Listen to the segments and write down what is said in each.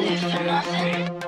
live for nothing.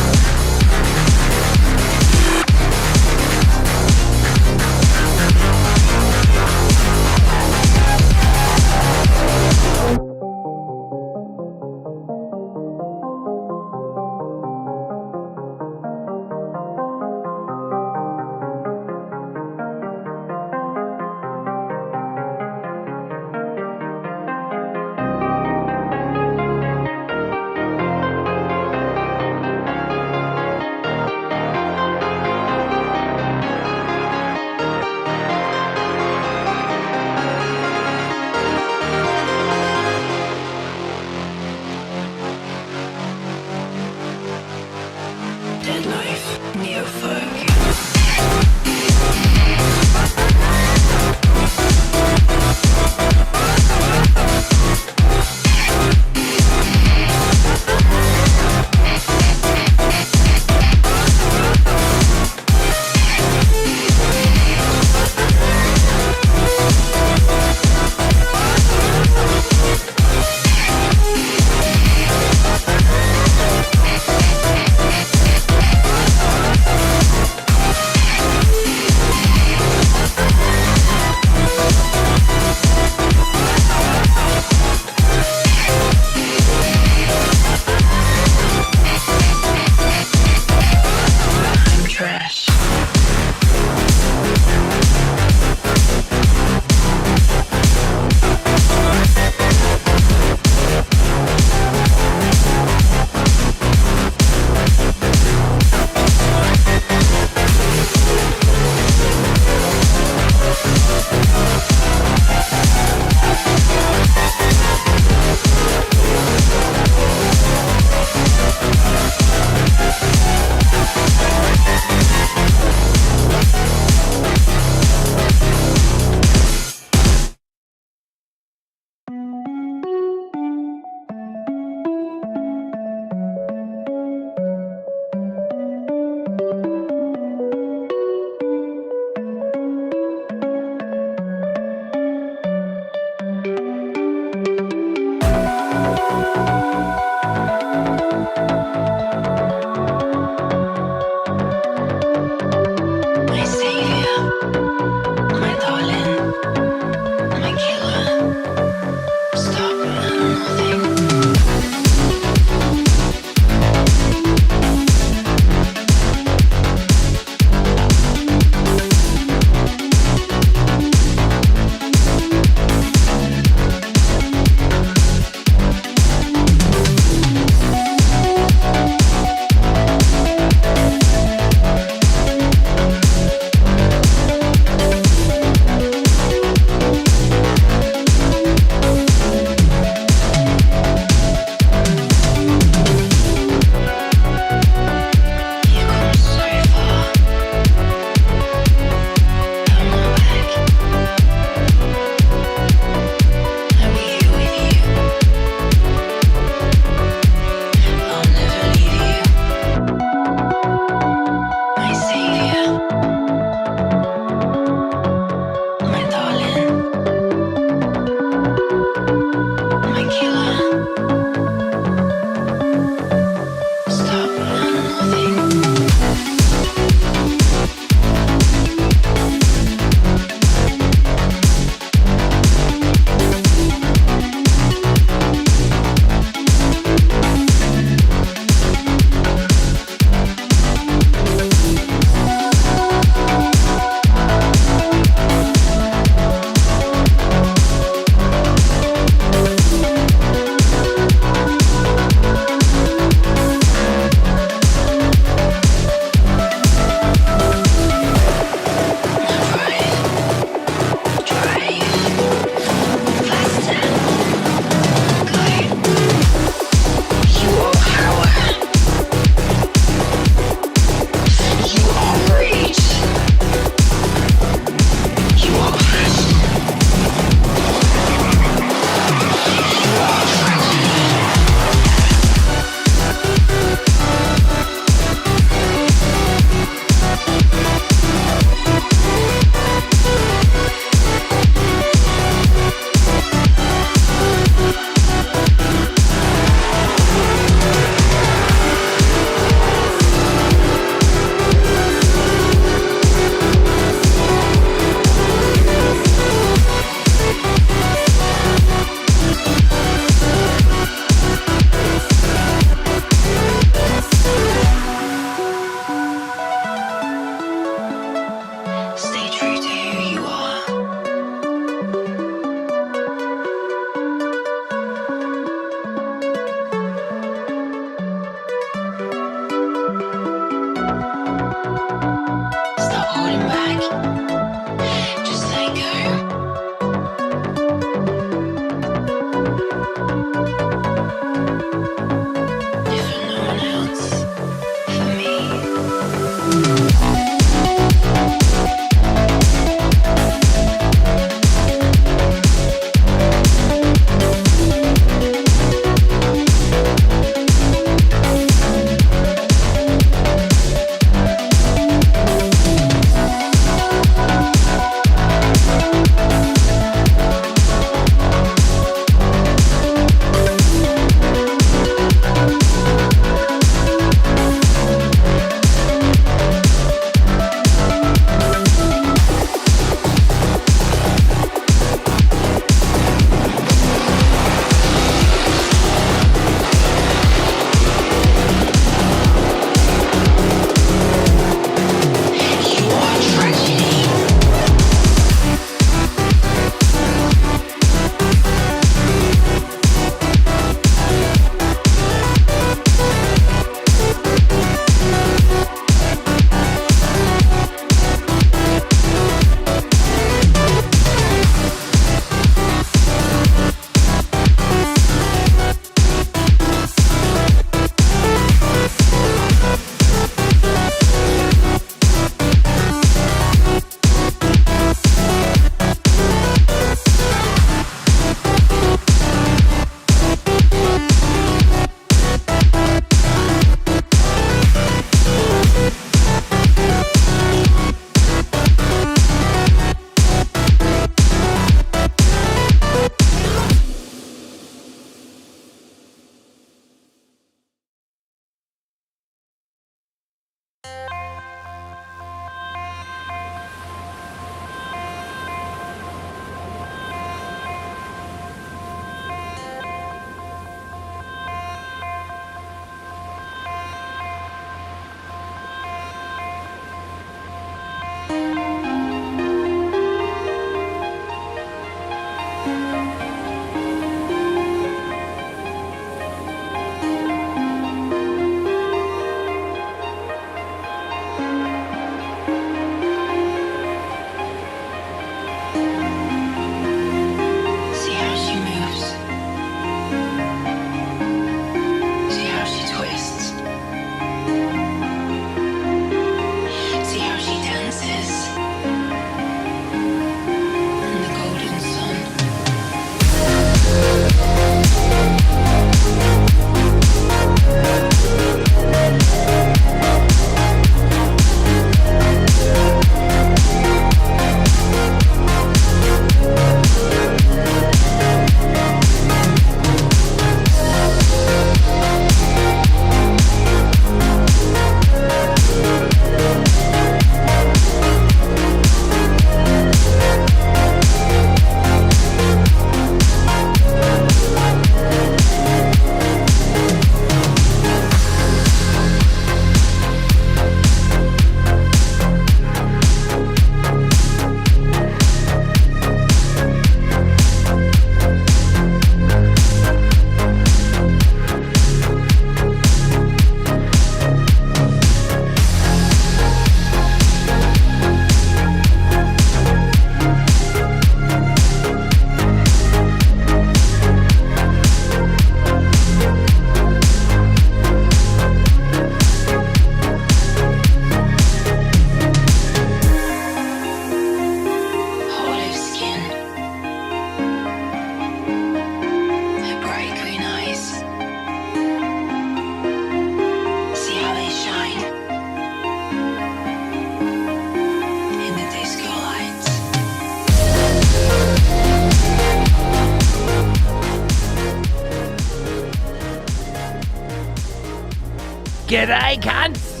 G'day, cunts!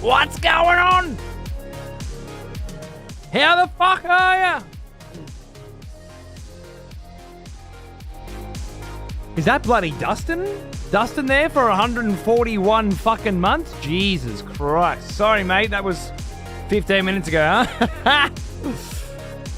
What's going on? How the fuck are ya? Is that bloody Dustin? Dustin there for 141 fucking months? Jesus Christ. Sorry, mate. That was 15 minutes ago, huh?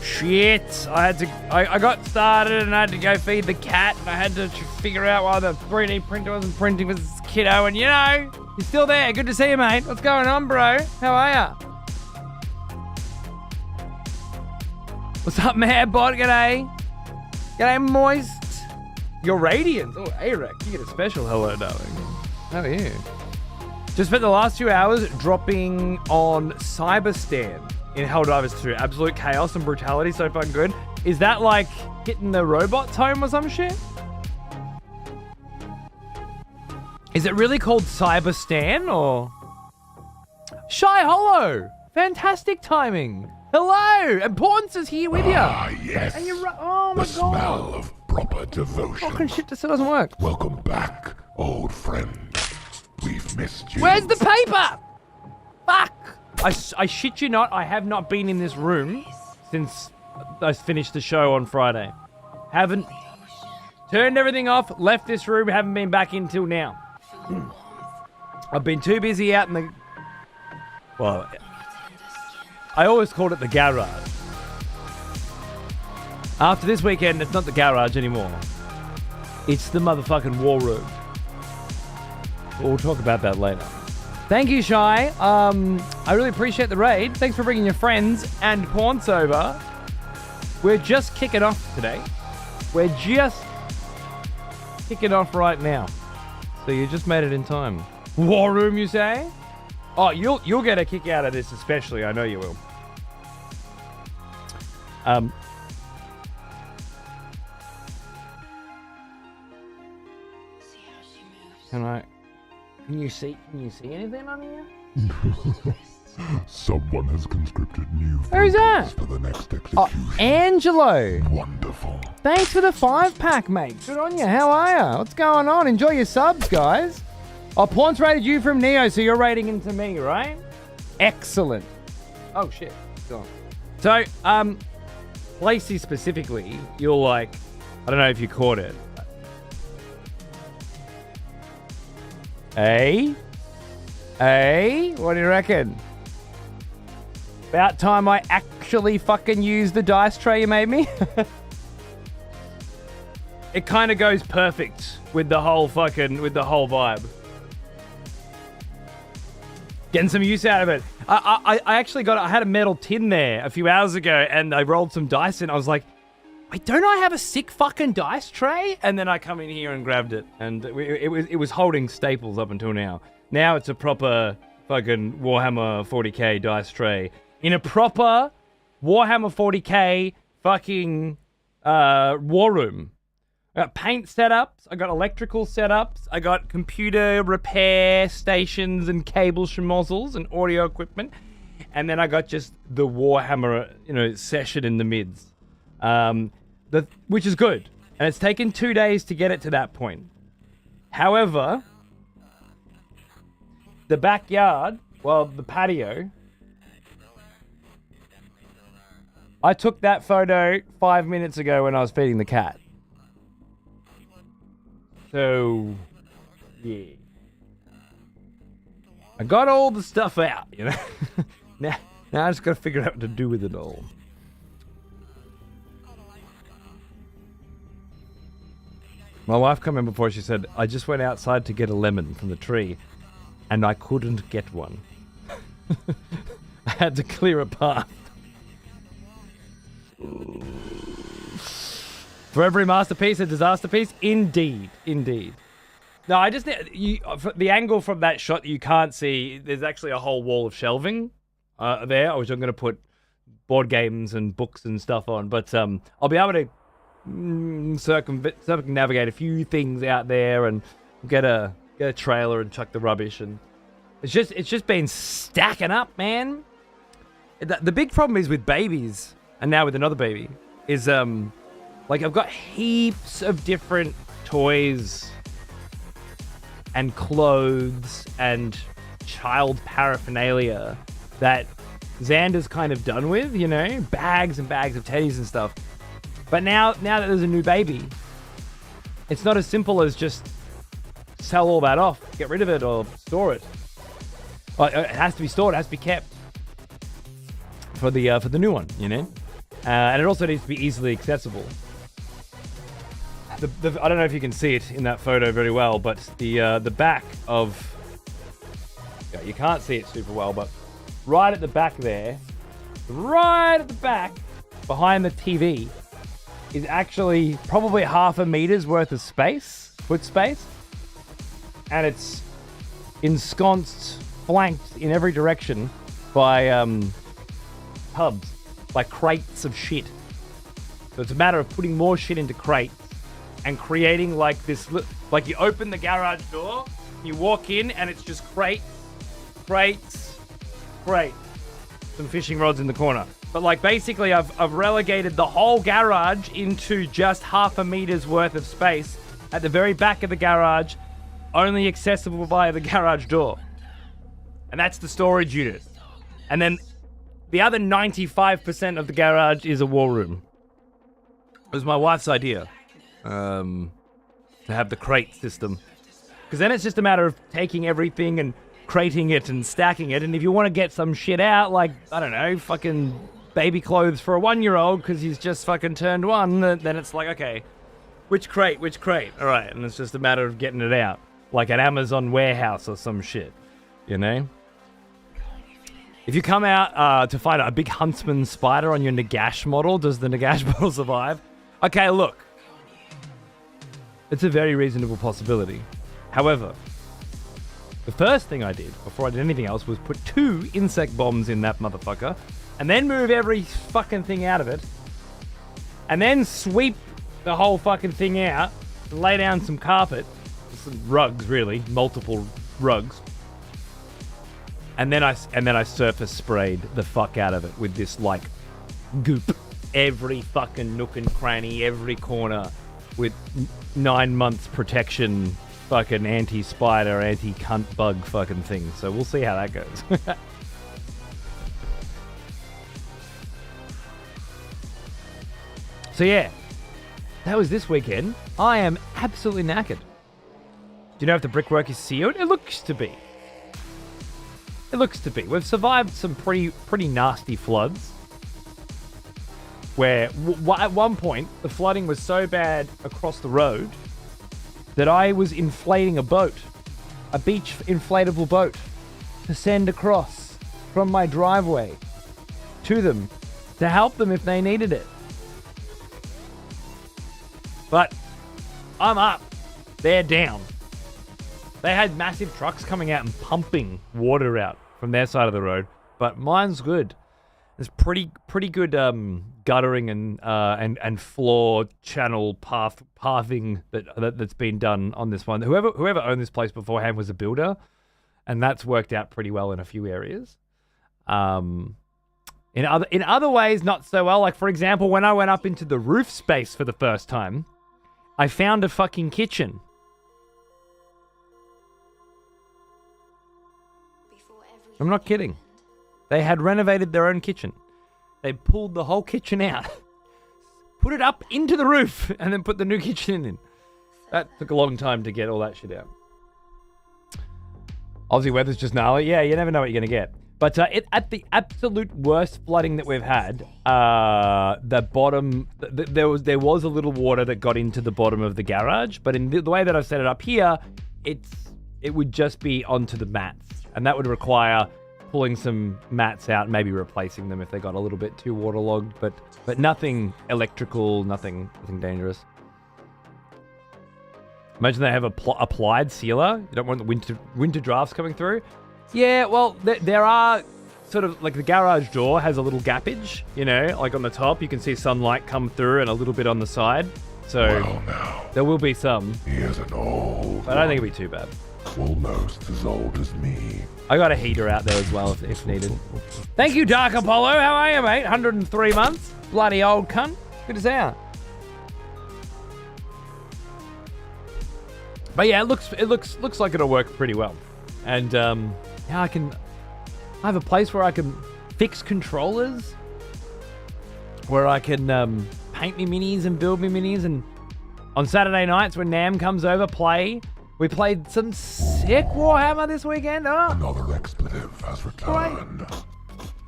Shit. I got started and I had to go feed the cat. And I had to figure out why the 3D printer wasn't printing for this kiddo. And you know, you're still there. Good to see you, mate. What's going on, bro? How are ya? What's up, Mad Bot? G'day. G'day, Moist. You're radiant. Oh, Arek, you get a special hello, darling. How are you? Just spent the last 2 hours dropping on Cyberstan in Helldivers 2. Absolute chaos and brutality, so fucking good. Is that like hitting the robot's home or some shit? Is it really called Cyberstan or? Shy Hollow! Fantastic timing! Hello! And Porns is here with you! Ah, yes. And you're oh my god! The smell of proper devotion. Fucking shit, this still doesn't work. Welcome back, old friend. We've missed you. Where's the paper? Fuck! I shit you not, I have not been in this room since I finished the show on Friday. Haven't turned everything off, left this room, haven't been back in till now. I've been too busy out in the... Well, I always called it the garage. After this weekend, it's not the garage anymore. It's the motherfucking war room. We'll talk about that later. Thank you, Shy. I really appreciate the raid. Thanks for bringing your friends and Porns over. We're just kicking off today. We're just kicking off right now. So you just made it in time. War room, you say? Oh, you'll get a kick out of this especially. I know you will. Can you see anything on here? Someone has conscripted new Who's that? for the next execution. Oh, Angelo. Wonderful. Thanks for the 5-pack, mate. Good on you. How are you? What's going on? Enjoy your subs, guys. Oh, Porns rated you from Nioh, so you're rating into me, right? Excellent. Oh, shit. Go on. So, Lacey specifically, you're like, I don't know if you caught it. Hey? What do you reckon? About time I actually fucking used the dice tray you made me. It kind of goes perfect with the whole vibe. Getting some use out of it. I actually I had a metal tin there a few hours ago and I rolled some dice in. I was like, wait, don't I have a sick fucking dice tray? And then I come in here and grabbed it. And it was holding staples up until now. Now it's a proper fucking Warhammer 40k dice tray. In a proper Warhammer 40k fucking war room. I got paint setups, I got electrical setups, I got computer repair stations and cable schmozzles and audio equipment. And then I got just the Warhammer, session in the mids. Which is good. And it's taken 2 days to get it to that point. However, the backyard, the patio, I took that photo 5 minutes ago when I was feeding the cat. So, yeah. I got all the stuff out, now I just got to figure out what to do with it all. My wife came in before, she said, I just went outside to get a lemon from the tree, and I couldn't get one. I had to clear a path. For every masterpiece, a disaster piece? Indeed. No, I just... the angle from that shot, you can't see, there's actually a whole wall of shelving there, which I'm going to put board games and books and stuff on. But I'll be able to circumnavigate a few things out there and get a trailer and chuck the rubbish. And it's just been stacking up, man. The big problem is with babies, and now with another baby, is I've got heaps of different toys and clothes and child paraphernalia that Xander's kind of done with, you know, bags and bags of teddies and stuff. But now that there's a new baby, it's not as simple as just sell all that off, get rid of it, or store it. Well, it has to be stored, it has to be kept for the new one, you know? And it also needs to be easily accessible. I don't know if you can see it in that photo very well, but the back of... Yeah, you can't see it super well, but right at the back there, right at the back, behind the TV, is actually probably 0.5 meters worth of space, foot space. And it's ensconced, flanked in every direction by tubs, like crates of shit. So it's a matter of putting more shit into crates and creating like this, like you open the garage door, you walk in and it's just crates, some fishing rods in the corner. But like basically I've relegated the whole garage into just 0.5 meters worth of space at the very back of the garage, only accessible via the garage door. And that's the storage unit. And then the other 95% of the garage is a war room. It was my wife's idea to have the crate system. Because then it's just a matter of taking everything and crating it and stacking it. And if you want to get some shit out, like, I don't know, fucking baby clothes for a 1-year-old because he's just fucking turned 1, then it's like, okay, which crate? All right, and it's just a matter of getting it out. Like an Amazon warehouse or some shit, you know? If you come out to find a big huntsman spider on your Nagash model, does the Nagash model survive? Okay, look. It's a very reasonable possibility. However, the first thing I did, before I did anything else, was put 2 insect bombs in that motherfucker, and then move every fucking thing out of it, and then sweep the whole fucking thing out, and lay down some carpet, some rugs really, multiple rugs, and then I surface sprayed the fuck out of it with this like goop, every fucking nook and cranny, every corner, with 9 months protection, fucking anti-spider, anti-cunt bug fucking thing. So we'll see how that goes. So yeah, that was this weekend. I am absolutely knackered. Do you know if the brickwork is sealed? It looks to be. We've survived some pretty nasty floods. Where at one point, the flooding was so bad across the road that I was inflating a boat. A beach inflatable boat. To send across from my driveway to them. To help them if they needed it. But I'm up. They're down. They had massive trucks coming out and pumping water out from their side of the road, but mine's good. There's pretty good guttering and floor channel pathing that's been done on this one. Whoever owned this place beforehand was a builder, and that's worked out pretty well in a few areas. In other ways, not so well. Like for example, when I went up into the roof space for the first time, I found a fucking kitchen. I'm not kidding. They had renovated their own kitchen. They pulled the whole kitchen out, put it up into the roof, and then put the new kitchen in. That took a long time to get all that shit out. Aussie weather's just gnarly. Yeah, you never know what you're going to get. But at the absolute worst flooding that we've had, the bottom, there was a little water that got into the bottom of the garage. But in the way that I've set it up here, it would just be onto the mats. And that would require pulling some mats out, maybe replacing them if they got a little bit too waterlogged. But nothing electrical, nothing dangerous. Imagine they have applied sealer. You don't want the winter drafts coming through. Yeah, well, there are sort of, like the garage door has a little gappage, you know, like on the top. You can see sunlight come through and a little bit on the side. So Well now, there will be some. he is an old But I don't think it'll be too bad. almost as old as me. I got a heater out there as well if needed. Thank you, Dark Apollo. How are you, mate? 103 months. Bloody old cunt. Good as hell. But yeah, it looks like it'll work pretty well. And yeah, I have a place where I can fix controllers, where I can paint me minis and build me minis. And on Saturday nights when Nam comes over, we played some sick Warhammer this weekend. Oh. Another expletive has returned.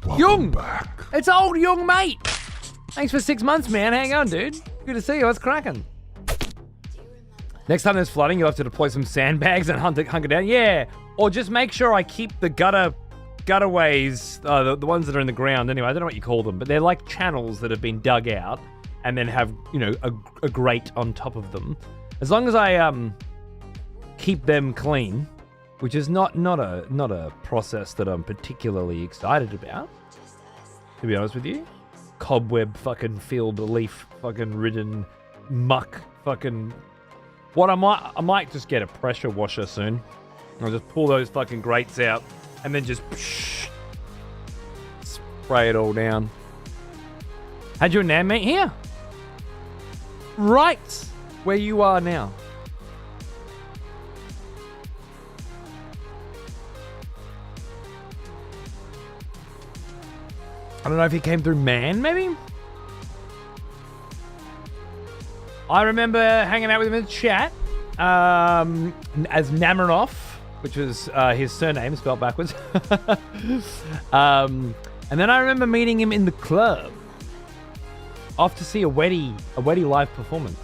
Welcome Young back. It's old young mate. Thanks for 6 months, man. Hang on, dude. Good to see you. What's cracking? Next time there's flooding, you'll have to deploy some sandbags and hunker down. Yeah, or just make sure I keep the gutterways, the ones that are in the ground. Anyway, I don't know what you call them, but they're like channels that have been dug out and then have, you know, a grate on top of them. As long as I keep them clean, which is not a process that I'm particularly excited about, to be honest with you. Cobweb fucking field leaf fucking ridden muck fucking. What I might just get a pressure washer soon. I'll just pull those fucking grates out and then just spray it all down. How'd you and Nan meet? Here. Right where you are now. I don't know if he came through Man, maybe? I remember hanging out with him in the chat as Namaroff, which was his surname spelled backwards. And then I remember meeting him in the club off to see a Weddy live performance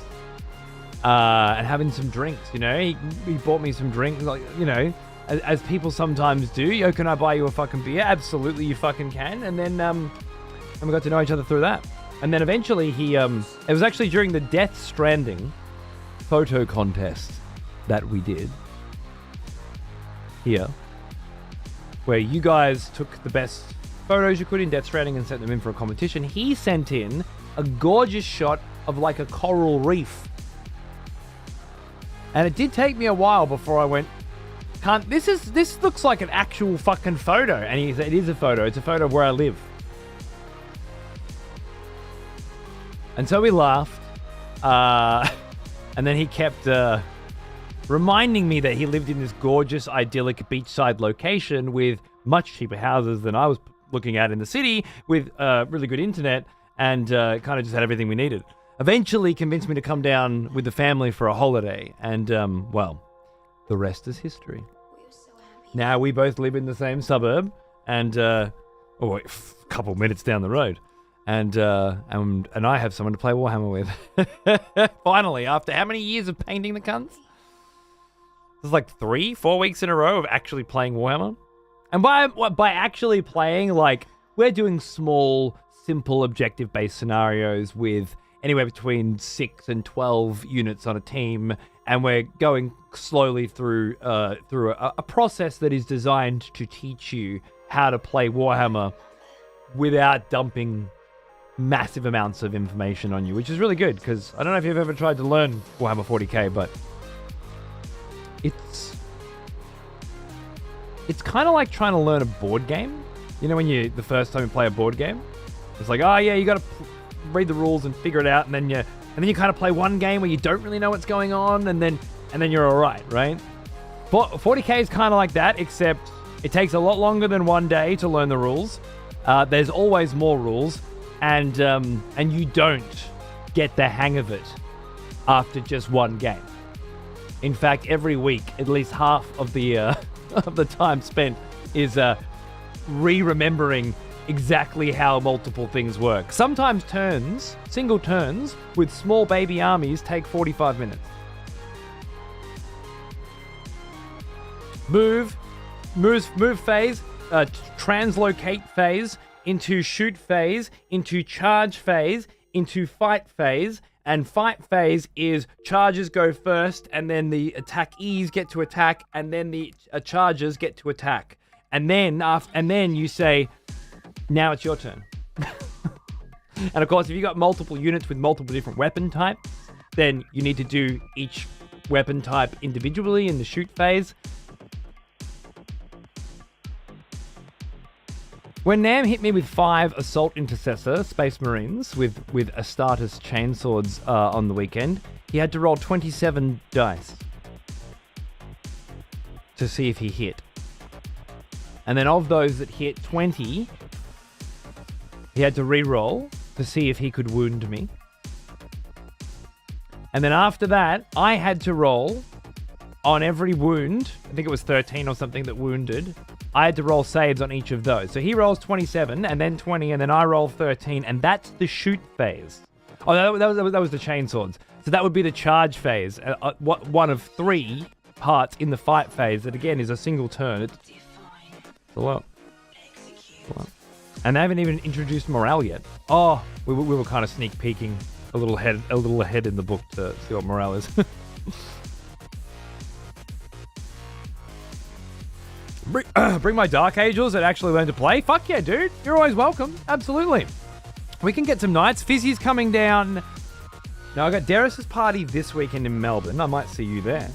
and having some drinks. You know, he bought me some drinks, like, you know, as people sometimes do. Yo, can I buy you a fucking beer? Absolutely, you fucking can. And then and we got to know each other through that. And then eventually it was actually during the Death Stranding photo contest that we did here, where you guys took the best photos you could in Death Stranding and sent them in for a competition. He sent in a gorgeous shot of like a coral reef. And it did take me a while before I went, this looks like an actual fucking photo. And he said, it is a photo. It's a photo of where I live. And so we laughed, and then he kept reminding me that he lived in this gorgeous, idyllic beachside location with much cheaper houses than I was looking at in the city, with really good internet, and kind of just had everything we needed. Eventually convinced me to come down with the family for a holiday, and, well, the rest is history. Now we both live in the same suburb, and a couple minutes down the road. And I have someone to play Warhammer with. Finally, after how many years of painting the cunts? There's like 3-4 weeks in a row of actually playing Warhammer. And by actually playing, like, we're doing small, simple, objective-based scenarios with anywhere between 6 and 12 units on a team, and we're going slowly through a process that is designed to teach you how to play Warhammer without dumping massive amounts of information on you, which is really good, because I don't know if you've ever tried to learn Warhammer 40k, but it's kind of like trying to learn a board game. You know, when the first time you play a board game, it's like, oh yeah, you got to read the rules and figure it out, and then you kind of play one game where you don't really know what's going on, and then you're all right? But 40k is kind of like that, except it takes a lot longer than one day to learn the rules. There's always more rules. And you don't get the hang of it after just one game. In fact, every week, at least half of the of the time spent is remembering exactly how multiple things work. Sometimes single turns with small baby armies take 45 minutes. Move phase, translocate phase, into shoot phase, into charge phase, into fight phase, and fight phase is charges go first, and then the attackees get to attack, and then the chargers get to attack, and then you say, now it's your turn. And of course, if you got multiple units with multiple different weapon types, then you need to do each weapon type individually in the shoot phase. When Nam hit me with 5 Assault Intercessor Space Marines with Astartes chainswords on the weekend, he had to roll 27 dice. to see if he hit. And then of those that hit 20, he had to re-roll to see if he could wound me. And then after that, I had to roll on every wound. I think it was 13 or something that wounded. I had to roll saves on each of those. So he rolls 27 and then 20 and then I roll 13. And that's the shoot phase. Oh, that was the chainswords. So that would be the charge phase. One of 3 parts in the fight phase that, again, is a single turn. It's a lot. And they haven't even introduced morale yet. Oh, we were kind of sneak peeking a little ahead in the book to see what morale is. Bring my Dark Angels that actually learn to play? Fuck yeah, dude. You're always welcome. Absolutely. We can get some nights. Fizzy's coming down. Now, I got Darius's party this weekend in Melbourne. I might see you there.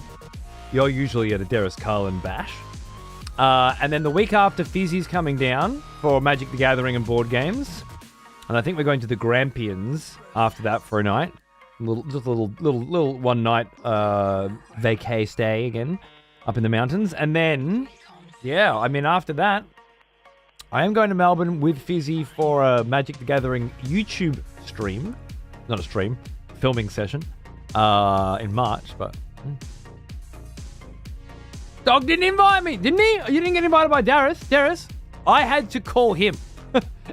You're usually at a Darius Carlin bash. And then the week after, Fizzy's coming down for Magic the Gathering and board games. And I think we're going to the Grampians after that for a night. Just a little one night vacay stay again up in the mountains. And then, yeah, I mean, after that, I am going to Melbourne with Fizzy for a Magic the Gathering YouTube stream. Not a stream, filming session in March, but... Dog didn't invite me, didn't he? You didn't get invited by Darius. Darius, I had to call him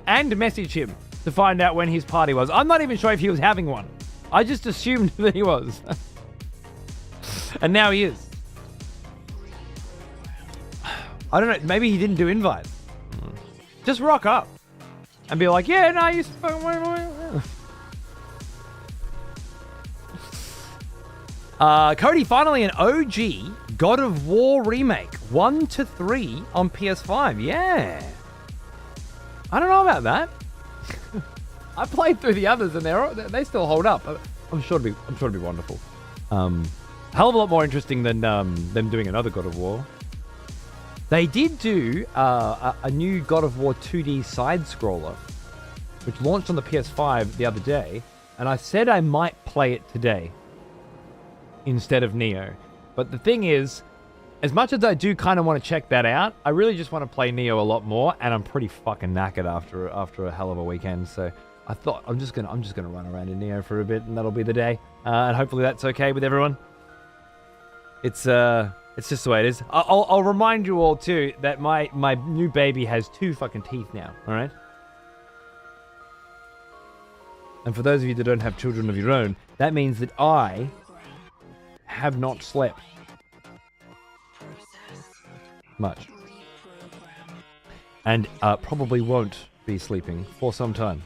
and message him to find out when his party was. I'm not even sure if he was having one. I just assumed that he was. And now he is. I don't know. Maybe he didn't do invites. Just rock up and be like, yeah, no, you... Cody, finally an OG God of War remake, 1 to 3 on PS5. Yeah, I don't know about that. I played through the others and they still hold up. I'm sure it'd be wonderful. Hell of a lot more interesting than them doing another God of War. They did do a new God of War 2D side scroller, which launched on the PS5 the other day, and I said I might play it today instead of Nioh. But the thing is, as much as I do kind of want to check that out, I really just want to play Nioh a lot more, and I'm pretty fucking knackered after a hell of a weekend. So I thought I'm just gonna run around in Nioh for a bit, and that'll be the day. And hopefully that's okay with everyone. It's just the way it is. I'll remind you all too that my new baby has 2 fucking teeth now. All right. And for those of you that don't have children of your own, that means that I have not slept much, and probably won't be sleeping for some time.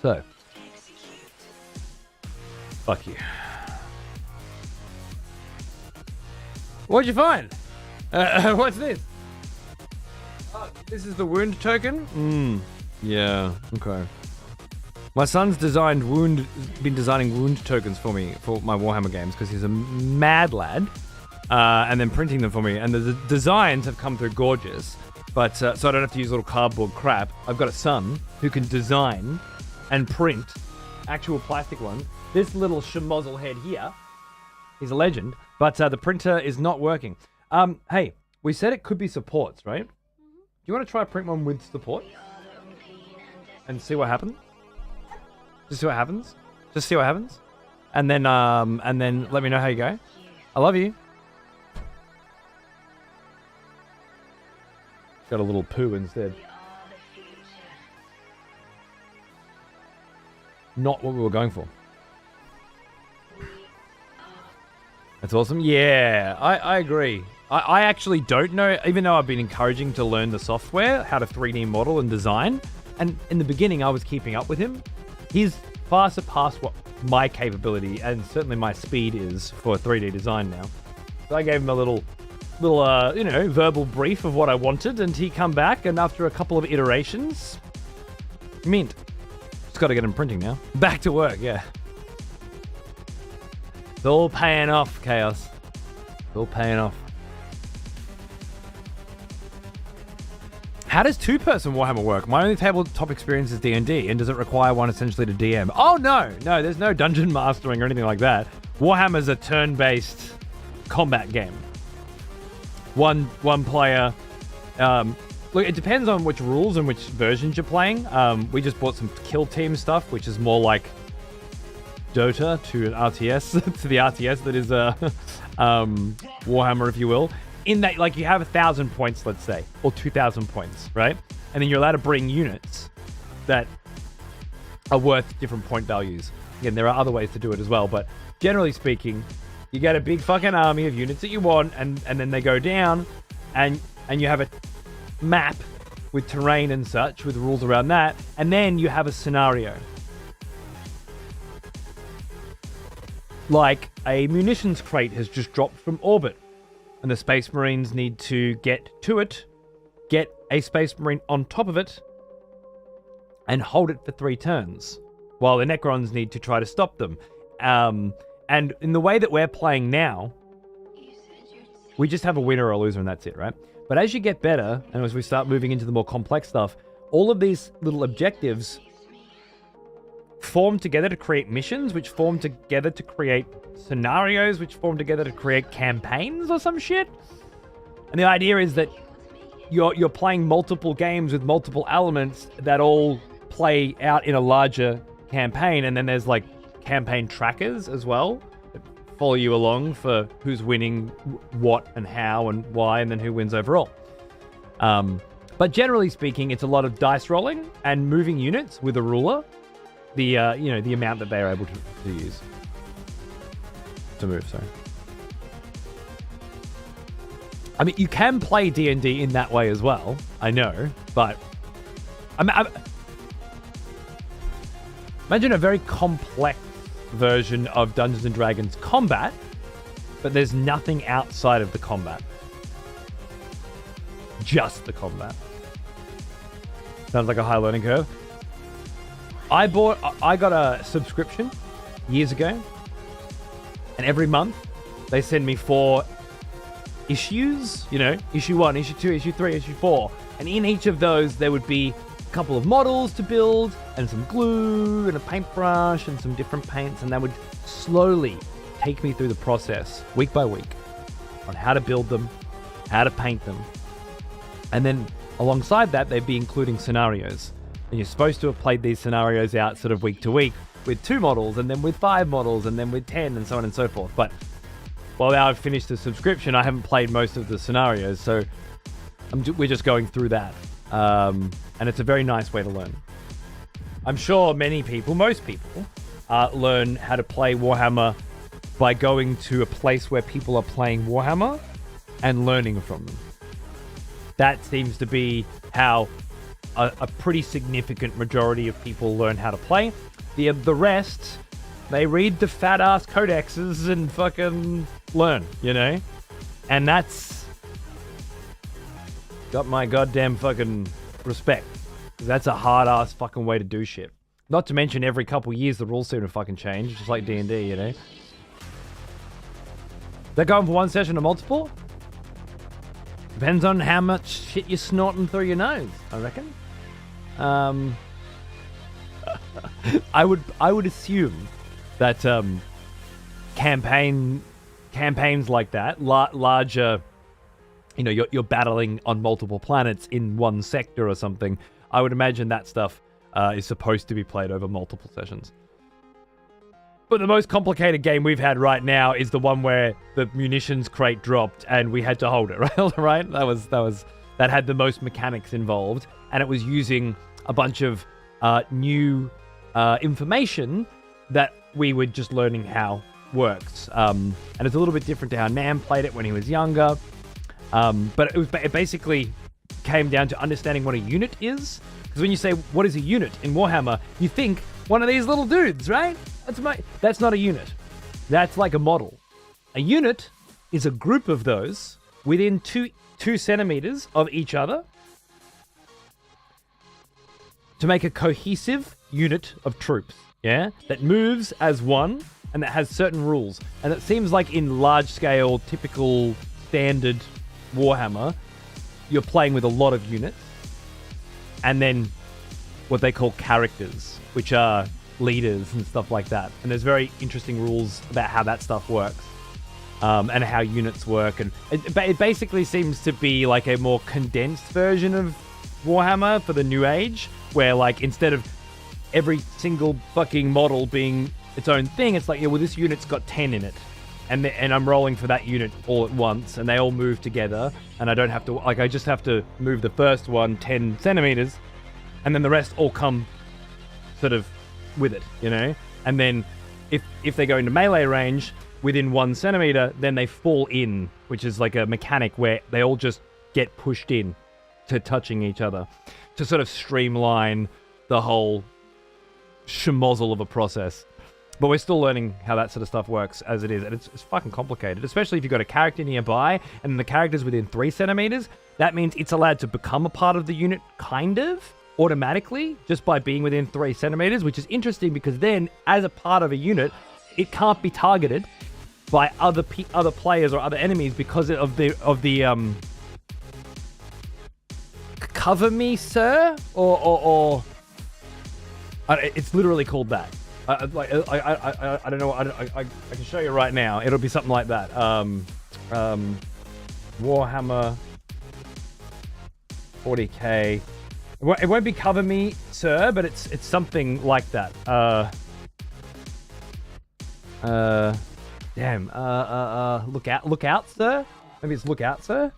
So, fuck you. What'd you find? What's this? Oh, this is the wound token? Yeah, okay. My son's been designing wound tokens for me for my Warhammer games because he's a mad lad, and then printing them for me. And the designs have come through gorgeous, but so I don't have to use little cardboard crap. I've got a son who can design and print actual plastic ones. This little schmozzle head here, he's a legend, but the printer is not working. Hey, we said it could be supports, right? Do you want to try print one with support and see what happens? Just see what happens. Just see what happens, and then let me know how you go. I love you. Got a little poo instead. Not what we were going for. That's awesome. Yeah, I agree. I actually don't know, even though I've been encouraging to learn the software, how to 3D model and design. And in the beginning, I was keeping up with him. He's far surpassed what my capability and certainly my speed is for 3D design now. So I gave him a little verbal brief of what I wanted, and he come back, and after a couple of iterations, mint. Just got to get him printing now. Back to work, yeah. It's all paying off, Chaos. It's all paying off. How does 2-person Warhammer work? My only tabletop experience is D&D, and does it require one essentially to DM? Oh, no, there's no dungeon mastering or anything like that. Warhammer's a turn-based combat game. one player. Look, it depends on which rules and which versions you're playing. We just bought some kill team stuff, which is more like Dota to an RTS, to the RTS that is Warhammer, if you will. In that, like, you have 1,000 points, let's say, or 2,000 points, right? And then you're allowed to bring units that are worth different point values. Again, there are other ways to do it as well, but generally speaking, you get a big fucking army of units that you want, and then they go down, and you have a map with terrain and such, with rules around that, and then you have a scenario. Like a munitions crate has just dropped from orbit, and the Space Marines need to get to it, get a Space Marine on top of it, and hold it for 3 turns, while the Necrons need to try to stop them. And in the way that we're playing now, we just have a winner or a loser and that's it, right? But as you get better, and as we start moving into the more complex stuff, all of these little objectives form together to create missions, which form together to create scenarios, which form together to create campaigns or some shit. And the idea is that you're playing multiple games with multiple elements that all play out in a larger campaign, and then there's like campaign trackers as well that follow you along for who's winning what and how and why, and then who wins overall. But generally speaking, it's a lot of dice rolling and moving units with a ruler, the amount that they're able to use to move. Sorry. I mean, you can play D&D in that way as well, I know, but imagine a very complex version of Dungeons & Dragons combat, but there's nothing outside of the combat. Just the combat. Sounds like a high learning curve. I got a subscription years ago, and every month they send me 4 issues, issue 1, issue 2, issue 3, issue 4. And in each of those, there would be a couple of models to build, and some glue, and a paintbrush, and some different paints, and that would slowly take me through the process, week by week, on how to build them, how to paint them. And then alongside that, they'd be including scenarios. And you're supposed to have played these scenarios out sort of week to week with 2 models, and then with 5 models, and then with 10, and so on and so forth. But while now I've finished the subscription, I haven't played most of the scenarios, so we're just going through that. And it's a very nice way to learn. I'm sure most people, learn how to play Warhammer by going to a place where people are playing Warhammer and learning from them. That seems to be how a pretty significant majority of people learn how to play. The rest, they read the fat-ass codexes and fucking learn, And that's got my goddamn fucking respect. That's a hard-ass fucking way to do shit. Not to mention every couple years the rules seem to fucking change, just like D&D, They're going for one session or multiple? Depends on how much shit you're snorting through your nose, I reckon. I would assume that campaigns like that, larger, you're battling on multiple planets in one sector or something. I would imagine that stuff is supposed to be played over multiple sessions. But the most complicated game we've had right now is the one where the munitions crate dropped and we had to hold it, right? That had the most mechanics involved, and it was using a bunch of new information that we were just learning how works. And it's a little bit different to how Nam played it when he was younger. But it basically came down to understanding what a unit is. Because when you say, what is a unit in Warhammer, you think one of these little dudes, right? That's not a unit. That's like a model. A unit is a group of those within 2 centimeters of each other to make a cohesive unit of troops, that moves as one and that has certain rules. And it seems like in large-scale, typical, standard Warhammer, you're playing with a lot of units, and then what they call characters, which are leaders and stuff like that. And there's very interesting rules about how that stuff works. and how units work. And it basically seems to be like a more condensed version of Warhammer for the new age, where like instead of every single fucking model being its own thing, it's like, yeah, well, this unit's got 10 in it. And I'm rolling for that unit all at once, and they all move together, and I don't have to, like, I just have to move the first one 10 centimeters, and then the rest all come sort of with it, you know? And then if they go into melee range within 1 centimeter, then they fall in, which is like a mechanic where they all just get pushed in to touching each other to sort of streamline the whole schmozzle of a process. But we're still learning how that sort of stuff works as it is. And it's fucking complicated, especially if you've got a character nearby and the character's within 3 centimeters. That means it's allowed to become a part of the unit kind of automatically just by being within 3 centimeters, which is interesting because then as a part of a unit, it can't be targeted by other players or other enemies because of the cover me, sir? Or it's literally called that. I don't know. I can show you right now. It'll be something like that. Warhammer 40k. It won't be cover me, sir, but it's something like that. Damn. Look out, sir. Maybe it's look out, sir.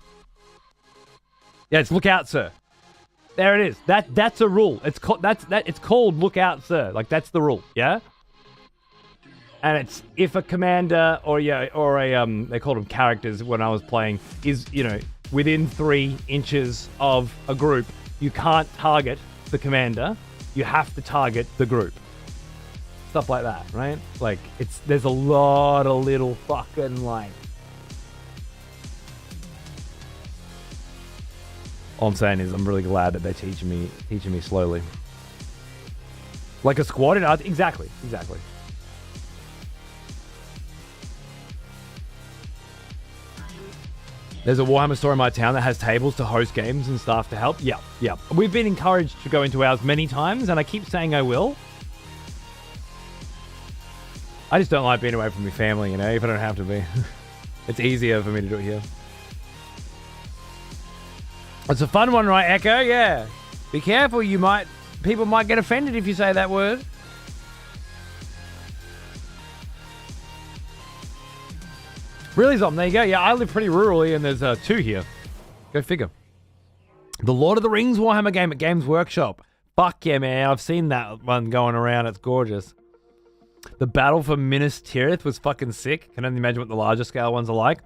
Yeah, it's look out, sir. There it is. That's a rule. It's called look out, sir. Like that's the rule, yeah? And it's if a commander or a they called them characters when I was playing is, you know, within 3 inches of a group, you can't target the commander. You have to target the group. Stuff like that, right? Like there's a lot of little fucking like. All I'm saying is I'm really glad that they're teaching me slowly. Like a squad, exactly. There's a Warhammer store in my town that has tables to host games and staff to help. Yeah. We've been encouraged to go into ours many times, and I keep saying I will. I just don't like being away from my family, you know, if I don't have to be. It's easier for me to do it here. It's a fun one, right, Echo? Yeah. Be careful, people might get offended if you say that word. Really, Zom, there you go. Yeah, I live pretty rurally, and there's 2 here. Go figure. The Lord of the Rings Warhammer game at Games Workshop. Fuck yeah, man. I've seen that one going around. It's gorgeous. The Battle for Minas Tirith was fucking sick. Can only imagine what the larger scale ones are like.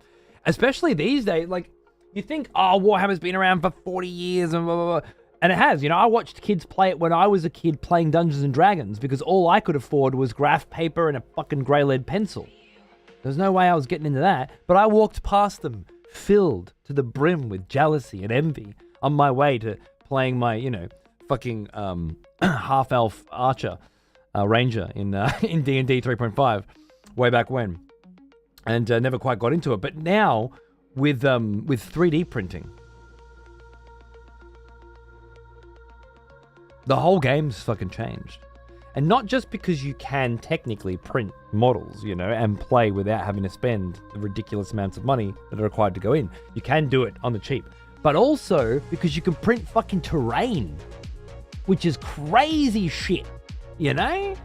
Especially these days, like, you think, oh, Warhammer's been around for 40 years and blah, blah, blah. And it has. You know, I watched kids play it when I was a kid playing Dungeons & Dragons because all I could afford was graph paper and a fucking grey lead pencil. There's no way I was getting into that. But I walked past them, filled to the brim with jealousy and envy on my way to playing my, you know, fucking half-elf archer ranger in D&D 3.5 way back when. And never quite got into it. But now, with 3D printing, the whole game's fucking changed. And not just because you can technically print models, you know, and play without having to spend the ridiculous amounts of money that are required to go in. You can do it on the cheap. But also because you can print fucking terrain, which is crazy shit, you know?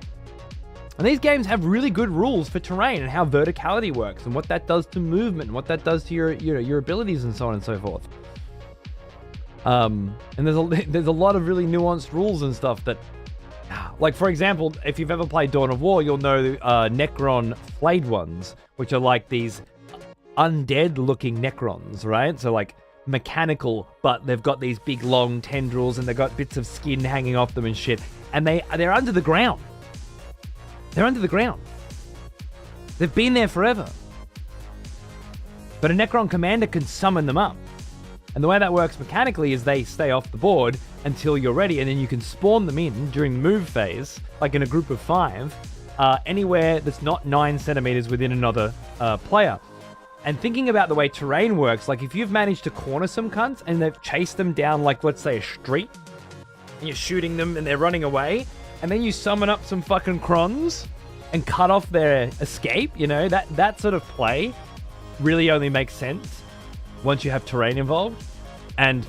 And these games have really good rules for terrain and how verticality works and what that does to movement and what that does to your abilities and so on and so forth. And there's a lot of really nuanced rules and stuff that, like, for example, if you've ever played Dawn of War, you'll know the Necron flayed ones, which are like these undead-looking Necrons, right? So, like, mechanical, but they've got these big, long tendrils, and they've got bits of skin hanging off them and shit. And they're under the ground. They're under the ground. They've been there forever. But a Necron commander can summon them up. And the way that works mechanically is they stay off the board until you're ready, and then you can spawn them in during the move phase, like in a group of 5, anywhere that's not 9 centimeters within another player. And thinking about the way terrain works, like if you've managed to corner some cunts and they've chased them down, like, let's say, a street, and you're shooting them and they're running away, and then you summon up some fucking crons and cut off their escape, you know, that sort of play really only makes sense once you have terrain involved. And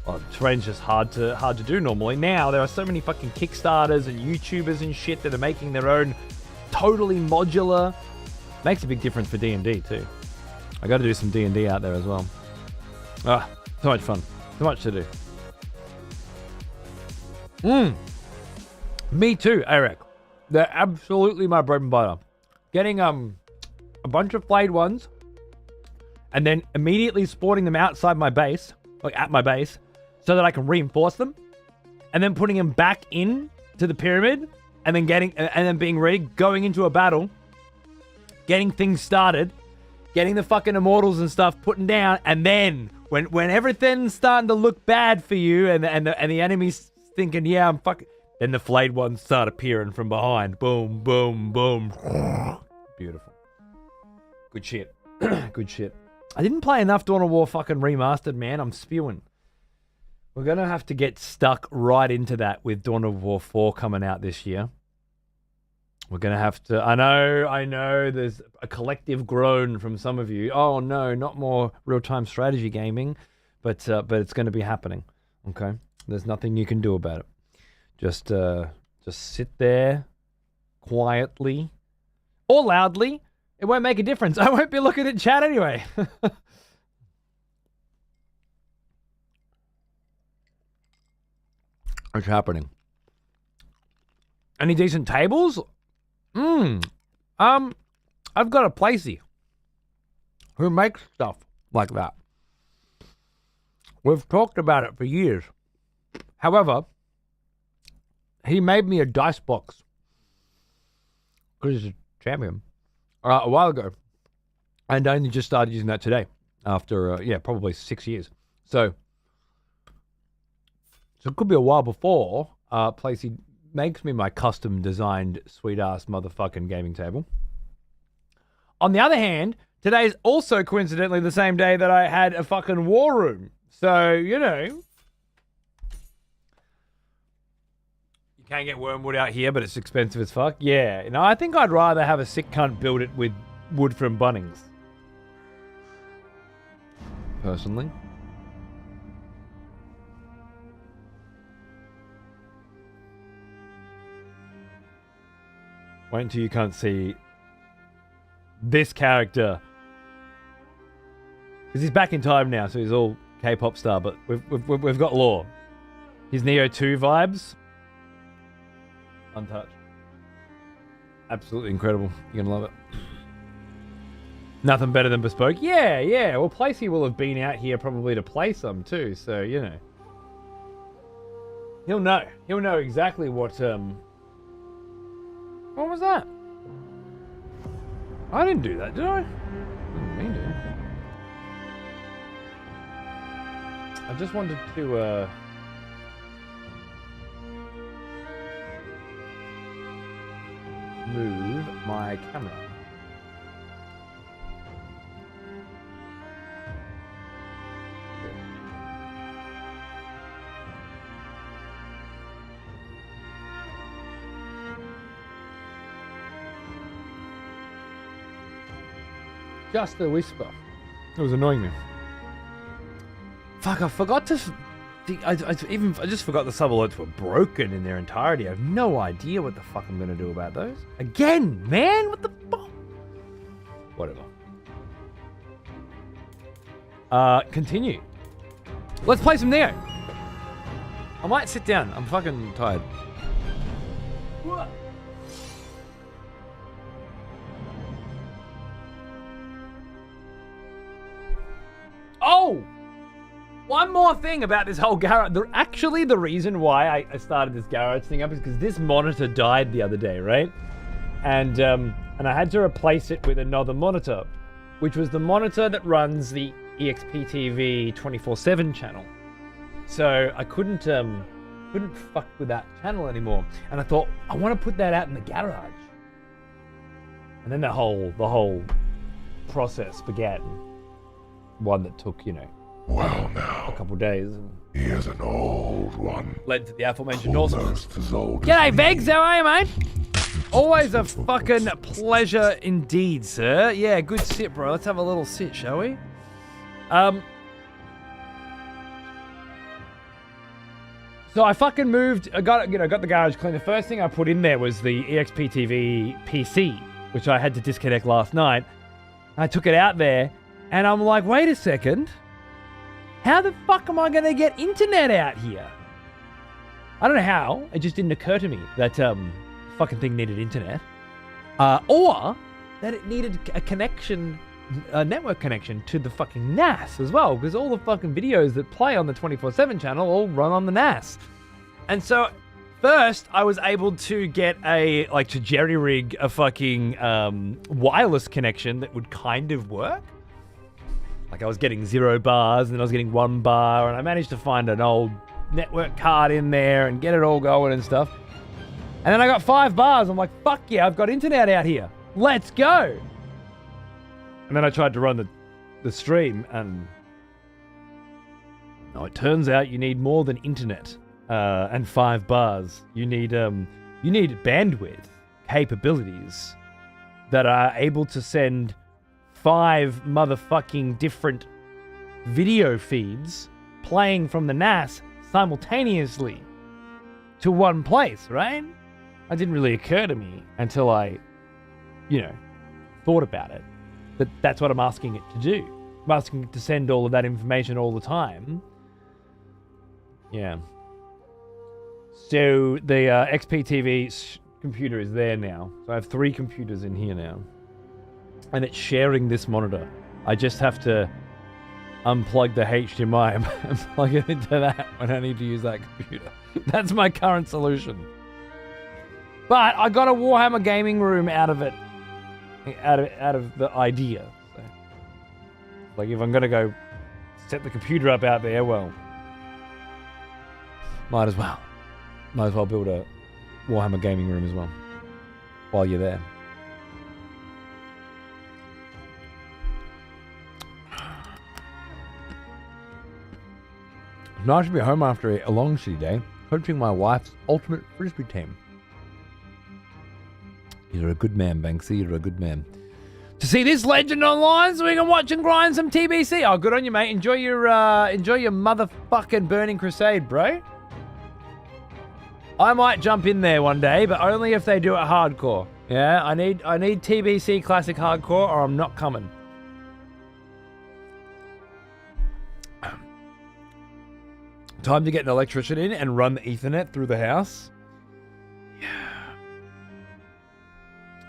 well, terrain's just hard to do normally. Now there are so many fucking Kickstarters and YouTubers and shit that are making their own totally modular. Makes a big difference for D&D too. I got to do some D&D out there as well. Ah, so much fun. So much to do. Me too, Eric. They're absolutely my bread and butter. Getting a bunch of flayed ones and then immediately sporting them outside my base, like at my base, so that I can reinforce them, and then putting them back in to the pyramid, and then being ready, going into a battle, getting things started, getting the fucking immortals and stuff putting down, and then when everything's starting to look bad for you, and the enemy's thinking, yeah, I'm fucking, then the flayed ones start appearing from behind. Boom, boom, boom. Beautiful. Good shit. Good shit. I didn't play enough Dawn of War fucking remastered, man. I'm spewing. We're going to have to get stuck right into that with Dawn of War 4 coming out this year. We're going to have to... I know, there's a collective groan from some of you. Oh, no, not more real-time strategy gaming. But it's going to be happening, okay? There's nothing you can do about it. Just sit there quietly or loudly. It won't make a difference. I won't be looking at chat anyway. What's happening? Any decent tables? I've got a placey who makes stuff like that. We've talked about it for years. However, he made me a dice box because he's a champion a while ago, and I only just started using that today after probably 6 years. So it could be a while before Placey makes me my custom designed sweet ass motherfucking gaming table. On the other hand, today is also coincidentally the same day that I had a fucking war room. So, you know, you can't get wormwood out here, but it's expensive as fuck. Yeah, you know, I think I'd rather have a sick cunt build it with wood from Bunnings. Personally. Wait until you can't see this character. Because he's back in time now, so he's all K-pop star, but we've got lore. His Nioh 2 vibes. Untouched. Absolutely incredible. You're gonna love it. Nothing better than bespoke. Yeah. Well, Placey will have been out here probably to play some too, so you know. He'll know. He'll know exactly what What was that? I didn't do that, did I? Didn't mean to. I just wanted to move my camera. Just a whisper. It was annoying me. Fuck, I forgot to... I just forgot the sub-alerts were broken in their entirety. I have no idea what the fuck I'm going to do about those. Again, man? What the fuck? Whatever. Continue. Let's play some Nioh. I might sit down. I'm fucking tired. What? Oh! One more thing about this whole garage. Actually, the reason why I started this garage thing up is because this monitor died the other day, right? And I had to replace it with another monitor, which was the monitor that runs the EXPTV 24/7 channel. So I couldn't fuck with that channel anymore. And I thought, I want to put that out in the garage. And then the whole process began. One that took, you know, Well now, a couple days. he is an old one. Led to the aforementioned Norseman. Almost as old G'day, as Vegs, how are you, mate? Always a fucking pleasure indeed, sir. Yeah, good sit, bro. Let's have a little sit, shall we? So I fucking moved. I got the garage clean. The first thing I put in there was the EXP TV PC, which I had to disconnect last night. I took it out there, and I'm like, wait a second. How the fuck am I going to get internet out here? I don't know how. It just didn't occur to me that fucking thing needed internet. Or that it needed a connection, a network connection to the fucking NAS as well. Because all the fucking videos that play on the 24/7 channel all run on the NAS. And so first I was able to get to jerry-rig a fucking wireless connection that would kind of work. Like I was getting 0 bars and then I was getting 1 bar, and I managed to find an old network card in there and get it all going and stuff. And then I got 5 bars. I'm like, fuck yeah, I've got internet out here. Let's go. And then I tried to run the stream, and no, it turns out you need more than internet and 5 bars. You need bandwidth capabilities that are able to send 5 motherfucking different video feeds playing from the NAS simultaneously to one place, right? It didn't really occur to me until I, thought about it. But that's what I'm asking it to do. I'm asking it to send all of that information all the time. Yeah. So the XPTV computer is there now. So I have 3 computers in here now. And it's sharing this monitor. I just have to unplug the HDMI and plug it into that when I need to use that computer. That's my current solution. But I got a Warhammer gaming room out of it. Out of the idea. So, like if I'm gonna go set the computer up out there, well, might as well build a Warhammer gaming room as well while you're there. It's nice to be home after a long city day, coaching my wife's ultimate frisbee team. You're a good man, Banksy. You're a good man. To see this legend online so we can watch and grind some TBC. Oh, good on you, mate. Enjoy your motherfucking Burning Crusade, bro. I might jump in there one day, but only if they do it hardcore. Yeah, I need TBC Classic Hardcore or I'm not coming. Time to get an electrician in and run the Ethernet through the house.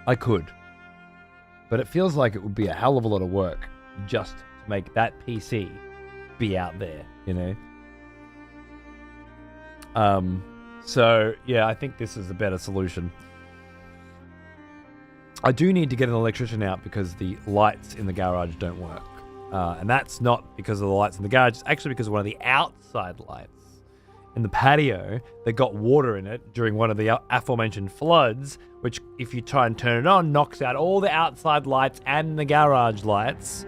I could, but it feels like it would be a hell of a lot of work just to make that PC be out there, So, yeah, I think this is a better solution. I do need to get an electrician out because the lights in the garage don't work. And that's not because of the lights in the garage. It's actually because of one of the outside lights in the patio that got water in it during one of the aforementioned floods, which if you try and turn it on, knocks out all the outside lights and the garage lights.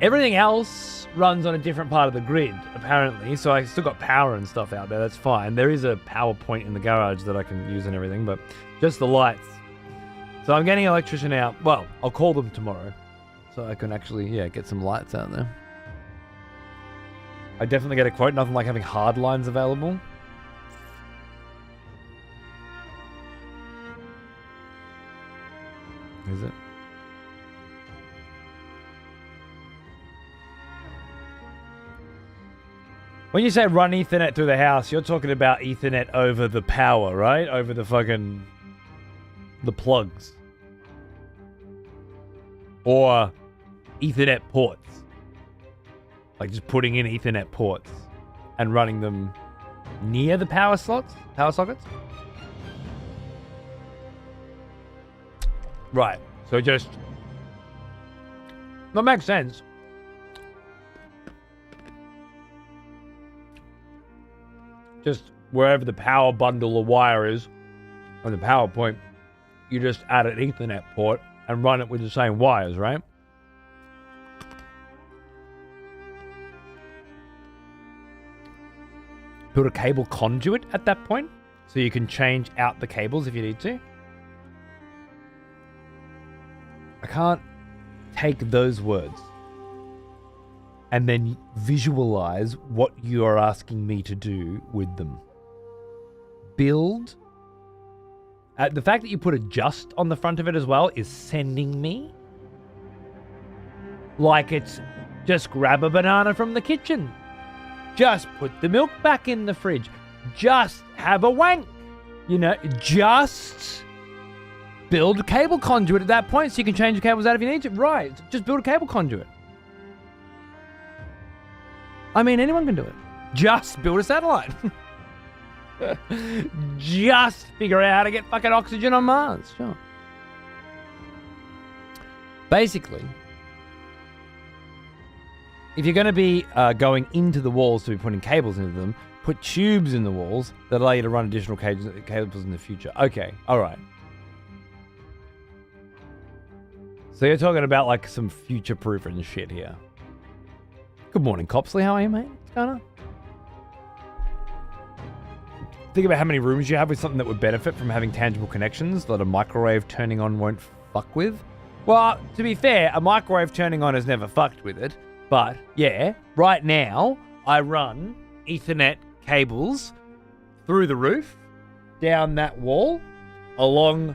Everything else runs on a different part of the grid, apparently, so I still got power and stuff out there. That's fine. There is a power point in the garage that I can use and everything, but just the lights. So I'm getting an electrician out. Well, I'll call them tomorrow so I can actually, get some lights out there. I definitely get a quote. Nothing like having hard lines available. Is it? When you say run Ethernet through the house, you're talking about Ethernet over the power, right? Over the the plugs. Or Ethernet ports. Like just putting in Ethernet ports and running them near the power sockets? Right. So just... That makes sense. Just wherever the power bundle or wire is on the power point, you just add an Ethernet port and run it with the same wires, right? Build a cable conduit at that point, so you can change out the cables if you need to. I can't take those words and then visualize what you are asking me to do with them. Build. The fact that you put a just on the front of it as well is sending me like it's just grab a banana from the kitchen. Just put the milk back in the fridge. Just have a wank. You know, just build a cable conduit at that point so you can change the cables out if you need to. Right, just build a cable conduit. I mean, anyone can do it. Just build a satellite. Just figure out how to get fucking oxygen on Mars. Sure. Basically, if you're going to be going into the walls to be putting cables into them, put tubes in the walls that allow you to run additional cables in the future. Okay, all right. So you're talking about like some future-proof and shit here. Good morning, Copsley. How are you, mate? What's going on? Think about how many rooms you have with something that would benefit from having tangible connections that a microwave turning on won't fuck with. Well, to be fair, a microwave turning on has never fucked with it. But, yeah, right now, I run Ethernet cables through the roof, down that wall, along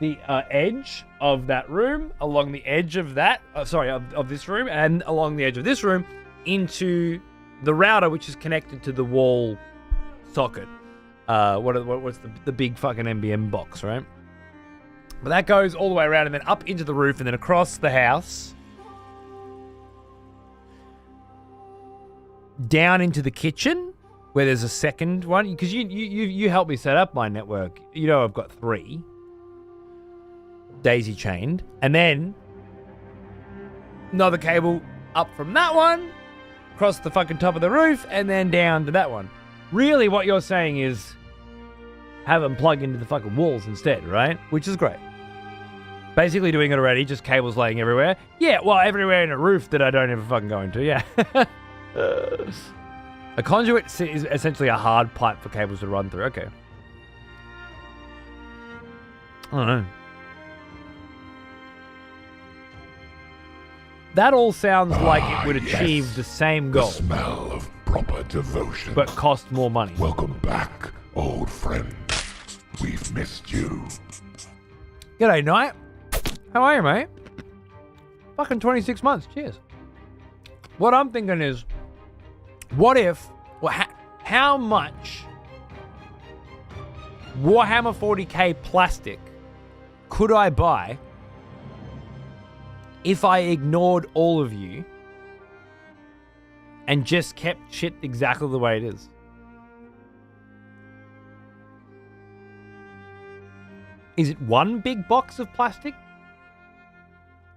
the edge of that room, along the edge of that, of this room, and along the edge of this room, into the router, which is connected to the wall socket. What's the big fucking NBM box, right? But that goes all the way around and then up into the roof and then across the house, down into the kitchen, where there's a second one, because you helped me set up my network. You know I've got 3 daisy chained, and then another cable up from that one, across the fucking top of the roof, and then down to that one. Really, what you're saying is have them plug into the fucking walls instead, right? Which is great. Basically doing it already, just cables laying everywhere. Yeah, well, everywhere in a roof that I don't ever fucking go into, yeah. A conduit is essentially a hard pipe for cables to run through. Okay. I don't know. That all sounds like it would achieve the same goal. The smell of proper devotion. But cost more money. Welcome back, old friend. We've missed you. G'day, Knight. How are you, mate? Fucking 26 months. Cheers. What I'm thinking is, what if, how much Warhammer 40k plastic could I buy if I ignored all of you and just kept shit exactly the way it is? Is it 1 big box of plastic?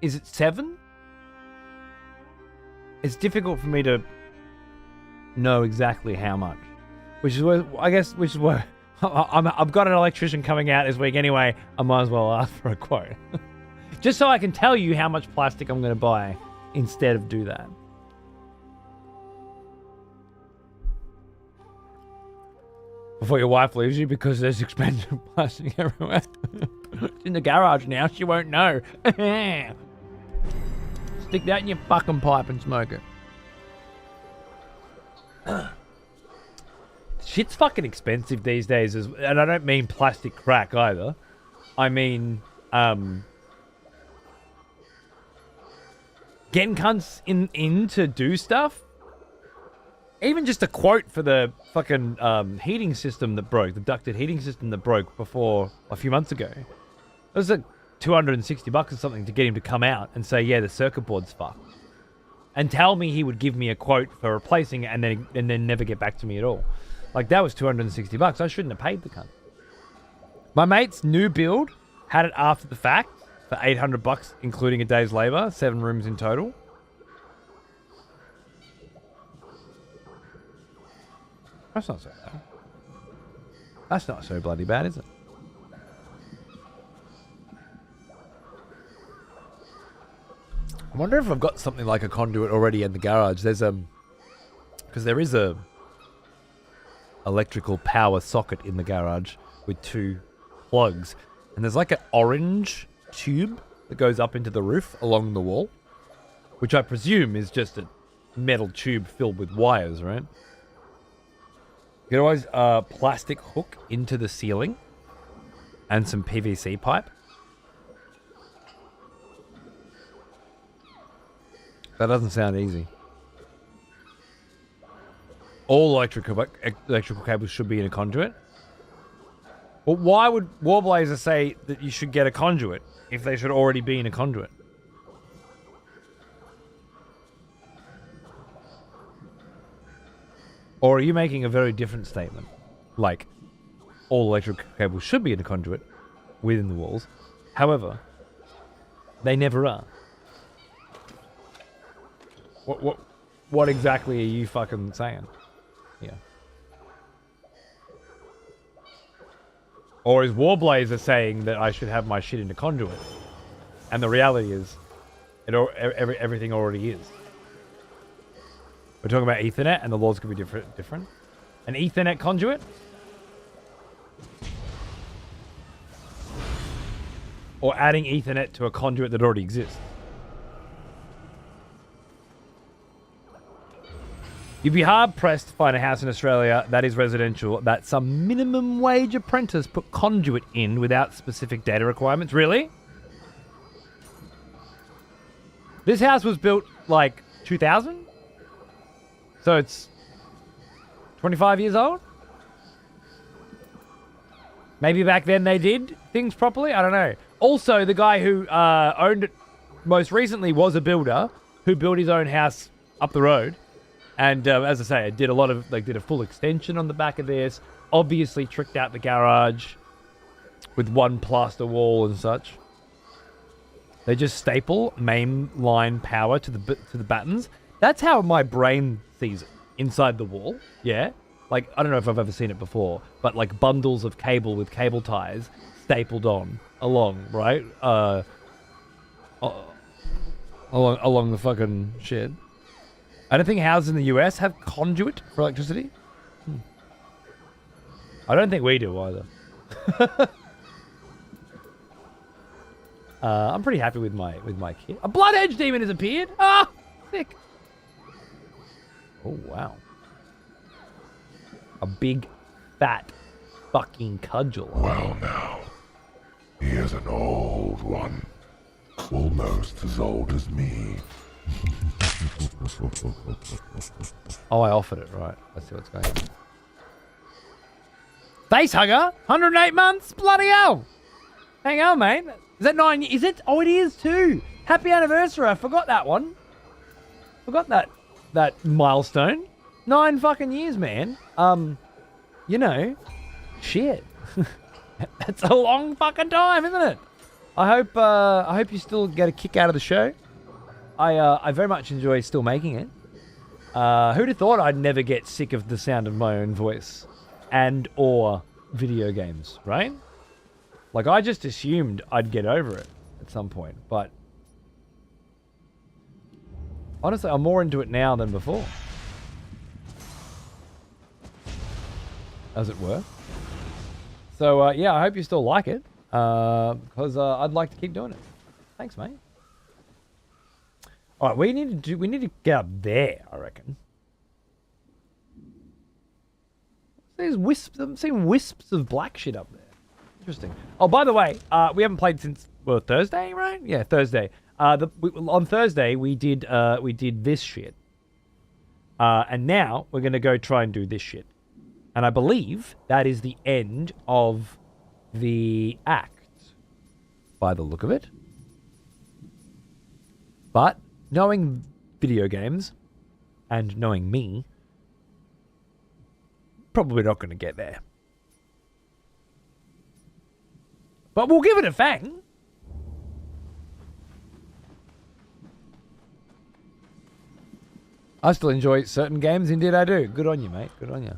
Is it 7? It's difficult for me to know exactly how much, which is where I've got an electrician coming out this week anyway. I might as well ask for a quote. Just so I can tell you how much plastic I'm going to buy instead of do that. Before your wife leaves you because there's expensive plastic everywhere. It's in the garage now, she won't know. Stick that in your fucking pipe and smoke it. Shit's fucking expensive these days, and I don't mean plastic crack either. I mean, getting cunts in to do stuff. Even just a quote for the fucking heating system that broke, the ducted heating system that broke before a few months ago. It was like $260 or something to get him to come out and say, yeah, the circuit board's fucked. And tell me he would give me a quote for replacing it and then never get back to me at all. Like, that was $260. I shouldn't have paid the cunt. My mate's new build had it after the fact for $800, including a day's labor, 7 rooms in total. That's not so bad. That's not so bloody bad, is it? I wonder if I've got something like a conduit already in the garage. There's because there is a electrical power socket in the garage with 2 plugs, and there's like an orange tube that goes up into the roof along the wall, which I presume is just a metal tube filled with wires, right? You can always plastic hook into the ceiling and some PVC pipe. That doesn't sound easy. All electrical cables should be in a conduit. Well, why would Warblazer say that you should get a conduit if they should already be in a conduit? Or are you making a very different statement? Like, all electrical cables should be in a conduit within the walls. However, they never are. What exactly are you fucking saying? Yeah. Or is Warblazer saying that I should have my shit in a conduit? And the reality is, everything already is. We're talking about Ethernet, and the laws could be different. An Ethernet conduit? Or adding Ethernet to a conduit that already exists? You'd be hard-pressed to find a house in Australia that is residential that some minimum wage apprentice put conduit in without specific data requirements. Really? This house was built, like, 2000? So it's 25 years old? Maybe back then they did things properly? I don't know. Also, the guy who owned it most recently was a builder who built his own house up the road. And as I say, it did a lot of, did a full extension on the back of this. Obviously tricked out the garage with one plaster wall and such. They just staple mainline power to the battens. That's how my brain sees it, inside the wall. Yeah, like I don't know if I've ever seen it before, but like bundles of cable with cable ties stapled on along, right? Along the fucking shit. I don't think houses in the US have conduit for electricity. I don't think we do either. I'm pretty happy with my kit. A blood edge demon has appeared. Ah, sick. Oh wow. A big, fat, fucking cudgel. Well now, he is an old one, almost as old as me. Oh, I offered it, right. Let's see what's going on. Face hugger? 108 months? Bloody hell. Hang on, mate. Is that 9? Is it? Oh, it is too. Happy anniversary. I forgot that one. Forgot that milestone. 9 fucking years, man. You know, shit. That's a long fucking time, isn't it? I hope you still get a kick out of the show. I very much enjoy still making it. Who'd have thought I'd never get sick of the sound of my own voice and or video games, right? Like, I just assumed I'd get over it at some point, but honestly, I'm more into it now than before. As it were. So, yeah, I hope you still like it, because I'd like to keep doing it. Thanks, mate. All right, we need to get up there, I reckon. There's wisps. I'm seeing wisps of black shit up there. Interesting. Oh, by the way, we haven't played since Thursday, right? Yeah, Thursday. On Thursday we did this shit, and now we're gonna go try and do this shit, and I believe that is the end of the act, by the look of it. But knowing video games and knowing me, probably not going to get there. But we'll give it a fang. I still enjoy certain games, indeed I do. Good on you, mate. Good on you.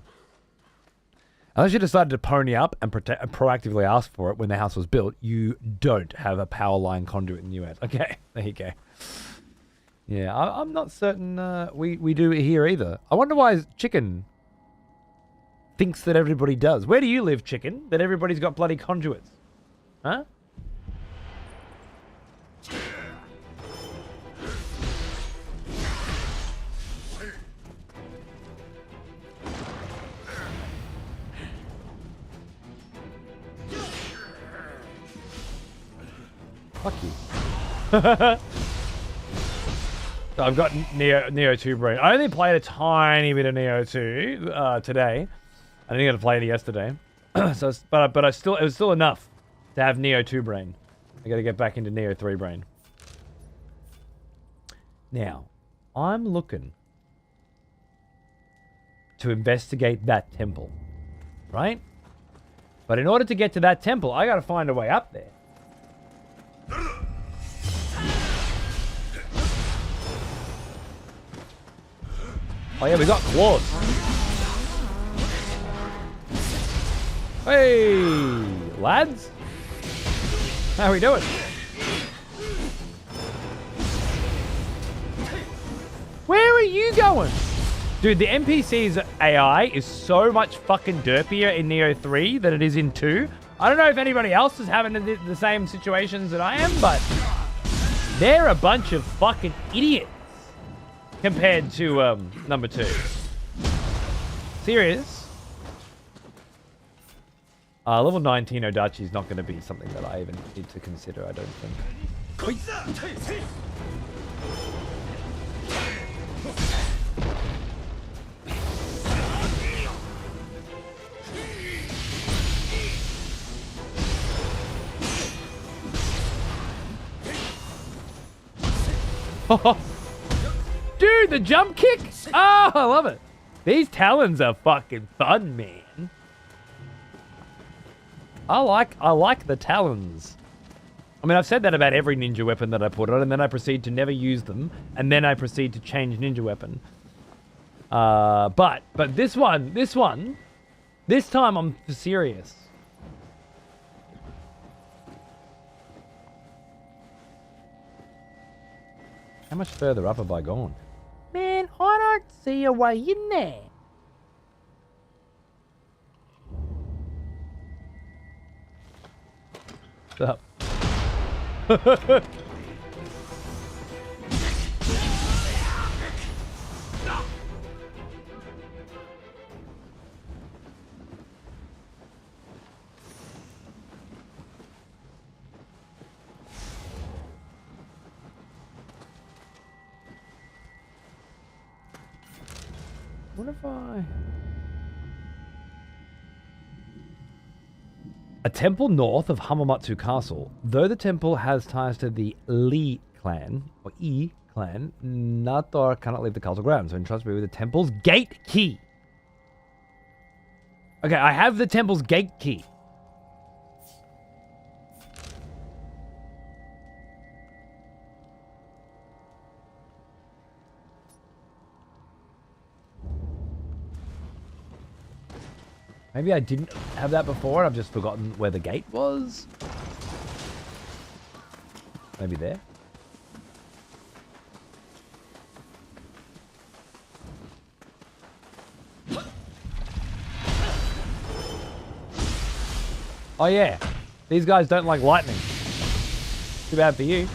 Unless you decided to pony up and proactively ask for it when the house was built, you don't have a power line conduit in the US. Okay, there you go. Yeah, I'm not certain we do it here either. I wonder why Chicken thinks that everybody does. Where do you live, Chicken? That everybody's got bloody conduits? Huh? Fuck you. So I've got Nioh 2 brain. I only played a tiny bit of Nioh 2 today. I didn't get to play it yesterday. So, it was still enough to have Nioh 2 brain. I got to get back into Nioh 3 brain. Now, I'm looking to investigate that temple, right? But in order to get to that temple, I got to find a way up there. Oh yeah, we got claws. Hey, lads. How we doing? Where are you going? Dude, the NPC's AI is so much fucking derpier in Nioh 3 than it is in 2. I don't know if anybody else is having the same situations that I am, but they're a bunch of fucking idiots compared to number 2. Serious? Level 19 Odachi is not going to be something that I even need to consider, I don't think. Dude, the jump kick! Oh, I love it. These talons are fucking fun, man. I like the talons. I mean, I've said that about every ninja weapon that I put on, and then I proceed to never use them, and then I proceed to change ninja weapon. But this time I'm serious. How much further up have I gone? Man, I don't see a way in there. What's up? What if I... A temple north of Hamamatsu Castle. Though the temple has ties to the Lee clan, or E clan, Nator cannot leave the castle grounds, so entrust me with the temple's gate key. Okay, I have the temple's gate key. Maybe I didn't have that before and I've just forgotten where the gate was. Maybe there. Oh yeah, these guys don't like lightning. Too bad for you.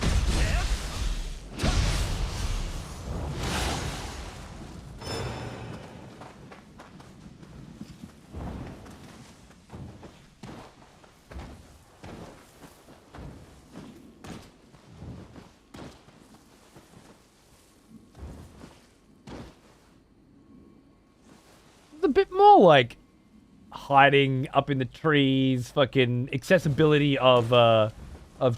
A bit more like hiding up in the trees, fucking accessibility of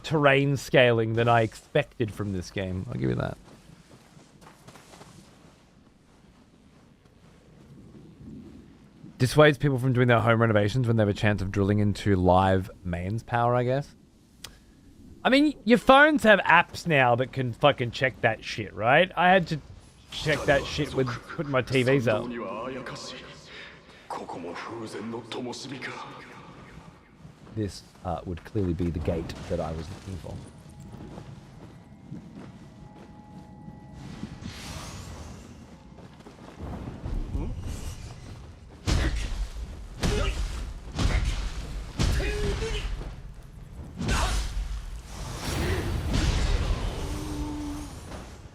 terrain scaling than I expected from this game. I'll give you that. Dissuades people from doing their home renovations when they have a chance of drilling into live mains power, I guess. I mean, your phones have apps now that can fucking check that shit, right? I had to check that shit with putting my TVs up. This would clearly be the gate that I was looking for.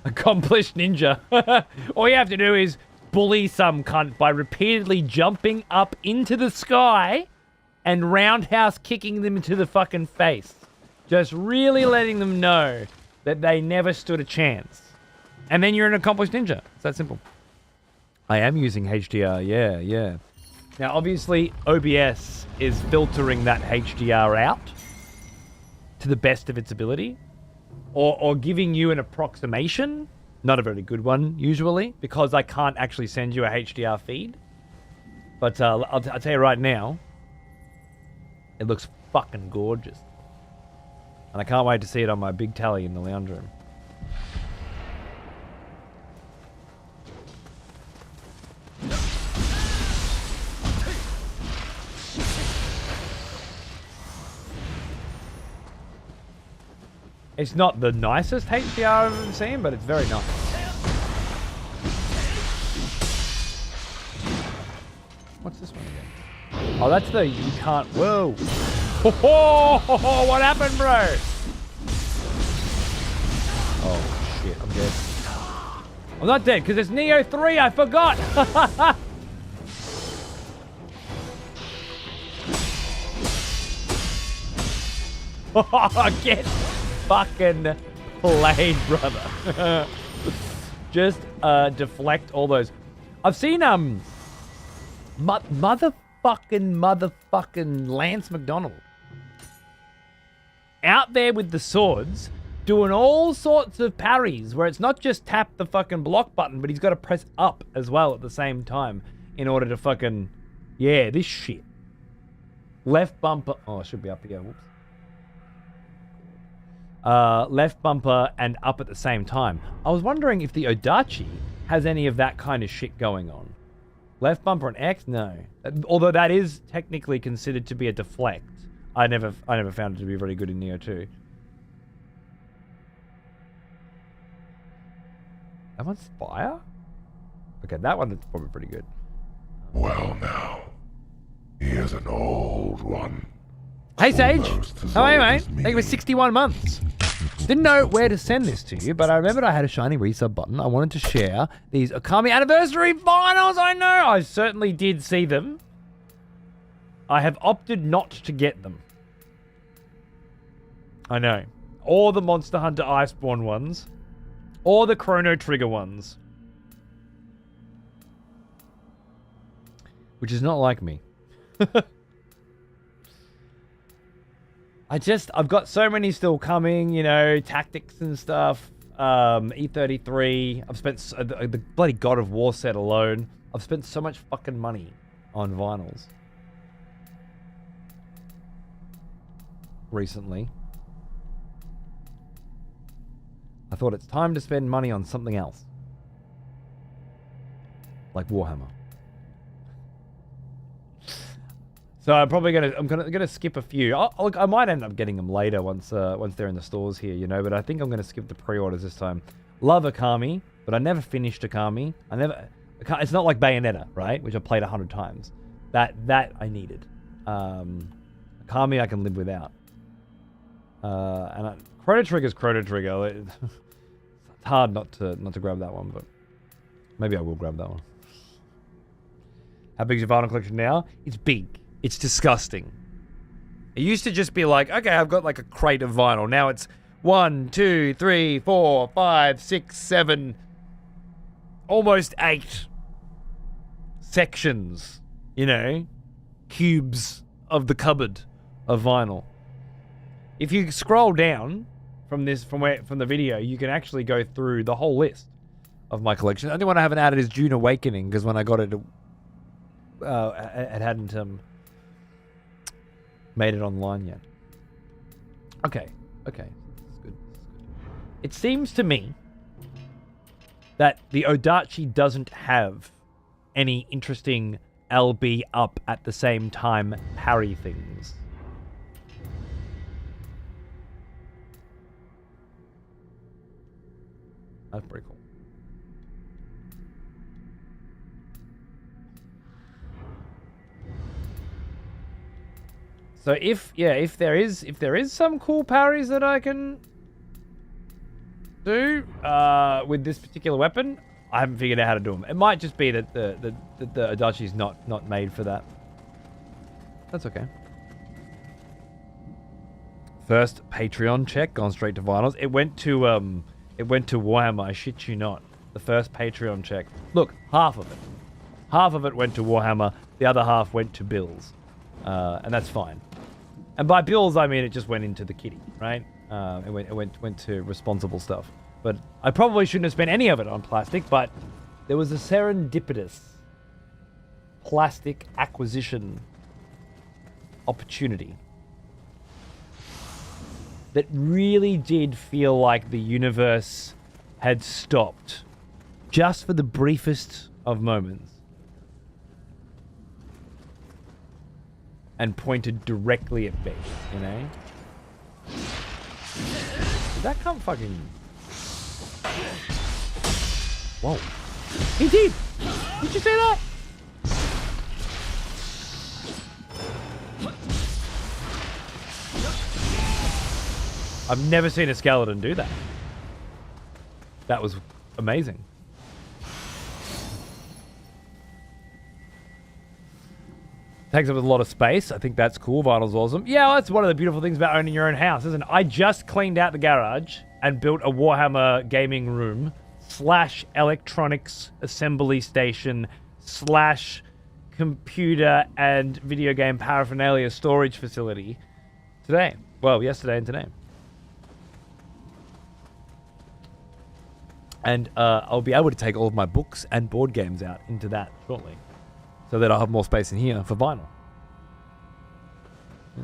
Accomplished ninja. All you have to do is bully some cunt by repeatedly jumping up into the sky and roundhouse kicking them into the fucking face. Just really letting them know that they never stood a chance. And then you're an accomplished ninja. It's that simple. I am using HDR, yeah. Now, obviously, OBS is filtering that HDR out to the best of its ability. Or giving you an approximation. Not a very good one, usually, because I can't actually send you a HDR feed. But I'll tell you right now, it looks fucking gorgeous. And I can't wait to see it on my big tally in the lounge room. It's not the nicest HDR I've ever seen, but it's very nice. What's this one again? Oh, that's the you can't. Whoa! Oh, what happened, bro? Oh shit! I'm dead. I'm not dead because it's Nioh 3. I forgot. Get fucking played, brother. Just deflect all those. I've seen motherfucking Lance McDonald out there with the swords doing all sorts of parries where it's not just tap the fucking block button, but he's got to press up as well at the same time in order to fucking this shit. Left bumper. Oh, it should be up again. Whoops. Left bumper and up at the same time. I was wondering if the Odachi has any of that kind of shit going on. Left bumper and X? No. Although that is technically considered to be a deflect. I never found it to be very good in Nioh 2. That one's fire? Okay, that one is probably pretty good. Well now, he is an old one. Hey Sage! How are you, mate? Thank you for 61 months. Didn't know where to send this to you, but I remembered I had a shiny resub button. I wanted to share these Okami anniversary vinyls. I know! I certainly did see them. I have opted not to get them. I know. Or the Monster Hunter Iceborne ones. Or the Chrono Trigger ones. Which is not like me. I've got so many still coming, you know, tactics and stuff. E33. I've spent the bloody God of War set alone. I've spent so much fucking money on vinyls recently. I thought it's time to spend money on something else, like Warhammer. So I'm probably gonna skip a few. I might end up getting them later once they're in the stores here, you know. But I think I'm gonna skip the pre-orders this time. Love Okami, but I never finished Okami. It's not like Bayonetta, right? Which I played 100 times. That I needed. Okami I can live without. Chrono Trigger's Chrono Trigger. It's hard not to grab that one, but maybe I will grab that one. How big is your vinyl collection now? It's big. It's disgusting. It used to just be like, okay, I've got like a crate of vinyl. Now it's 1, 2, 3, 4, 5, 6, 7, almost 8 sections, you know, cubes of the cupboard of vinyl. If you scroll down from the video, you can actually go through the whole list of my collection. The only one I haven't added is June Awakening, because when I got it, it hadn't made it online yet. Okay. It's good. It seems to me that the Odachi doesn't have any interesting LB up at the same time parry things. That's pretty cool. So if there is some cool parries that I can do with this particular weapon, I haven't figured out how to do them. It might just be that the Odachi is not made for that. That's okay. First Patreon check, gone straight to vinyls. It went to Warhammer, I shit you not. The first Patreon check. Look, half of it. Half of it went to Warhammer, the other half went to bills. And that's fine. And by bills, I mean it just went into the kitty, right? It went to responsible stuff. But I probably shouldn't have spent any of it on plastic, but there was a serendipitous plastic acquisition opportunity that really did feel like the universe had stopped just for the briefest of moments and pointed directly at me, you know? Did that come fucking... Whoa. He did! Did you see that? I've never seen a skeleton do that. That was amazing. Takes up a lot of space. I think that's cool. Vinyl's awesome. Yeah, well, that's one of the beautiful things about owning your own house, isn't it? I just cleaned out the garage and built a Warhammer gaming room / electronics assembly station / computer and video game paraphernalia storage facility today. Well, yesterday and today. And I'll be able to take all of my books and board games out into that shortly. So that I'll have more space in here for vinyl. Yeah.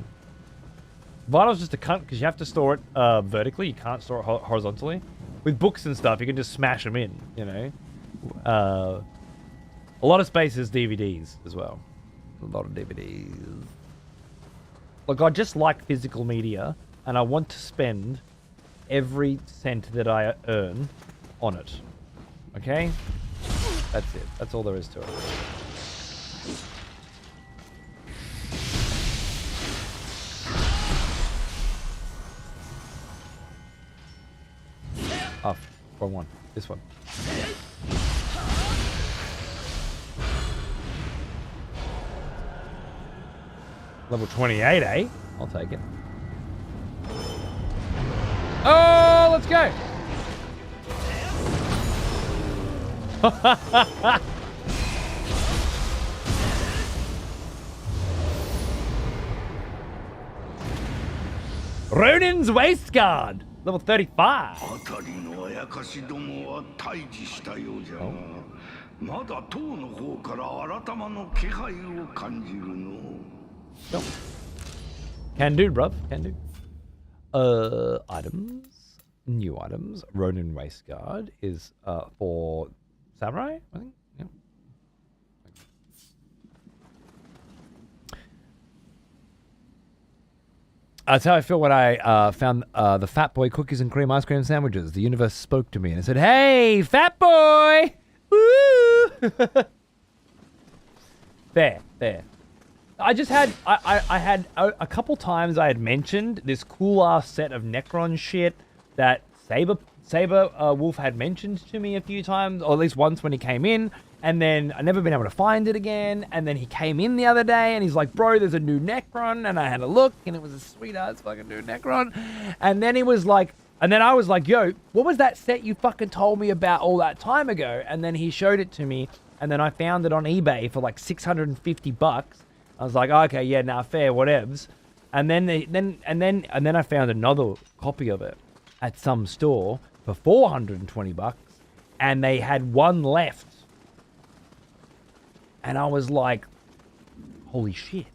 Vinyl's just a cunt because you have to store it vertically. You can't store it horizontally. With books and stuff, you can just smash them in, you know. A lot of space is DVDs as well. A lot of DVDs. Look, I just like physical media, and I want to spend every cent that I earn on it. Okay? That's it. That's all there is to it. Oh, wrong one. This one. Level 28, eh? I'll take it. Oh, let's go! Ronin's Waistguard! Level 35. Oh. Sure. Can do, bruv. Can do. Items. New items. Ronin Waistguard is for Samurai, I think. Yeah. That's how I feel when I found the Fat Boy cookies and cream ice cream sandwiches. The universe spoke to me and it said, "Hey, Fat Boy!" Woo! Fair. I just had, I had a couple times I had mentioned this cool ass set of Necron shit that Saber Wolf had mentioned to me a few times, or at least once when he came in, and then I never been able to find it again, and then he came in the other day, and he's like, "Bro, there's a new Necron," and I had a look, and it was a sweet-ass fucking new Necron, and then he was like, and then I was like, "Yo, what was that set you fucking told me about all that time ago?" And then he showed it to me, and then I found it on eBay for like $650. I was like, "Okay, yeah, nah, fair, whatevs." And then I found another copy of it at some store for $420, and they had one left. And I was like, holy shit.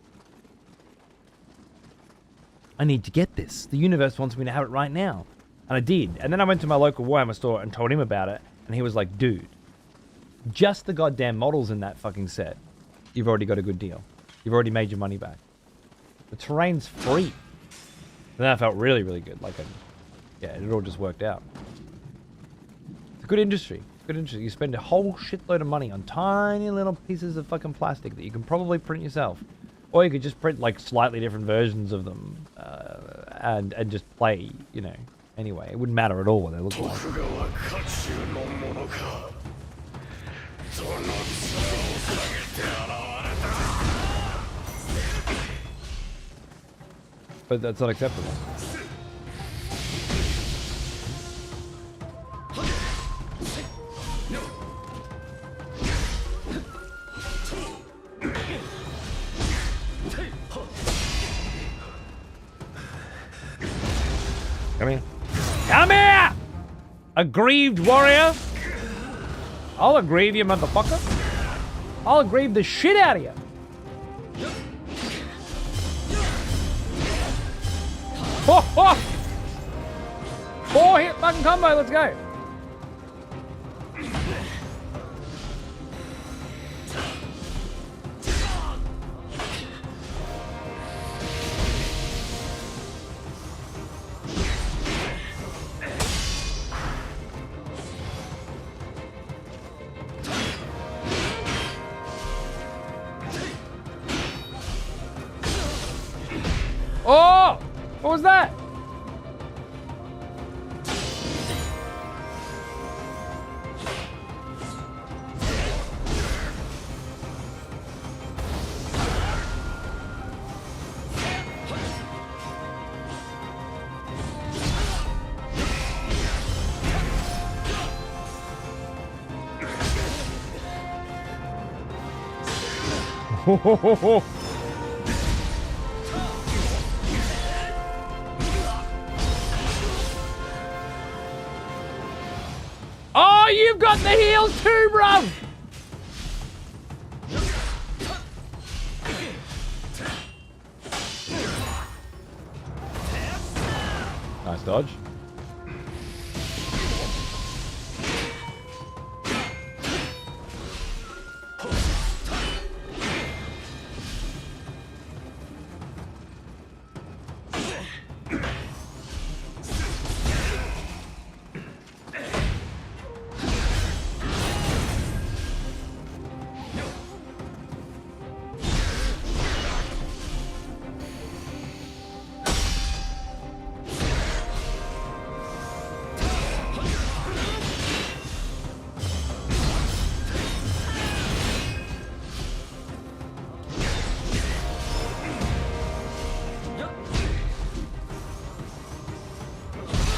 I need to get this. The universe wants me to have it right now. And I did. And then I went to my local Warhammer store and told him about it, and he was like, "Dude, just the goddamn models in that fucking set, you've already got a good deal. You've already made your money back. The terrain's free." And that felt really, really good. Like, yeah, it all just worked out. It's a good industry. Good industry. You spend a whole shitload of money on tiny little pieces of fucking plastic that you can probably print yourself. Or you could just print like slightly different versions of them and just play, you know. Anyway, it wouldn't matter at all what they look like. but that's not acceptable. Come here. Come here! Aggrieved warrior! I'll aggrieve you, motherfucker. I'll aggrieve the shit out of you. Ho, ho! 4-hit fucking combo, let's go. Oh! What was that? Ho ho ho ho! Oh, you've got the heels too, bruv! Nice dodge.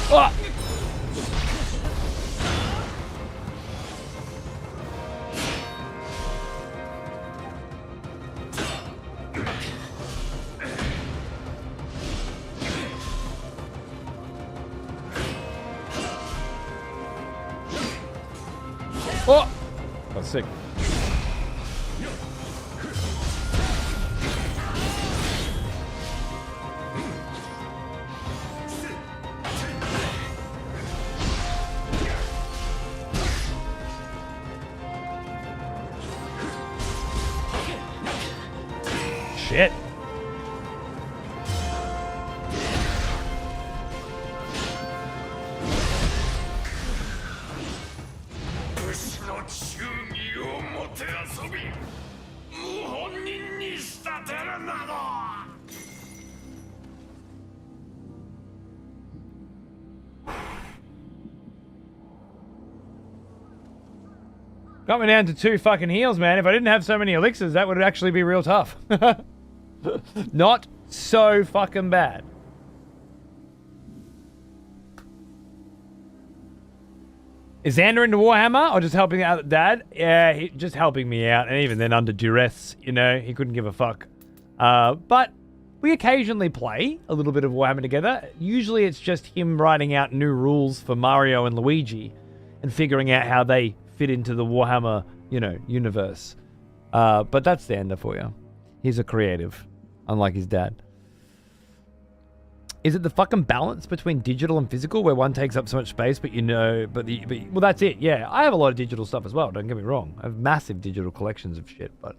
Oh. Oh! That's sick. Shit. Got me down to 2 fucking heals, man. If I didn't have so many elixirs, that would actually be real tough. Not so fucking bad. Is Xander into Warhammer or just helping out Dad? Yeah, just helping me out. And even then under duress, you know, he couldn't give a fuck. But we occasionally play a little bit of Warhammer together. Usually it's just him writing out new rules for Mario and Luigi and figuring out how they fit into the Warhammer, you know, universe. But that's the ender for you. He's a creative, unlike his dad. Is it the fucking balance between digital and physical where one takes up so much space, but you know, well, that's it. Yeah, I have a lot of digital stuff as well. Don't get me wrong. I have massive digital collections of shit, but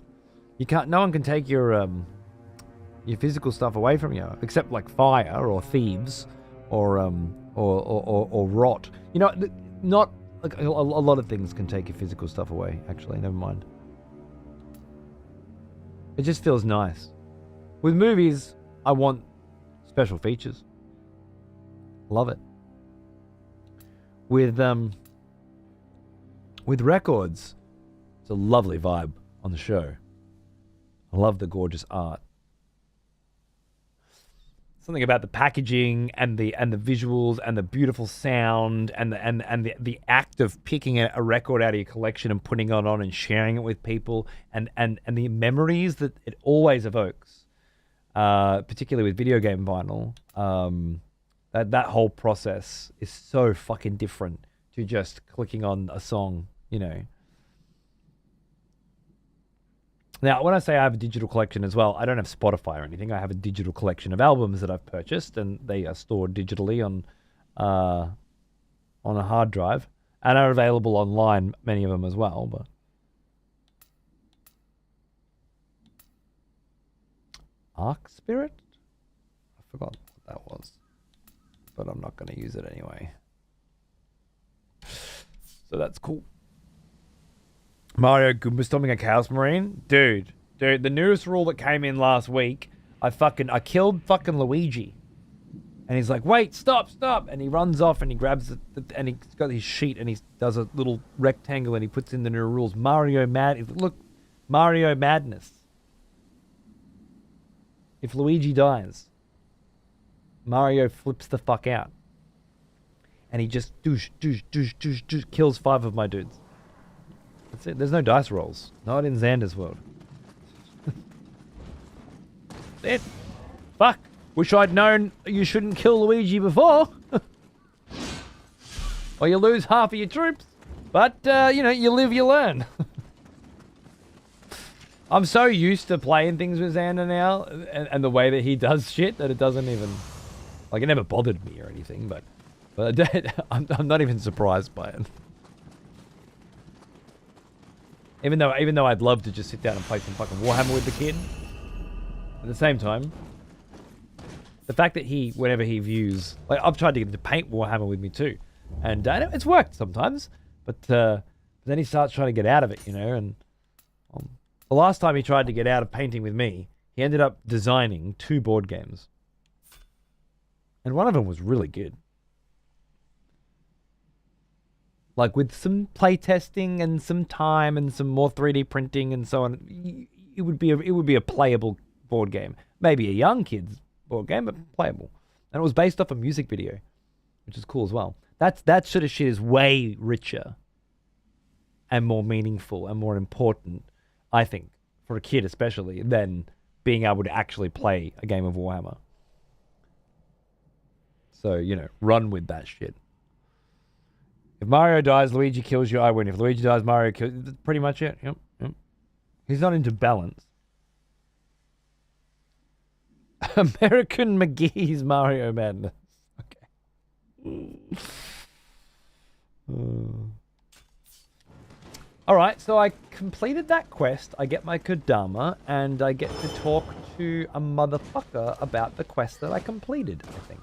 you can't. No one can take your physical stuff away from you, except like fire or thieves or rot. You know, not. Like a lot of things can take your physical stuff away, actually. Never mind. It just feels nice. With movies, I want special features. Love it. With records, it's a lovely vibe on the show. I love the gorgeous art. something about the packaging and the visuals and the beautiful sound and the act of picking a record out of your collection and putting it on and sharing it with people and the memories that it always evokes, particularly with video game vinyl. That whole process is so fucking different to just clicking on a song, you know. Now, when I say I have a digital collection as well, I don't have Spotify or anything. I have a digital collection of albums that I've purchased, and they are stored digitally on a hard drive, and are available online, many of them as well. But Arc Spirit? I forgot what that was, but I'm not going to use it anyway. So that's cool. Mario Goomba stomping a Chaos Marine? Dude, the newest rule that came in last week, I killed fucking Luigi. And he's like, wait, stop. And he runs off and he grabs and he's got his sheet and he does a little rectangle and he puts in the new rules. Mario Madness. If Luigi dies, Mario flips the fuck out. And he just kills 5 of my dudes. That's it. There's no dice rolls. Not in Xander's world. That's it. Fuck. Wish I'd known you shouldn't kill Luigi before. Or you lose half of your troops. But, you know, you live, you learn. I'm so used to playing things with Xander now and the way that he does shit that it doesn't even... Like, it never bothered me or anything, but I'm not even surprised by it. Even though I'd love to just sit down and play some fucking Warhammer with the kid. At the same time, the fact that whenever he views... Like, I've tried to get him to paint Warhammer with me too. And it's worked sometimes. But then he starts trying to get out of it, you know. And the last time he tried to get out of painting with me, he ended up designing 2 board games. And one of them was really good. Like, with some playtesting and some time and some more 3D printing and so on, it would be a playable board game. Maybe a young kid's board game, but playable. And it was based off a music video, which is cool as well. That sort of shit is way richer and more meaningful and more important, I think, for a kid especially, than being able to actually play a game of Warhammer. So, you know, run with that shit. If Mario dies, Luigi kills you, I win. If Luigi dies, Mario kills... That's pretty much it. Yep. He's not into balance. American McGee's Mario Madness. Okay. Alright, so I completed that quest. I get my Kodama, and I get to talk to a motherfucker about the quest that I completed, I think.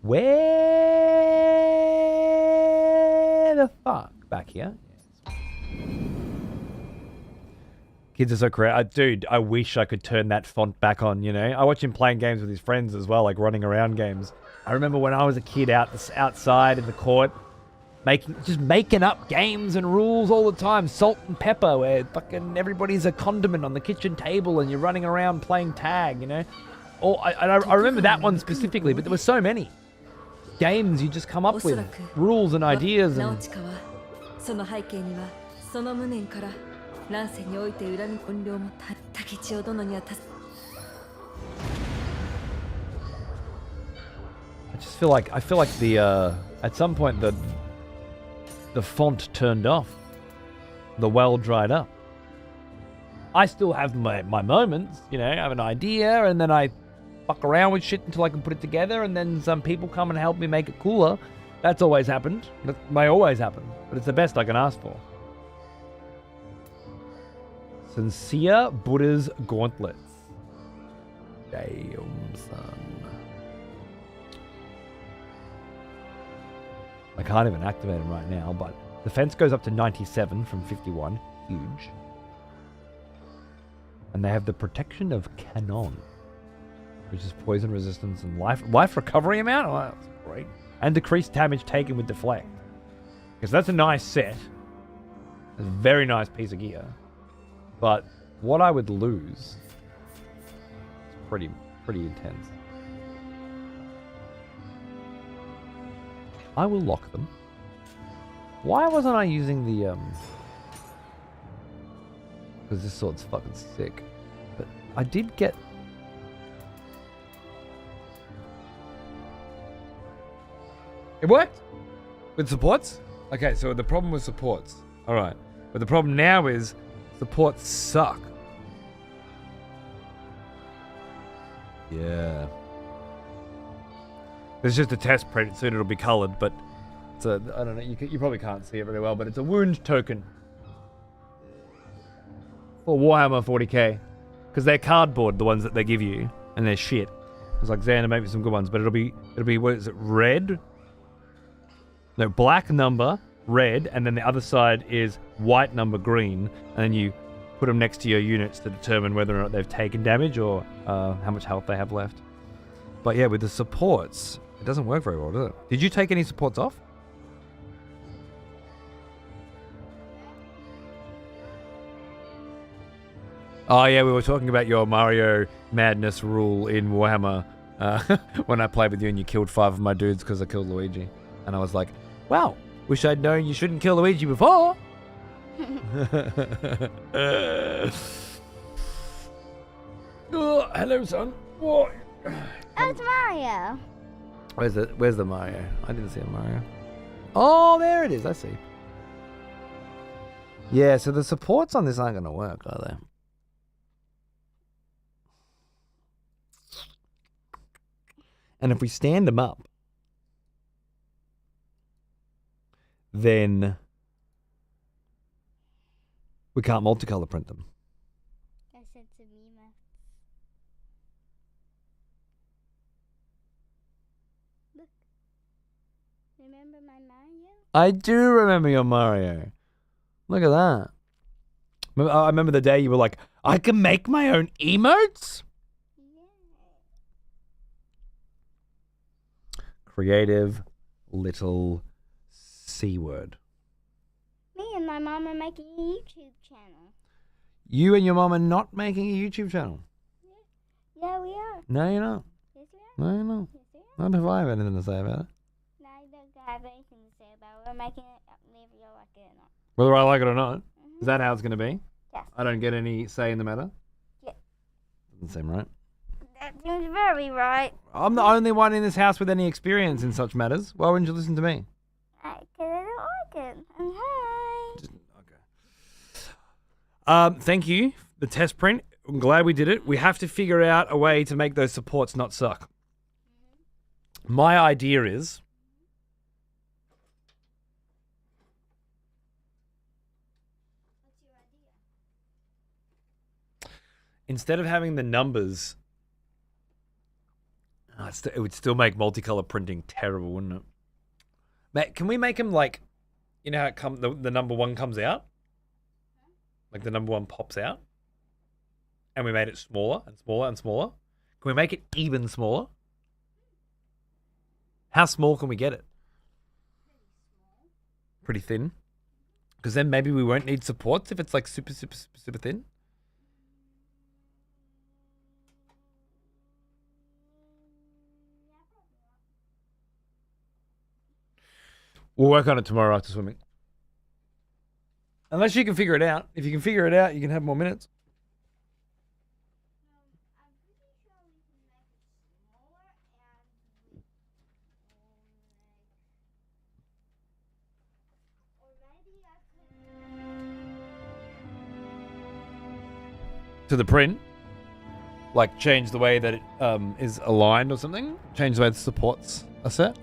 Where the fuck? Back here? Yes. Kids are so creative. Dude, I wish I could turn that font back on, you know? I watch him playing games with his friends as well, like running around games. I remember when I was a kid outside in the court, making up games and rules all the time. Salt and pepper, where fucking everybody's a condiment on the kitchen table and you're running around playing tag, you know? I remember that one specifically, but there were so many games you just come up with, rules and ideas. And... I just feel like the at some point the font turned off, the well dried up. I still have my moments, you know. I have an idea and then I fuck around with shit until I can put it together, and then some people come and help me make it cooler. That's always happened. That may always happen, but it's the best I can ask for. Sincere Buddha's Gauntlets. Damn, son. I can't even activate them right now, but the fence goes up to 97 from 51. Huge. And they have the protection of Canon, which is poison resistance and life recovery amount. Oh, that's great. And decreased damage taken with deflect. Because that's a nice set. It's a very nice piece of gear. But what I would lose is pretty intense. I will lock them. Why wasn't I using the because this sword's fucking sick. But I did get it worked with supports? Okay, so the problem was supports. Alright. But the problem now is supports suck. Yeah. It's just a test print, soon it'll be coloured, but it's a, I don't know, you probably can't see it very well, but it's a wound token for Warhammer 40k. Because they're cardboard, the ones that they give you, and they're shit. It's like, Xander, maybe some good ones, but it'll be, what is it, red? No, black number, red, and then the other side is white number, green, and then you put them next to your units to determine whether or not they've taken damage or how much health they have left. But yeah, with the supports, it doesn't work very well, does it? Did you take any supports off? Oh yeah, we were talking about your Mario Madness rule in Warhammer when I played with you and you killed 5 of my dudes because I killed Luigi. And I was like, wow, wish I'd known you shouldn't kill Luigi before. Oh, hello, son. Oh, it's Mario. Where's the Mario? I didn't see a Mario. Oh, there it is. I see. Yeah, so the supports on this aren't going to work, are they? And if we stand them up, then we can't multicolor print them. I said to Mima. Look. Remember my Mario? I do remember your Mario. Look at that. I remember the day you were like, I can make my own emotes? Creative little C word. Me and my mom are making a YouTube channel. You and your mom are not making a YouTube channel? Yeah, we are. No, you're not. Yes, we are. No, you're not. Yes, we are. Not if I have anything to say about it. No, I don't have anything to say about it. We're making it whether you like it or not. Whether I like it or not. Is that how it's going to be? Yes. I don't get any say in the matter? Yeah. Doesn't seem right. That seems very right. I'm the only one in this house with any experience in such matters. Why wouldn't you listen to me? Because I don't like it. And hi. Okay. Thank you. The test print. I'm glad we did it. We have to figure out a way to make those supports not suck. My idea is... What's your idea? Instead of having the numbers... it would still make multicolor printing terrible, wouldn't it? Mate, can we make them like... You know how the number 1 comes out? Like the number 1 pops out? And we made it smaller and smaller and smaller? Can we make it even smaller? How small can we get it? Pretty thin? Because then maybe we won't need supports if it's like super, super, super, super thin? We'll work on it tomorrow after swimming. Unless you can figure it out. If you can figure it out, you can have more minutes. I'm pretty sure we can make it smaller and or maybe I could To the print? Like change the way that it is aligned or something? Change the way the supports are set?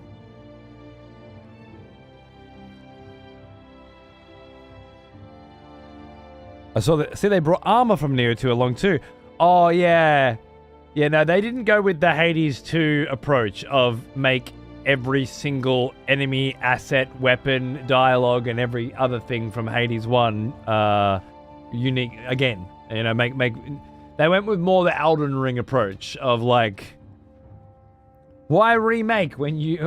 I saw that. See, they brought armor from Nioh 2 along too. Oh, yeah. Yeah, no, they didn't go with the Hades 2 approach of make every single enemy, asset, weapon, dialogue, and every other thing from Hades 1 unique again. You know, make. They went with more the Elden Ring approach of like, why remake when you've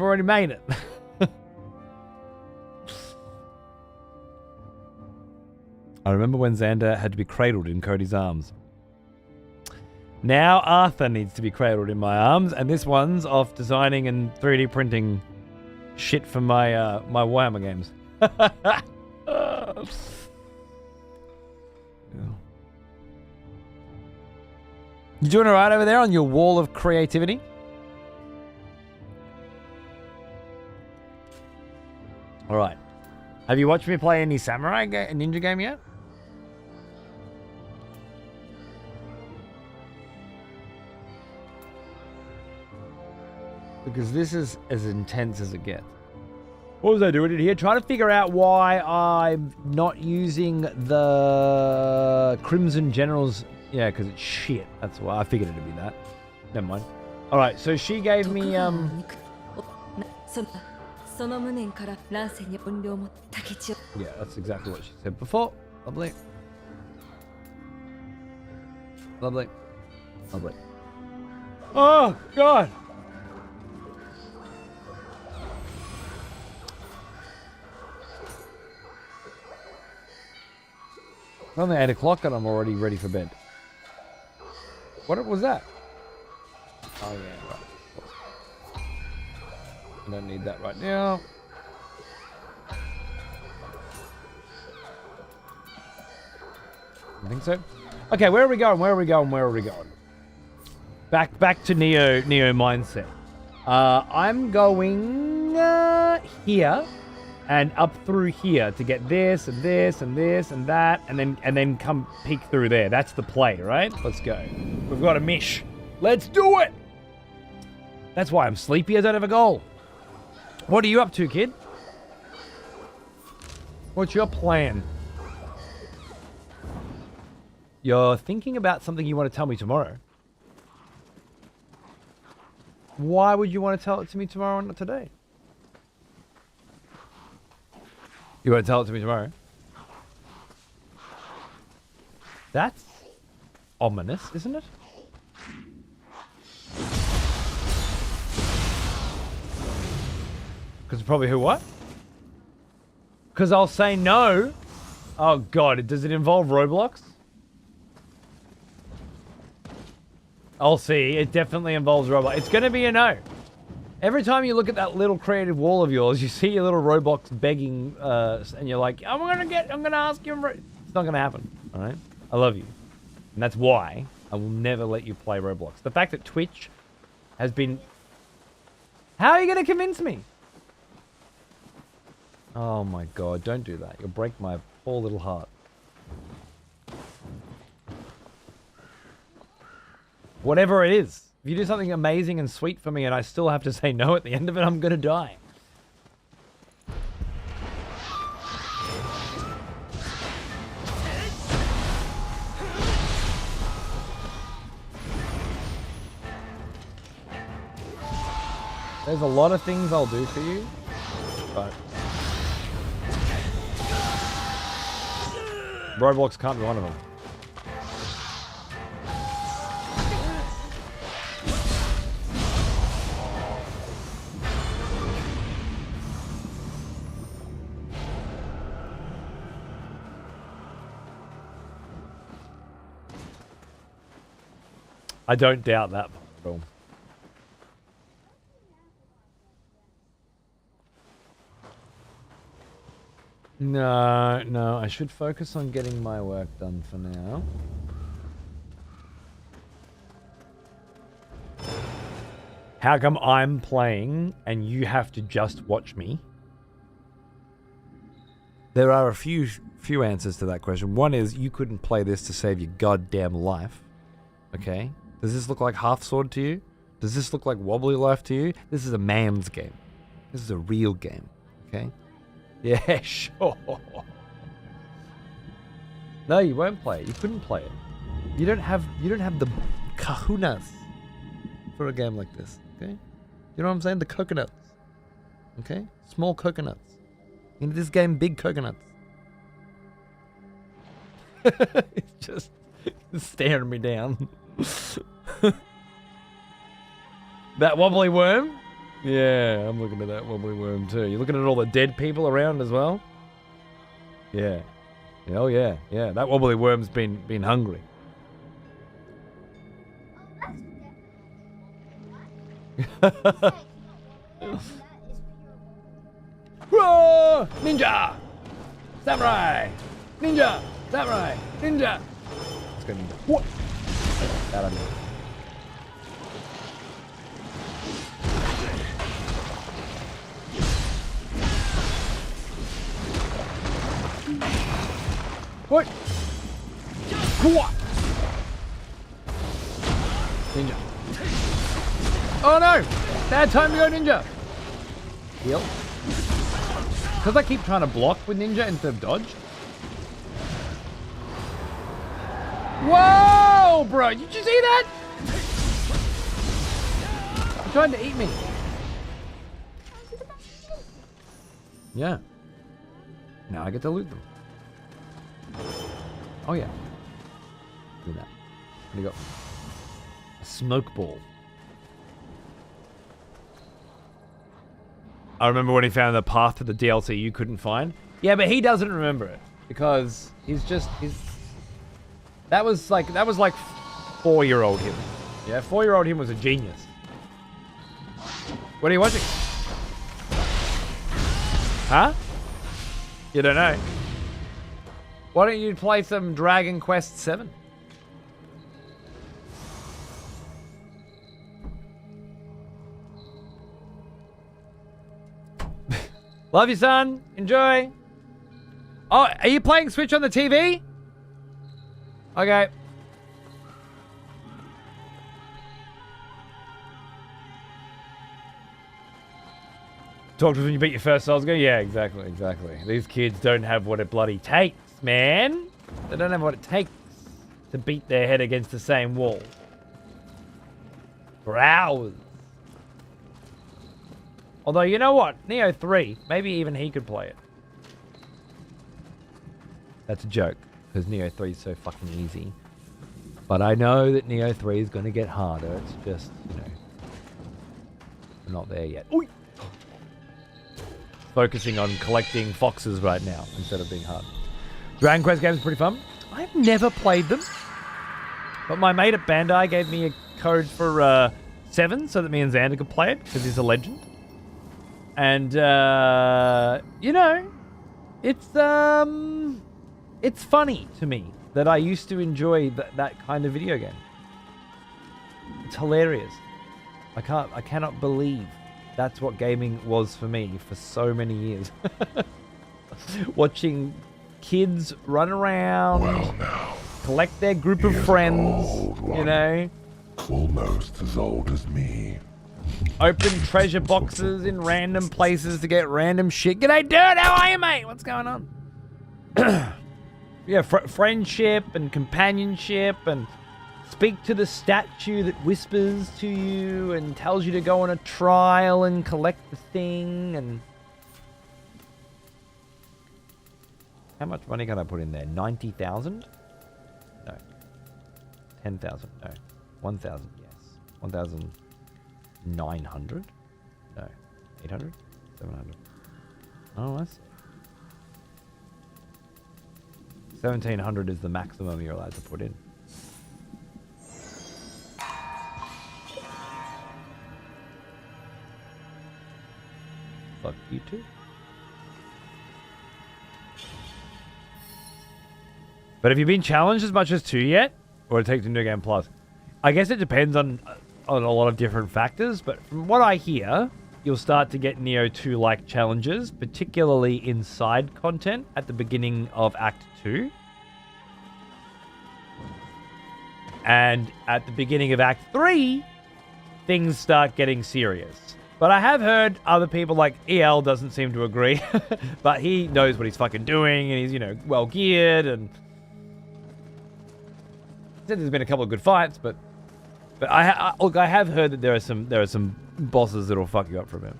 already made it? I remember when Xander had to be cradled in Cody's arms. Now Arthur needs to be cradled in my arms, and this one's off designing and 3D printing shit for my my Warhammer games. You doing all right over there on your wall of creativity? All right. Have you watched me play any samurai ninja game yet? Because this is as intense as it gets. What was I doing in here? Trying to figure out why I'm not using the Crimson Generals. Yeah, because it's shit. That's why I figured it'd be that. Never mind. All right, so she gave me Yeah, that's exactly what she said before. Lovely. Lovely. Lovely. Oh, God. It's only 8 o'clock and I'm already ready for bed. What was that? Oh, yeah, right. I don't need that right now. I think so. Okay, where are we going? Where are we going? Where are we going? Back to Nioh mindset. I'm going here and up through here to get this and this and this and that, and then come peek through there. That's the play, right? Let's go. We've got a mish. Let's do it. That's why I'm sleepy. I don't have a goal. What are you up to, kid? What's your plan? You're thinking about something you want to tell me tomorrow. Why would you want to tell it to me tomorrow and not today? You want to tell it to me tomorrow? That's ominous, isn't it? Because probably who what? Because I'll say no. Oh God, does it involve Roblox? I'll see. It definitely involves Roblox. It's going to be a no. Every time you look at that little creative wall of yours, you see your little Roblox begging, and you're like, I'm gonna ask you. It's not gonna happen. All right. I love you, and that's why I will never let you play Roblox. The fact that Twitch has been. How are you gonna convince me? Oh my God! Don't do that. You'll break my poor little heart. Whatever it is. If you do something amazing and sweet for me and I still have to say no at the end of it, I'm gonna die. There's a lot of things I'll do for you, but Roblox can't be one of them. I don't doubt that at all. No, I should focus on getting my work done for now. How come I'm playing and you have to just watch me? There are a few answers to that question. One is you couldn't play this to save your goddamn life. Okay? Does this look like Half Sword to you? Does this look like Wobbly Life to you? This is a man's game. This is a real game. Okay? Yeah, sure. No, you won't play it. You couldn't play it. You don't have the kahunas for a game like this. Okay? You know what I'm saying? The coconuts. Okay? Small coconuts. In this game, big coconuts. It's just staring me down. That wobbly worm? Yeah, I'm looking at that wobbly worm too. You're looking at all the dead people around as well? Yeah. Oh yeah, yeah. That wobbly worm's been hungry. Whoa! Ninja! Samurai! Ninja! Samurai! Ninja! Let's go ninja. What? Bad idea. What? What? Ninja. Oh no! Bad time to go ninja! Heal. Because I keep trying to block with ninja instead of dodge. Whoa, bro! Did you see that? You're trying to eat me. Yeah. Now I get to loot them. Oh yeah. Do that. Where'd you go? A smoke ball. I remember when he found the path to the DLC you couldn't find. Yeah, but he doesn't remember it because he's that was like 4-year-old him. Yeah, 4-year-old him was a genius. What are you watching? Huh? You don't know. Why don't you play some Dragon Quest 7? Love you, son. Enjoy. Oh, are you playing Switch on the TV? Okay. Talk to us when you beat your first Souls game? Yeah, exactly. These kids don't have what it bloody takes, man. They don't have what it takes to beat their head against the same wall. For hours. Although, you know what? Nioh 3, maybe even he could play it. That's a joke, because Nioh 3 is so fucking easy. But I know that Nioh 3 is going to get harder. It's just, you know, we're not there yet. Oy! Focusing on collecting foxes right now instead of being hard. Dragon Quest games are pretty fun. I've never played them. But my mate at Bandai gave me a code for 7 so that me and Xander could play it, because he's a legend. And, you know, it's funny to me that I used to enjoy that kind of video game. It's hilarious. I cannot believe that's what gaming was for me for so many years. Watching kids run around, Well, now, collect their group of friends, you know, almost as old as me. open treasure boxes in random places to get random shit. G'day, Dirt. How are you, mate? What's going on? Yeah, friendship and companionship, and speak to the statue that whispers to you and tells you to go on a trial and collect the thing. And how much money can I put in there? 90,000? No. 10,000? No. 1,000? Yes. 1,900? No. 800? 700? Oh, I see. 1,700 is the maximum you're allowed to put in. Fuck you too. But have you been challenged as much as 2 yet? Or it takes into Game Plus? I guess it depends on a lot of different factors, but from what I hear, you'll start to get Nioh 2-like challenges, particularly in side content at the beginning of Act 2. And at the beginning of Act 3, things start getting serious. But I have heard other people, like EL doesn't seem to agree, but he knows what he's fucking doing, and he's, you know, well geared, and said there's been a couple of good fights, but look, I have heard that there are some bosses that'll fuck you up from him.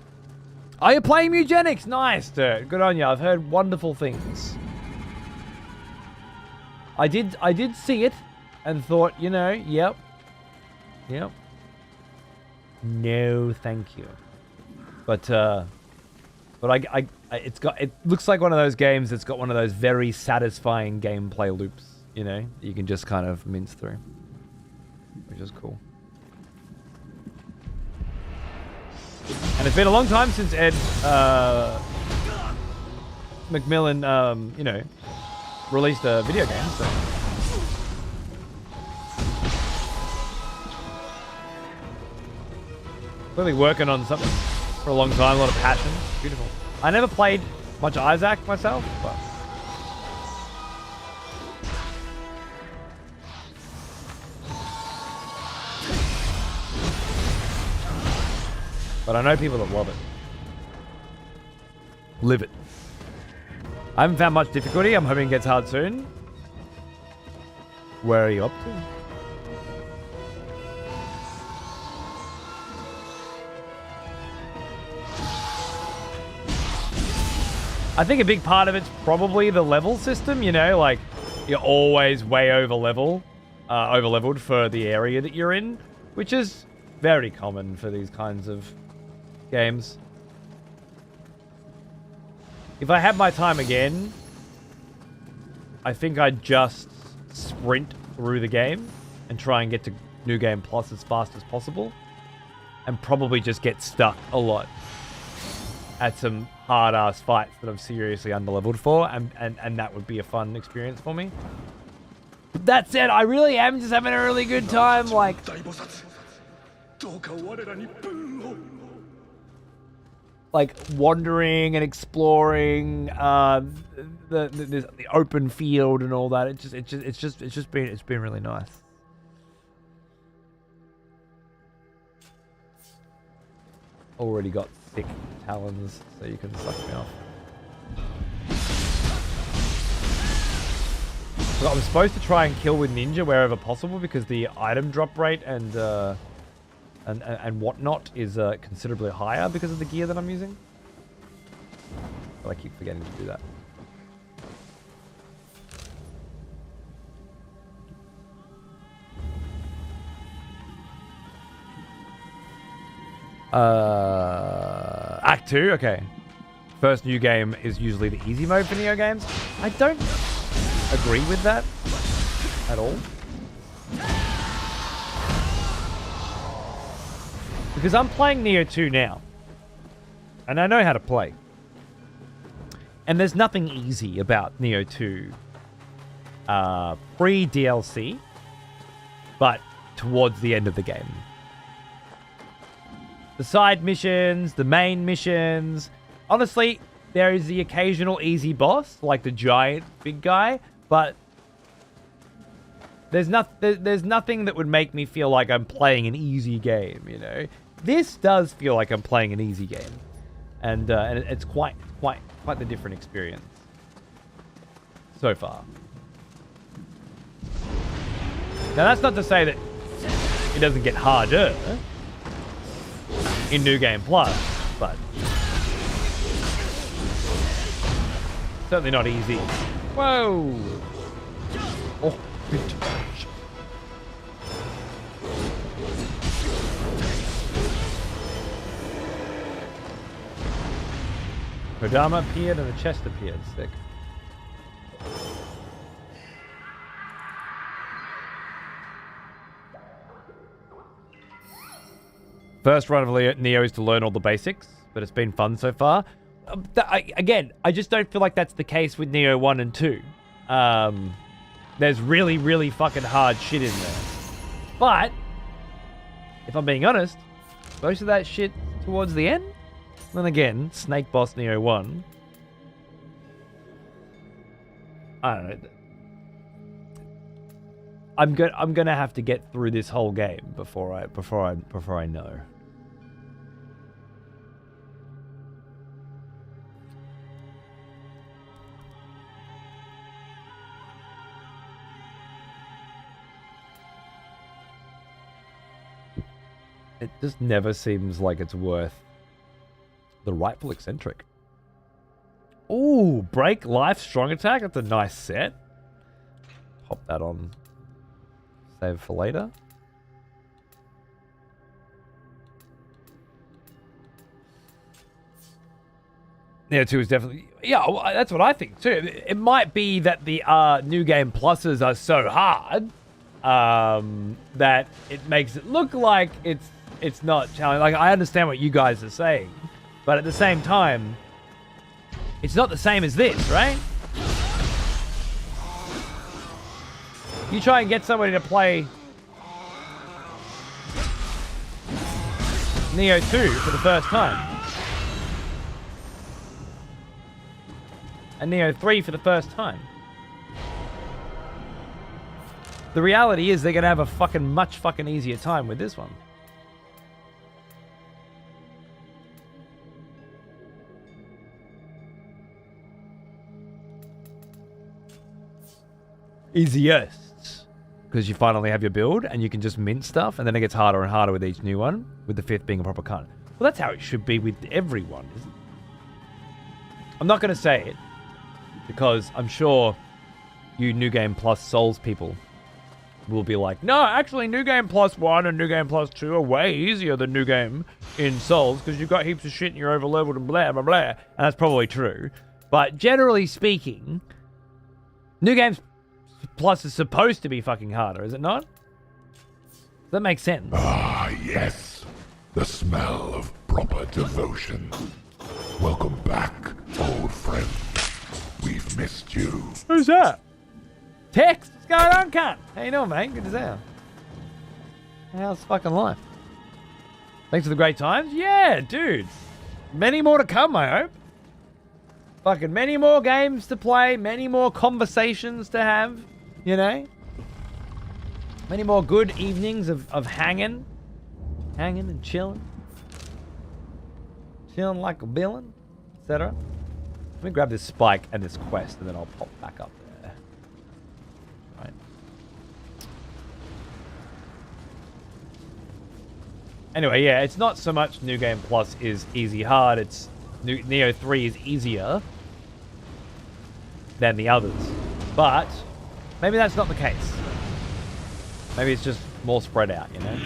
Are you playing Mugenics? Nice, dude. Good on you. I've heard wonderful things. I did see it and thought, you know, yep. No, thank you. But It looks like one of those games that's got one of those very satisfying gameplay loops, you know, you can just kind of mince through, which is cool. And it's been a long time since Ed McMillan, you know, released a video game, so. Clearly working on something for a long time, a lot of passion. Beautiful. I never played much Isaac myself, but I know people that love it. Live it. I haven't found much difficulty. I'm hoping it gets hard soon. Where are you up to? I think a big part of it's probably the level system, you know, like you're always way over leveled for the area that you're in, which is very common for these kinds of games. If I had my time again, I think I'd just sprint through the game and try and get to New Game Plus as fast as possible, and probably just get stuck a lot at some hard-ass fights that I'm seriously underleveled for, and that would be a fun experience for me. That said, I really am just having a really good time, like... wandering and exploring the open field and all that. It's been really nice. Already got thick talons, so you can suck me off. So I'm supposed to try and kill with ninja wherever possible because the item drop rate and whatnot is considerably higher because of the gear that I'm using. But I keep forgetting to do that. Act 2, okay. First new game is usually the easy mode for Nioh games. I don't agree with that at all. Because I'm playing Nioh 2 now. And I know how to play. And there's nothing easy about Nioh 2 pre-DLC, but towards the end of the game. The side missions, the main missions. Honestly, there is the occasional easy boss, like the giant big guy, but there's nothing that would make me feel like I'm playing an easy game, you know? This does feel like I'm playing an easy game. And it's quite the different experience so far. Now, that's not to say that it doesn't get harder in New Game Plus, but certainly not easy. Whoa! Oh, good touch. Kodama appeared and a chest appeared. Sick. First run of Nioh is to learn all the basics, but it's been fun so far. Again, I just don't feel like that's the case with Nioh 1 and 2. There's really, really fucking hard shit in there. But, if I'm being honest, most of that shit towards the end. Then again, Snake Boss Nioh 1. I don't know. I'm gonna have to get through this whole game before I know. It just never seems like it's worth the rightful eccentric. Ooh, break life strong attack. That's a nice set. Pop that on. Save for later. Nioh 2 is definitely... Yeah, well, that's what I think too. It might be that the New Game Pluses are so hard that it makes it look like it's not challenging. Like, I understand what you guys are saying, but at the same time, it's not the same as this, right? You try and get somebody to play Nioh 2 for the first time. And Nioh 3 for the first time. The reality is they're going to have a much easier time with this one. Easiest. Because you finally have your build and you can just mint stuff, and then it gets harder and harder with each new one, with the 5th being a proper cut. Well, that's how it should be with everyone, isn't it? I'm not going to say it, because I'm sure you New Game Plus Souls people will be like, no, actually New Game Plus 1 and New Game Plus 2 are way easier than New Game in Souls because you've got heaps of shit and you're overleveled and blah, blah, blah. And that's probably true. But generally speaking, New Game Plus is supposed to be fucking harder, is it not? That makes sense. Ah, yes. The smell of proper devotion. Welcome back, old friend. We've missed you. Who's that? Tex, what's going on, cunt? How you doing, mate? Good to see you. How's fucking life? Thanks for the great times? Yeah, dude. Many more to come, I hope. Fucking many more games to play, many more conversations to have, you know? Many more good evenings of hanging. Hanging and chilling. Chilling like a villain, etc. Let me grab this spike and this quest, and then I'll pop back up there. Right. Anyway, yeah, it's not so much New Game Plus is easy hard. It's Nioh 3 is easier than the others. But maybe that's not the case. Maybe it's just more spread out, you know?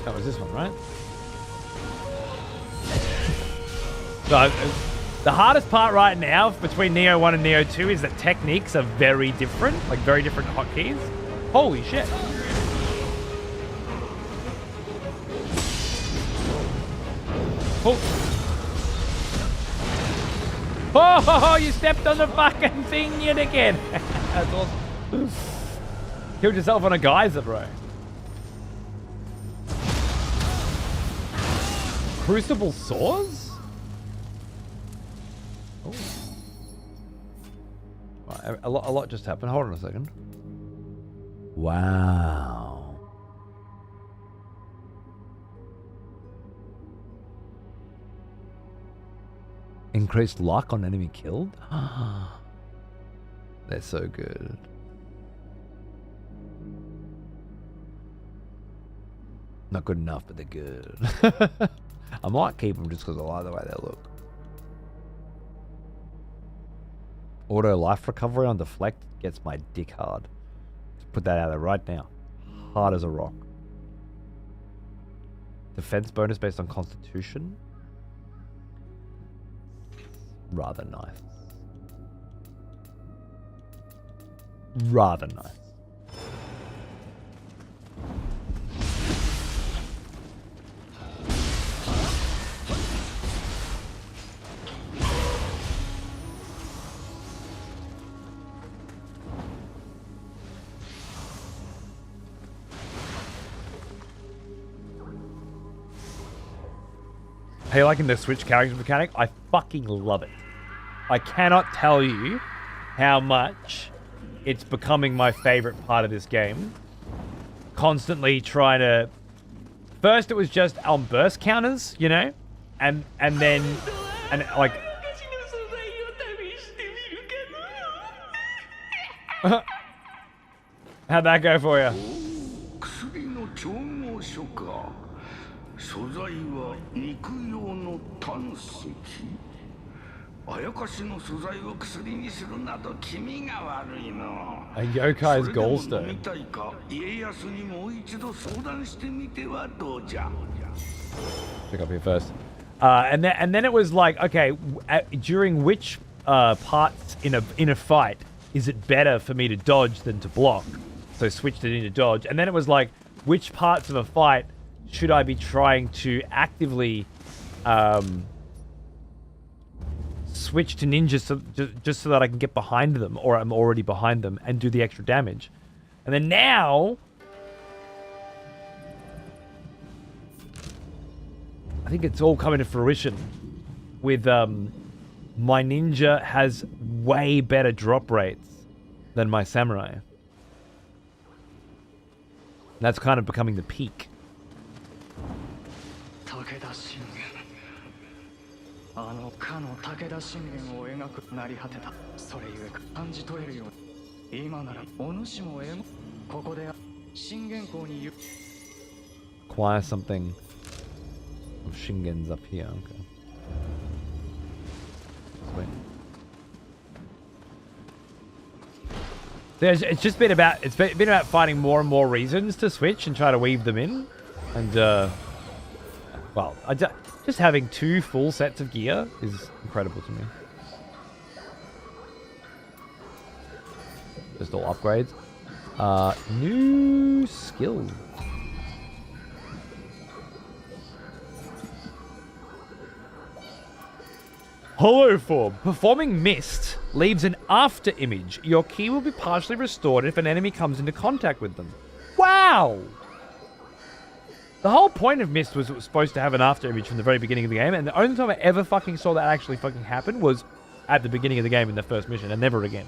That was this one, right? So, the hardest part right now between Nioh 1 and Nioh 2 is that techniques are very different, like very different hotkeys. Holy shit. Oh. Oh, you stepped on the fucking thing yet again. That's awesome. Killed yourself on a geyser, bro. Crucible Swords? Oh. Right, a lot just happened. Hold on a second. Wow. Increased luck on enemy killed? They're so good. Not good enough, but they're good. I might keep them just because I like the way they look. Auto life recovery on deflect gets my dick hard. Just put that out there right now. Hard as a rock. Defense bonus based on constitution. Rather nice. Rather nice. How you liking the switch character mechanic? I fucking love it. I cannot tell you how much it's becoming my favorite part of this game. Constantly trying to... First, it was just on burst counters, you know? And then... And, like... How'd that go for you? 薬の調合書か。素材は肉用の胆石。あやかしの素材を薬にするなど気味が悪いの。A Yokai's Gallstone. みたいか、家康にもう一度相談してみてはどうじゃ。 Pick up here first. And then it was like, okay, during which parts in a fight is it better for me to dodge than to block? So switched it into dodge. And then it was like, which parts of a fight should I be trying to actively switch to ninja just so that I can get behind them, or I'm already behind them, and do the extra damage. And then now... I think it's all coming to fruition with my ninja has way better drop rates than my samurai. That's kind of becoming the peak. あのかの武田信玄を描く成り果てた。それゆえ感じ取れるように。今ならお主もここで信玄公に Acquire something of Shingen's up here. Okay. Let's wait. It's just been about finding more and more reasons to switch and try to weave them in, and well, just having 2 full sets of gear is incredible to me. Just all upgrades. New skill. Hollow form. Performing mist leaves an after image. Your ki will be partially restored if an enemy comes into contact with them. Wow! The whole point of mist was it was supposed to have an after image from the very beginning of the game, and the only time I ever fucking saw that actually fucking happen was at the beginning of the game in the first mission, and never again.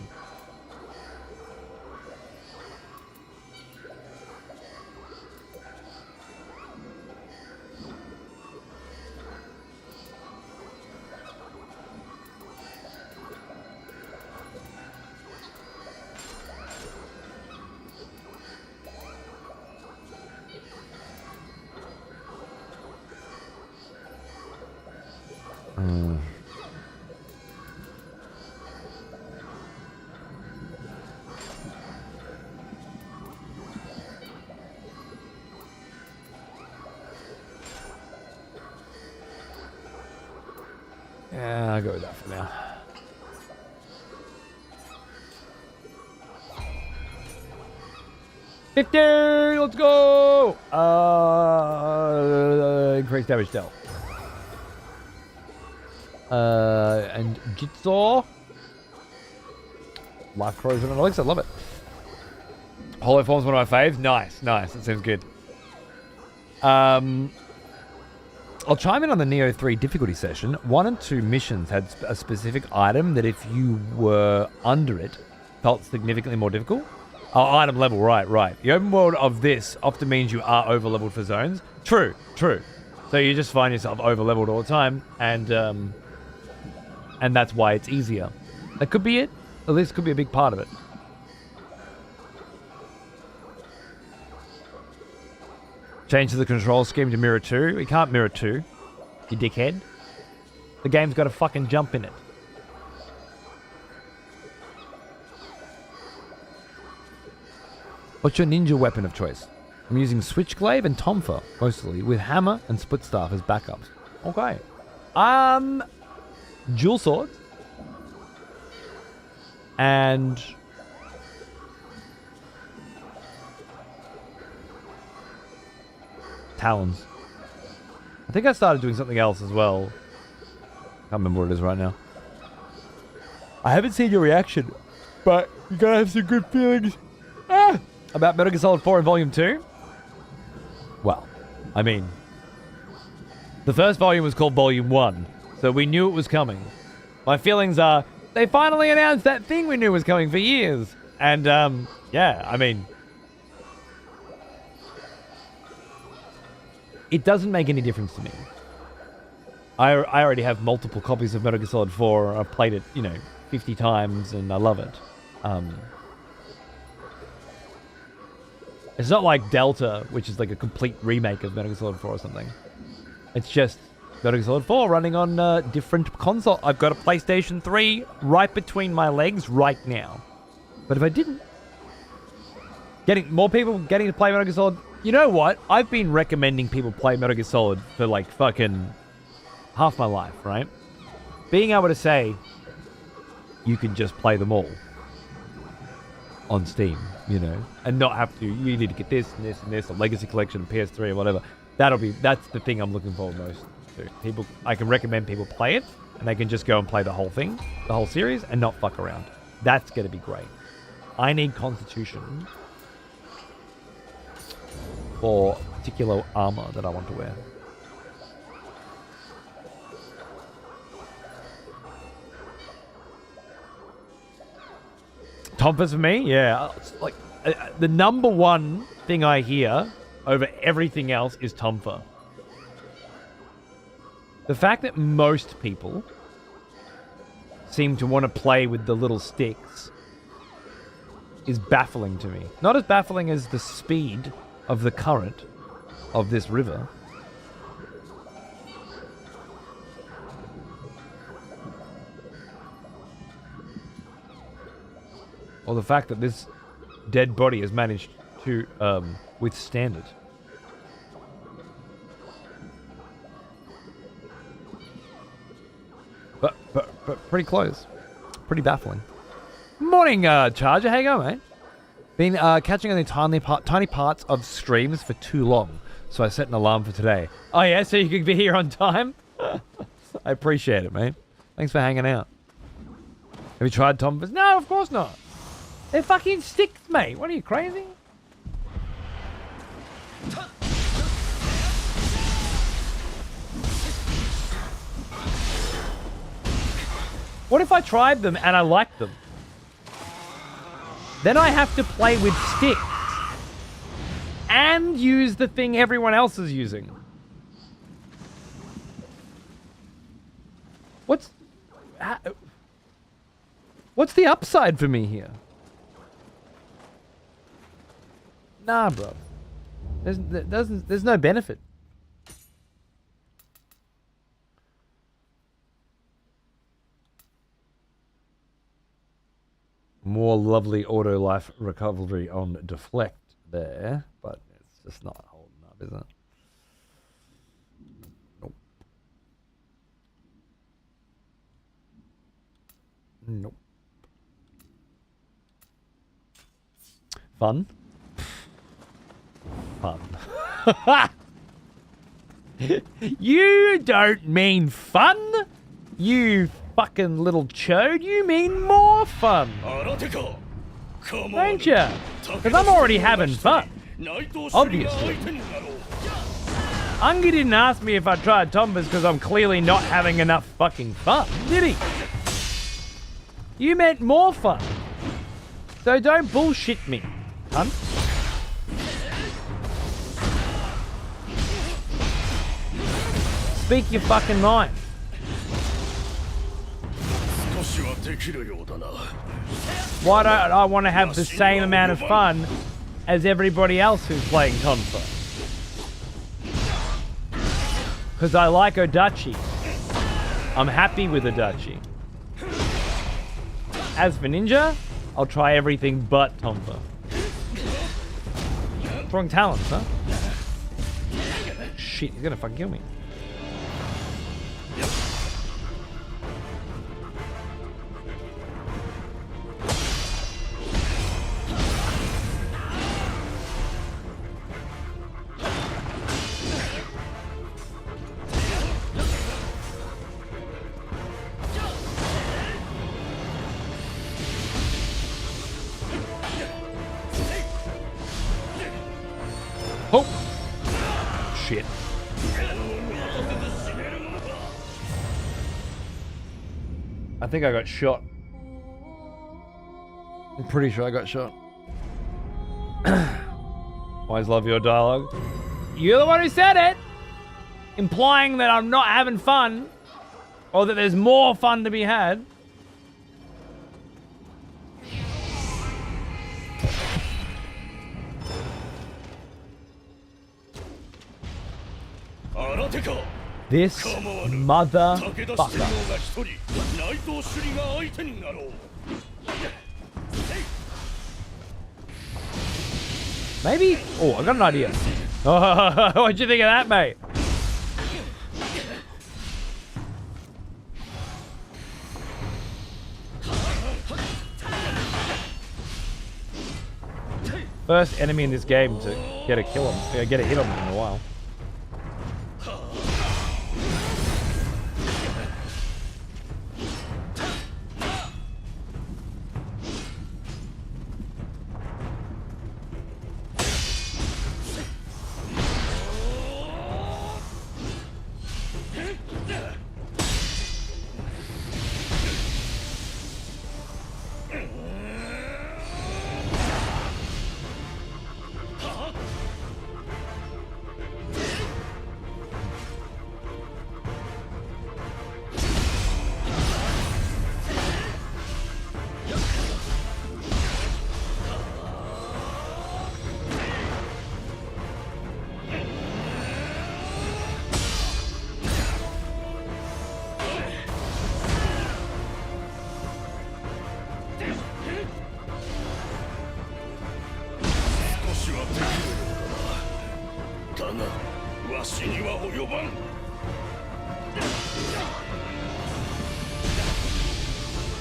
Yeah, I'll go with that for now. $50! Let's go! Increased damage dealt. And Jitsaw. Life corrosion and elixir, love it. Hollow form's one of my faves. Nice, nice. That sounds good. I'll chime in on the Nioh 3 difficulty session. 1 and 2 missions had a specific item that if you were under it, felt significantly more difficult. Oh, item level, right. The open world of this often means you are over-leveled for zones. True. So you just find yourself over-leveled all the time, and that's why it's easier. That could be it. At least it could be a big part of it. Change to the control scheme to mirror 2. We can't mirror 2, you dickhead. The game's got a fucking jump in it. What's your ninja weapon of choice? I'm using Switchglaive and Tomfa, mostly, with hammer and split staff as backups. Okay. Dual swords. And... talons. I think I started doing something else as well. Can't remember what it is right now. I haven't seen your reaction, but you gotta have some good feelings about Metal Gear Solid 4 in Volume 2. Well, I mean, the first volume was called Volume 1, so we knew it was coming. My feelings are, they finally announced that thing we knew was coming for years. And yeah, I mean, it doesn't make any difference to me. I already have multiple copies of Metal Gear Solid 4. I've played it, 50 times, and I love it. It's not like Delta, which is like a complete remake of Metal Gear Solid 4 or something. It's just Metal Gear Solid 4 running on a different console. I've got a PlayStation 3 right between my legs right now. But if I didn't, more people getting to play Metal Gear Solid. You know what? I've been recommending people play Metal Gear Solid for like fucking half my life, right? Being able to say, you can just play them all on Steam, and not have to, you need to get this and this and this, a Legacy Collection, PS3 or whatever. That's the thing I'm looking for most to. I can recommend people play it, and they can just go and play the whole thing, the whole series, and not fuck around. That's going to be great. I need Constitution for particular armor that I want to wear. Tonfa's for me? Yeah. Like, the number one thing I hear over everything else is Tonfa. The fact that most people seem to want to play with the little sticks is baffling to me. Not as baffling as the speed of the current of this river. Or the fact that this dead body has managed to withstand it. But pretty close. Pretty baffling. Morning, Charger. How you going, mate? Been catching only tiny parts of streams for too long, so I set an alarm for today. Oh yeah, so you could be here on time? I appreciate it, mate. Thanks for hanging out. Have you tried Tonfa's? No, of course not. They're fucking sticks, mate. What are you, crazy? What if I tried them and I liked them? Then I have to play with sticks and use the thing everyone else is using. What's the upside for me here? Nah, bro. There's no benefit. More lovely auto life recovery on deflect there, but it's just not holding up, is it? Nope. Nope. Fun. Fun. You don't mean fun, you fucking little chode. You mean more fun, don't you? Because I'm already having fun, obviously. Ungi didn't ask me if I tried Tonfa's because I'm clearly not having enough fucking fun, did he? You meant more fun. So don't bullshit me, cunt. Speak your fucking mind. Why don't I want to have the same amount of fun as everybody else who's playing Tonfa? Because I like Odachi. I'm happy with Odachi. As for Ninja, I'll try everything but Tonfa. Strong talents, huh? Shit, he's gonna fucking kill me. Oh! Shit. I think I got shot. I'm pretty sure I got shot. Always love your dialogue. You're the one who said it! Implying that I'm not having fun. Or that there's more fun to be had. This motherfucker. Maybe. Oh, I got an idea. Oh, what'd you think of that, mate? First enemy in this game to get a kill him, get a hit on him in a while.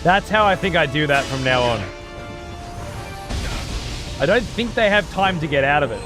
That's how I think I do that from now on. I don't think they have time to get out of it.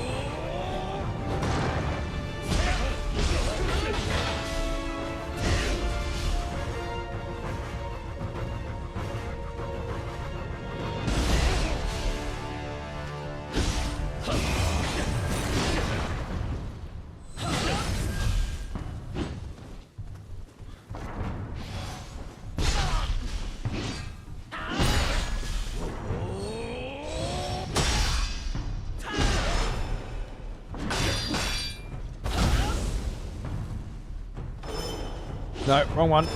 No, wrong one.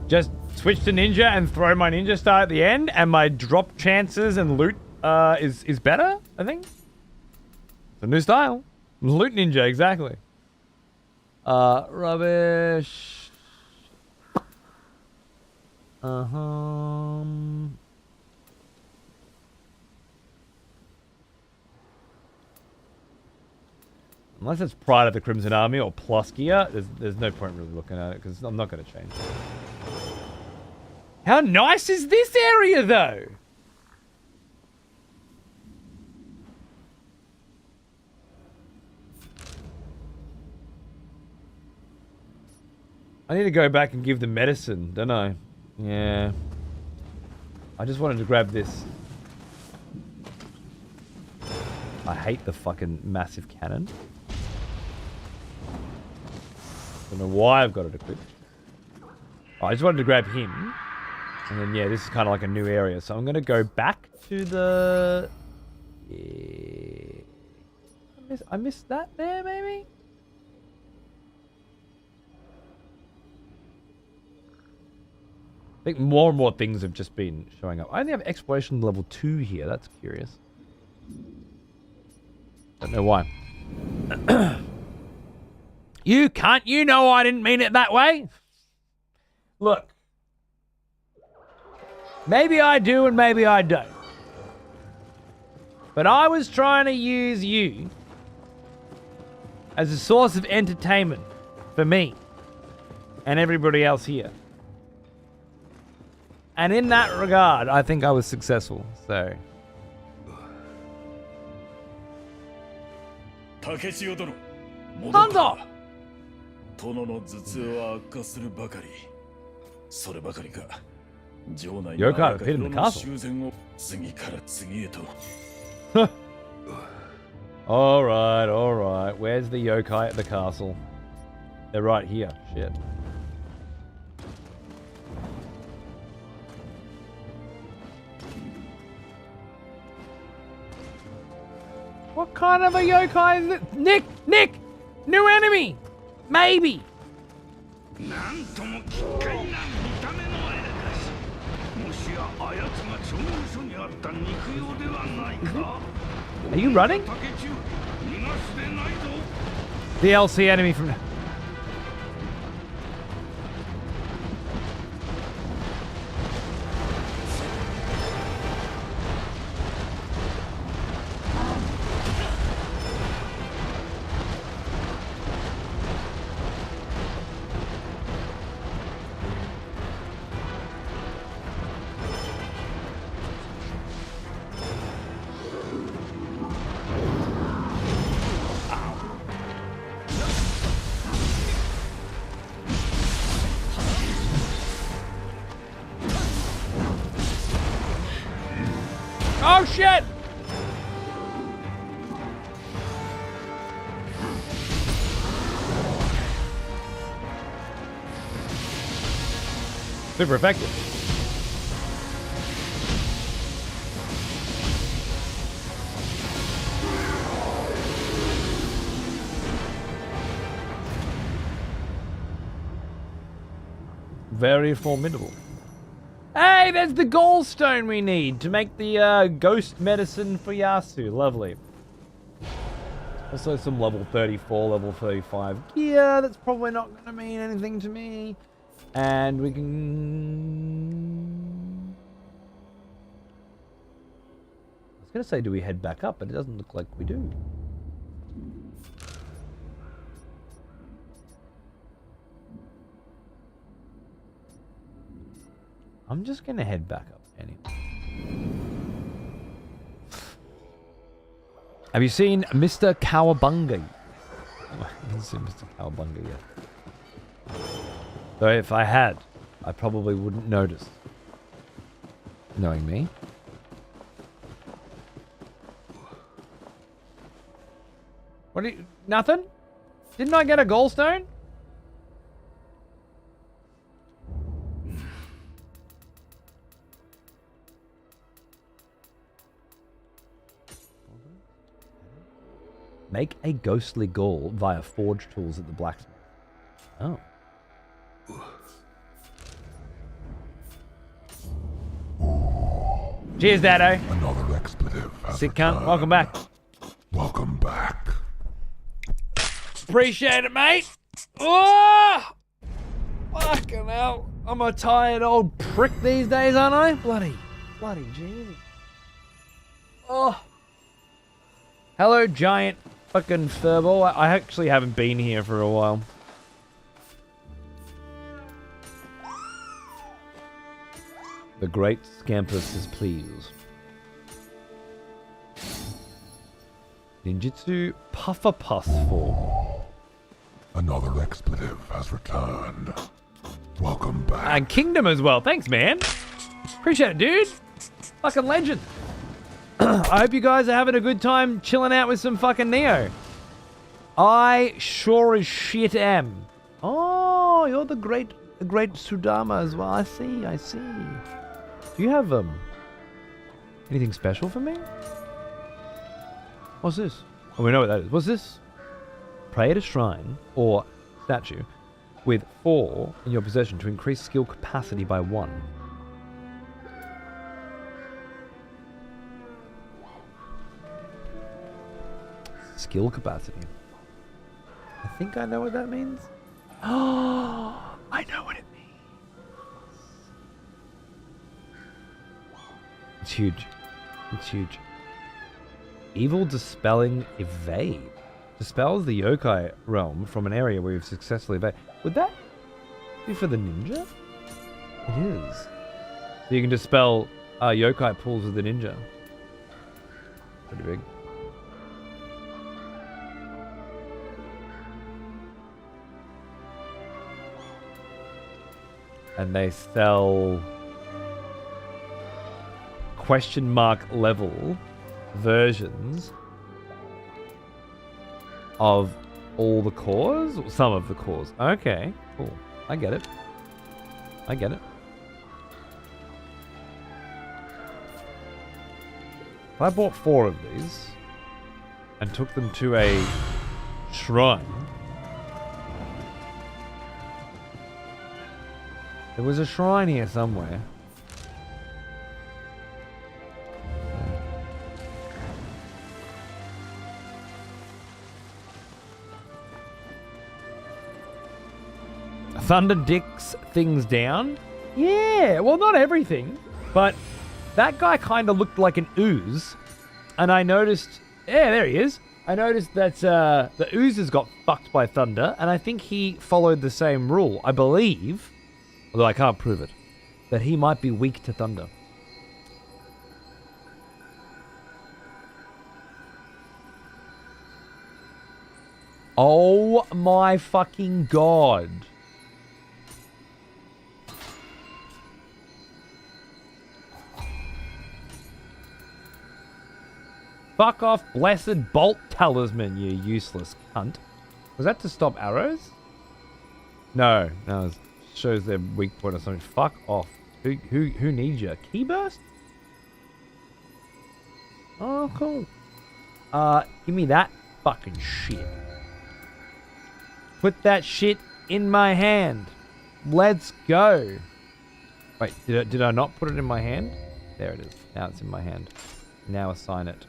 Just switch to ninja and throw my ninja star at the end, and my drop chances and loot is better, I think. It's a new style. Loot ninja, exactly. Rubbish. Unless it's Pride of the Crimson Army or Plus Gear, there's no point really looking at it because I'm not going to change. How nice is this area though? I need to go back and give them medicine, don't I? Yeah. I just wanted to grab this. I hate the fucking massive cannon. Don't know why I've got it equipped. Oh, I just wanted to grab him. And then, yeah, this is kind of like a new area. So I'm going to go back to the... Yeah. I missed that there, maybe? I think more and more things have just been showing up. I only have exploration level 2 here. That's curious. Don't know why. You can't. You know I didn't mean it that way. Look. Maybe I do and maybe I don't. But I was trying to use you as a source of entertainment for me and everybody else here. And in that regard, I think I was successful, so... なんだ! 殿の頭痛は悪化するばかり。そればかりか、城内 Yo, の can't fit in the castle. 修繕を次から次へと。Alright. Where's the yokai at the castle? They're right here. Shit. What kind of a yokai is it? Nick! New enemy! Maybe! なんとも奇怪な見た目の絵だし、もしやあやつが調合所にあった肉用ではないか。 Are you running? 竹中、逃がすでないぞ。 DLC enemy from... Oh shit! Super effective. Very formidable. Hey, there's the gallstone we need to make the ghost medicine for Yasu. Lovely. Also some level 34, level 35 gear. That's probably not going to mean anything to me. And we can... I was going to say, do we head back up? But it doesn't look like we do. I'm just going to head back up anyway. Have you seen Mr. Cowabunga? I haven't seen Mr. Cowabunga yet. Though if I had, I probably wouldn't notice. Knowing me. What do you... Nothing? Didn't I get a gallstone? Make a ghostly gall via forge tools at the blacksmith. Oh. Cheers, Dado. Another expletive. Sick cunt. Welcome back. Welcome back. Appreciate it, mate. Oh! Fucking hell. I'm a tired old prick these days, aren't I? Bloody Jesus. Oh. Hello, giant fucking furball. I actually haven't been here for a while. The great Scampus is pleased. Ninjutsu Pufferpuss form. Another expletive has returned. Welcome back. And Kingdom as well. Thanks, man. Appreciate it, dude. Fucking legend. I hope you guys are having a good time chilling out with some fucking Nioh. I sure as shit am. Oh, you're the great Sudama as well. I see. Do you have anything special for me? What's this? Oh, we know what that is. What's this? Pray at a shrine or statue with 4 in your possession to increase skill capacity by 1. Skill capacity. I think I know what that means. Oh, I know what it means. It's huge. It's huge. Evil Dispelling Evade. Dispels the yokai realm from an area where you've successfully evaded. Would that be for the ninja? It is. So you can dispel yokai pools with the ninja. Pretty big. And they sell question mark level versions of all the cores? Some of the cores. Okay, cool. I get it. I get it. If I bought 4 of these and took them to a shrine, there was a shrine here somewhere. Thunder dicks things down? Yeah, well, not everything, but that guy kind of looked like an ooze, and I noticed, yeah, there he is. I noticed that the oozes got fucked by thunder, and I think he followed the same rule. I believe, although I can't prove it, that he might be weak to thunder. Oh my fucking god. Fuck off, blessed bolt talisman, you useless cunt. Was that to stop arrows? No, it shows their weak point or something. Fuck off. Who needs you? Key burst? Oh, cool. Give me that fucking shit. Put that shit in my hand. Let's go. Wait, did I not put it in my hand? There it is. Now it's in my hand. Now assign it.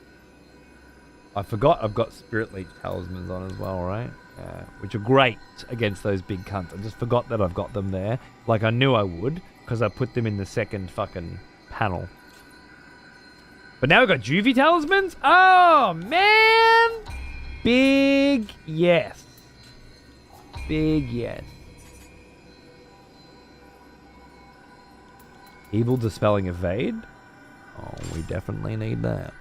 I forgot I've got Spirit Leech talismans on as well, right? Which are great against those big cunts. I just forgot that I've got them there. Like I knew I would, because I put them in the second fucking panel. But now we've got Juvie talismans? Oh, man! Big yes. Big yes. Evil Dispelling Evade? Oh, we definitely need that.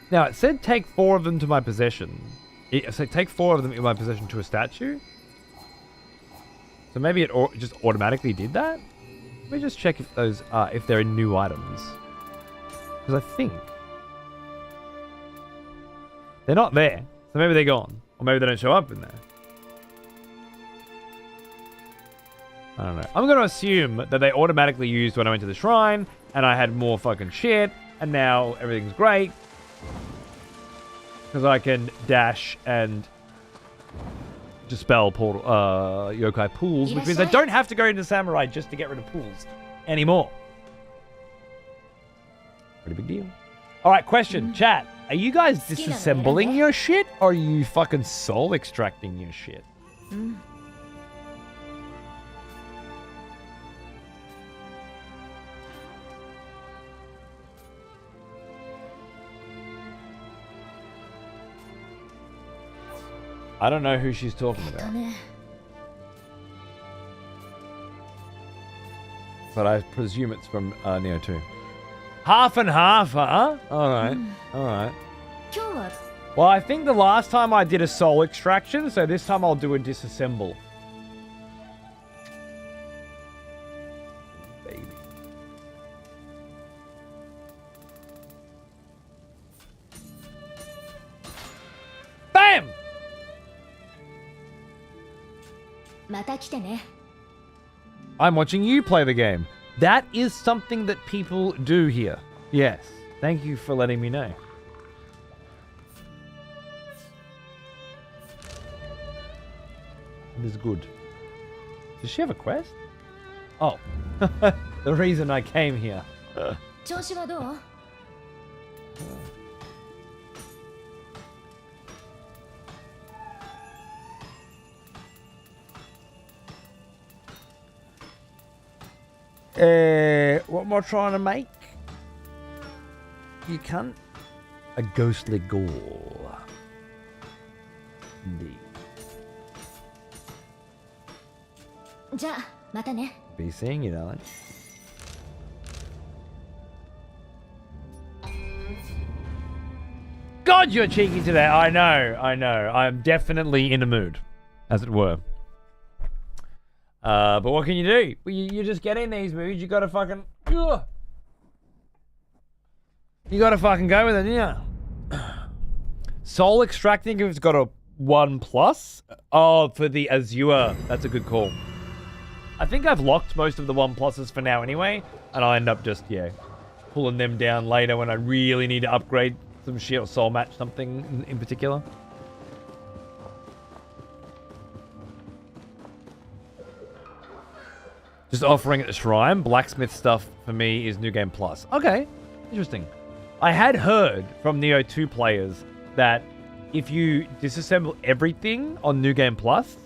Now, it said take 4 of them to my possession. It said take 4 of them in my possession to a statue. So maybe it just automatically did that? Let me just check if those are, if they're new items. Because I think they're not there. So maybe they're gone. Or maybe they don't show up in there. I don't know. I'm going to assume that they automatically used when I went to the shrine, and I had more fucking shit, and now everything's great. Because I can dash and dispel portal, yokai pools, which means I don't have to go into samurai just to get rid of pools anymore. Pretty big deal. Alright, question, chat. Are you guys disassembling your shit, or are you fucking soul extracting your shit? I don't know who she's talking about. But I presume it's from Nioh 2. Half and half, huh? Alright, alright. Well, I think the last time I did a soul extraction, so this time I'll do a disassemble. Baby. Bam! I'm watching you play the game. That is something that people do here. Yes. Thank you for letting me know. It is good. Does she have a quest? Oh. The reason I came here. What am I trying to make? You cunt. A ghostly ghoul. Indeed. Be seeing you, darling. God, you're cheeky today. I know. I'm definitely in a mood, as it were. But what can you do? Well, you just get in these moods. You gotta fucking... Ugh. You gotta fucking go with it, yeah. Soul extracting if it's got a 1+. Oh, for the Azure. That's a good call. I think I've locked most of the 1+s for now anyway, and I'll end up just, yeah, pulling them down later when I really need to upgrade some shit or soul match something in particular. Just offering at the shrine. Blacksmith stuff for me is New Game Plus. Okay, interesting. I had heard from Nioh 2 players that if you disassemble everything on New Game Plus,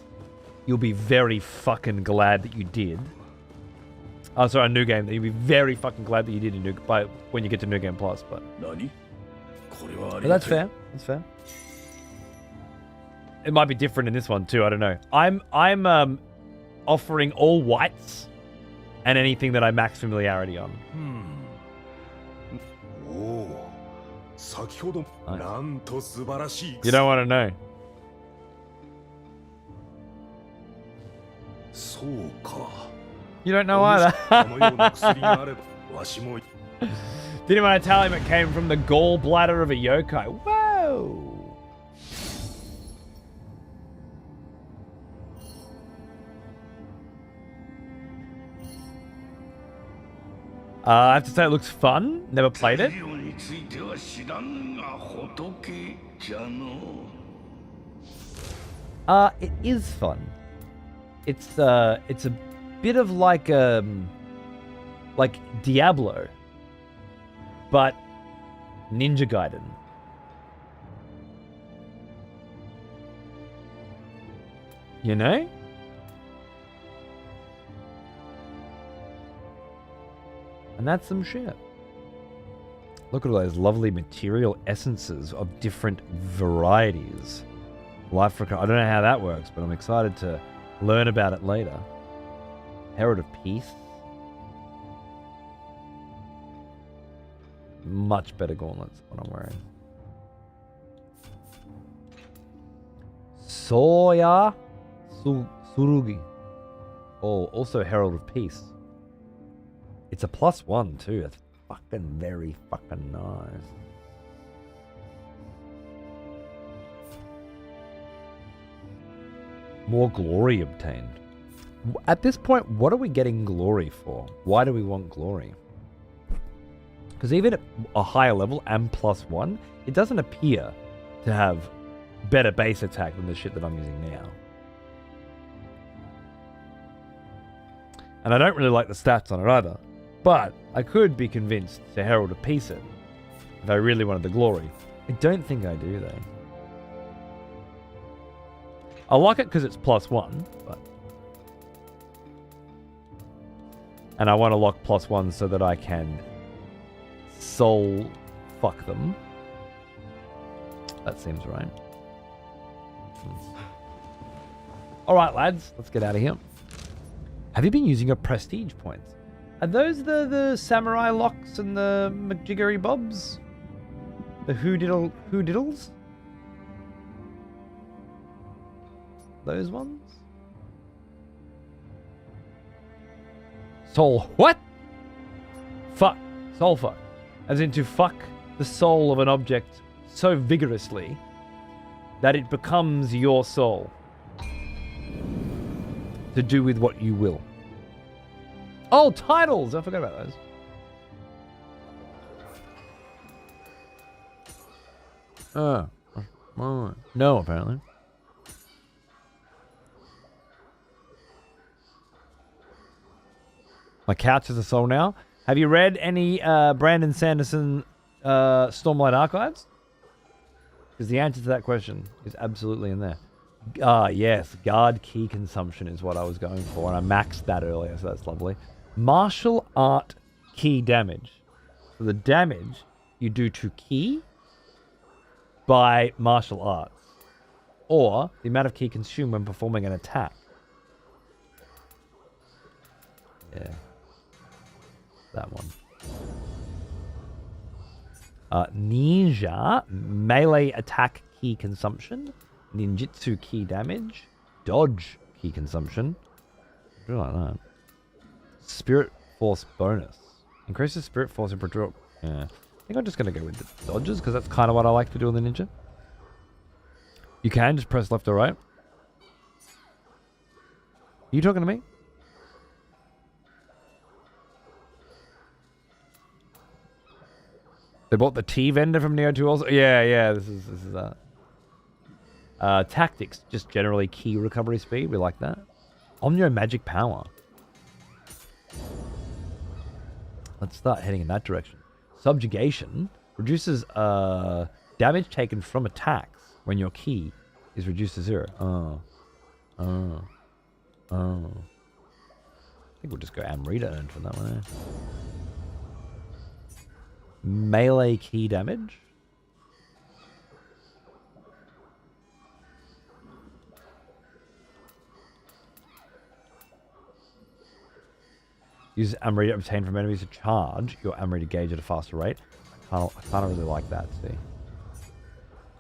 you'll be very fucking glad that you did. Oh, sorry, a New Game. That you'll be very fucking glad that you did when you get to New Game Plus. But that's fair. That's fair. It might be different in this one too. I don't know. I'm offering all whites and anything that I max familiarity on. You don't want to know. You don't know either. Didn't want to tell him it came from the gallbladder of a yokai. Whoa! I have to say it looks fun. Never played it. It is fun. It's a bit of like Diablo, but Ninja Gaiden. You know? And that's some shit. Look at all those lovely material essences of different varieties. Life for... I don't know how that works, but I'm excited to learn about it later. Herald of Peace. Much better gauntlets than what I'm wearing. Soya Surugi. Oh, also Herald of Peace. It's a +1 too. That's fucking very fucking nice. More glory obtained. At this point, what are we getting glory for? Why do we want glory? Because even at a higher level and +1, it doesn't appear to have better base attack than the shit that I'm using now. And I don't really like the stats on it either. But I could be convinced to Herald of Peace it if I really wanted the glory. I don't think I do though. I like it because it's +1, but... And I want to lock +1 so that I can soul fuck them. That seems right. Alright lads, let's get out of here. Have you been using your prestige points? Are those the samurai locks and the McJiggery bobs? The who diddles? Those ones? Soul what? Fuck. Soul fuck. As in to fuck the soul of an object so vigorously that it becomes your soul. To do with what you will. Oh, titles! I forgot about those. No, apparently. My couch is a soul now. Have you read any Brandon Sanderson Stormlight Archives? Because the answer to that question is absolutely in there. Yes, guard key consumption is what I was going for, and I maxed that earlier, so that's lovely. Martial art key damage. So the damage you do to key by martial arts, or the amount of key consumed when performing an attack. Yeah, that one. Ninja melee attack key consumption, ninjutsu key damage, dodge key consumption. I like that. Spirit force bonus increases spirit force and patrol. Yeah, I think I'm just gonna go with the dodges because that's kind of what I like to do on the ninja. You can just press left or right. Are you talking to me? They bought the tea vendor from Nioh 2 also. Yeah. This is that. Tactics, just generally key recovery speed. We like that. Omnio magic power. Let's start heading in that direction. Subjugation reduces damage taken from attacks when your key is reduced to 0. I think we'll just go Amrita and from that one. Eh? Melee key damage. Use Amrita obtained from enemies to charge your Amrita gauge at a faster rate. I can't really like that, see.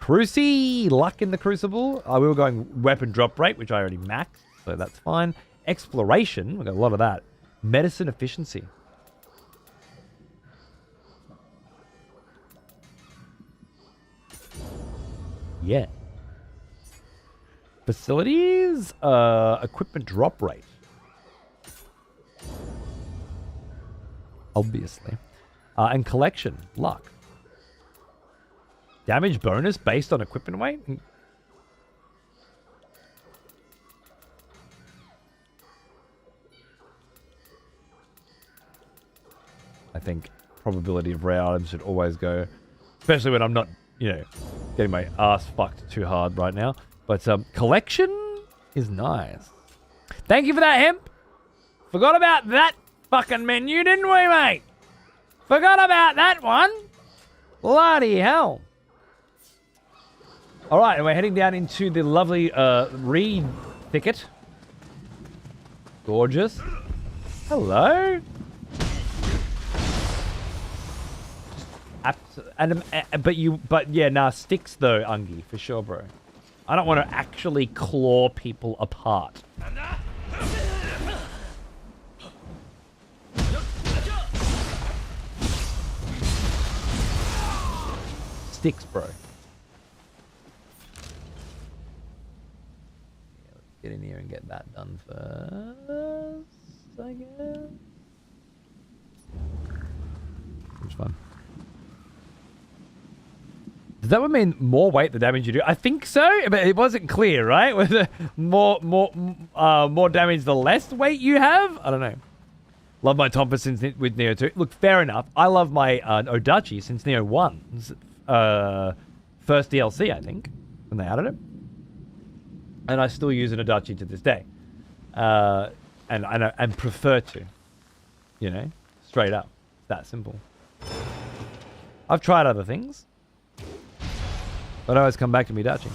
Cruci! Luck in the Crucible. We were going weapon drop rate, which I already maxed, so that's fine. Exploration. We've got a lot of that. Medicine efficiency. Yeah. Facilities. Equipment drop rate. Obviously. And collection. Luck. Damage bonus based on equipment weight? I think probability of rare items should always go. Especially when I'm not, getting my ass fucked too hard right now. But collection is nice. Thank you for that, Hemp. Forgot about that fucking menu, didn't we, mate? Forgot about that one. Bloody hell. All right, and we're heading down into the lovely reed thicket. Gorgeous. Hello. Sticks though, Ungi, for sure, bro. I don't want to actually claw people apart. Sticks, bro. Yeah, let's get in here and get that done first, I guess. Which one? Does that would mean more weight the damage you do? I think so, but it wasn't clear, right? Whether more damage the less weight you have? I don't know. Love my Tompa since with Nioh 2. Look, fair enough. I love my Odachi since Nioh 1's first DLC, I think, when they added it. And I still use an Odachi to this day. And prefer to. Straight up. It's that simple. I've tried other things. But I always come back to Midachi.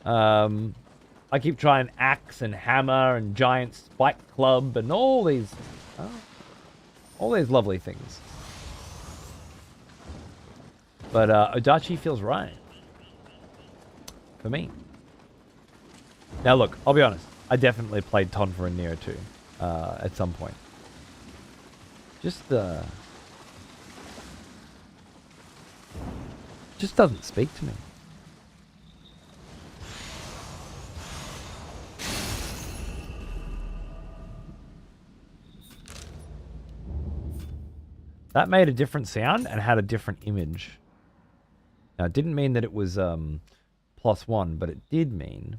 I keep trying axe and hammer and giant spike club and all these lovely things. But Odachi feels right for me. Now look, I'll be honest. I definitely played Tonfa in Nioh 2 at some point. Just doesn't speak to me. That made a different sound and had a different image. Now, it didn't mean that it was +1, but it did mean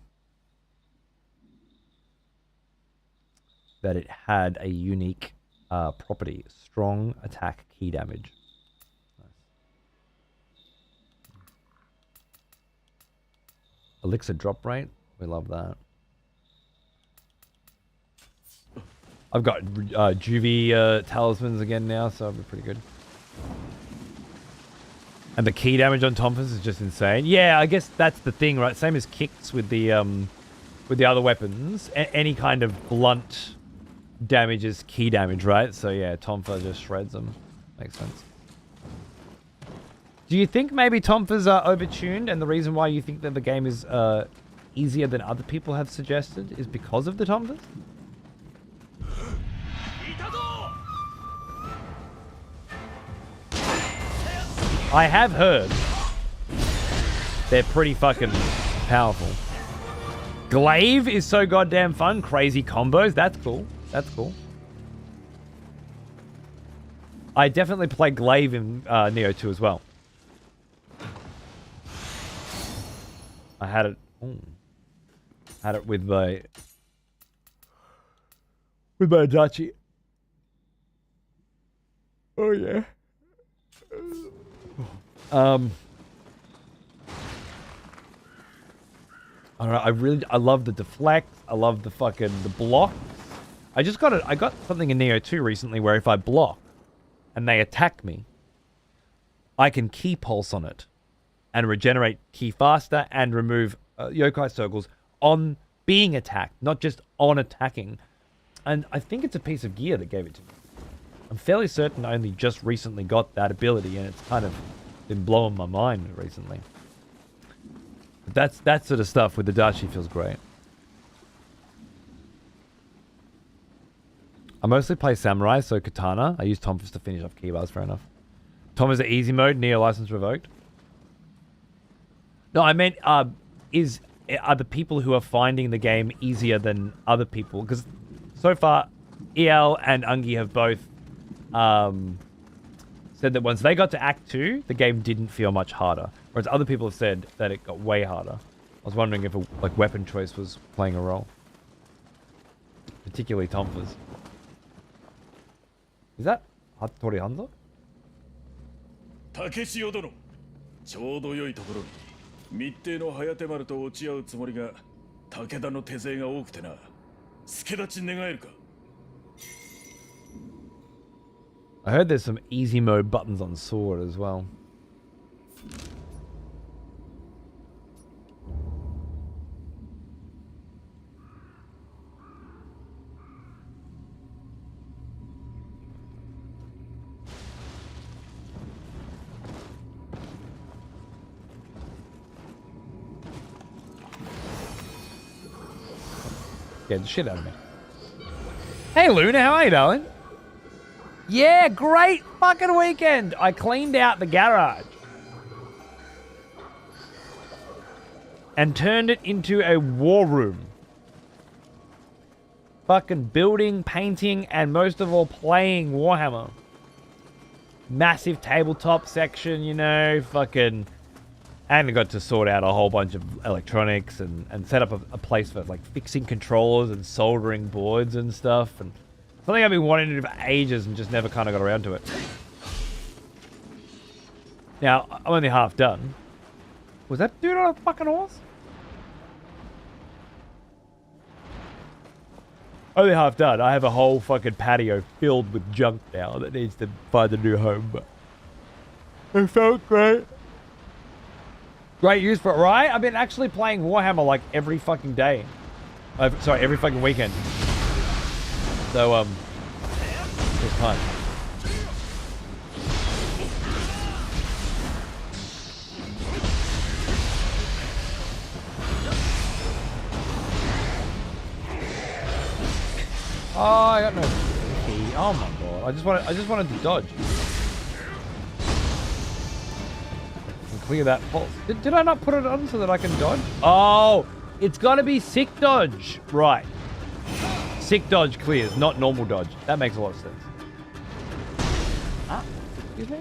that it had a unique property. Strong attack key damage. Elixir drop rate. We love that. I've got Juvie talismans again now, so I'll be pretty good. And the key damage on Tomphas is just insane. Yeah, I guess that's the thing, right? Same as kicks with the other weapons. Any kind of blunt damage is key damage, right? So yeah, Tompha just shreds them. Makes sense. Do you think maybe Tomphas are overtuned, and the reason why you think that the game is easier than other people have suggested is because of the Tomphas? I have heard they're pretty fucking powerful. Glaive is so goddamn fun. Crazy combos. That's cool. That's cool. I definitely play Glaive in Nioh 2 as well. I had it. Ooh. Had it with my Adachi. Oh yeah. I don't know. I love the deflect. I love the block. I got something in Nioh 2 recently where if I block and they attack me, I can key pulse on it and regenerate key faster and remove yokai circles on being attacked, not just on attacking. And I think it's a piece of gear that gave it to me. I'm fairly certain I only just recently got that ability, and it's kind of been blowing my mind recently. But that sort of stuff with the Dachi feels great. I mostly play Samurai, so Katana. I use Tom to finish off key bars, fair enough. Tom is the easy mode, Nioh license revoked. No, I meant, are the people who are finding the game easier than other people? Because so far, EL and Ungi have both said that once they got to Act 2, the game didn't feel much harder. Whereas other people have said that it got way harder. I was wondering if weapon choice was playing a role. Particularly Tomfas. Is that Hattori Hanzo? 竹潮殿、ちょうど良いところに密偵の颯丸と落ち合うつもりが武田の手勢が多くてな。助立ち願えるか。 I heard there's some easy mode buttons on sword as well. Get the shit out of me. Hey Luna, how are you, darling? Yeah, great fucking weekend. I cleaned out the garage and turned it into a war room. Fucking building, painting, and most of all playing Warhammer. Massive tabletop section, you know, fucking... And I got to sort out a whole bunch of electronics and set up a place for like fixing controllers and soldering boards and stuff. And something I've been wanting to do for ages and just never kind of got around to it. Now, I'm only half done. Was that dude on a fucking horse? Only half done. I have a whole fucking patio filled with junk now that needs to find a new home, but it felt great. Great use for it, right? I've been actually playing Warhammer like every fucking day. Sorry, every fucking weekend. So, it's fun. Oh, I got no key. Oh my god! I just wanted to dodge. Clear that pulse. Did I not put it on so that I can dodge? Oh, it's got to be sick dodge. Right. Sick dodge clears, not normal dodge. That makes a lot of sense. Ah, excuse me?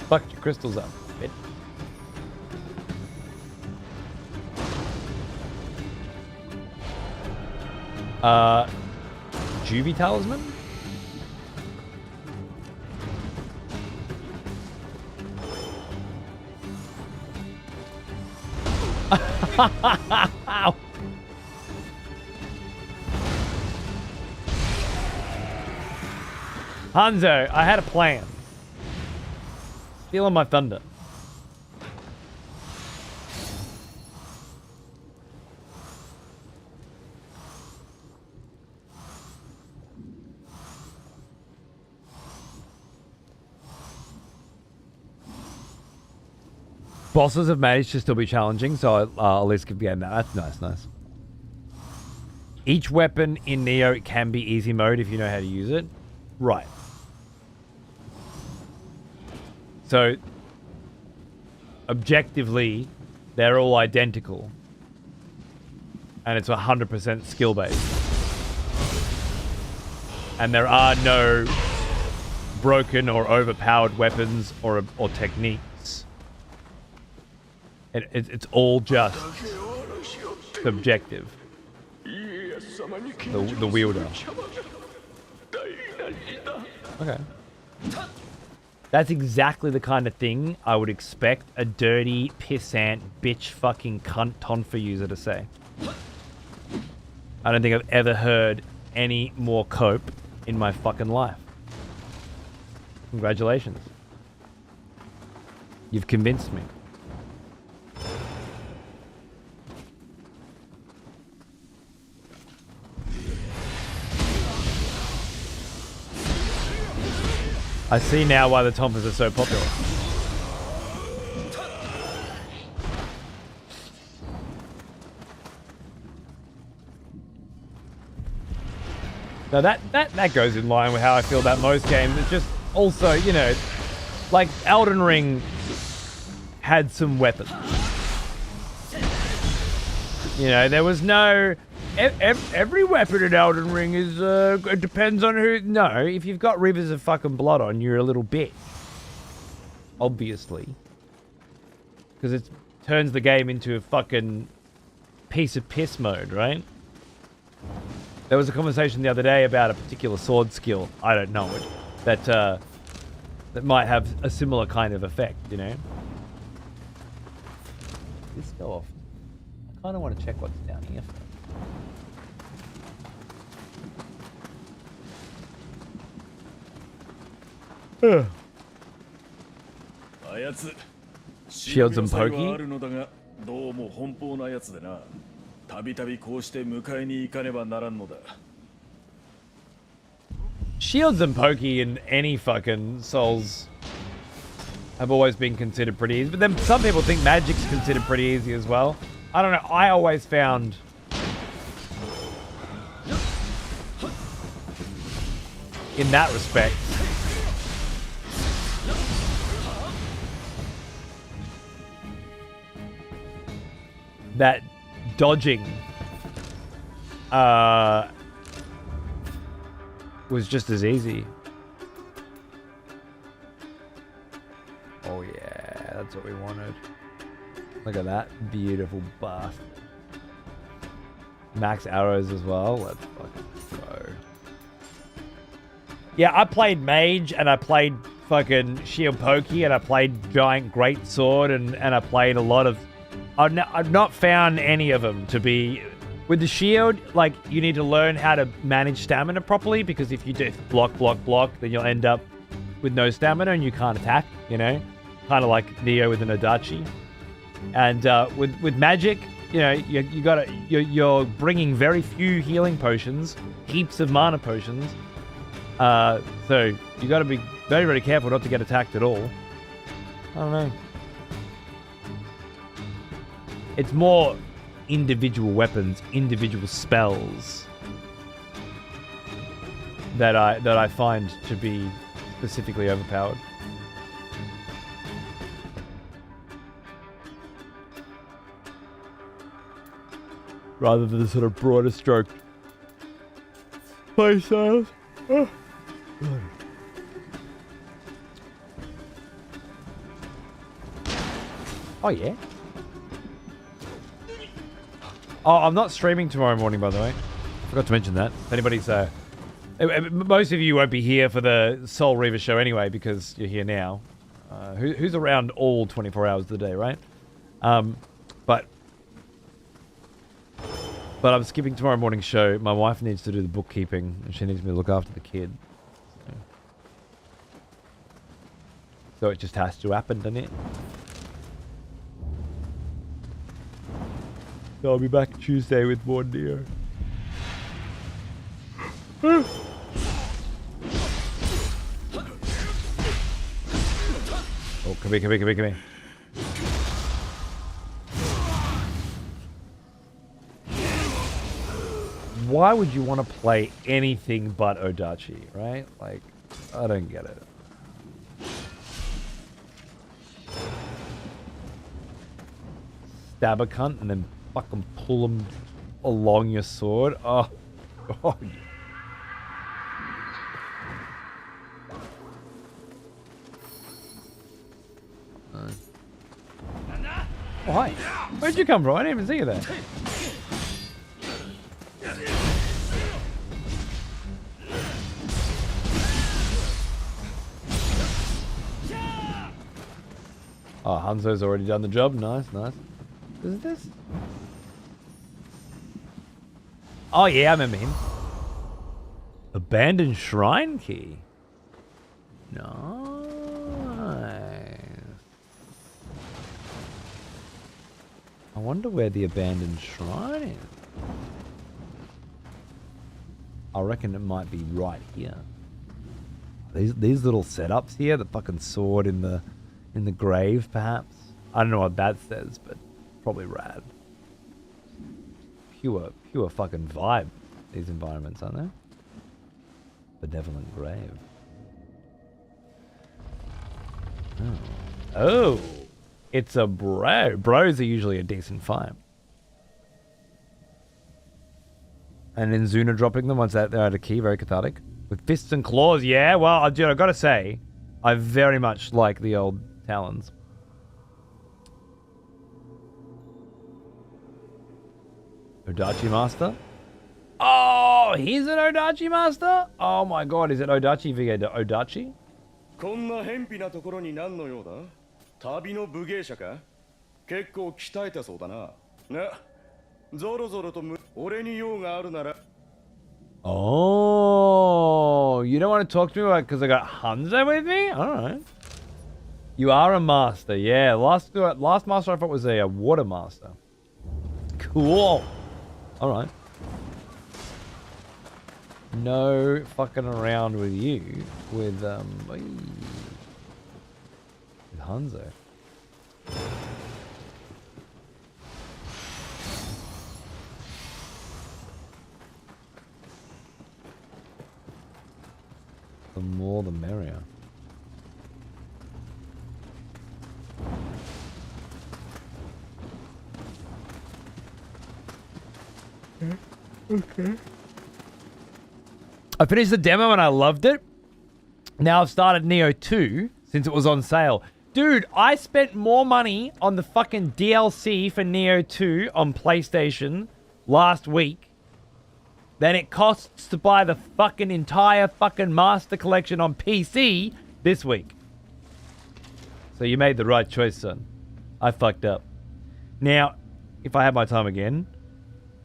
Fucked your crystals up, bitch. Juvie talisman? Hanzo, I had a plan. Feeling my thunder. Bosses have managed to still be challenging, so I'll at least give the game that. That's nice. Each weapon in Nioh can be easy mode if you know how to use it. Right. So, objectively, they're all identical. And it's 100% skill-based. And there are no broken or overpowered weapons or techniques. It's all just subjective. The wielder. Okay. That's exactly the kind of thing I would expect a dirty, pissant, bitch fucking cunt tonfa user to say. I don't think I've ever heard any more cope in my fucking life. Congratulations. You've convinced me. I see now why the Tonfas are so popular. Now that goes in line with how I feel about most games. It's just also, you know, like Elden Ring had some weapons. You know, there was no... Every weapon in Elden Ring is, it depends on who... No, if you've got rivers of fucking blood on, you're a little bitch. Obviously. Because it turns the game into a fucking piece of piss mode, right? There was a conversation the other day about a particular sword skill, I don't know it, that might have a similar kind of effect, you know? This go off. I kind of want to check what's down here first. Shields and pokey? どうも奔放なやつでな。たびたびこうして迎えに行かねばならんのだ。 Shields and pokey in any fucking Souls have always been considered pretty easy, but then some people think magic's considered pretty easy as well. I don't know, I always found in that respect that dodging was just as easy. Oh yeah, that's what we wanted. Look at that beautiful buff. Max arrows as well. Let's fucking go. Yeah, I played mage and I played fucking shield pokey and I played giant great sword and I played a lot of... I've not found any of them to be... With the shield, like, you need to learn how to manage stamina properly, because if you do block, then you'll end up with no stamina and you can't attack, you know? Kind of like Nioh with an Adachi. And with magic, you know, you're bringing very few healing potions, heaps of mana potions. So you got to be very, very careful not to get attacked at all. I don't know. It's more individual weapons, individual spells that I find to be specifically overpowered. Rather than the sort of broader stroke play styles. Oh. Oh yeah. Oh, I'm not streaming tomorrow morning, by the way. Forgot to mention that. If anybody's... most of you won't be here for the Soul Reaver show anyway, because you're here now. Who's around all 24 hours of the day, right? But I'm skipping tomorrow morning's show. My wife needs to do the bookkeeping, and she needs me to look after the kid. So it just has to happen, doesn't it? So I'll be back Tuesday with more Nioh. Oh, come here. why would you want to play anything but Odachi, right? Like, I don't get it. Stab a cunt and then fucking pull him along your sword. Oh, God. Oh, hi. Where'd you come from? I didn't even see you there. Oh, Hanzo's already done the job. Nice, nice. Is this? Oh, yeah, I remember him. Abandoned Shrine Key. Nice. I wonder where the abandoned shrine is. I reckon it might be right here. These little setups here, the fucking sword in the grave, perhaps. I don't know what that says, but probably rad. Pure fucking vibe. These environments, aren't they? Benevolent grave. Oh, it's a bro. Bros are usually a decent fight. And then Zuna dropping them once they're out of key, very cathartic. With fists and claws, yeah. Well, dude, I've got to say, I very much like the old Talons. Odachi Master? Oh, he's an Odachi Master? Oh my god, is it Odachi via Odachi? こんな偏僻なところに何の用だ？旅の武芸者か？結構鍛えたそうだな。な、ゾロゾロと俺に用があるなら。Oh, you don't want to talk to me about because I got Hanzo with me? Alright. You are a master, yeah. Last master I thought was a water master. Cool. Alright. No fucking around with you. With Hanzo. The more the merrier. Okay. I finished the demo and I loved it. Now I've started Nioh 2 since it was on sale. Dude, I spent more money on the fucking DLC for Nioh 2 on PlayStation last week than it costs to buy the fucking entire fucking Master Collection on PC this week. So you made the right choice, son. I fucked up. Now, if I had my time again,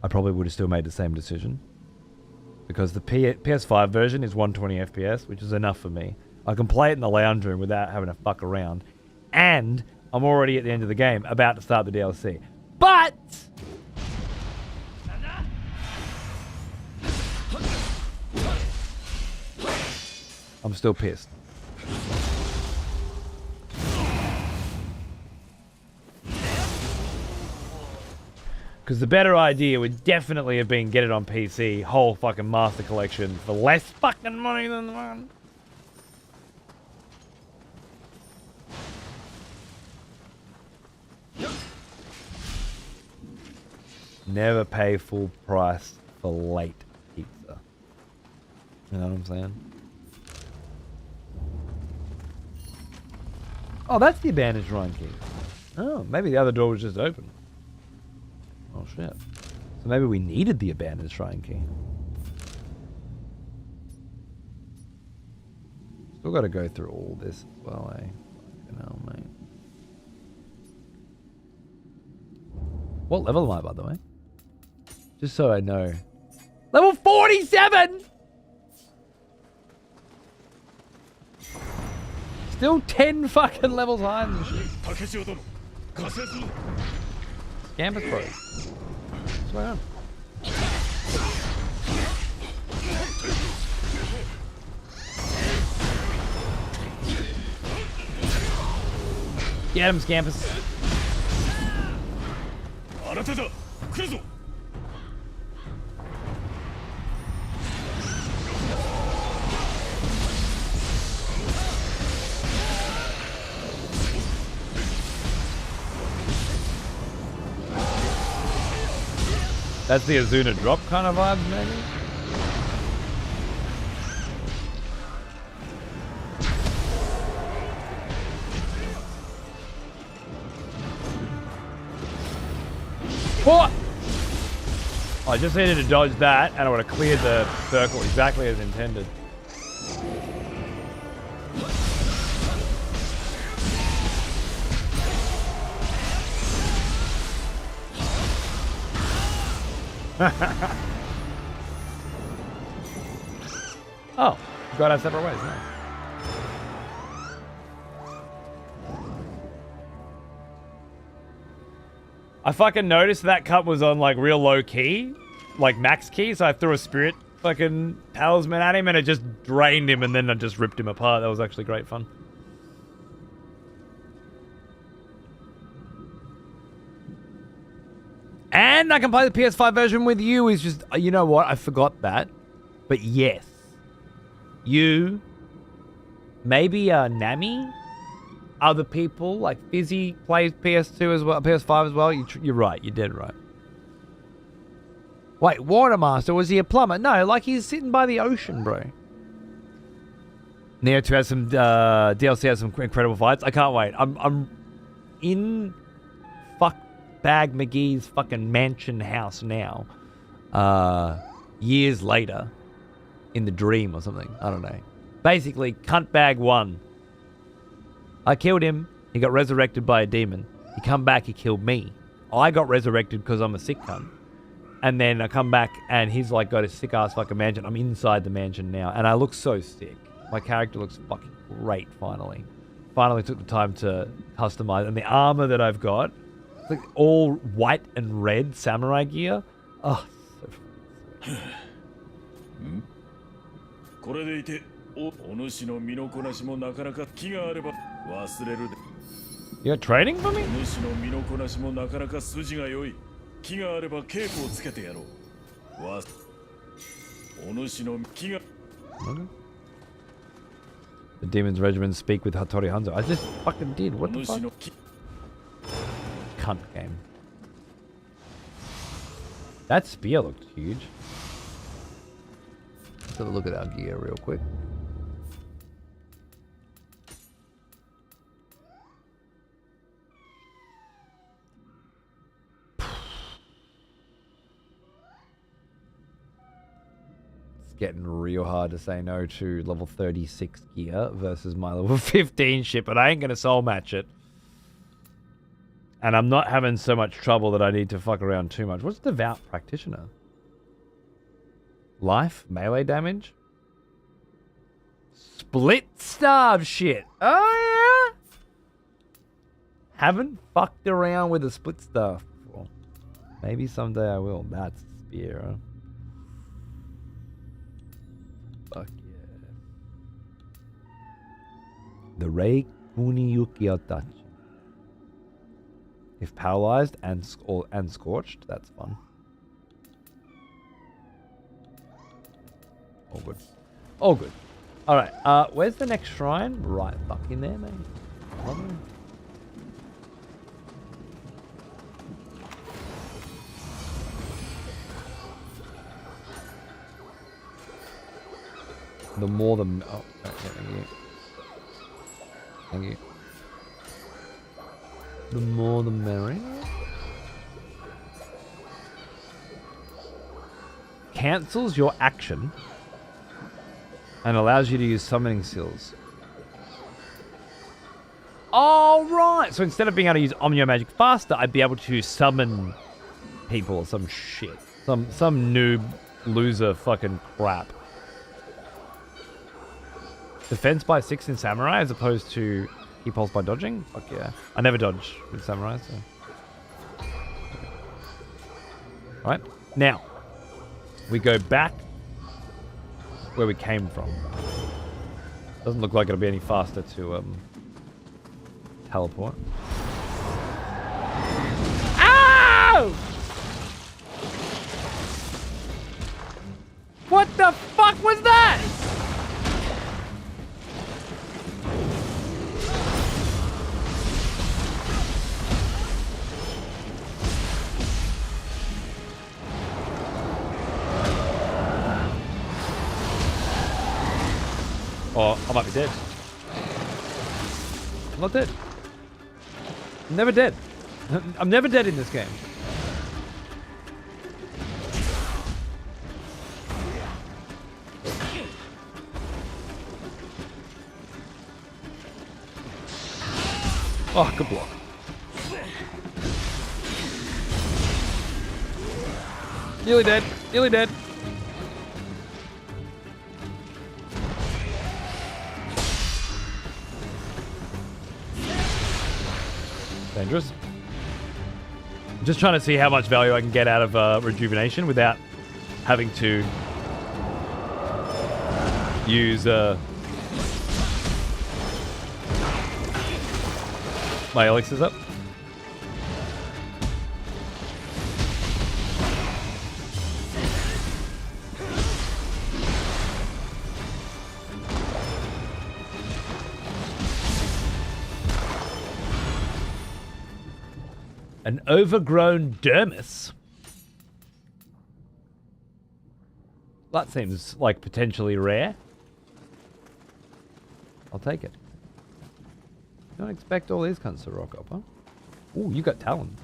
I probably would have still made the same decision. Because the PS5 version is 120 FPS, which is enough for me. I can play it in the lounge room without having to fuck around. And I'm already at the end of the game, about to start the DLC. But I'm still pissed. Because the better idea would definitely have been get it on PC, whole fucking Master Collection, for less fucking money than the one. Never pay full price for late pizza. You know what I'm saying? Oh, that's the abandoned shrine key. Oh, maybe the other door was just open. Oh shit. So maybe we needed the abandoned shrine key. Still gotta go through all this as well, eh? Fucking hell, mate. What level am I, by the way? Just so I know. Level 47! Still 10 fucking levels higher than shit. Campus Pro. What's going on? Get him, Scampus. That's the Azuna drop kind of vibes, maybe? What? I just needed to dodge that, and I would have cleared the circle exactly as intended. Oh, got our separate ways. Nice. I fucking noticed that cut was on like real low key, like max key, so I threw a spirit fucking talisman at him and it just drained him and then I just ripped him apart. That was actually great fun. And I can play the PS5 version with you. Is just, you know what? I forgot that. But yes. You, maybe Nami, other people, like Fizzy plays PS2 as well, PS5 as well. You're right. You're dead right. Wait, Watermaster, was he a plumber? No, like he's sitting by the ocean, bro. Nioh 2 has some, DLC has some incredible fights. I can't wait. I'm in Bag McGee's fucking mansion house now. Years later. In the dream or something. I don't know. Basically, Cunt Bag won. I killed him. He got resurrected by a demon. He come back, he killed me. I got resurrected because I'm a sick cunt. And then I come back and he's like got a sick ass fucking mansion. I'm inside the mansion now. And I look so sick. My character looks fucking great finally. Finally took the time to customize. And the armor that I've got, it's like all white and red samurai gear. Oh, so sweet. You're training for me? Okay. The demon's regiment speak with Hattori Hanzo. I just fucking did. What the fuck? Cunt game. That spear looked huge. Let's have a look at our gear real quick. Getting real hard to say no to level 36 gear versus my level 15 ship, but I ain't gonna soul match it. And I'm not having so much trouble that I need to fuck around too much. What's Devout Practitioner? Life? Melee damage? Split starve shit. Oh yeah? Haven't fucked around with the split starve before. Maybe someday I will. That's spear, huh? Fuck yeah. The Rei Kuni Yuki Otachi. If paralyzed and scorched, that's fun. All good. All good. Alright, where's the next shrine? Right fuck in there, man. Lovely. The more the... Oh, okay, thank you. Thank you. The more the merrier. Cancels your action and allows you to use summoning skills. Oh, right. So instead of being able to use Omnio Magic faster, I'd be able to summon people or some shit. Some noob loser fucking crap. Defense by 6 in Samurai as opposed to keep pulse by dodging? Fuck yeah. I never dodge with Samurai, so... Alright. Now, we go back where we came from. Doesn't look like it'll be any faster to teleport. Ow! What the fuck was that? Or I might be dead. I'm not dead. I'm never dead. I'm never dead in this game. Oh, good block. Nearly dead. Nearly dead. Dangerous. I'm just trying to see how much value I can get out of rejuvenation without having to use my elixirs up. An overgrown dermis. That seems like potentially rare. I'll take it. Don't expect all these cunts to rock up, huh? Ooh, you got talent.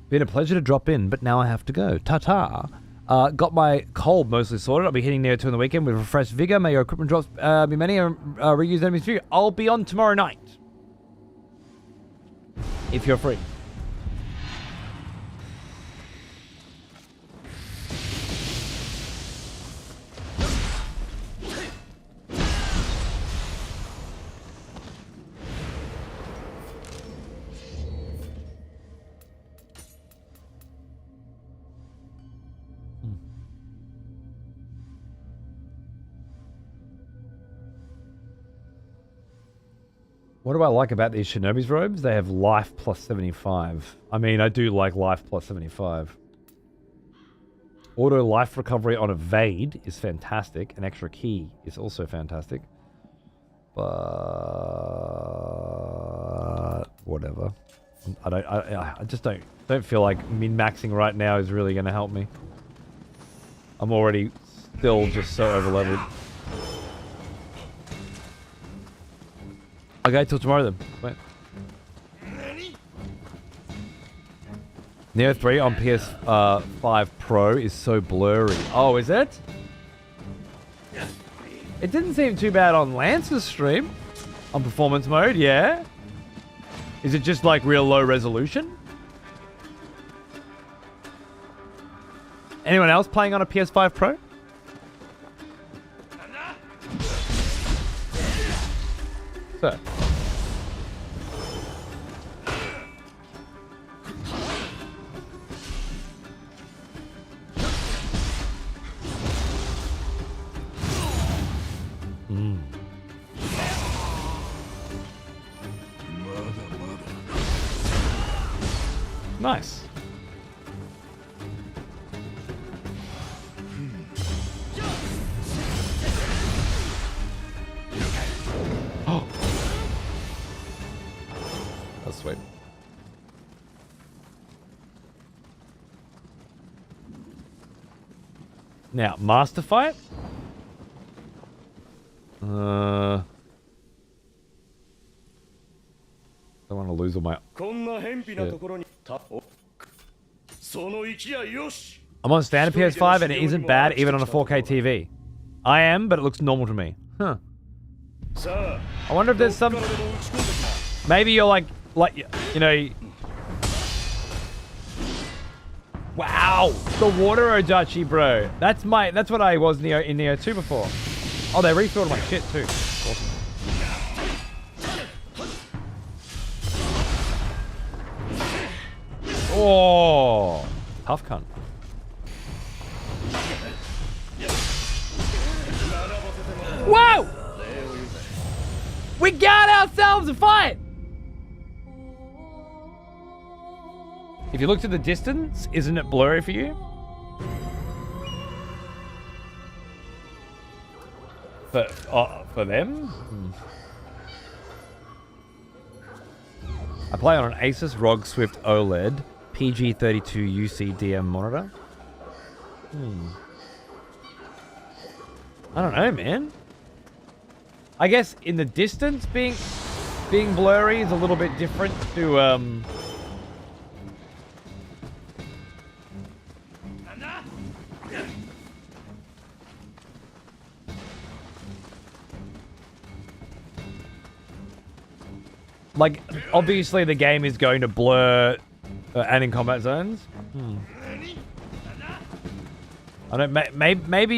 Been a pleasure to drop in, but now I have to go. Ta-ta. Got my cold mostly sorted. I'll be hitting Nioh 2 on the weekend with refreshed vigor. May your equipment drops be many and reuse enemies for you. I'll be on tomorrow night. If you're free. What do I like about these Shinobi's robes? They have life plus 75. I mean, I do like life plus 75. Auto life recovery on evade is fantastic. An extra key is also fantastic. But whatever. I just don't feel like min-maxing right now is really going to help me. I'm already still just so over-leveled. Okay, till tomorrow then. Wait. Nioh 3 on PS5 Pro is so blurry. Oh, is it? It didn't seem too bad on Lance's stream. On performance mode, yeah. Is it just like real low resolution? Anyone else playing on a PS5 Pro? So. Nice. Oh. That's sweet. Now, master fight? Don't want to lose all my shit. I'm on standard PS5 and it isn't bad even on a 4K TV. I am, but it looks normal to me. Huh. I wonder if there's some... Maybe you're like, you know... Wow! The water Odachi, bro. That's what I was in Nioh 2 before. Oh, they refilled my shit too. Awesome. Oh, tough cunt. Whoa! We got ourselves a fight! If you looked at the distance, isn't it blurry for you? For them? I play on an Asus ROG Swift OLED PG32 UC DM monitor. I don't know, man. I guess in the distance being blurry is a little bit different to like, obviously the game is going to blur and in combat zones. I don't. Maybe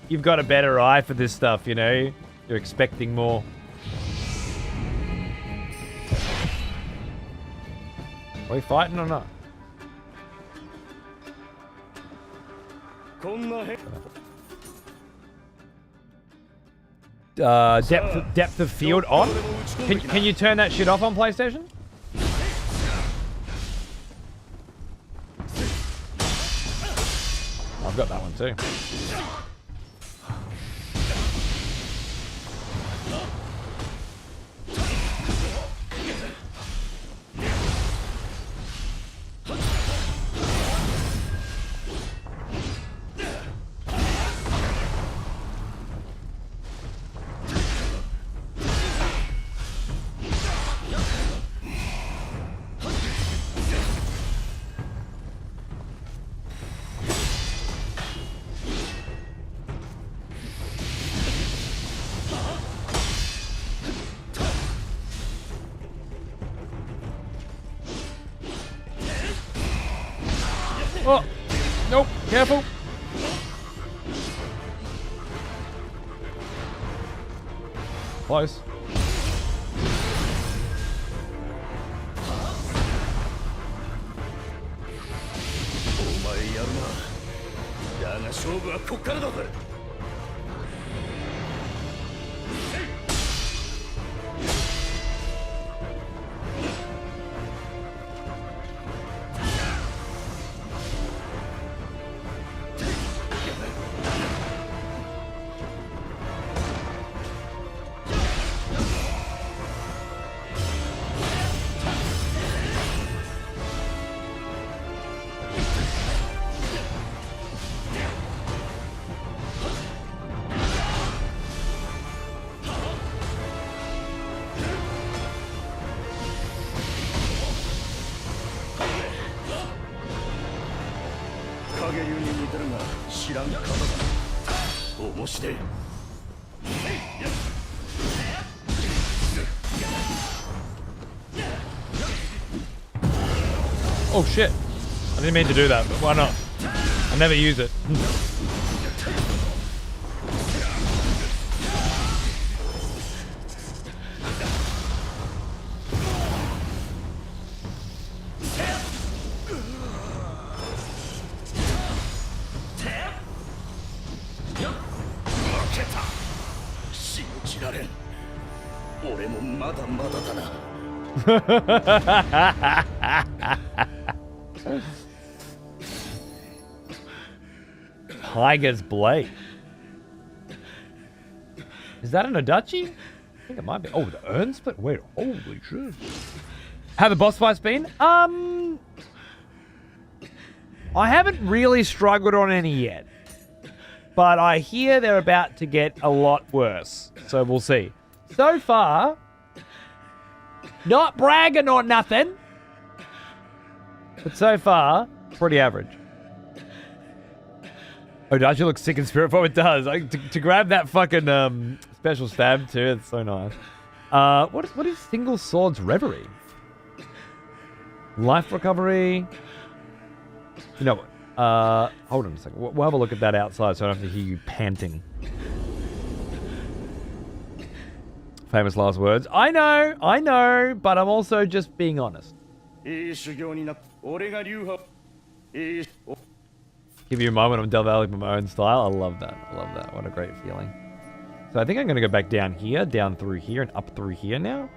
you've got a better eye for this stuff. You know, you're expecting more. Are we fighting or not? Depth of field on. Can you turn that shit off on PlayStation? I've got that one too. Oh, nope, careful. Close. Oh shit. I didn't mean to do that, but why not? I never use it. Tiger's Blade. Is that an Adachi? I think it might be. Oh, the urn split? Wait, holy shit. How the boss fights been? I haven't really struggled on any yet. But I hear they're about to get a lot worse. So we'll see. So far, not bragging or nothing, but so far, pretty average. Oh, Adachi looks sick in spirit form. It does. To grab that fucking special stab too, it's so nice. What is Single Sword's Reverie? Life recovery. You know what? Hold on a second. We'll have a look at that outside so I don't have to hear you panting. Famous last words. I know, but I'm also just being honest. Give you a moment of developing my own style. I love that. What a great feeling. So I think I'm going to go back down here, down through here, and up through here now.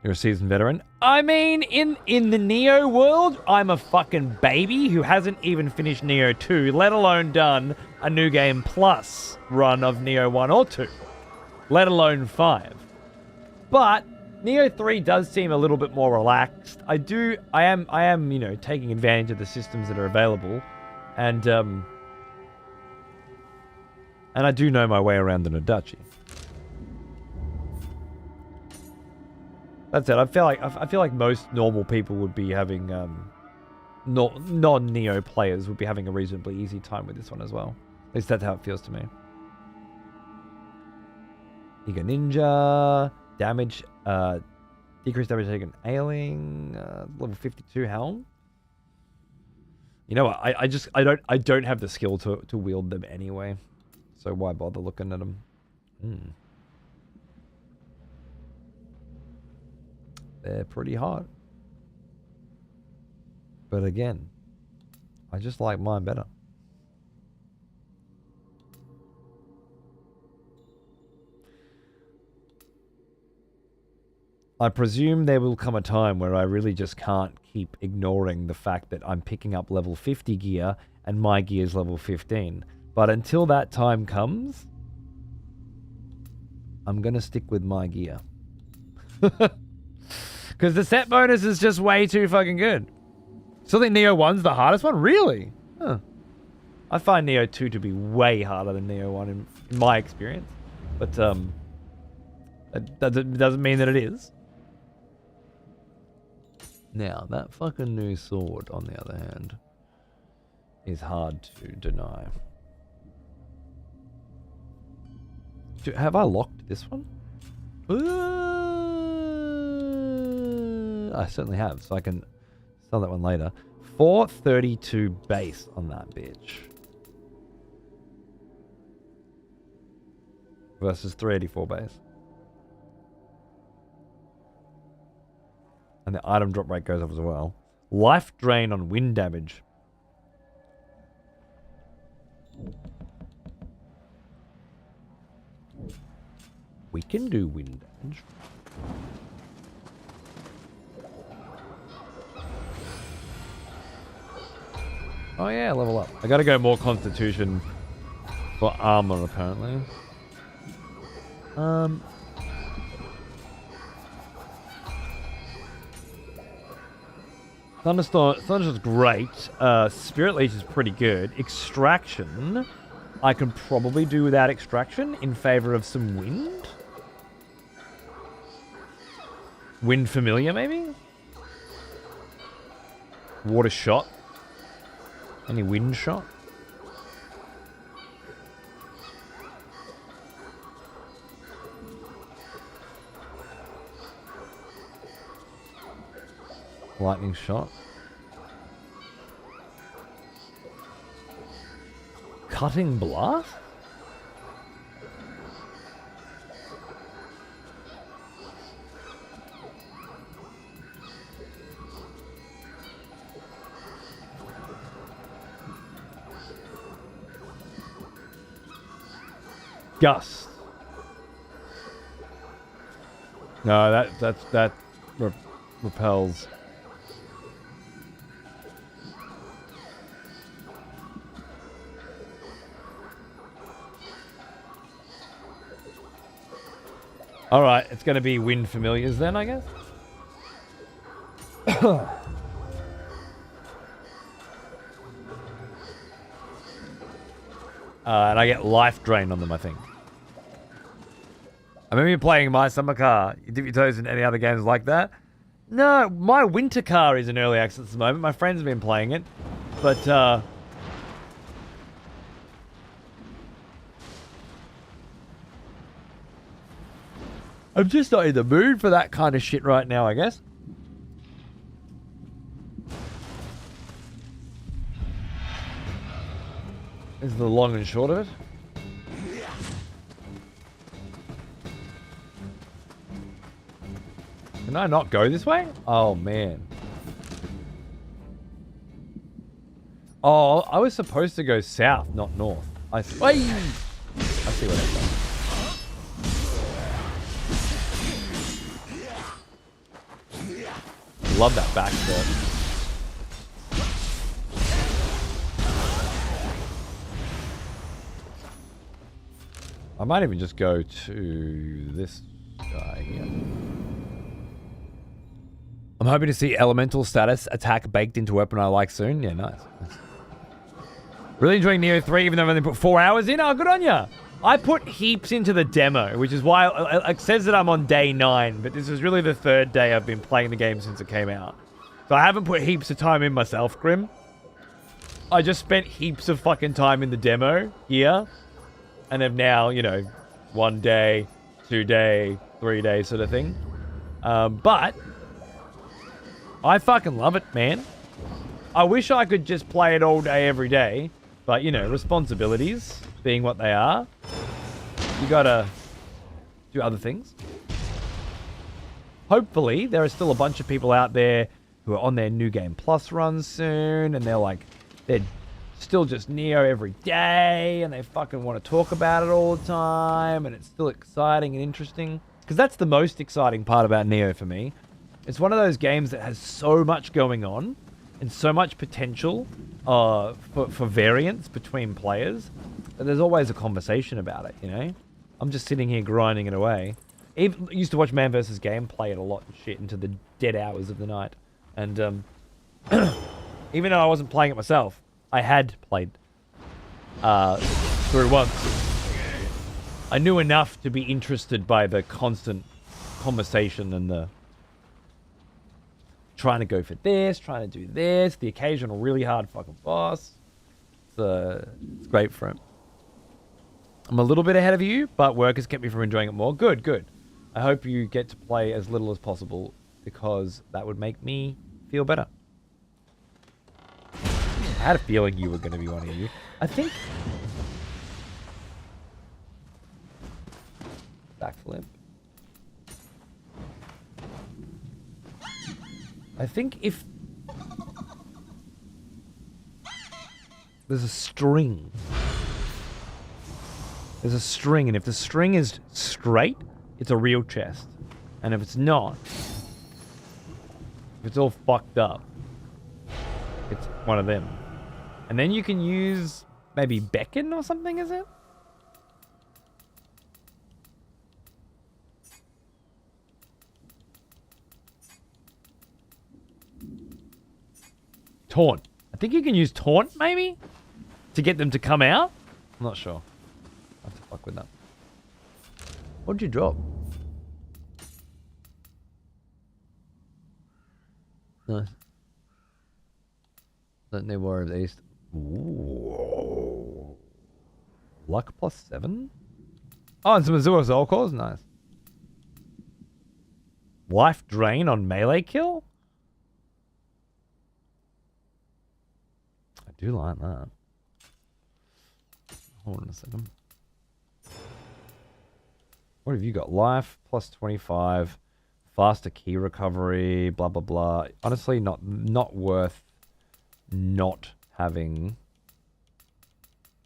You're a seasoned veteran. I mean, in the Nioh world, I'm a fucking baby who hasn't even finished Nioh 2, let alone done a New Game Plus run of Nioh 1 or 2, let alone 5. But Nioh 3 does seem a little bit more relaxed. I am, you know, taking advantage of the systems that are available. And I do know my way around the Nodachi. That's it. I feel like most normal people would be having non-Nioh players would be having a reasonably easy time with this one as well. At least that's how it feels to me. Ego Ninja, damage, decreased damage taken ailing, level 52 helm. You know what? I don't have the skill to wield them anyway. So why bother looking at them? They're pretty hot. But again, I just like mine better. I presume there will come a time where I really just can't keep ignoring the fact that I'm picking up level 50 gear and my gear is level 15. But until that time comes, I'm going to stick with my gear. Because the set bonus is just way too fucking good. Still think Nioh 1's the hardest one? Really? Huh. I find Nioh 2 to be way harder than Nioh 1 in my experience. But that doesn't mean that it is. Now, that fucking new sword, on the other hand, is hard to deny. Have I locked this one? I certainly have, so I can sell that one later. 432 base on that bitch. Versus 384 base. And the item drop rate goes up as well. Life drain on wind damage. We can do wind damage. Oh yeah, level up. I gotta go more constitution for armor apparently. Thunderstorm's great. Spirit Leech is pretty good. Extraction, I can probably do without extraction in favor of some wind. Wind Familiar, maybe? Water Shot. Any wind shot? Lightning shot. Cutting blast? Gust. No, that repels. All right, it's going to be wind familiars then, I guess. And I get life drain on them, I think. I remember you playing My Summer Car. You dip your toes in any other games like that? No, My Winter Car is in early access at the moment. My friend's been playing it. But, I'm just not in the mood for that kind of shit right now, I guess. This is the long and short of it. Can I not go this way? Oh, man. Oh, I was supposed to go south, not north. I see what I've done. Love that back step. I might even just go to this guy here. I'm hoping to see elemental status attack baked into weapon I like soon. Yeah, nice. Really enjoying Nioh 3, even though I've only put 4 hours in. Oh, good on ya. I put heaps into the demo, which is why it says that I'm on day 9, but this is really the 3rd day I've been playing the game since it came out. So I haven't put heaps of time in myself, Grim. I just spent heaps of fucking time in the demo here, and have now, you know, 1 day, 2 day, 3 day sort of thing. But I fucking love it, man. I wish I could just play it all day, every day. But, you know, responsibilities being what they are, you gotta do other things. Hopefully, there are still a bunch of people out there who are on their New Game Plus runs soon, and they're still just Nioh every day, and they fucking want to talk about it all the time, and it's still exciting and interesting. Because that's the most exciting part about Nioh for me. It's one of those games that has so much going on, and so much potential for variance between players, that there's always a conversation about it, you know? I'm just sitting here grinding it away. Even used to watch Man vs. Game play it a lot and shit into the dead hours of the night. And even though I wasn't playing it myself, I had played through once. I knew enough to be interested by the constant conversation and the trying to go for this, trying to do this, the occasional really hard fucking boss. It's great for him. I'm a little bit ahead of you, but work has kept me from enjoying it more. Good, good. I hope you get to play as little as possible, because that would make me feel better. I had a feeling you were going to be one of you. I think... Backflip. I think if... There's a string. There's a string, and if the string is straight, it's a real chest. And if it's not, if it's all fucked up, it's one of them. And then you can use maybe beckon or something, is it? Taunt. I think you can use taunt, maybe? To get them to come out? I'm not sure. I have to fuck with that. What'd you drop? Nice. Don't need War of the East. Ooh. Luck +7? Oh, and some Azure Soul Cores? Nice. Life Drain on melee kill? I do like that. Hold on a second. What have you got? Life +25, faster key recovery, blah blah blah. Honestly, not worth not having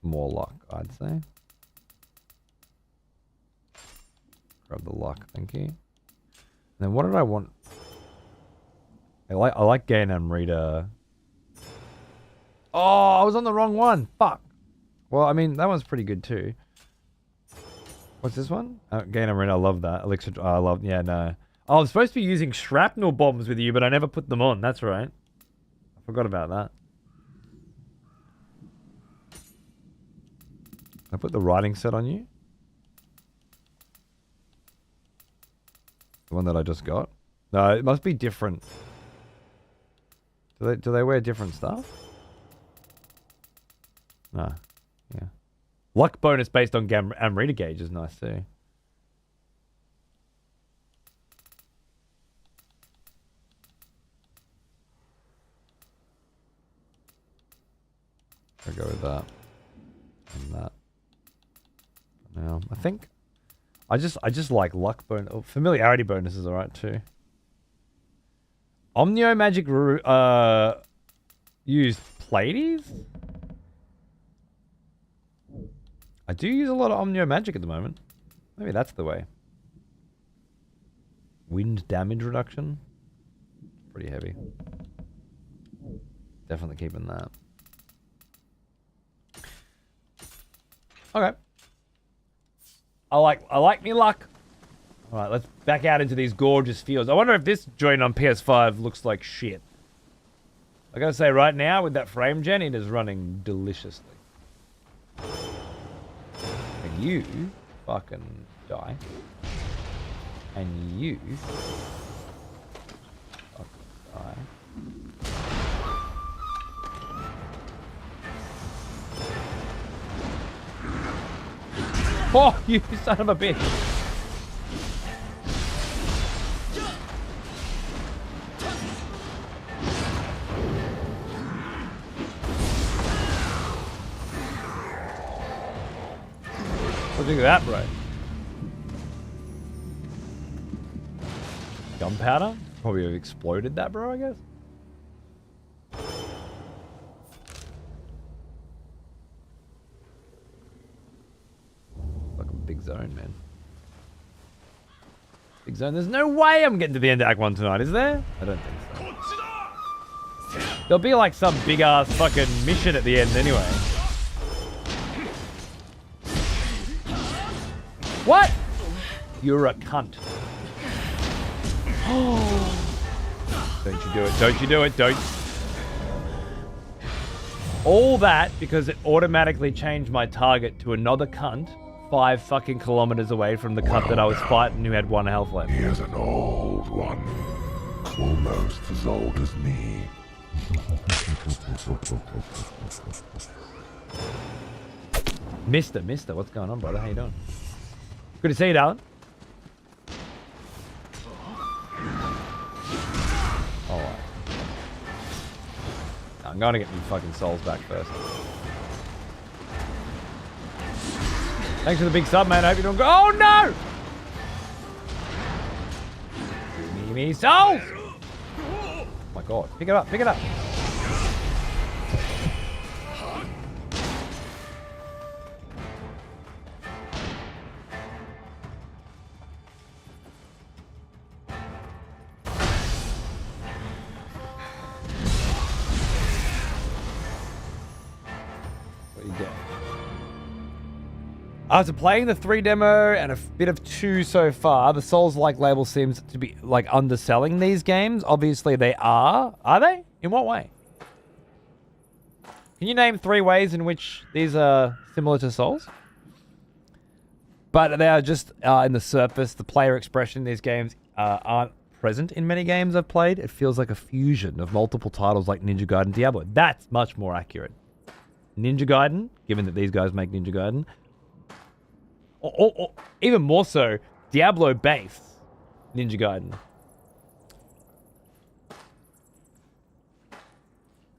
more luck, I'd say. Grab the luck, thank you. And then what did I want? I like Gain Amrita. Oh, I was on the wrong one. Fuck. Well, I mean, that one's pretty good too. What's this one? Gain Amrita, I love that. Elixir, I love, yeah, no. Oh, I'm supposed to be using shrapnel bombs with you, but I never put them on. That's right. I forgot about that. I put the writing set on you. The one that I just got. No, it must be different. Do they wear different stuff? No. Yeah. Luck bonus based on Amrita gauge is nice too. I'll go with that. And that. Now, I think I just like luck bonus. Oh, familiarity bonus is alright too. Omnio Magic used Pleiades? I do use a lot of Omnio Magic at the moment. Maybe that's the way. Wind damage reduction. Pretty heavy. Definitely keeping that. Okay. I like me luck. Alright, let's back out into these gorgeous fields. I wonder if this joint on PS5 looks like shit. I gotta say, right now, with that frame gen, it is running deliciously. And you fucking die. And you fucking die. Oh, you son of a bitch. What do you think of that, bro? Gunpowder? Probably have exploded that, bro, I guess. Fucking big zone, man. Big zone. There's no way I'm getting to the end of Act 1 tonight, is there? I don't think so. There'll be like some big ass fucking mission at the end anyway. What? You're a cunt. Don't you do it. Don't you do it. Don't. All that because it automatically changed my target to another cunt 5 fucking kilometers away from the cunt that I was fighting who had 1 health left. He is an old one. Almost as old as me. Mister, what's going on, brother? How you doing? Good to see you, darling. Alright. I'm going to get my fucking souls back first. Thanks for the big sub, man. I hope you're doing good. Oh, no! Give me souls! Oh, my God. Pick it up, pick it up. After playing the 3 demo and a bit of 2 so far, the Souls-like label seems to be like underselling these games. Obviously they are. Are they? In what way? Can you name 3 ways in which these are similar to Souls? But they are just in the surface. The player expression in these games aren't present in many games I've played. It feels like a fusion of multiple titles like Ninja Gaiden and Diablo. That's much more accurate. Ninja Gaiden, given that these guys make Ninja Gaiden, or even more so, Diablo-based Ninja Gaiden.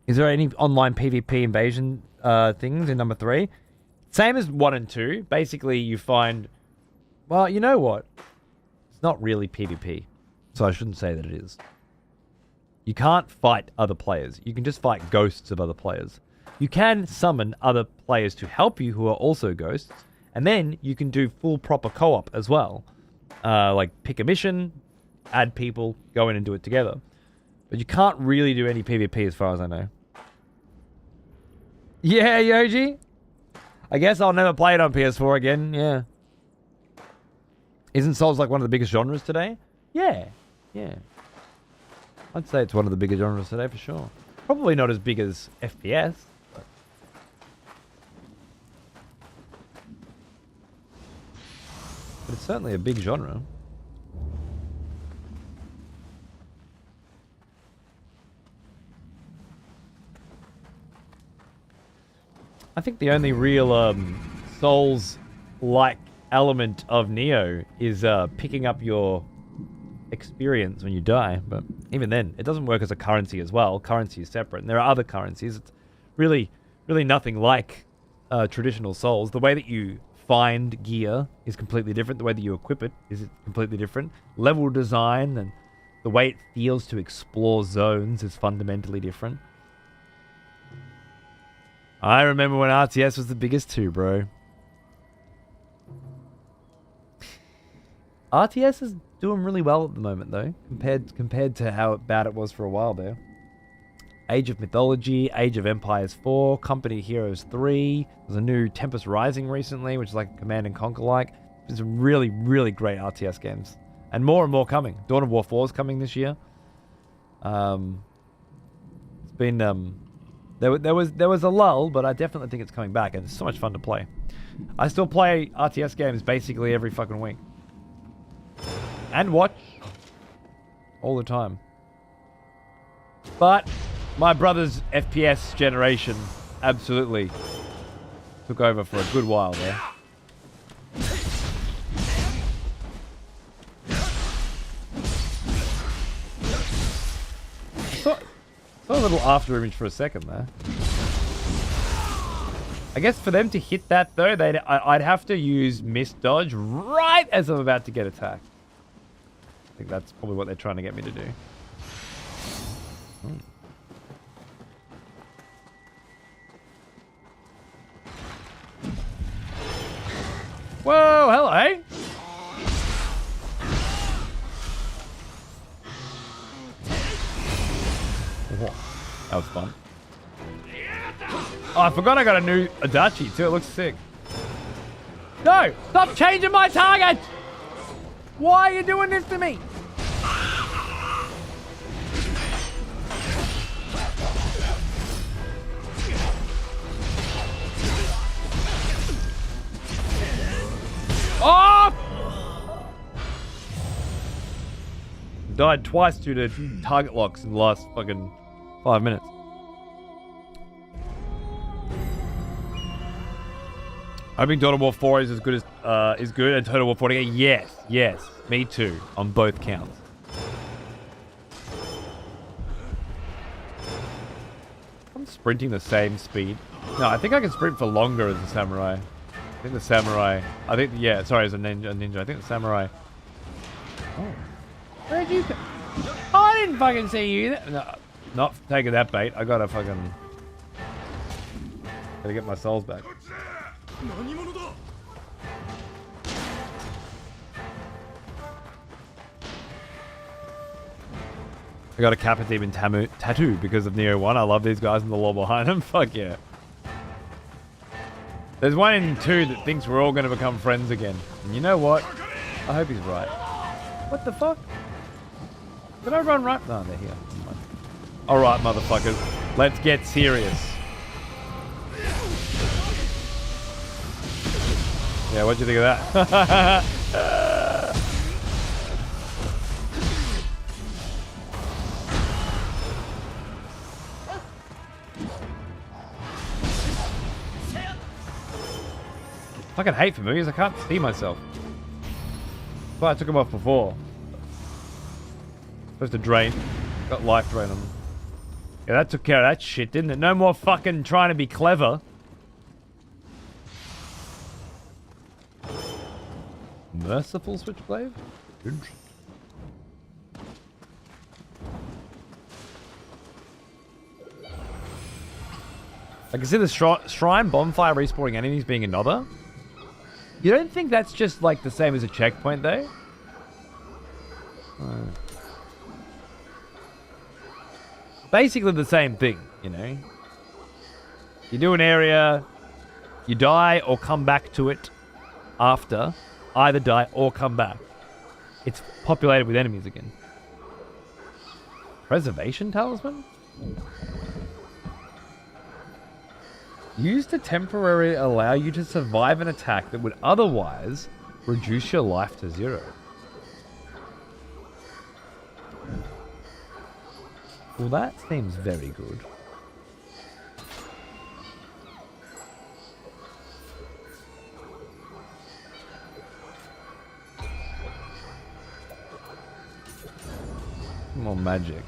Is there any online PvP invasion things in number 3? Same as 1 and 2. Basically, you find... Well, you know what? It's not really PvP, so I shouldn't say that it is. You can't fight other players. You can just fight ghosts of other players. You can summon other players to help you who are also ghosts, and then you can do full proper co-op as well. Like pick a mission, add people, go in and do it together. But you can't really do any PvP as far as I know. Yeah, Yoji? I guess I'll never play it on PS4 again, yeah. Isn't Souls like one of the biggest genres today? Yeah, yeah. I'd say it's one of the biggest genres today for sure. Probably not as big as FPS. But it's certainly a big genre. I think the only real Souls-like element of Nioh is picking up your experience when you die. But even then, it doesn't work as a currency as well. Currency is separate. And there are other currencies. It's really nothing like traditional Souls. The way that you find gear is completely different. The way that you equip it is completely different. Level design and the way it feels to explore zones is fundamentally different. I remember when RTS was the biggest too, bro. RTS is doing really well at the moment though, compared to how bad it was for a while there. Age of Mythology, Age of Empires 4, Company Heroes 3. There's a new Tempest Rising recently, which is like Command and Conquer like. There's some really great RTS games. And more coming. Dawn of War 4 is coming this year. It's been There was a lull, but I definitely think it's coming back, and it's so much fun to play. I still play RTS games basically every fucking week. And watch. All the time. But my brother's FPS generation absolutely took over for a good while there. Saw a little after image for a second there. I guess for them to hit that though, I'd have to use miss dodge right as I'm about to get attacked. I think that's probably what they're trying to get me to do. Whoa, hello. That was fun. Oh, I forgot I got a new Adachi too. It looks sick. No! Stop changing my target! Why are you doing this to me? Oh! Died twice due to target locks in the last fucking 5 minutes. I think Total War 4 is as good as is good, and Total War 40. Yes, me too on both counts. I'm sprinting the same speed. No, I think I can sprint for longer as a samurai. I think the samurai. Yeah. Sorry, as a ninja. I think the samurai. Oh, where'd you go? Oh, I didn't fucking see you. No, not taking that bait. I gotta get my souls back. I got a Kappa Demon tattoo because of Nioh 1. I love these guys in the lore behind them. Fuck yeah. There's one in 2 that thinks we're all going to become friends again. And you know what? I hope he's right. What the fuck? Did I run right? No, they're here. Alright, motherfuckers. Let's get serious. Yeah, what'd you think of that? I fucking hate familiars. I can't see myself. But I took them off before. Supposed to drain. Got life drain on them. Yeah, that took care of that shit, didn't it? No more fucking trying to be clever. Merciful switchblade? Interesting. I can see the shrine bonfire respawning enemies being another. You don't think that's just like the same as a checkpoint though? Basically the same thing, you know. You do an area, you die or come back to it after. Either die or come back. It's populated with enemies again. Preservation talisman? Used to temporarily allow you to survive an attack that would otherwise reduce your life to 0. Well, that seems very good. More magic,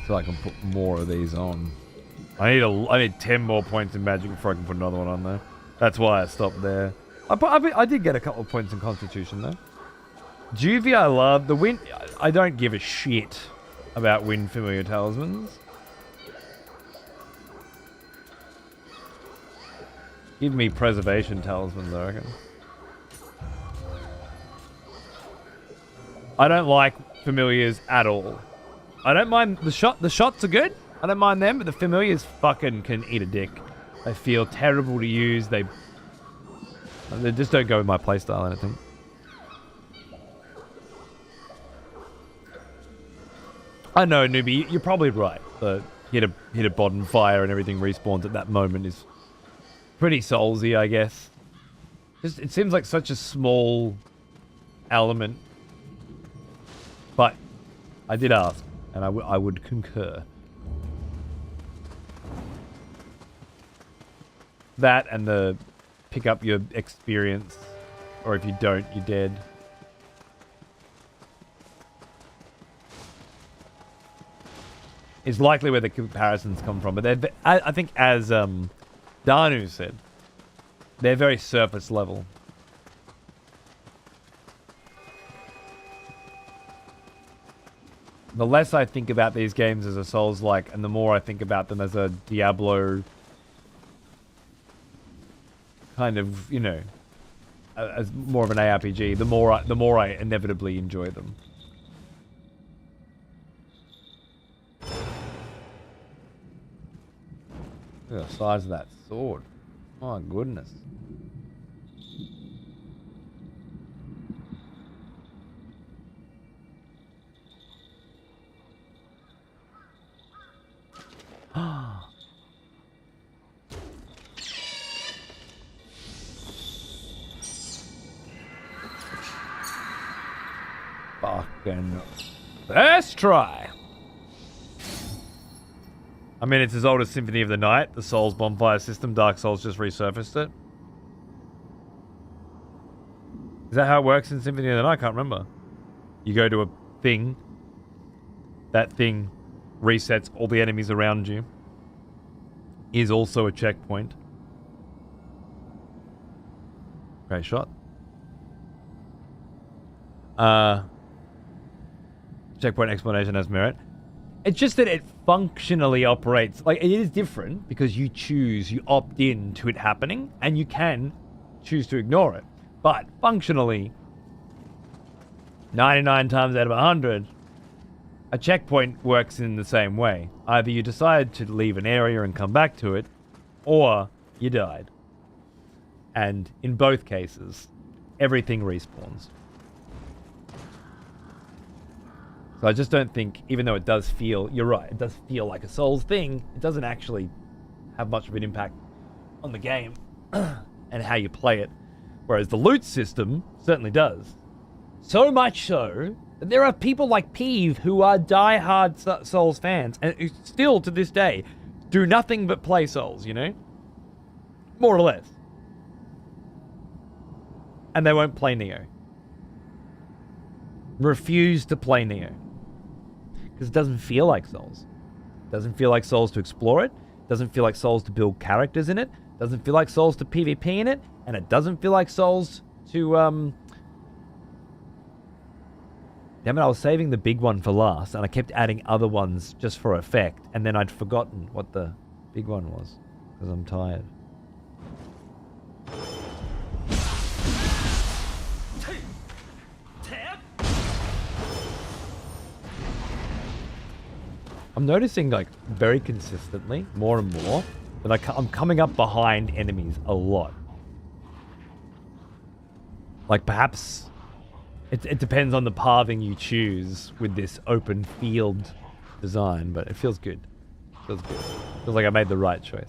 so I can put more of these on. I need 10 more points in magic before I can put another one on there. That's why I stopped there. I did get a couple of points in Constitution though. Juvie I love. The wind, I don't give a shit about wind familiar talismans. Give me preservation talismans, I reckon. I don't like familiars at all. I don't mind the shots are good. I don't mind them, but the familiars fucking can eat a dick. They feel terrible to use. They just don't go with my playstyle, I don't think. I know, newbie, you're probably right, but hit a bonfire and everything respawns at that moment is pretty Soulsy, I guess. Just it seems like such a small element, but I did ask, and I would concur. That and the pick up your experience, or if you don't, you're dead. Is likely where the comparisons come from, but I think as Danu said, they're very surface level. The less I think about these games as a Souls-like, and the more I think about them as a Diablo kind of, you know, as more of an ARPG, the more I inevitably enjoy them. Look at the size of that sword. My goodness. Fucking first try. I mean, it's as old as Symphony of the Night, the Souls bonfire system. Dark Souls just resurfaced it. Is that how it works in Symphony of the Night? I can't remember. You go to a thing. That thing resets all the enemies around you. Is also a checkpoint. Great shot. Checkpoint explanation has merit. It's just that it functionally operates, like, it is different because you opt in to it happening, and you can choose to ignore it. But functionally, 99 times out of 100, a checkpoint works in the same way. Either you decide to leave an area and come back to it, or you died. And in both cases, everything respawns. So I just don't think, even though it does feel, you're right, it does feel like a Souls thing, it doesn't actually have much of an impact on the game and how you play it. Whereas the loot system certainly does. So much so that there are people like Peeve who are die-hard Souls fans and who still, to this day, do nothing but play Souls, you know? More or less. And they won't play Nioh. Refuse to play Nioh. Because it doesn't feel like Souls. It doesn't feel like Souls to explore it. It doesn't feel like Souls to build characters in it. It doesn't feel like Souls to PvP in it. And it doesn't feel like Souls to, Damn it, I was saving the big one for last, and I kept adding other ones just for effect, and then I'd forgotten what the big one was, because I'm tired. I'm noticing, like, very consistently, more and more, that I'm coming up behind enemies a lot. Like, perhaps it depends on the pathing you choose with this open field design, but it feels good. Feels good. Feels like I made the right choice.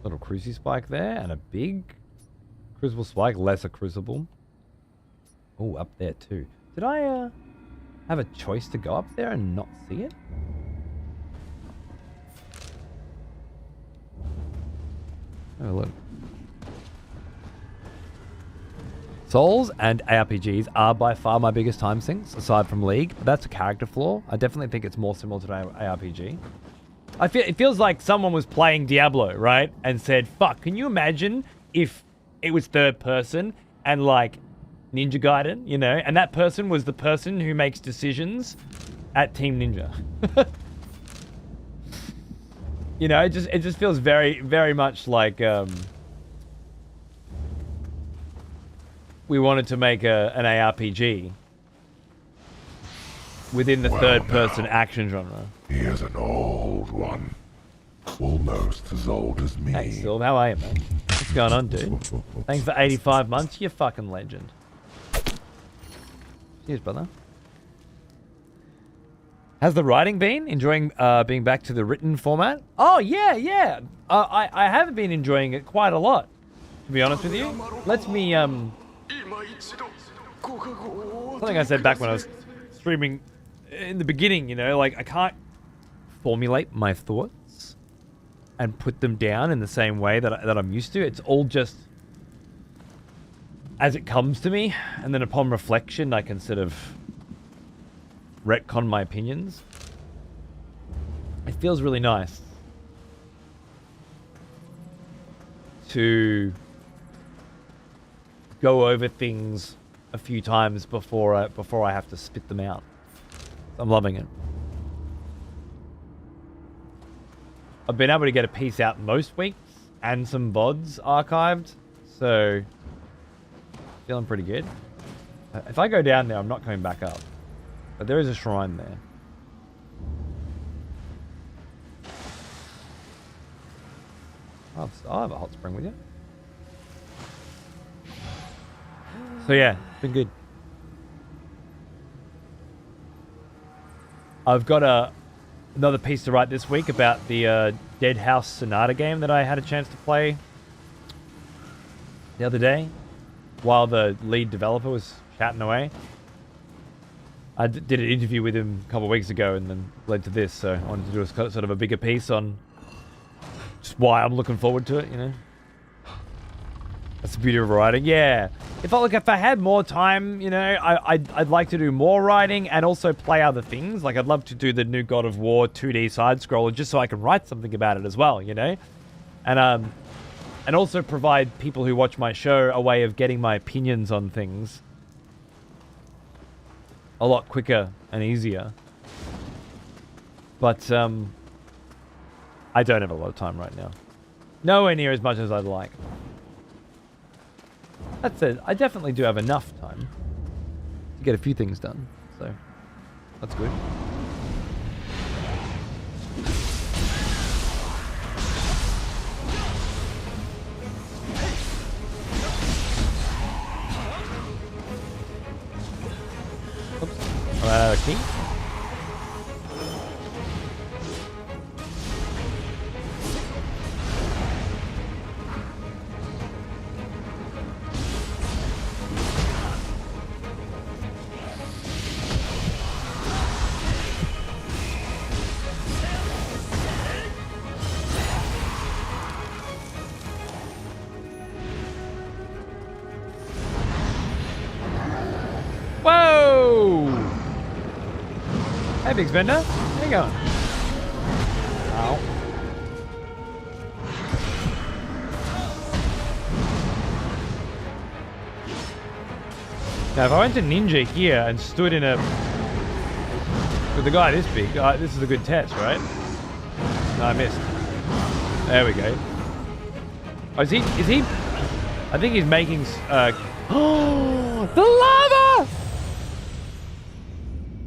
Little cruci spike there, and a big crucible spike, lesser crucible. Oh, up there too. Did I have a choice to go up there and not see it? Oh, look. Souls and ARPGs are by far my biggest time sinks, aside from League. But that's a character flaw. I definitely think it's more similar to an ARPG. It feels like someone was playing Diablo, right? And said, fuck, can you imagine if it was third person and like Ninja Gaiden, you know? And that person was the person who makes decisions at Team Ninja. You know, it just feels very, very much like we wanted to make an ARPG. within the Well, third-person now. action genre. He is an old one. Almost as old as me. Hey, Sylv, how are you, man? What's going on, dude? Thanks for 85 months. You fucking legend. Cheers, brother. How's the writing been? Enjoying being back to the written format? Oh, yeah. I have been enjoying it quite a lot, to be honest with you. Lets me, something I said back when I was streaming in the beginning, you know, like I can't formulate my thoughts and put them down in the same way that I'm used to. It's all just as it comes to me, and then upon reflection, I can sort of retcon my opinions. It feels really nice to go over things a few times before I have to spit them out. I'm loving it. I've been able to get a piece out most weeks and some VODs archived, so feeling pretty good. If I go down there, I'm not coming back up. But there is a shrine there. I'll have a hot spring with you. So yeah, it's been good. I've got another piece to write this week about the Dead House Sonata game that I had a chance to play the other day while the lead developer was chatting away. I did an interview with him a couple of weeks ago and then led to this, so I wanted to do a sort of a bigger piece on just why I'm looking forward to it, you know? That's the beauty of writing. Yeah. If I had more time, you know, I'd like to do more writing and also play other things. Like, I'd love to do the new God of War 2D side-scroller just so I can write something about it as well, you know? And also provide people who watch my show a way of getting my opinions on things a lot quicker and easier. But, I don't have a lot of time right now. Nowhere near as much as I'd like. That said, I definitely do have enough time to get a few things done, so that's good. Oops, I ran out of key. Whoa! Hey, Big Spender. How you going? Ow. Now, if I went to Ninja here and stood in a... with a guy this big, this is a good test, right? No, I missed. There we go. Oh, is he... I think he's making... Oh, the lava!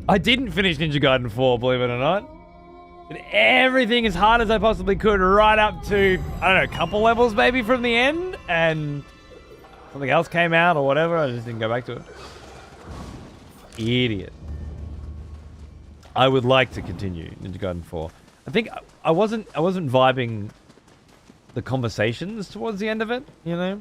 I didn't finish Ninja Gaiden 4, believe it or not. Did everything as hard as I possibly could right up to, I don't know, a couple levels maybe from the end, and something else came out or whatever. I just didn't go back to it. Idiot. I would like to continue Ninja Gaiden 4. I think I wasn't vibing the conversations towards the end of it, you know?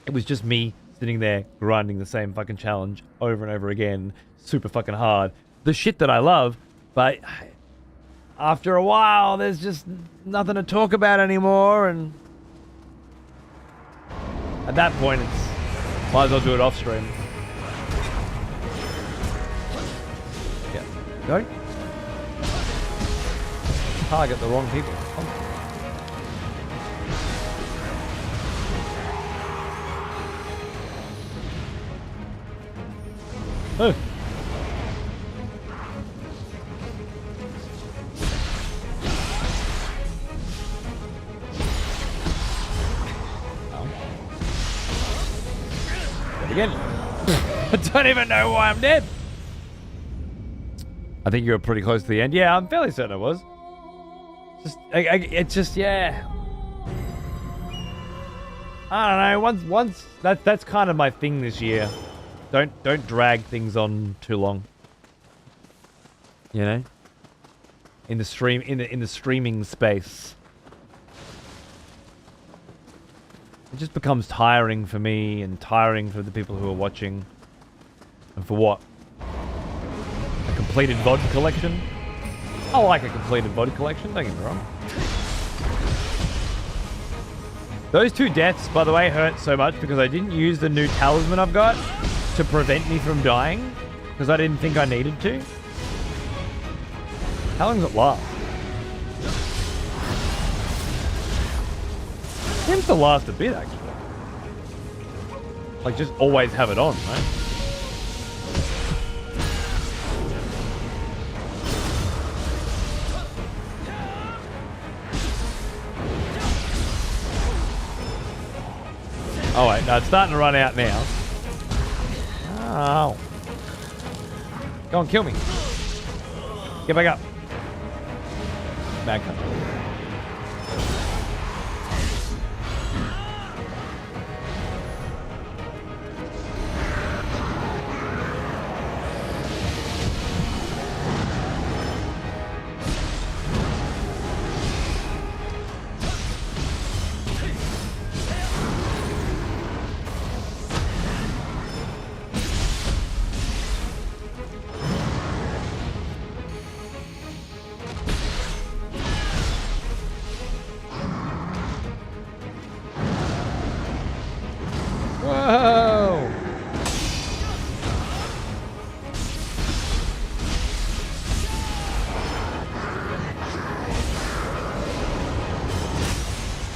It was just me sitting there grinding the same fucking challenge over and over again, super fucking hard. The shit that I love, but after a while, there's just nothing to talk about anymore, and at that point, it's might as well do it off stream. Yeah, don't target the wrong people. Oh. Dead again. I don't even know why I'm dead. I think you were pretty close to the end. Yeah, I'm fairly certain I was. It's just, yeah. I don't know. Once that's kind of my thing this year. Don't drag things on too long. You know, in the streaming space, it just becomes tiring for me and tiring for the people who are watching. And for what? A completed VOD collection? I like a completed VOD collection. Don't get me wrong. Those 2 deaths, by the way, hurt so much because I didn't use the new talisman I've got to prevent me from dying because I didn't think I needed to. How long does it last? Seems to last a bit, actually. Like, just always have it on, right? Oh wait, no, it's starting to run out now. Oh. Go on, kill me. Get back up. Back up.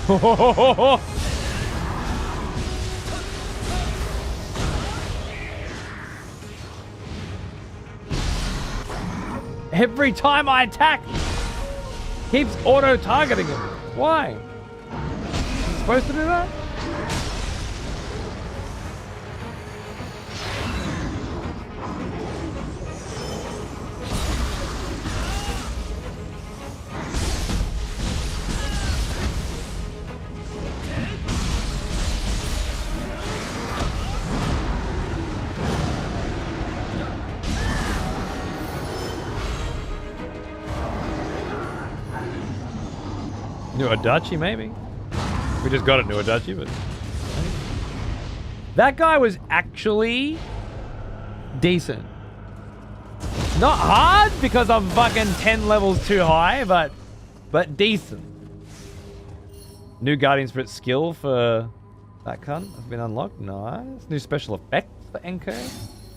Whoa! Every time I attack, keeps auto-targeting him. Why? Is it supposed to do that? New Adachi, maybe? We just got a new Adachi, but... That guy was actually... decent. Not hard, because I'm fucking 10 levels too high, but decent. New Guardian Spirit skill for that cunt has been unlocked. Nice. New special effects for Enko.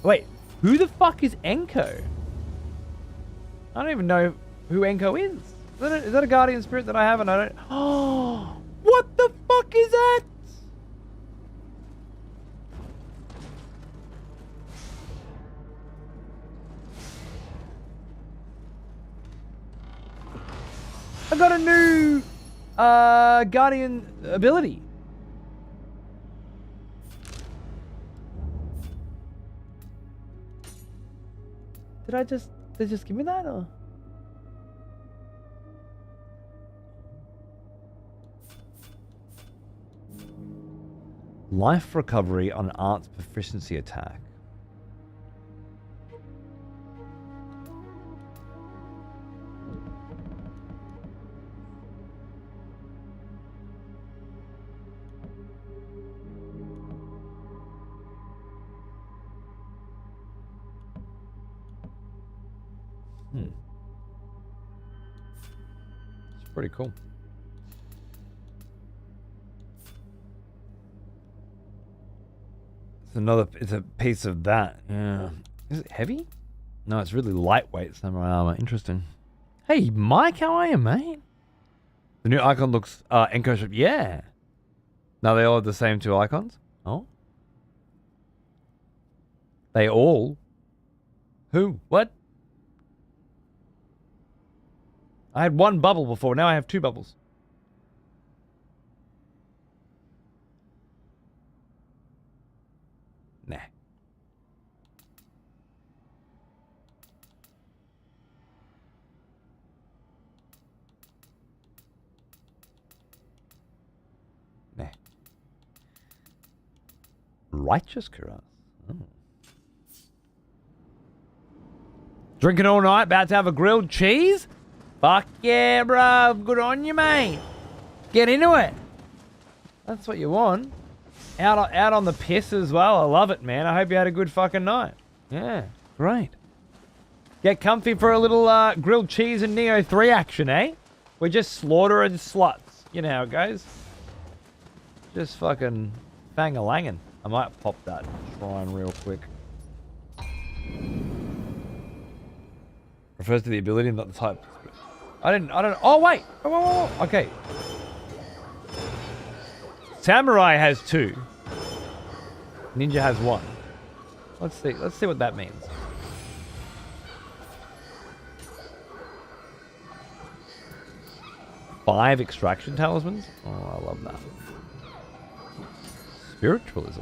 Wait, who the fuck is Enko? I don't even know who Enko is. Is that a Guardian Spirit that I have and I don't... Oh, what the fuck is that? I got a new Guardian ability. Did they just give me that or? Life recovery on arts proficiency attack. It's pretty cool. It's a piece of that. Yeah. Is it heavy? No, it's really lightweight samurai armor. Interesting. Hey, Mike, how are you, mate? The new icon looks Enko ship. Yeah. Now they all have the same 2 icons? Oh. They all? Who? What? I had 1 bubble before. Now I have 2 bubbles. Nah. Righteous cuirass. Oh. Drinking all night, about to have a grilled cheese? Fuck yeah, bro. Good on you, mate. Get into it. That's what you want. Out on the piss as well. I love it, man. I hope you had a good fucking night. Yeah, great. Get comfy for a little grilled cheese and Nioh 3 action, eh? We're just slaughtering sluts. You know how it goes. Just fucking fang-a-langin'. I might pop that shrine real quick. Refers to the ability, not the type. I don't. Oh, wait. Oh. Okay. Samurai has 2. Ninja has 1. Let's see what that means. Five extraction talismans? Oh, I love that. Spiritualism.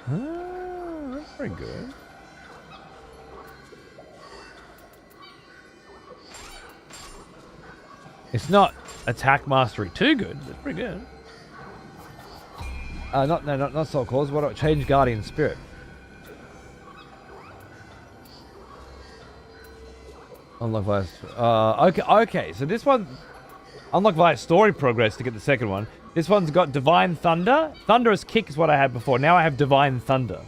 That's pretty good. It's not attack mastery too good. It's pretty good. Not soul cause. What about change guardian spirit? Unlock via okay. So this one unlock via story progress to get the second one. This one's got divine thunder. Thunderous kick is what I had before. Now I have divine thunder.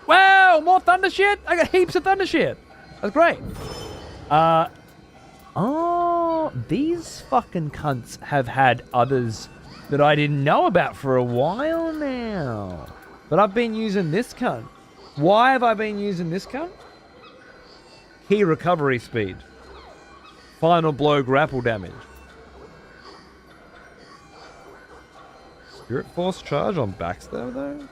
Wow, more thunder shit! I got heaps of thunder shit. That's great. Oh, these fucking cunts have had others that I didn't know about for a while now. But I've been using this cunt. Why have I been using this cunt? Key recovery speed. Final blow grapple damage. Spirit force charge on backstab though?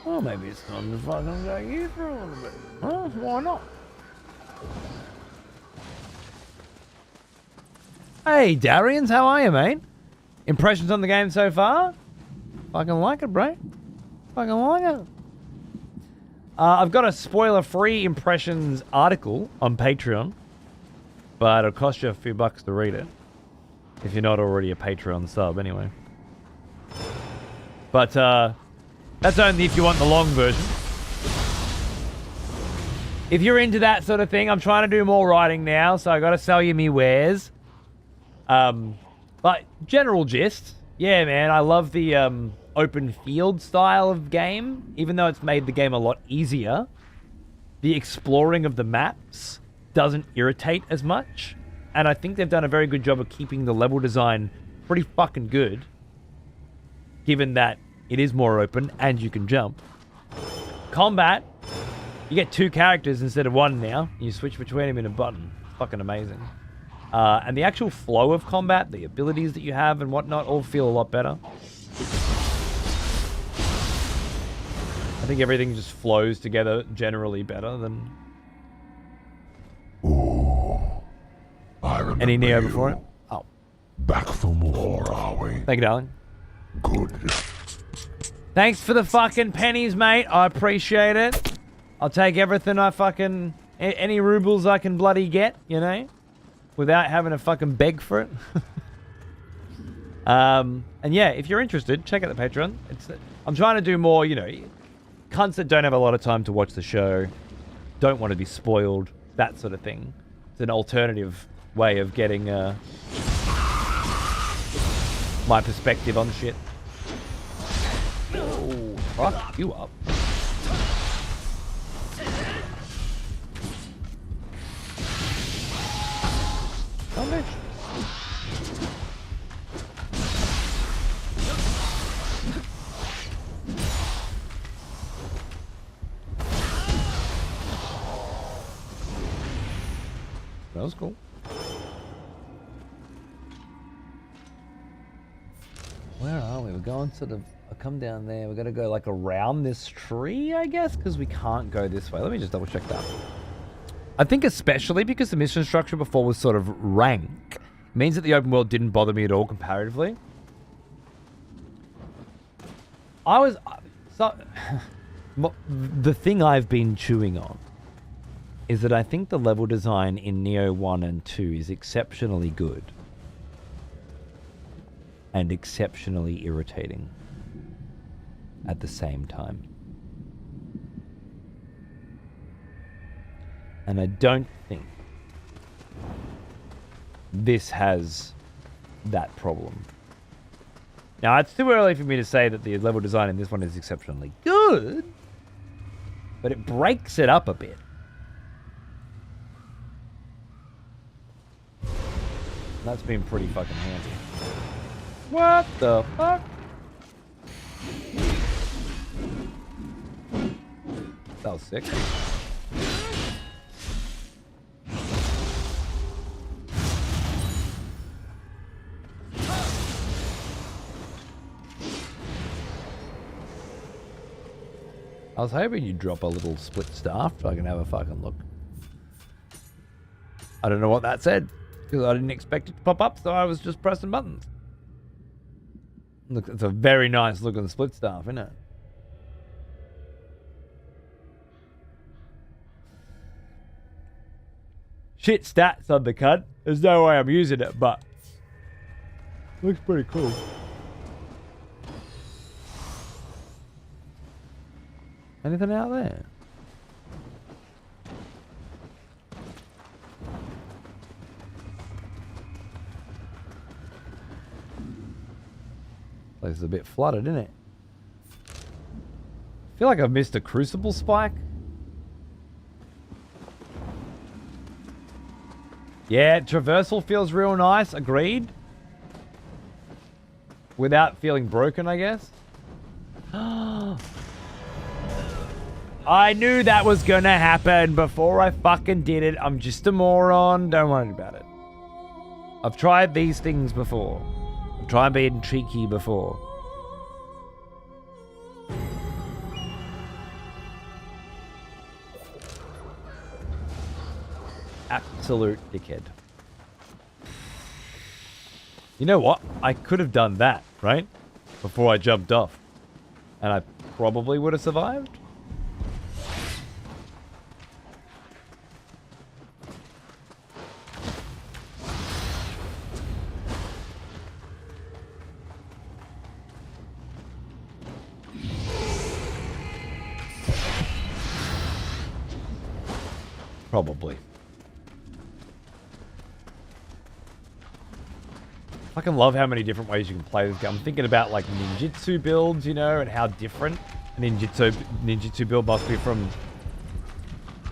Well, maybe it's time to fucking go you for a little bit. Huh? Why not? Hey, Darians, how are you, mate? Impressions on the game so far? Fucking like it, bro. Fucking like it. I've got a spoiler-free impressions article on Patreon, but it'll cost you a few bucks to read it. If you're not already a Patreon sub, anyway. But, that's only if you want the long version. If you're into that sort of thing, I'm trying to do more writing now, so I gotta sell you me wares. But general gist, yeah, man, I love the open field style of game. Even though it's made the game a lot easier, the exploring of the maps doesn't irritate as much. And I think they've done a very good job of keeping the level design pretty fucking good, given that it is more open and you can jump. Combat, you get 2 characters instead of 1 now. You switch between them in a button. Fucking amazing. And the actual flow of combat, the abilities that you have and whatnot, all feel a lot better. I think everything just flows together generally better than... Ooh, I remember Any Nioh you. before it? Oh. Back from war, are we? Thank you, darling. Good. Thanks for the fucking pennies, mate. I appreciate it. I'll take everything I fucking... Any rubles I can bloody get, you know? Without having to fucking beg for it. And yeah, if you're interested, check out the Patreon. I'm trying to do more, you know, cunts that don't have a lot of time to watch the show, don't want to be spoiled, that sort of thing. It's an alternative way of getting my perspective on shit. Oh, fuck you up. Oh, bitch. That was cool. we were going sort of... I'll come down there. We're going to go like around this tree, I guess, because we can't go this way. Let me just double check that. I think especially because the mission structure before was sort of rank, means that the open world didn't bother me at all comparatively. The thing I've been chewing on is that I think the level design in Nioh 1 and 2 is exceptionally good and exceptionally irritating at the same time. And I don't think this has that problem. Now, it's too early for me to say that the level design in this one is exceptionally good, but it breaks it up a bit. That's been pretty fucking handy. What the fuck? That was sick. I was hoping you'd drop a little split staff so I can have a fucking look. I don't know what that said, because I didn't expect it to pop up, so I was just pressing buttons. Look, it's a very nice looking split staff, isn't it? Shit stats on the cunt. There's no way I'm using it, but looks pretty cool. Anything out there? Place is a bit flooded, isn't it? I feel like I've missed a crucible spike. Yeah, traversal feels real nice. Agreed. Without feeling broken, I guess. I knew that was gonna happen before I fucking did it. I'm just a moron. Don't worry about it. I've tried these things before. I've tried being cheeky before. Absolute dickhead. You know what? I could have done that, right? Before I jumped off. And I probably would have survived. Probably. I fucking love how many different ways you can play this game. I'm thinking about like ninjutsu builds, you know, and how different a ninjutsu build must be from...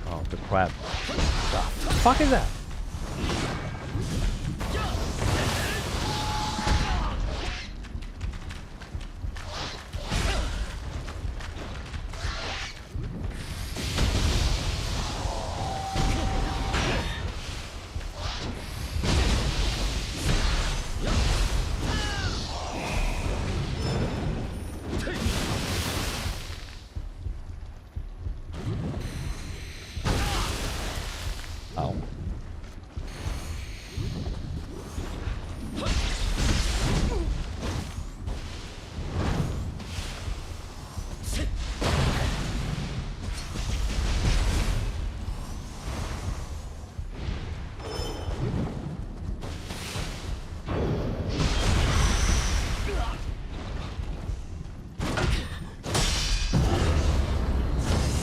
Oh, the crab. What the fuck is that?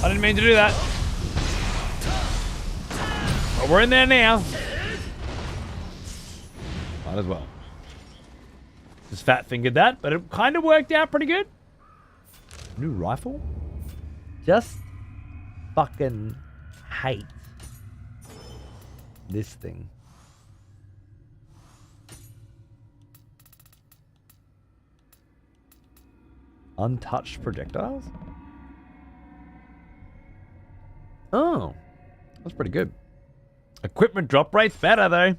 I didn't mean to do that. But we're in there now. Might as well. Just fat fingered that, but it kind of worked out pretty good. New rifle? Just fucking hate this thing. Untouched projectiles? Oh, that's pretty good. Equipment drop rate's better though.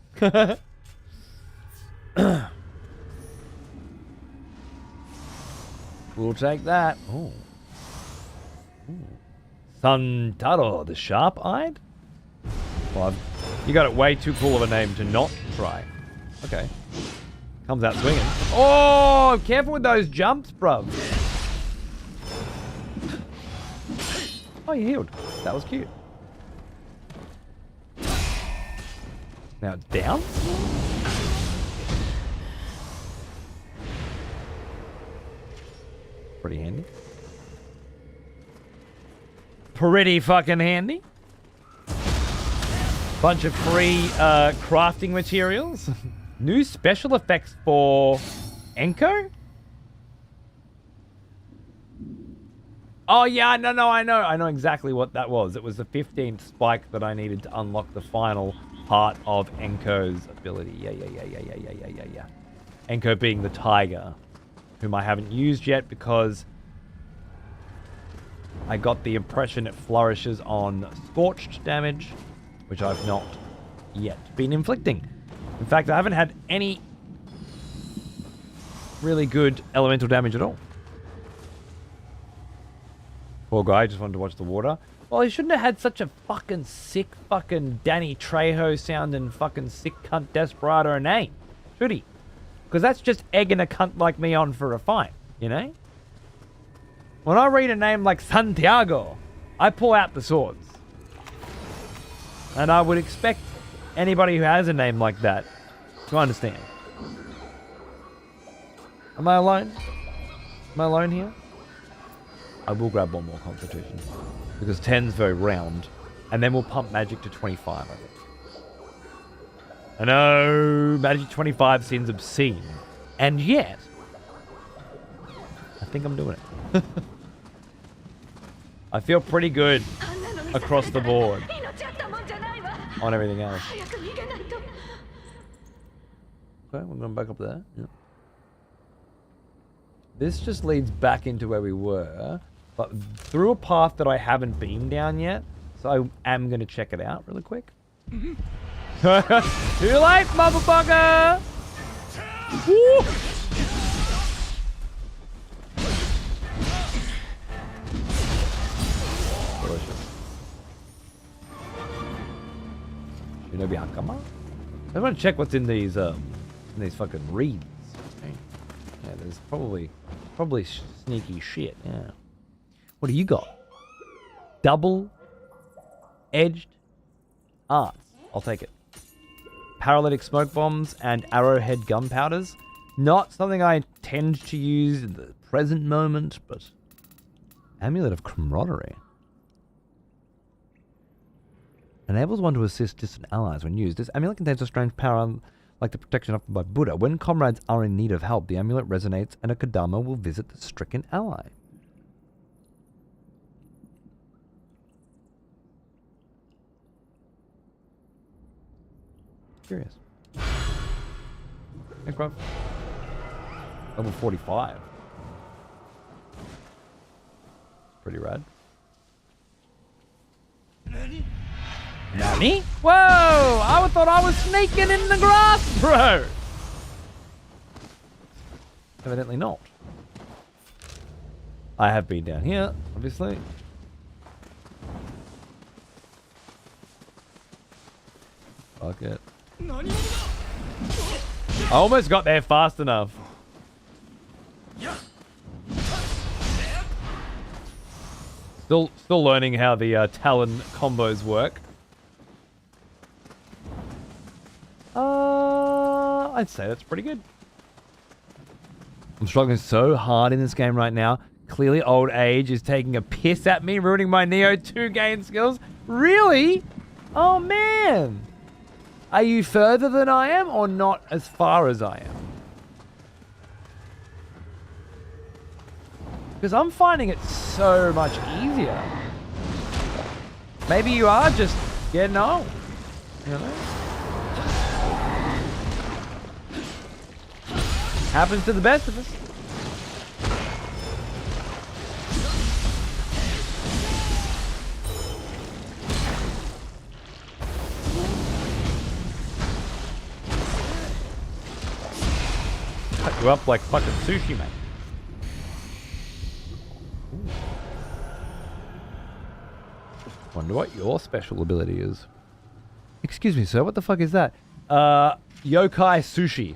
We'll take that. Oh. Suntaro, the sharp-eyed? Well, you got it way too cool of a name to not try. Okay. Comes out swinging. Oh, careful with those jumps, bruv. Oh, you healed. That was cute. Now it's down. Pretty handy. Pretty fucking handy. Bunch of free crafting materials. New special effects for Enko? Oh yeah, no, I know exactly what that was. It was the 15th spike that I needed to unlock the final part of Enko's ability. Yeah. Enko being the tiger, whom I haven't used yet because I got the impression it flourishes on scorched damage, which I've not yet been inflicting. In fact, I haven't had any really good elemental damage at all. Poor guy just wanted to watch the water. Well, he shouldn't have had such a fucking sick fucking Danny Trejo sounding fucking sick cunt desperado name, should he? Because that's just egging a cunt like me on for a fight, you know? When I read a name like Santiago, I pull out the swords. And I would expect anybody who has a name like that to understand. Am I alone? Am I alone here? I will grab one more constitution. Because 10's very round. And then we'll pump magic to 25, I think. I know magic 25 seems obscene. And yet, I think I'm doing it. I feel pretty good across the board on everything else. Okay, we're going back up there. Yep. This just leads back into where we were, but through a path that I haven't been down yet. So I am going to check it out really quick. Too late, motherfucker! Woo! Delicious. Shinobi Hakama? I want to check what's in these fucking reeds. Yeah, there's probably sneaky shit. Yeah. What do you got? Double-edged arts. I'll take it. Paralytic smoke bombs and arrowhead gunpowders. Not something I tend to use in the present moment, but amulet of camaraderie. Enables one to assist distant allies when used. This amulet contains a strange power like the protection offered by Buddha. When comrades are in need of help, the amulet resonates and a Kodama will visit the stricken ally. Curious. Hey, Grub. Level 45. Pretty rad. Nani? Whoa! I thought I was sneaking in the grass, bro! Evidently not. I have been down here, obviously. Fuck it. I almost got there fast enough. Still learning how the Talon combos work. I'd say that's pretty good. I'm struggling so hard in this game right now. Clearly old age is taking a piss at me, ruining my Nioh 2 game skills. Really? Oh man. Are you further than I am or not as far as I am? Because I'm finding it so much easier. Maybe you are just getting old. You know? Happens to the best of us. Cut you up like fucking sushi, mate. wonder what your special ability is. Excuse me, sir. What the fuck is that? Yokai Sushi.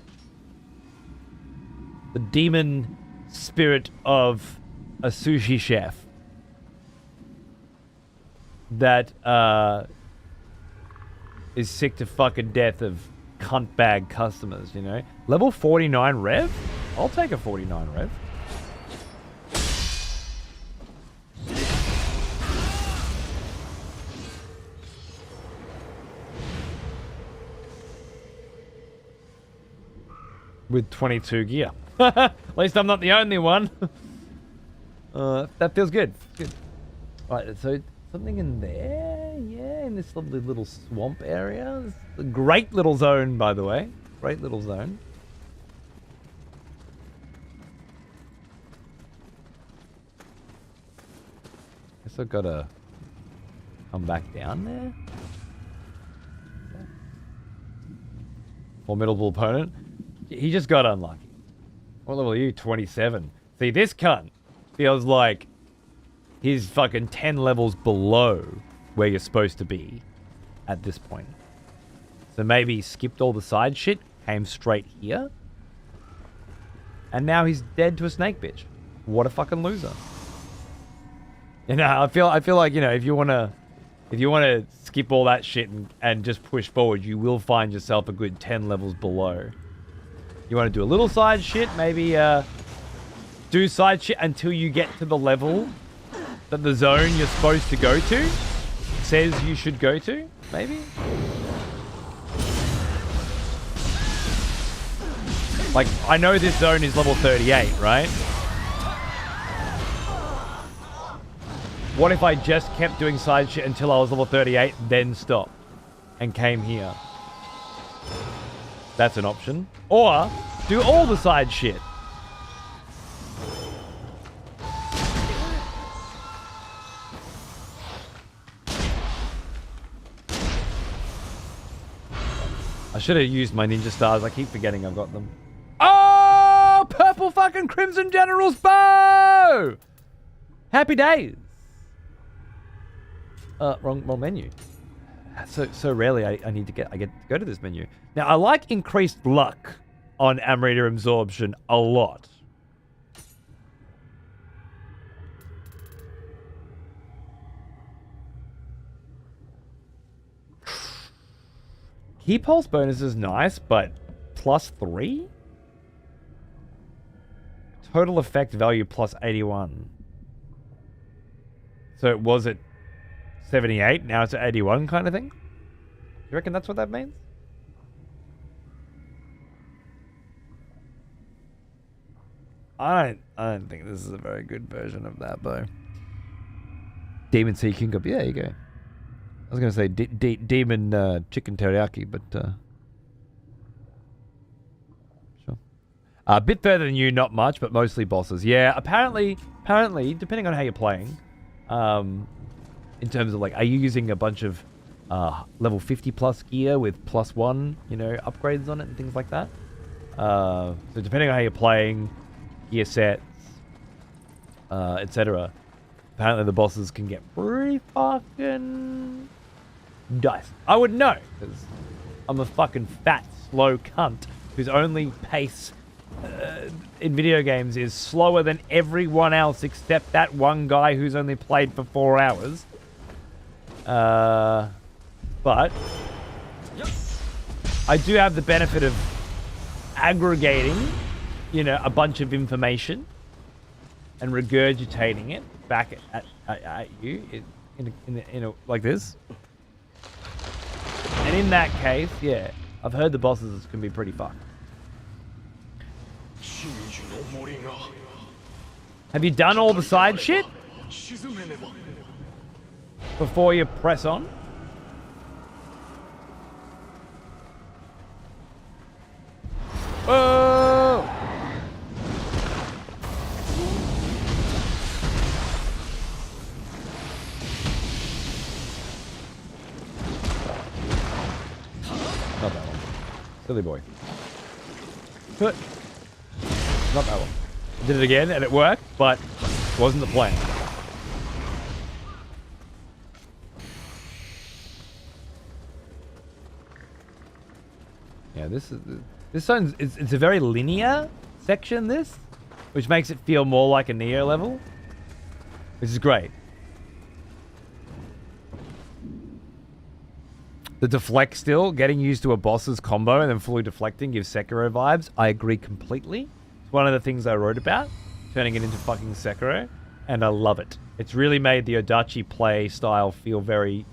The demon spirit of a sushi chef that is sick to fucking death of cunt bag customers, you know? Level 49 rev? I'll take a 49 rev. With 22 gear. At least I'm not the only one. That feels good. Good. Right, so something in there? Yeah, in this lovely little swamp area. It's a great little zone, by the way. Great little zone. Guess I've got to come back down there. Formidable opponent. He just got unlucky. What level are you? 27. See, this cunt feels like he's fucking 10 levels below where you're supposed to be at this point. So maybe he skipped all the side shit, came straight here, and now he's dead to a snake bitch. What a fucking loser. You know, I feel like, you know, if you wanna skip all that shit and just push forward, you will find yourself a good 10 levels below. You want to do a little side shit, maybe do side shit until you get to the level that the zone you're supposed to go to says you should go to, maybe? Like, I know this zone is level 38, right? What if I just kept doing side shit until I was level 38, then stopped and came here? That's an option. Or do all the side shit. I should have used my ninja stars. I keep forgetting I've got them. Oh, purple fucking Crimson General's bow! Happy days. Wrong menu. So rarely I get to go to this menu. Now, I like increased luck on Amrita Absorption a lot. Key pulse bonus is nice, but +3? Total effect value +81. So it was at 78, now it's at 81 kind of thing? You reckon that's what that means? I don't think this is a very good version of that, though. Demon Sea Cucumber. Yeah, there you go. I was going to say Demon Chicken Teriyaki, but... sure. A bit further than you, not much, but mostly bosses. Yeah, apparently, depending on how you're playing, in terms of, like, are you using a bunch of level 50 plus gear with +1, you know, upgrades on it and things like that? So depending on how you're playing, gear sets, etc. Apparently the bosses can get pretty fucking dicey. I would know, because I'm a fucking fat, slow cunt whose only pace in video games is slower than everyone else except that one guy who's only played for 4 hours. But I do have the benefit of aggregating, you know, a bunch of information and regurgitating it back at you in a like this. And in that case, yeah, I've heard the bosses can be pretty fucked. Have you done all the side shit before you press on? Oh! Not that one. Silly boy. Not that one. I did it again and it worked, but wasn't the plan. Yeah, this one's it's a very linear section, this, which makes it feel more like a Nioh level, which is great. The deflect still, getting used to a boss's combo and then fully deflecting gives Sekiro vibes. I agree completely. It's one of the things I wrote about, turning it into fucking Sekiro, and I love it. It's really made the Odachi play style feel very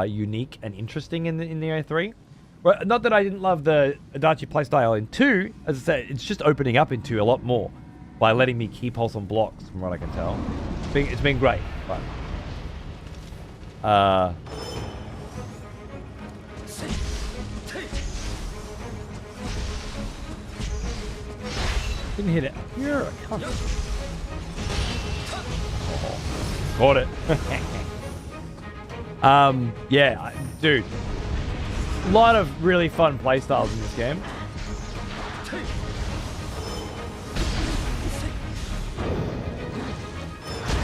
unique and interesting in Nioh 3. Well, not that I didn't love the Adachi playstyle in 2. As I said, it's just opening up into a lot more by letting me key pulse on blocks, from what I can tell. It's been great. But, didn't hit it. You're a cunt. Oh, caught it. Yeah, dude. A lot of really fun playstyles in this game.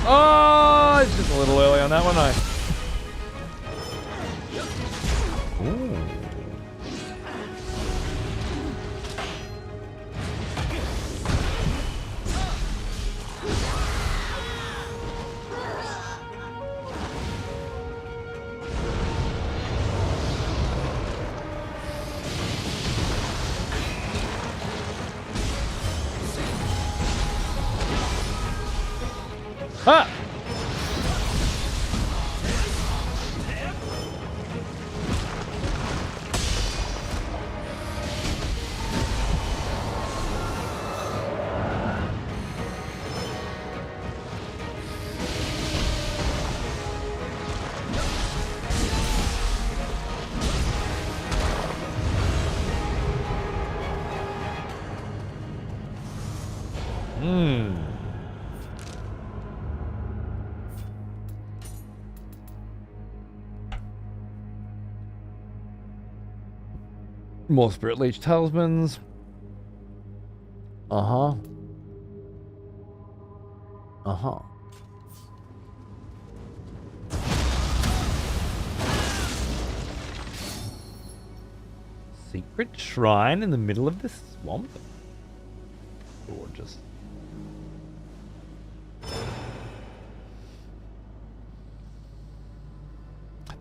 Oh, it's just a little early on that one, Ooh. Ah! More Spirit Leech Talismans. Uh-huh. Uh-huh. Secret shrine in the middle of this swamp. Gorgeous.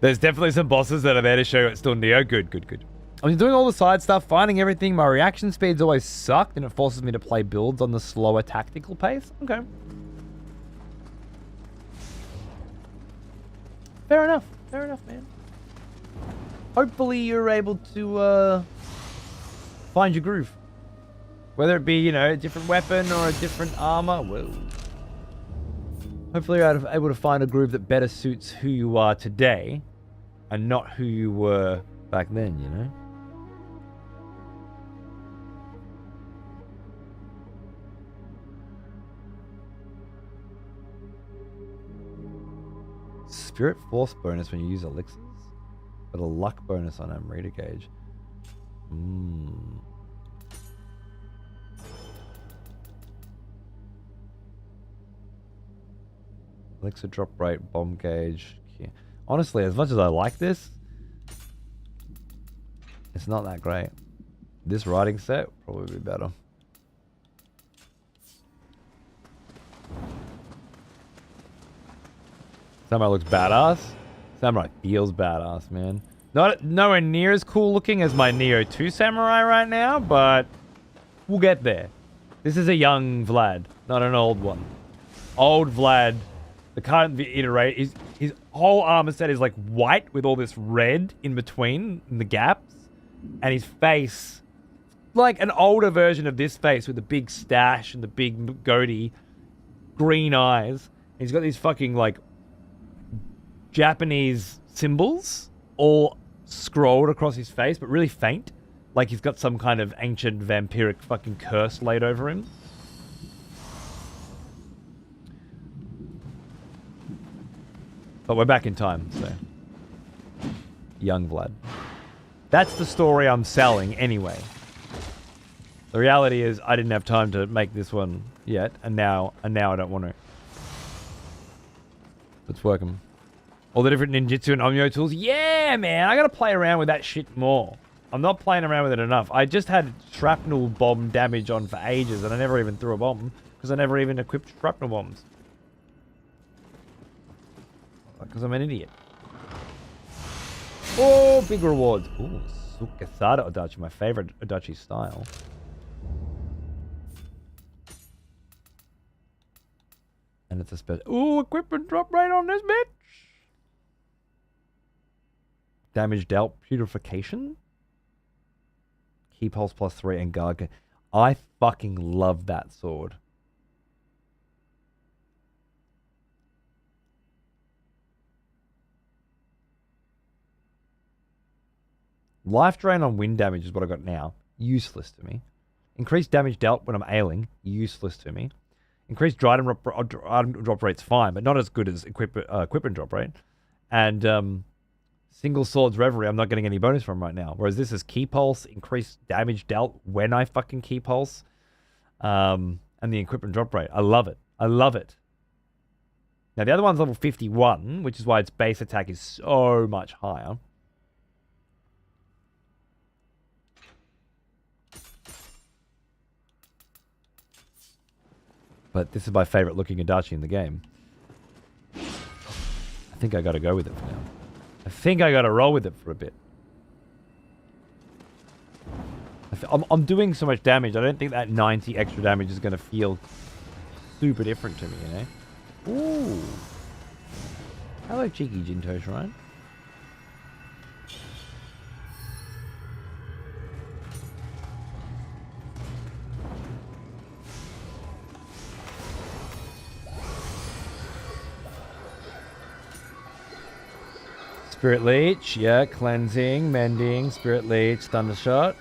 There's definitely some bosses that are there to show it's still Nioh. Good, good, good. I mean, doing all the side stuff, finding everything. My reaction speeds always sucked, and it forces me to play builds on the slower tactical pace. Okay. Fair enough. Fair enough, man. Hopefully you're able to find your groove. Whether it be, you know, a different weapon or a different armor. Whoa. Hopefully you're able to find a groove that better suits who you are today and not who you were back then, you know? Spirit Force bonus when you use elixirs, but a luck bonus on Amrita gauge. Elixir drop rate, bomb gauge. Yeah. Honestly, as much as I like this, it's not that great. This riding set would probably be better. Samurai looks badass. Samurai feels badass, man. Nowhere near as cool looking as my Nioh 2 Samurai right now, but we'll get there. This is a young Vlad, not an old one. Old Vlad, the current iterate, his whole armor set is like white with all this red in between, in the gaps. And his face, like an older version of this face with the big stash and the big goatee, green eyes. And he's got these fucking like Japanese symbols all scrolled across his face, but really faint. Like he's got some kind of ancient vampiric fucking curse laid over him. But we're back in time, so. Young Vlad. That's the story I'm selling anyway. The reality is I didn't have time to make this one yet, and now I don't want to. It's working. All the different ninjutsu and omyo tools. Yeah, man, I gotta play around with that shit more. I'm not playing around with it enough. I just had shrapnel bomb damage on for ages, and I never even threw a bomb because I never even equipped shrapnel bombs. Because I'm an idiot. Oh, big rewards. Ooh, Sukasada Odachi, my favorite Odachi style. And it's a special. Ooh, equipment drop rate on this bitch. Damage dealt, purification. Key pulse +3 and guard. I fucking love that sword. Life drain on wind damage is what I got now. Useless to me. Increased damage dealt when I'm ailing. Useless to me. Increased item drop rate's fine, but not as good as equipment drop rate. And single swords reverie, I'm not getting any bonus from right now. Whereas this is key pulse, increased damage dealt when I fucking key pulse, and the equipment drop rate. I love it. I love it. Now the other one's level 51, which is why its base attack is so much higher. But this is my favorite looking Adachi in the game. I think I gotta go with it for now. I think I gotta roll with it for a bit. I'm doing so much damage, I don't think that 90 extra damage is gonna feel super different to me, you know? Ooh. Hello, cheeky Jinto Shrine. Spirit Leech, yeah, cleansing, mending, Spirit Leech, Thunder Shot.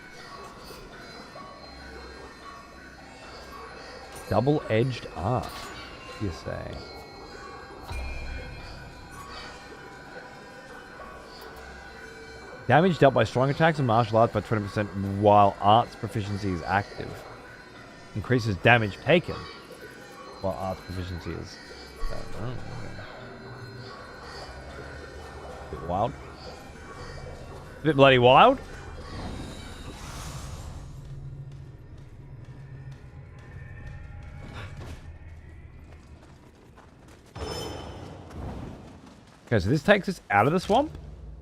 Double-edged art, you say. Damage dealt by strong attacks and martial arts by 20% while arts proficiency is active. Increases damage taken while arts proficiency is... A bit wild. A bit bloody wild. Okay, so this takes us out of the swamp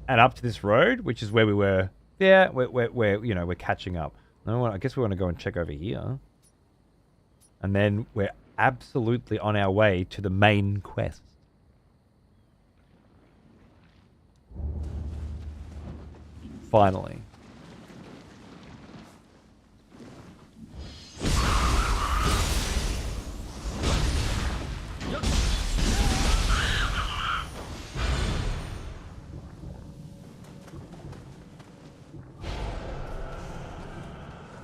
and up to this road, which is where we were. Yeah, we're you know, we're catching up. I guess we want to go and check over here. And then we're absolutely on our way to the main quest. Finally.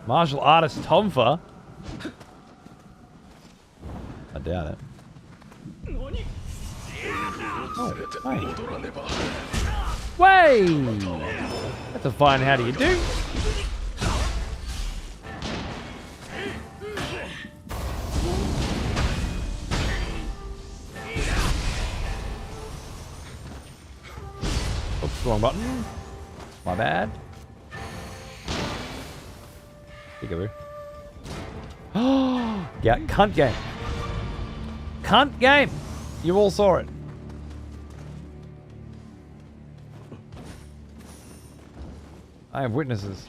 Martial artist Tomfa. I doubt it. Oh, Way! That's a fine how do you do. Oops, wrong button. My bad. Peekaboo. Oh, yeah, cunt game. Cunt game. You all saw it. I have witnesses.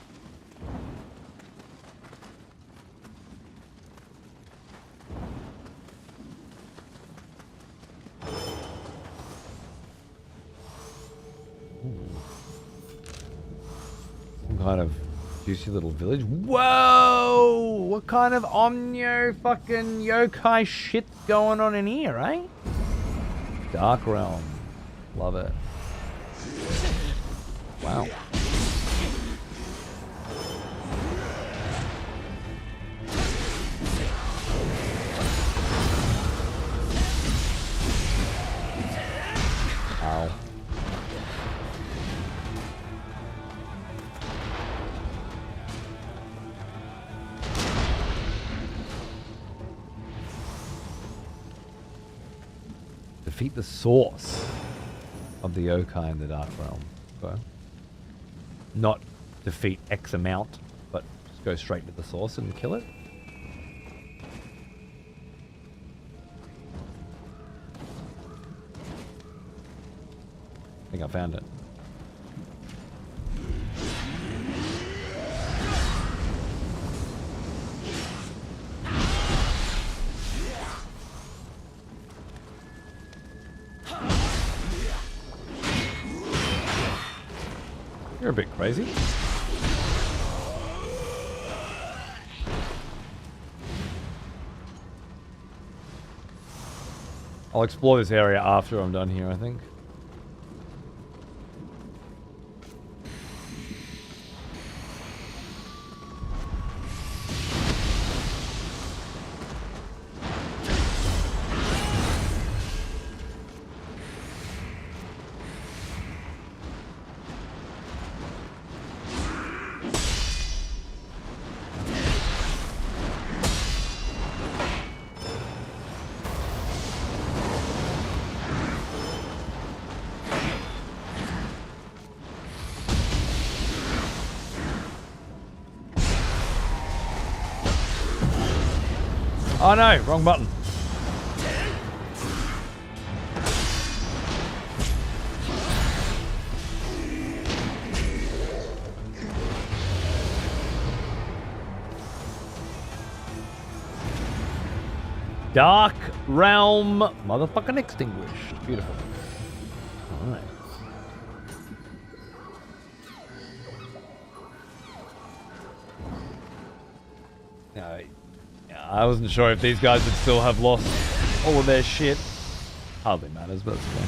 Some kind of juicy little village. Whoa! What kind of Omnio fucking yokai shit's going on in here, eh? Dark Realm. Love it. Wow. Ow. Defeat the source of the yokai in the Dark Realm. Okay. Not defeat X amount, but just go straight to the source and kill it. I think I found it. You're a bit crazy. I'll explore this area after I'm done here, I think. Oh no, wrong button. Dark Realm motherfucking extinguished. Beautiful. Alright. I wasn't sure if these guys would still have lost all of their shit. Hardly matters, but it's okay.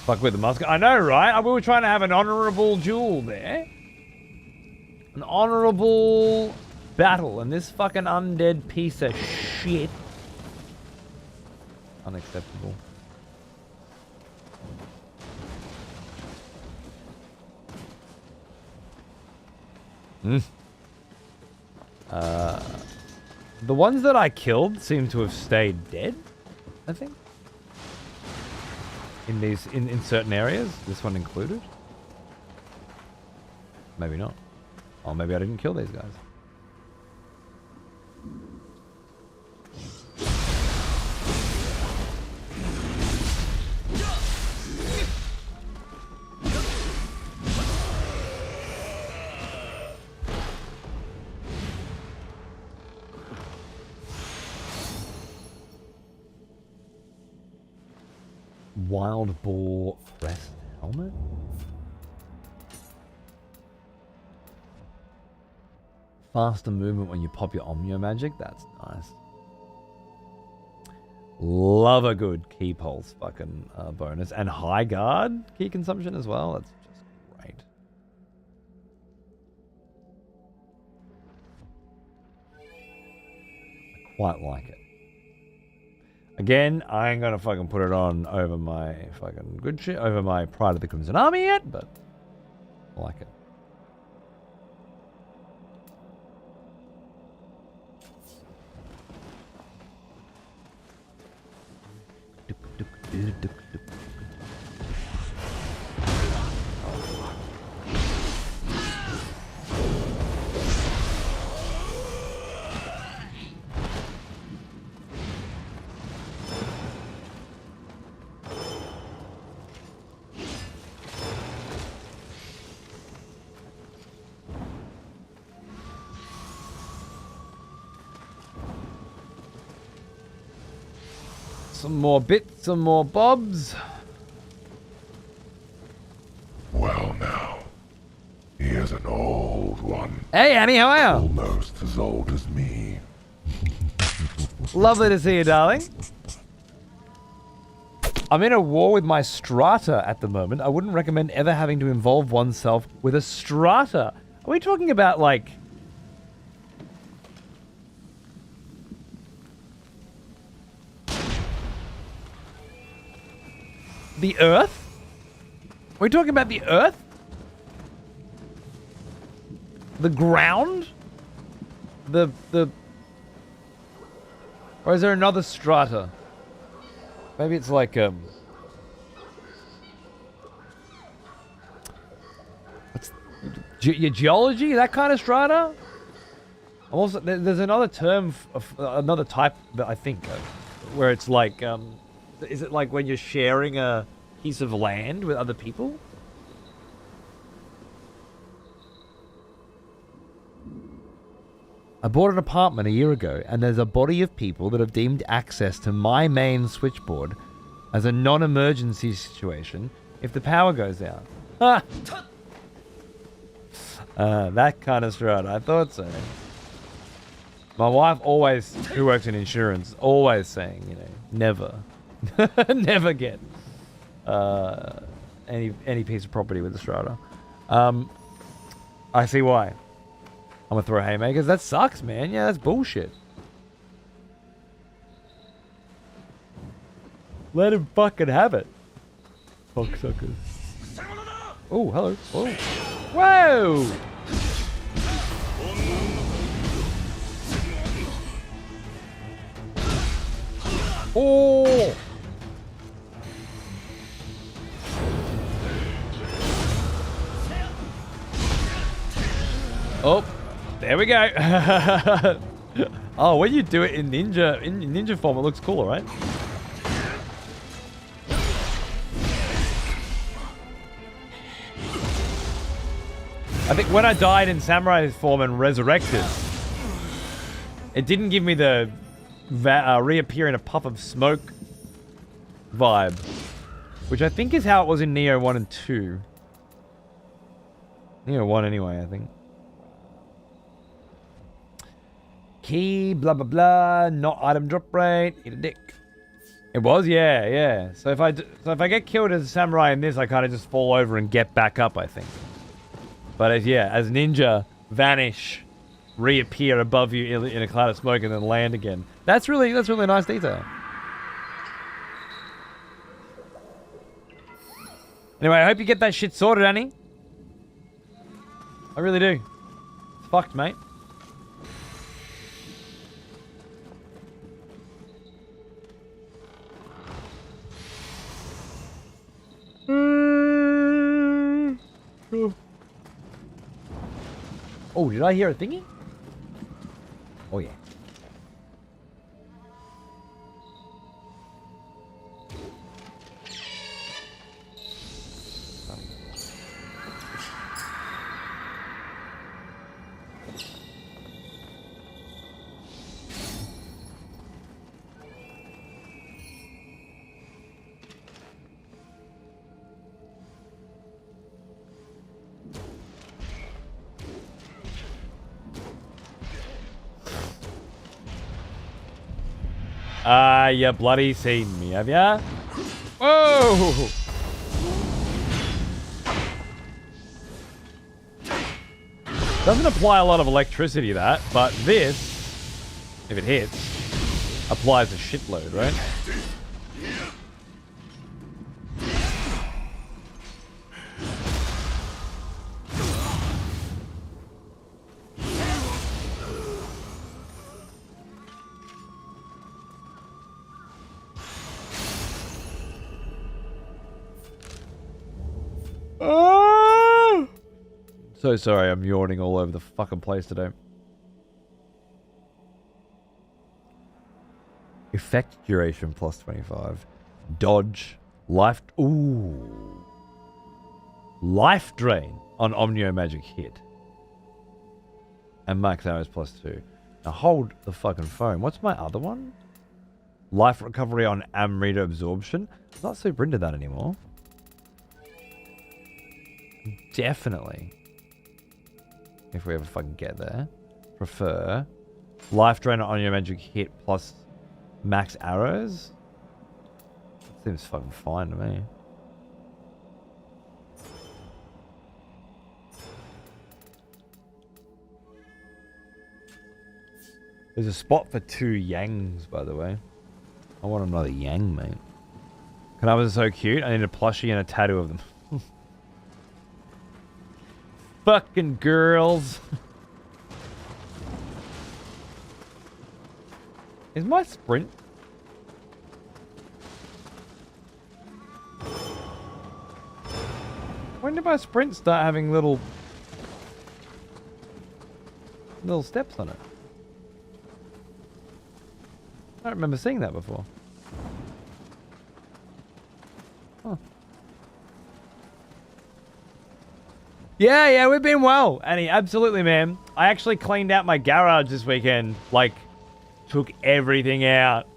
Fuck with the musket. I know, right? We were trying to have an honorable duel there. An honorable battle, and this fucking undead piece of shit. Unacceptable. The ones that I killed seem to have stayed dead, I think. In certain areas, this one included. Maybe not. Or maybe I didn't kill these guys. Wild Boar Crest Helmet? Faster movement when you pop your Omnio Magic? That's nice. Love a good key pulse fucking bonus. And high guard key consumption as well. That's just great. I quite like it. Again, I ain't gonna fucking put it on over my fucking good shit, over my Pride of the Crimson Army yet, but I like it. Some more bits, some more bobs. Well now, here's an old one. Hey Annie, how are you? Almost as old as me. Lovely to see you, darling. I'm in a war with my strata at the moment. I wouldn't recommend ever having to involve oneself with a strata. Are we talking about like... the Earth? Are we talking about the Earth? The ground? The... Or is there another strata? Maybe it's like, Geology, that kind of strata. Also, there's another term, another type that I think, where it's like, is it like when you're sharing a piece of land with other people? I bought an apartment a year ago, and there's a body of people that have deemed access to my main switchboard as a non-emergency situation if the power goes out. Ha! That kind of strata. I thought so. My wife always, who works in insurance, always saying, you know, never, never get any piece of property with a strata. I see why. I'm gonna throw haymakers. That sucks, man. Yeah, that's bullshit. Let him fucking have it. Cocksuckers. Oh, hello. Oh. Whoa! Oh! Oh, there we go. Oh, when you do it in ninja form, it looks cool, right? I think when I died in samurai form and resurrected, it didn't give me the reappear in a puff of smoke vibe, which I think is how it was in Nioh 1 and 2. Nioh 1 anyway, I think. Key, blah blah blah, not item drop rate, eat a dick. It was, yeah, yeah. So if I get killed as a samurai in this, I kind of just fall over and get back up, I think. But as ninja, vanish, reappear above you in a cloud of smoke, and then land again. That's really nice detail. Anyway, I hope you get that shit sorted, Annie. I really do. It's fucked, mate. Oh, did I hear a thingy? Oh, yeah. You bloody seen me, have ya? Whoa! Doesn't apply a lot of electricity to that, but this, if it hits, applies a shitload, right? So sorry, I'm yawning all over the fucking place today. Effect duration plus 25. Dodge. Life. Ooh. Life drain on Omnio magic hit. And max arrows plus 2. Now hold the fucking phone. What's my other one? Life recovery on Amrita absorption. I'm not super into that anymore. Definitely. If we ever fucking get there. Prefer. Life drain on your magic hit plus max arrows. That seems fucking fine to me. There's a spot for 2 Yangs, by the way. I want another Yang, mate. Kanamas are so cute. I need a plushie and a tattoo of them. Fucking girls. Is my sprint? When did my sprint start having little little steps on it. I don't remember seeing that before. Huh. Yeah, we've been well, Annie. Absolutely, man. I actually cleaned out my garage this weekend. Like, took everything out.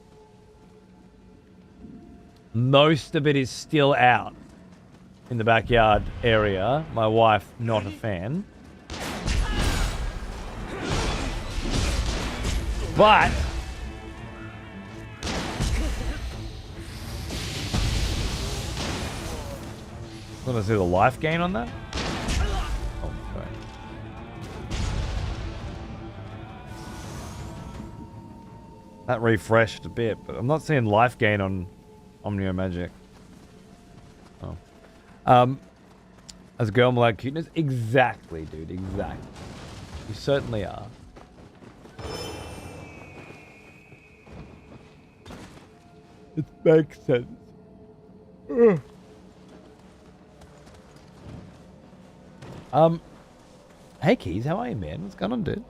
Most of it is still out in the backyard area. My wife, not a fan. But want to see the life gain on that? Oh, sorry. That refreshed a bit, but I'm not seeing life gain on Nioh Magic. Oh. As a girl, I'm allowed cuteness? Exactly, dude. Exactly. You certainly are. It makes sense. Ugh. Hey Keys, how are you, man? What's going on, dude?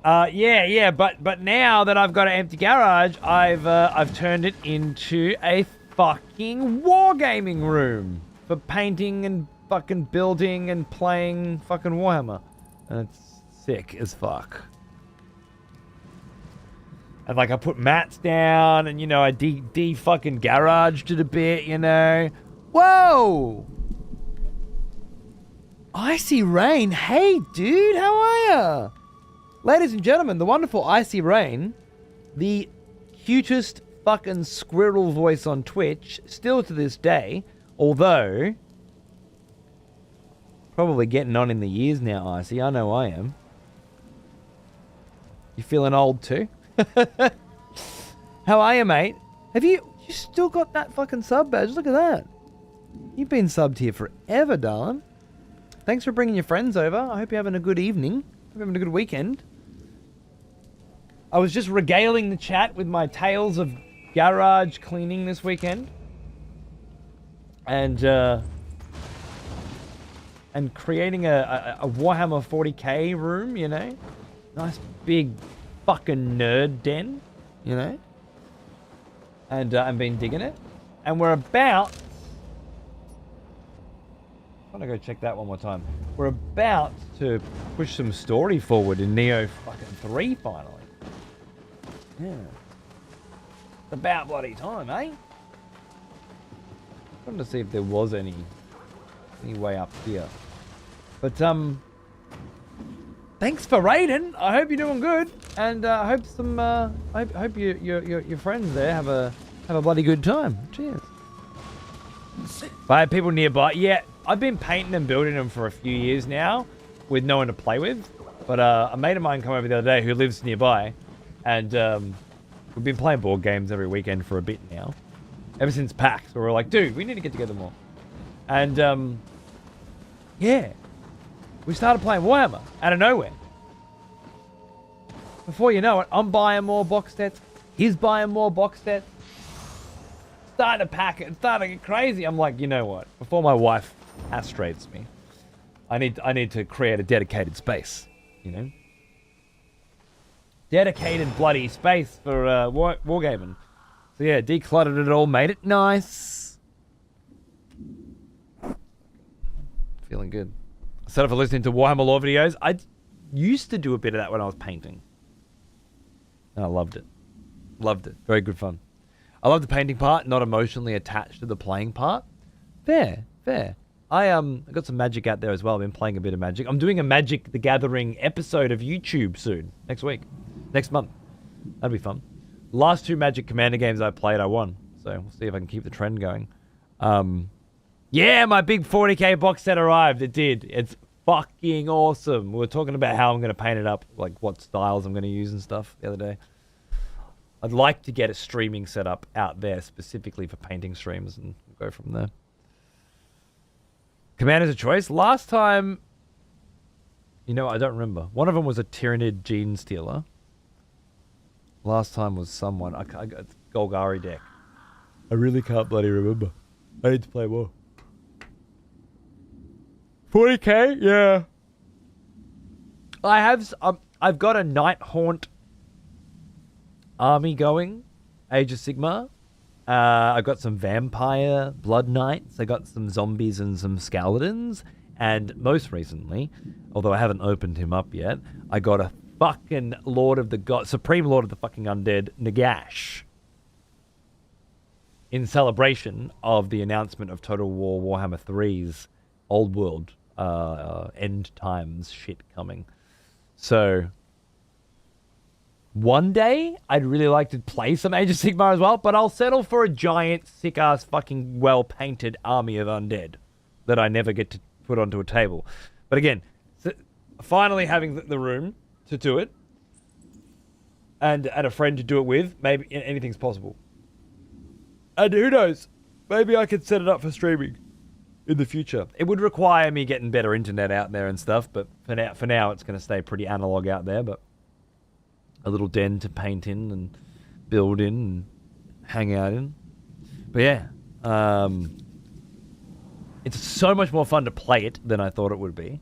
Yeah, but now that I've got an empty garage, I've turned it into a fucking wargaming room for painting and fucking building and playing fucking Warhammer. And it's sick as fuck. And like I put mats down and, you know, I fucking garaged it a bit, you know. Whoa! Icy Rain, hey dude, how are ya? Ladies and gentlemen, the wonderful Icy Rain, the cutest fucking squirrel voice on Twitch, still to this day, although probably getting on in the years now, Icy, I know I am. You feeling old too? How are you, mate? Have you still got that fucking sub badge? Look at that. You've been subbed here forever, darling. Thanks for bringing your friends over. I hope you're having a good evening. Hope you're having a good weekend. I was just regaling the chat with my tales of garage cleaning this weekend. And creating a Warhammer 40k room, you know? Nice big fucking nerd den, you know? And I've been digging it. And we're about... I'm gonna go check that one more time. We're about to push some story forward in Nioh fucking 3 finally. Yeah. It's about bloody time, eh? I wanted to see if there was any way up here. But thanks for raiding. I hope you're doing good, and I hope some I hope your friends there have a bloody good time. Cheers. Bye, people nearby. Yeah, I've been painting and building them for a few years now, with no one to play with. But a mate of mine came over the other day who lives nearby, and we've been playing board games every weekend for a bit now, ever since PAX. So we're like, dude, we need to get together more. And yeah, we started playing Warhammer out of nowhere. Before you know it, I'm buying more box sets. He's buying more box sets. Starting to pack it, starting to get crazy. I'm like, you know what? Before my wife castrates me, I need to create a dedicated space, you know? Dedicated bloody space for wargaming. So yeah, decluttered it all, made it nice. Feeling good. Set up for listening to Warhammer lore videos. I used to do a bit of that when I was painting. And I loved it. Loved it. Very good fun. I love the painting part, not emotionally attached to the playing part. Fair. I got some Magic out there as well. I've been playing a bit of Magic. I'm doing a Magic the Gathering episode of YouTube soon. Next month. That'll be fun. Last 2 Magic Commander games I played, I won. So we'll see if I can keep the trend going. Yeah, my big 40k box set arrived. It did. It's fucking awesome. We were talking about how I'm going to paint it up, like what styles I'm going to use and stuff the other day. I'd like to get a streaming setup out there specifically for painting streams and go from there. Commander's a choice. Last time, you know, I don't remember. One of them was a Tyrannid Gene Stealer. Last time was someone. I got Golgari deck. I really can't bloody remember. I need to play more. 40k? Yeah. I've got a Night Haunt army going, Age of Sigmar. I've got some vampire blood knights. I got some zombies and some skeletons. And most recently, although I haven't opened him up yet, I got a fucking Supreme Lord of the fucking Undead, Nagash. In celebration of the announcement of Total War Warhammer 3's Old World end times shit coming. So one day I'd really like to play some Age of Sigmar as well, but I'll settle for a giant, sick-ass, fucking well-painted army of undead that I never get to put onto a table. But again, finally having the room to do it and a friend to do it with, maybe anything's possible. And who knows, maybe I could set it up for streaming in the future. It would require me getting better internet out there and stuff, but for now it's going to stay pretty analog out there, but a little den to paint in and build in and hang out in. But yeah, it's so much more fun to play it than I thought it would be.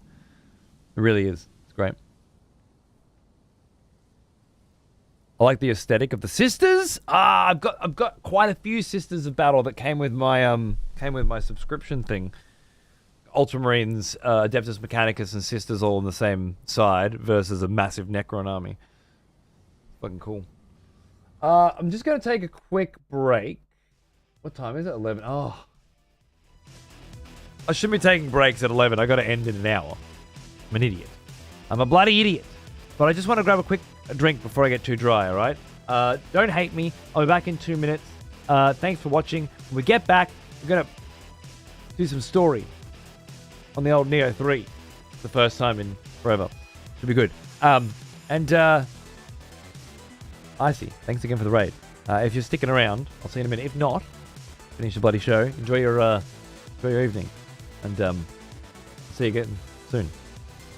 It really is. It's great. I like the aesthetic of the sisters. I've got quite a few Sisters of Battle that came with my subscription thing. Ultramarines, Adeptus Mechanicus, and Sisters all on the same side versus a massive Necron army. Fucking cool. I'm just gonna take a quick break. What time is it? 11. Oh, I shouldn't be taking breaks at 11. I got to end in an hour. I'm an idiot. I'm a bloody idiot. But I just want to grab a quick drink before I get too dry, all right? Don't hate me. I'll be back in 2 minutes. Thanks for watching. When we get back, we're going to do some story on the old Nioh 3. It's the first time in forever. Should be good. Icy, thanks again for the raid. If you're sticking around, I'll see you in a minute. If not, finish the bloody show. Enjoy your evening. And see you again soon.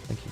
Thank you.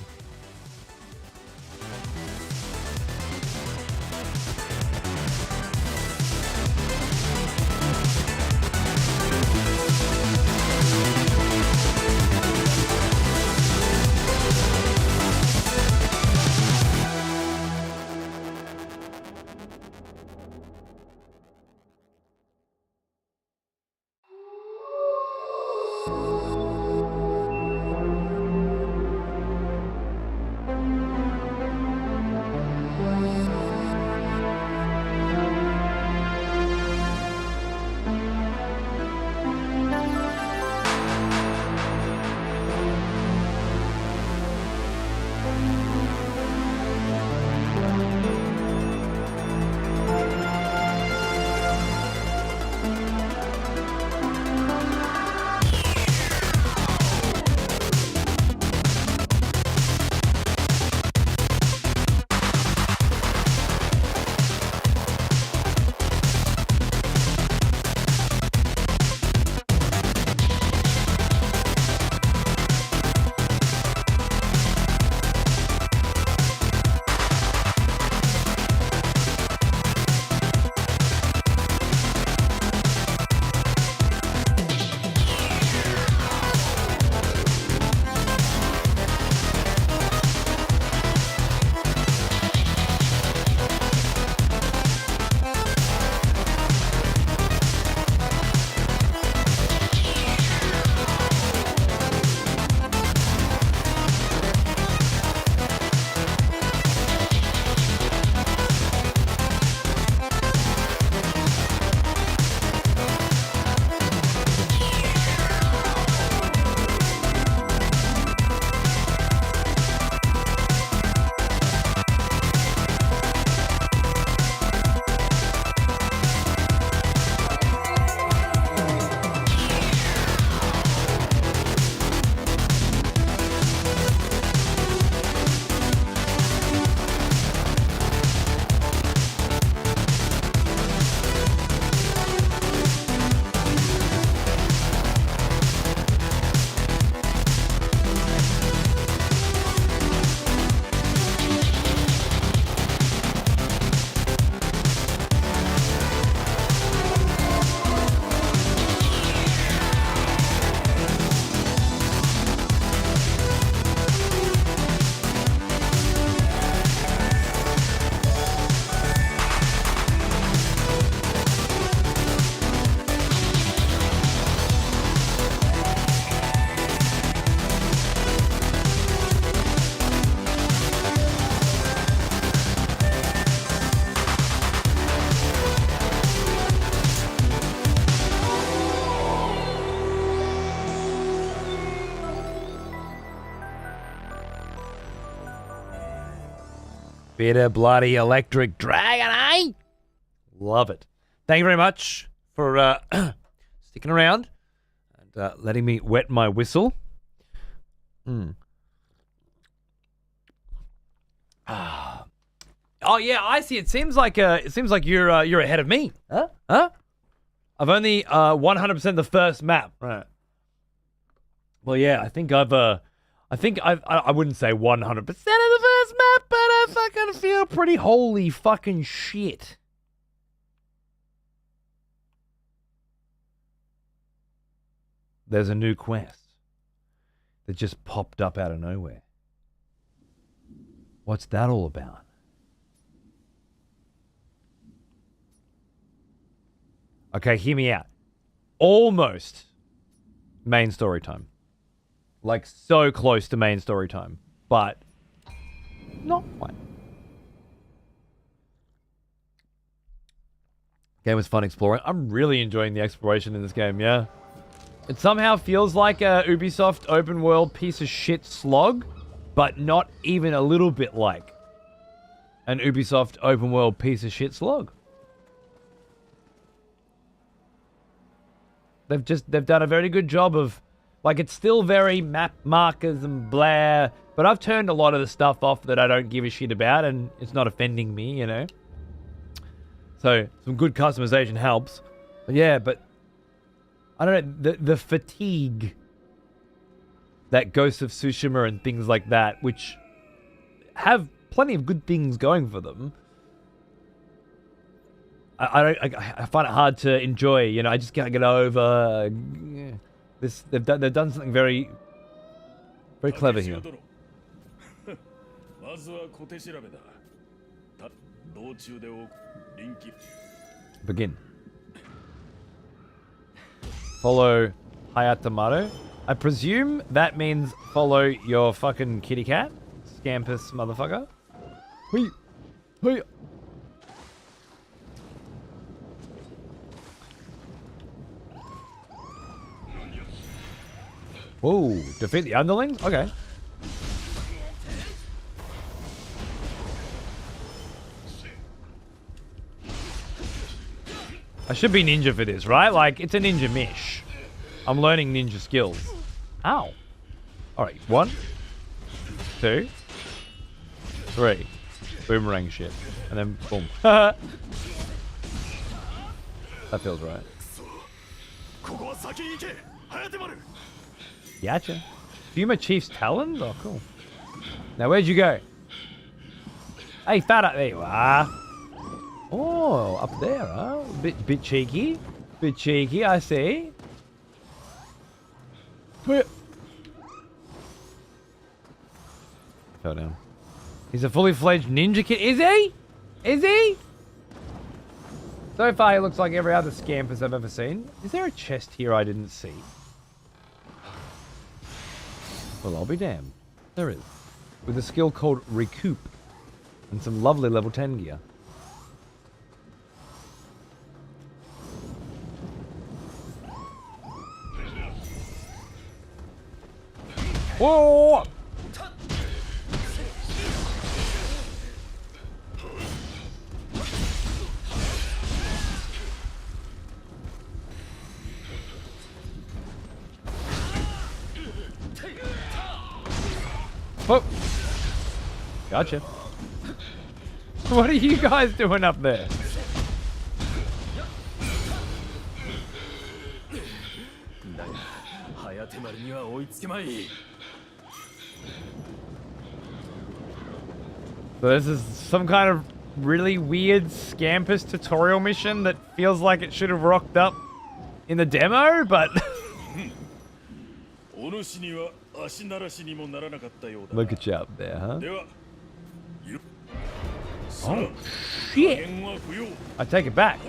Bit of bloody electric dragon, eh? Love it. Thank you very much for sticking around and letting me wet my whistle. Oh yeah, I see. It seems like you're ahead of me. Huh? I've only 100% the first map. Right. Well, yeah, I wouldn't say 100% of the first map, but I fucking feel pretty holy fucking shit. There's a new quest that just popped up out of nowhere. What's that all about? Okay, hear me out. Almost main story time. Like, so close to main story time. But not quite. Game was fun exploring. I'm really enjoying the exploration in this game, yeah. It somehow feels like a Ubisoft open world piece of shit slog, but not even a little bit like an Ubisoft open world piece of shit slog. They've done a very good job of, like, it's still very map markers and blah, but I've turned a lot of the stuff off that I don't give a shit about, and it's not offending me, you know. So some good customization helps. But yeah, but I don't know, the fatigue that Ghost of Tsushima and things like that, which have plenty of good things going for them, I find it hard to enjoy. You know, I just can't get over this. They've done something very, very clever here. Begin. Follow Hayatamaru. I presume that means follow your fucking kitty cat, Scampus motherfucker. Hey, hey. Whoa, defeat the underlings? Okay. I should be ninja for this, right? Like, it's a ninja mish. I'm learning ninja skills. Ow. Alright, 1, 2, 3. Boomerang shit. And then, boom. That feels right. Gotcha. Fuma Chief's Talons? Oh, cool. Now, where'd you go? Hey, fat up. There you are. Oh, up there, huh? Bit cheeky. Bit cheeky, I see. Fell down. He's a fully fledged ninja kid. Is he? Is he? So far, he looks like every other Scampus I've ever seen. Is there a chest here I didn't see? Well, I'll be damned. There is. With a skill called Recoup. And some lovely level 10 gear. Whoa! Oh! Gotcha. What are you guys doing up there? So this is some kind of really weird Scampus tutorial mission that feels like it should have rocked up in the demo, but... Look at you up there, huh? Oh, shit! I take it back.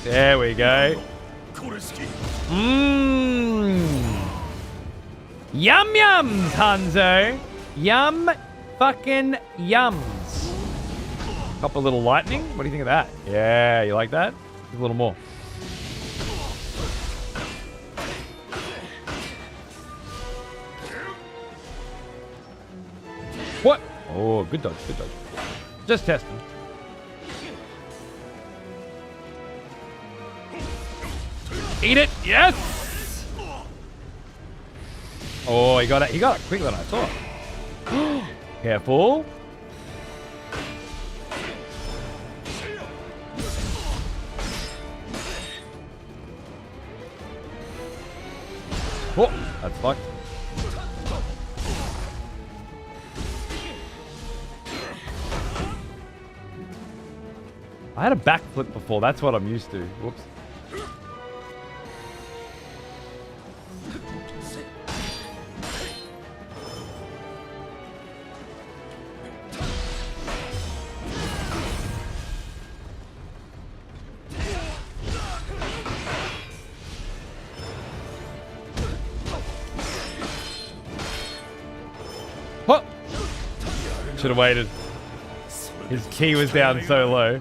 There we go. Mmm. Yum yums, Hanzo. Yum fucking yums. Couple little lightning. What do you think of that? Yeah, you like that? A little more. What? Oh, good dodge, good dodge. Just testing. Eat it. Yes. Oh, he got it. He got it quicker than I thought. Careful. Oh, that's fucked. I had a backflip before. That's what I'm used to. Whoops. What? Should have waited. His key was down so low.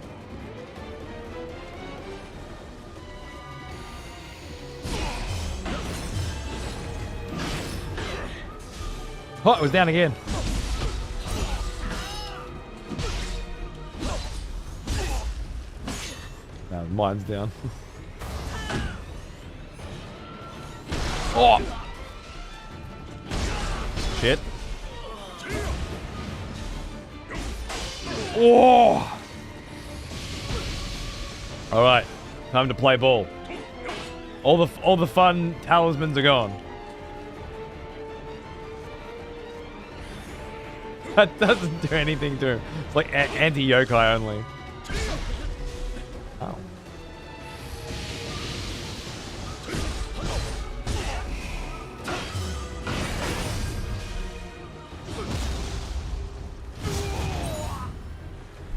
Oh, it was down again. No, mine's down. Oh! Shit. Oh! All right, time to play ball. All the fun talismans are gone. That doesn't do anything to him. It's like anti-yokai only. Oh.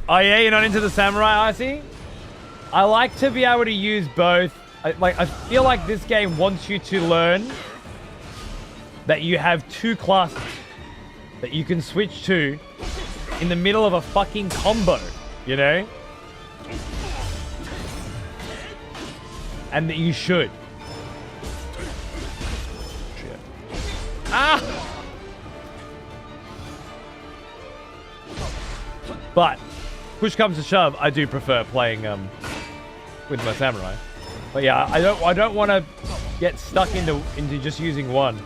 Oh yeah, you're not into the samurai, I see? I like to be able to use both. I feel like this game wants you to learn that you have two classes that you can switch to in the middle of a fucking combo, you know? And that you should. Shit. Ah! But, push comes to shove, I do prefer playing with my samurai. But yeah, I don't want to get stuck into just using one.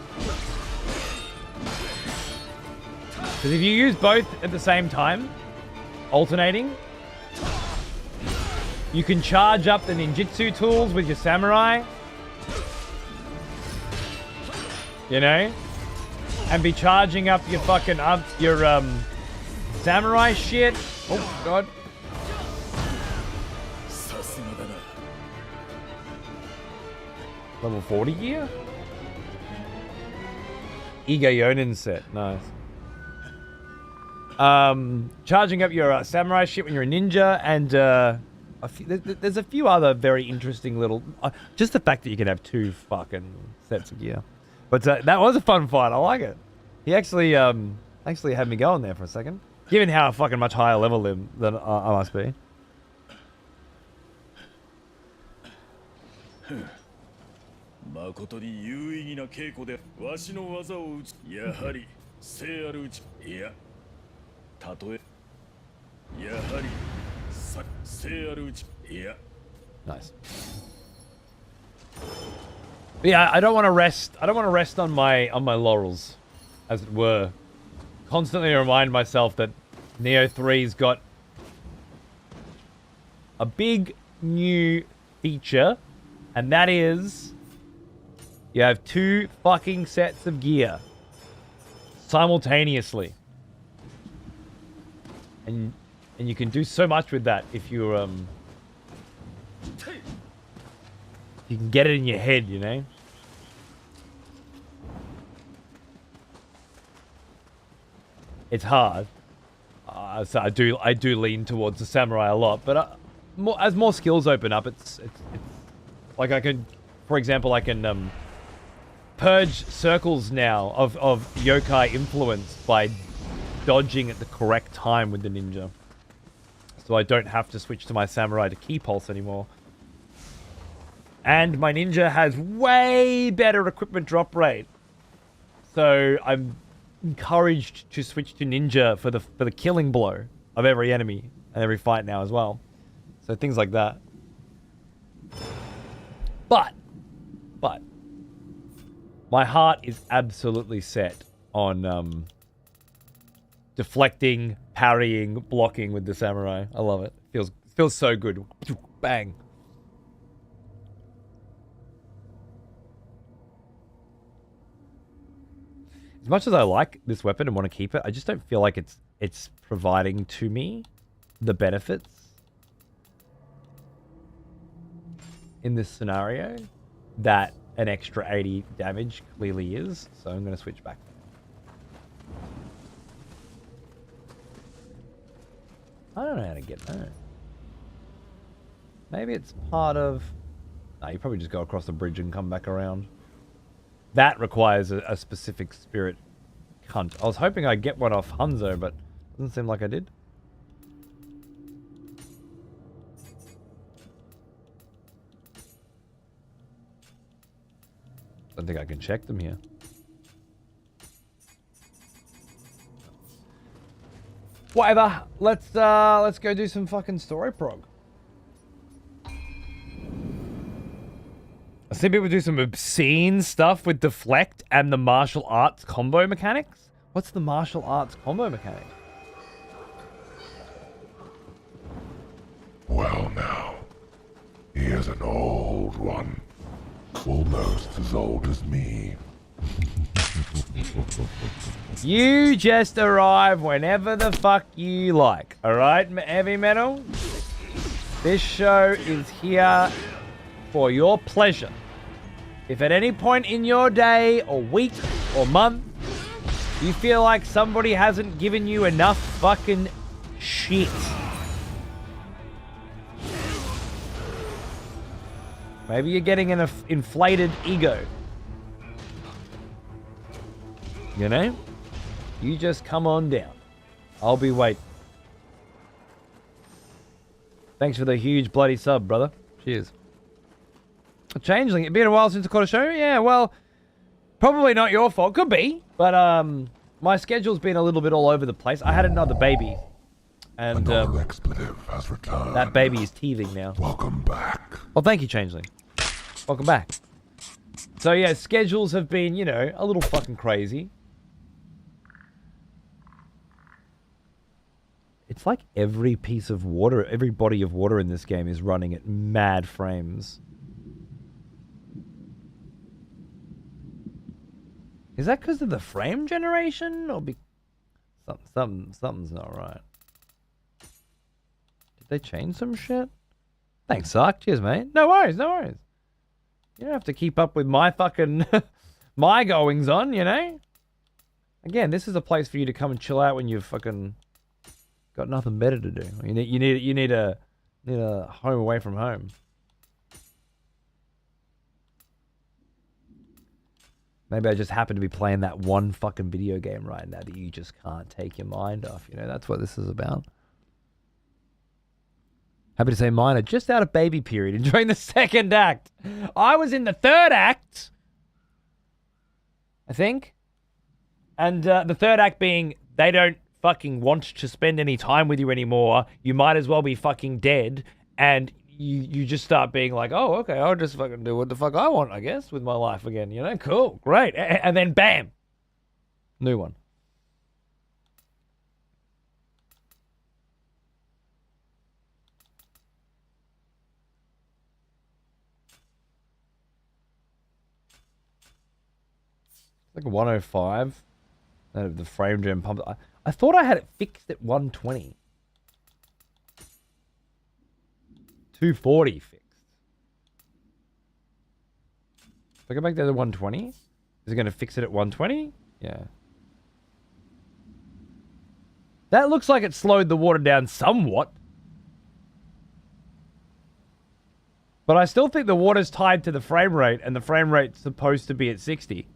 Because if you use both at the same time, alternating, you can charge up the ninjutsu tools with your samurai, you know, and be charging up your fucking samurai shit. Oh god. Level 40 gear? Ego Yonin set, nice. Charging up your samurai shit when you're a ninja, and there's a few other very interesting little... just the fact that you can have two fucking sets of gear. But that was a fun fight, I like it. He actually had me going there for a second. Given how fucking much higher level than I must be. 誠に有意義な稽古でわしの技を打つ。やはり聖あるうち、いや、たとえ、やはり聖あるうち、いや。Nice. But yeah, I don't want to rest. I don't want to rest on my laurels, as it were. Constantly remind myself that Nioh 3's got a big new feature, and that is you have two fucking sets of gear simultaneously, and you can do so much with that if you're you can get it in your head, you know. It's hard. So I do lean towards the samurai a lot, but as more skills open up, it's like I can, for example, I can purge circles now of yokai influence by dodging at the correct time with the ninja. So I don't have to switch to my samurai to key pulse anymore. And my ninja has way better equipment drop rate. So I'm encouraged to switch to ninja for the killing blow of every enemy and every fight now as well. So things like that. But my heart is absolutely set on deflecting, parrying, blocking with the samurai. I love it. Feels so good. Bang. As much as I like this weapon and want to keep it, I just don't feel like it's providing to me the benefits in this scenario that an extra 80 damage clearly is. So I'm going to switch back. I don't know how to get there. Maybe it's part of... No, you probably just go across the bridge and come back around. That requires a specific spirit hunt. I was hoping I'd get one off Hanzo, but doesn't seem like I did. Don't think I can check them here. Whatever. Let's go do some fucking story prog. I see people do some obscene stuff with deflect and the martial arts combo mechanics. What's the martial arts combo mechanic? Well now, here's an old one. Almost as old as me. You just arrive whenever the fuck you like. Alright, heavy metal? This show is here for your pleasure. If at any point in your day or week or month you feel like somebody hasn't given you enough fucking shit, maybe you're getting an inflated ego, you know, you just come on down. I'll be waiting. Thanks for the huge bloody sub, brother. Cheers. A changeling. It's been a while since I caught a show. Yeah, well, probably not your fault. Could be, but my schedule's been a little bit all over the place. I had another baby, and Another expletive has returned. that baby is teething now. Welcome back. Well, thank you, changeling. Welcome back. So yeah, schedules have been, you know, a little fucking crazy. It's like every piece of water, every body of water in this game is running at mad frames. Is that because of the frame generation, or something's not right? Did they change some shit? Thanks, Sark. Cheers, mate. No worries, no worries. You don't have to keep up with my fucking my goings on, you know. Again, this is a place for you to come and chill out when you've fucking got nothing better to do. You need a home away from home. Maybe I just happen to be playing that one fucking video game right now that you just can't take your mind off. You know, that's what this is about. Happy to say mine are just out of baby period, enjoying the second act. I was in the third act, I think. And the third act being they don't fucking want to spend any time with you anymore. You might as well be fucking dead. And you just start being like, oh, okay, I'll just fucking do what the fuck I want, I guess, with my life again. You know, cool, great. And then bam, new one. Like a 105. The frame gen pump. I thought I had it fixed at 120. 240 fixed. If I go back there to 120, is it going to fix it at 120? Yeah. That looks like it slowed the water down somewhat. But I still think the water's tied to the frame rate, and the frame rate's supposed to be at 60.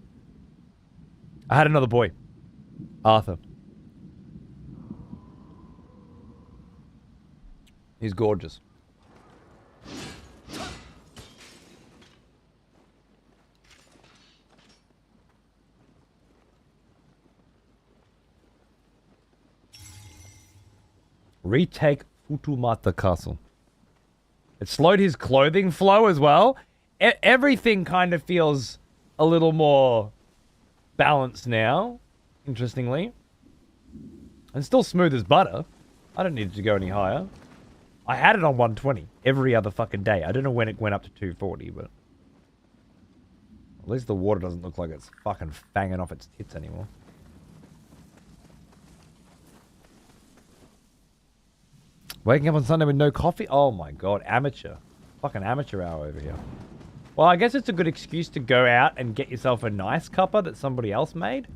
I had another boy. Arthur. He's gorgeous. Retake Futumata Castle. It slowed his clothing flow as well. Everything kind of feels a little more balanced now, interestingly. And still smooth as butter. I don't need it to go any higher. I had it on 120 every other fucking day. I don't know when it went up to 240, but at least the water doesn't look like it's fucking fanging off its tits anymore. Waking up on Sunday with no coffee? Oh my god, amateur. Fucking amateur hour over here. Well, I guess it's a good excuse to go out and get yourself a nice cuppa that somebody else made.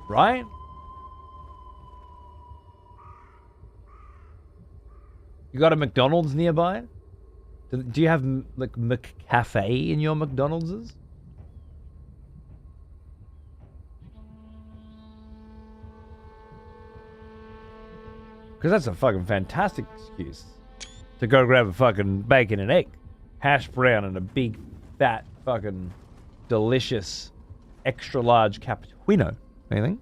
Right? You got a McDonald's nearby? Do you have, like, McCafe in your McDonald's? Because that's a fucking fantastic excuse to go grab a fucking bacon and egg, hash brown, and a big, fat, fucking delicious, extra large cappuccino. Anything?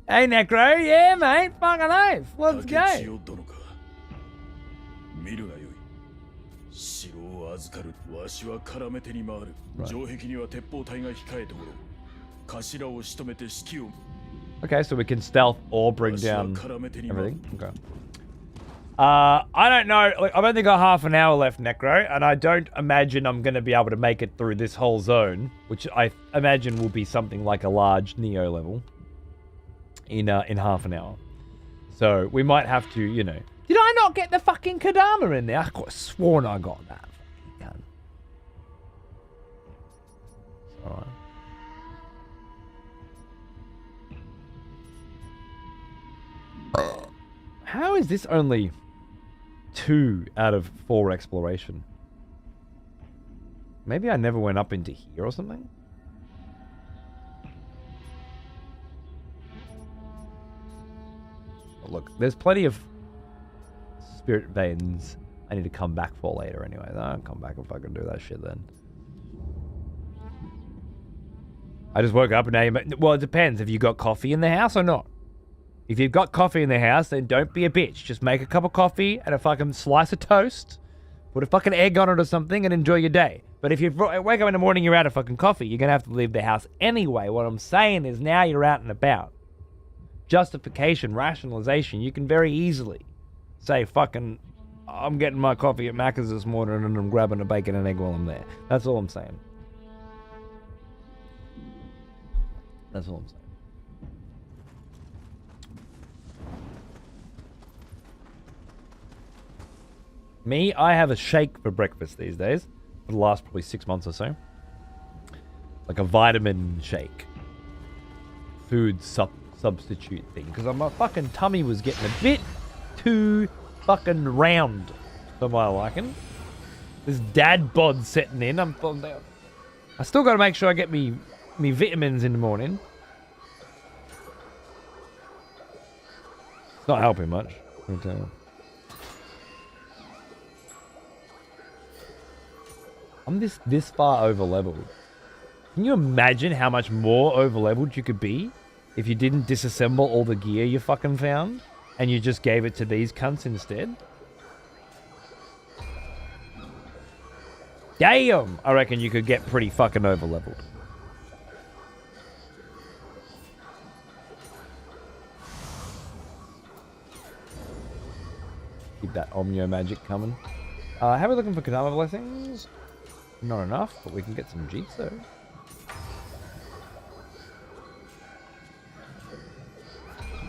Hey, Necro. Yeah, mate. Fucking oath. Let's go. Okay, so we can stealth or bring down everything. Okay. I don't know. Like, I've only got half an hour left, Necro, and I don't imagine I'm going to be able to make it through this whole zone, which I imagine will be something like a large Nioh level in half an hour. So we might have to, you know. Did I not get the fucking Kadama in there? I could have sworn I got that. All right. How is this only 2 out of 4 exploration? Maybe I never went up into here or something? Oh, look, there's plenty of spirit veins I need to come back for later anyway. I'll come back if I can do that shit then. I just woke up and now you... Well, it depends. Have you got coffee in the house or not? If you've got coffee in the house, then don't be a bitch. Just make a cup of coffee and a fucking slice of toast. Put a fucking egg on it or something and enjoy your day. But if you wake up in the morning, you're out of fucking coffee, you're going to have to leave the house anyway. What I'm saying is now you're out and about. Justification, rationalization. You can very easily say, fucking, I'm getting my coffee at Macca's this morning and I'm grabbing a bacon and egg while I'm there. That's all I'm saying. That's all I'm saying. Me, I have a shake for breakfast these days. For the last probably 6 months or so. Like a vitamin shake. Food substitute thing. Because my fucking tummy was getting a bit too fucking round for my liking. This dad bod setting in. I still got to make sure I get me vitamins in the morning. It's not helping much. Let me tell you. I'm this far over leveled. Can you imagine how much more over leveled you could be if you didn't disassemble all the gear you fucking found and you just gave it to these cunts instead? Damn! I reckon you could get pretty fucking over leveled. Keep that Omnio magic coming. Have we looking for Kadama blessings? Not enough, but we can get some Jitsu.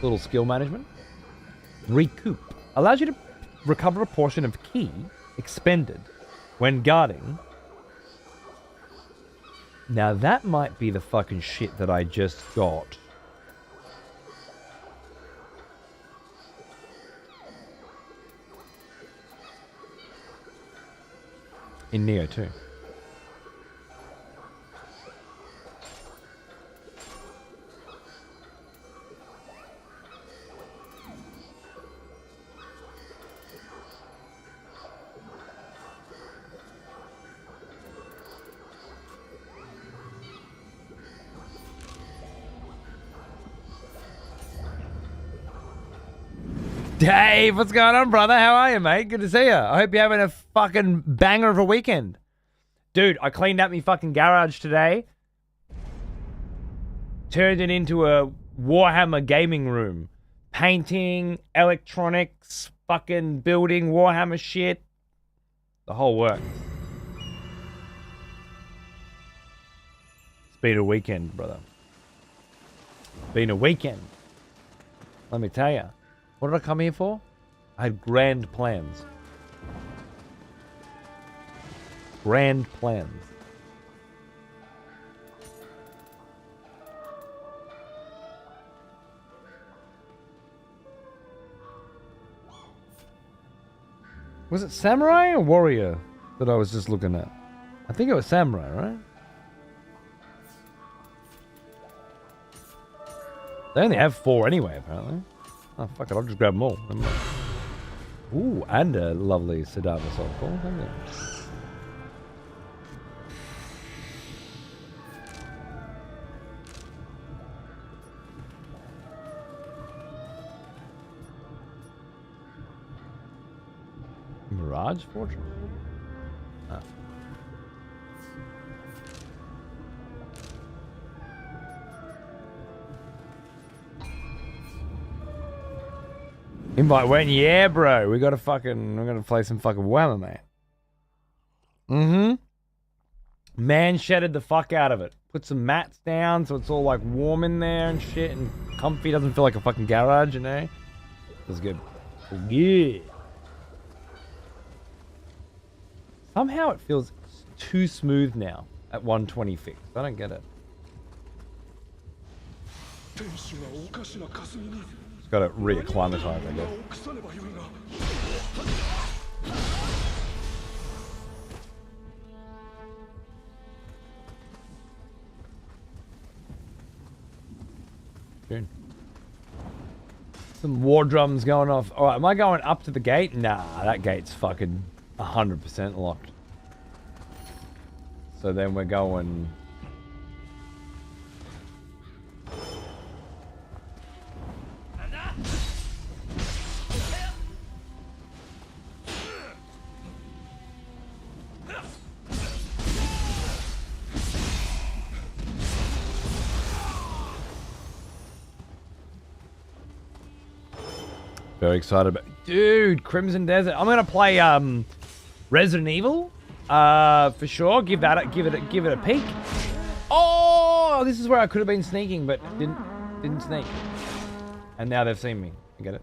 Little skill management. Recoup. Allows you to recover a portion of ki expended when guarding. Now that might be the fucking shit that I just got. In Nioh 2. Dave, what's going on, brother? How are you, mate? Good to see you. I hope you're having a fucking banger of a weekend. Dude, I cleaned out my fucking garage today. Turned it into a Warhammer gaming room. Painting, electronics, fucking building Warhammer shit. The whole work. It's been a weekend, brother. Been a weekend. Let me tell you. What did I come here for? I had grand plans. Grand plans. Was it Samurai or Warrior that I was just looking at? I think it was Samurai, right? They only have 4 anyway, apparently. Oh, fuck it, I'll just grab them all. Ooh, and a lovely Siddhartha Soul Core. Mirage Fortress? Oh. Invite when? Yeah, bro. We're gonna play some fucking Warhammer, mate. Mm-hmm. Man shedded the fuck out of it. Put some mats down so it's all like warm in there and shit and comfy. Doesn't feel like a fucking garage, you know? It was good. It was good. Somehow it feels too smooth now at 120 fixed. I don't get it. It's got to re-acclimatize, I guess. Good. Some war drums going off. Alright, am I going up to the gate? Nah, that gate's fucking 100% locked. So then we're going... Very excited about... Dude, Crimson Desert. I'm gonna play Resident Evil for sure. Give it a peek. Oh, this is where I could have been sneaking, but didn't sneak. And now they've seen me. I get it.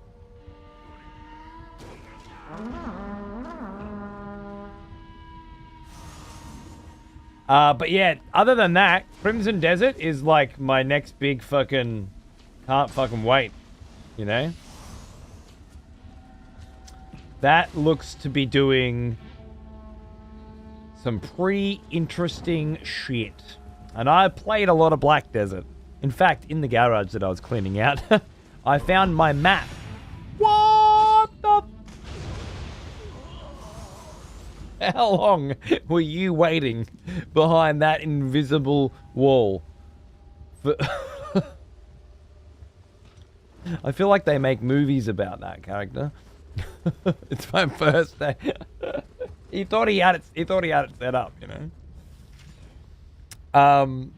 But yeah, other than that, Crimson Desert is like my next big fucking... Can't fucking wait. You know? That looks to be doing some pretty interesting shit. And I played a lot of Black Desert. In fact, in the garage that I was cleaning out, I found my map. What the... How long were you waiting behind that invisible wall? I feel like they make movies about that character. It's my first day. He thought he had it set up, you know.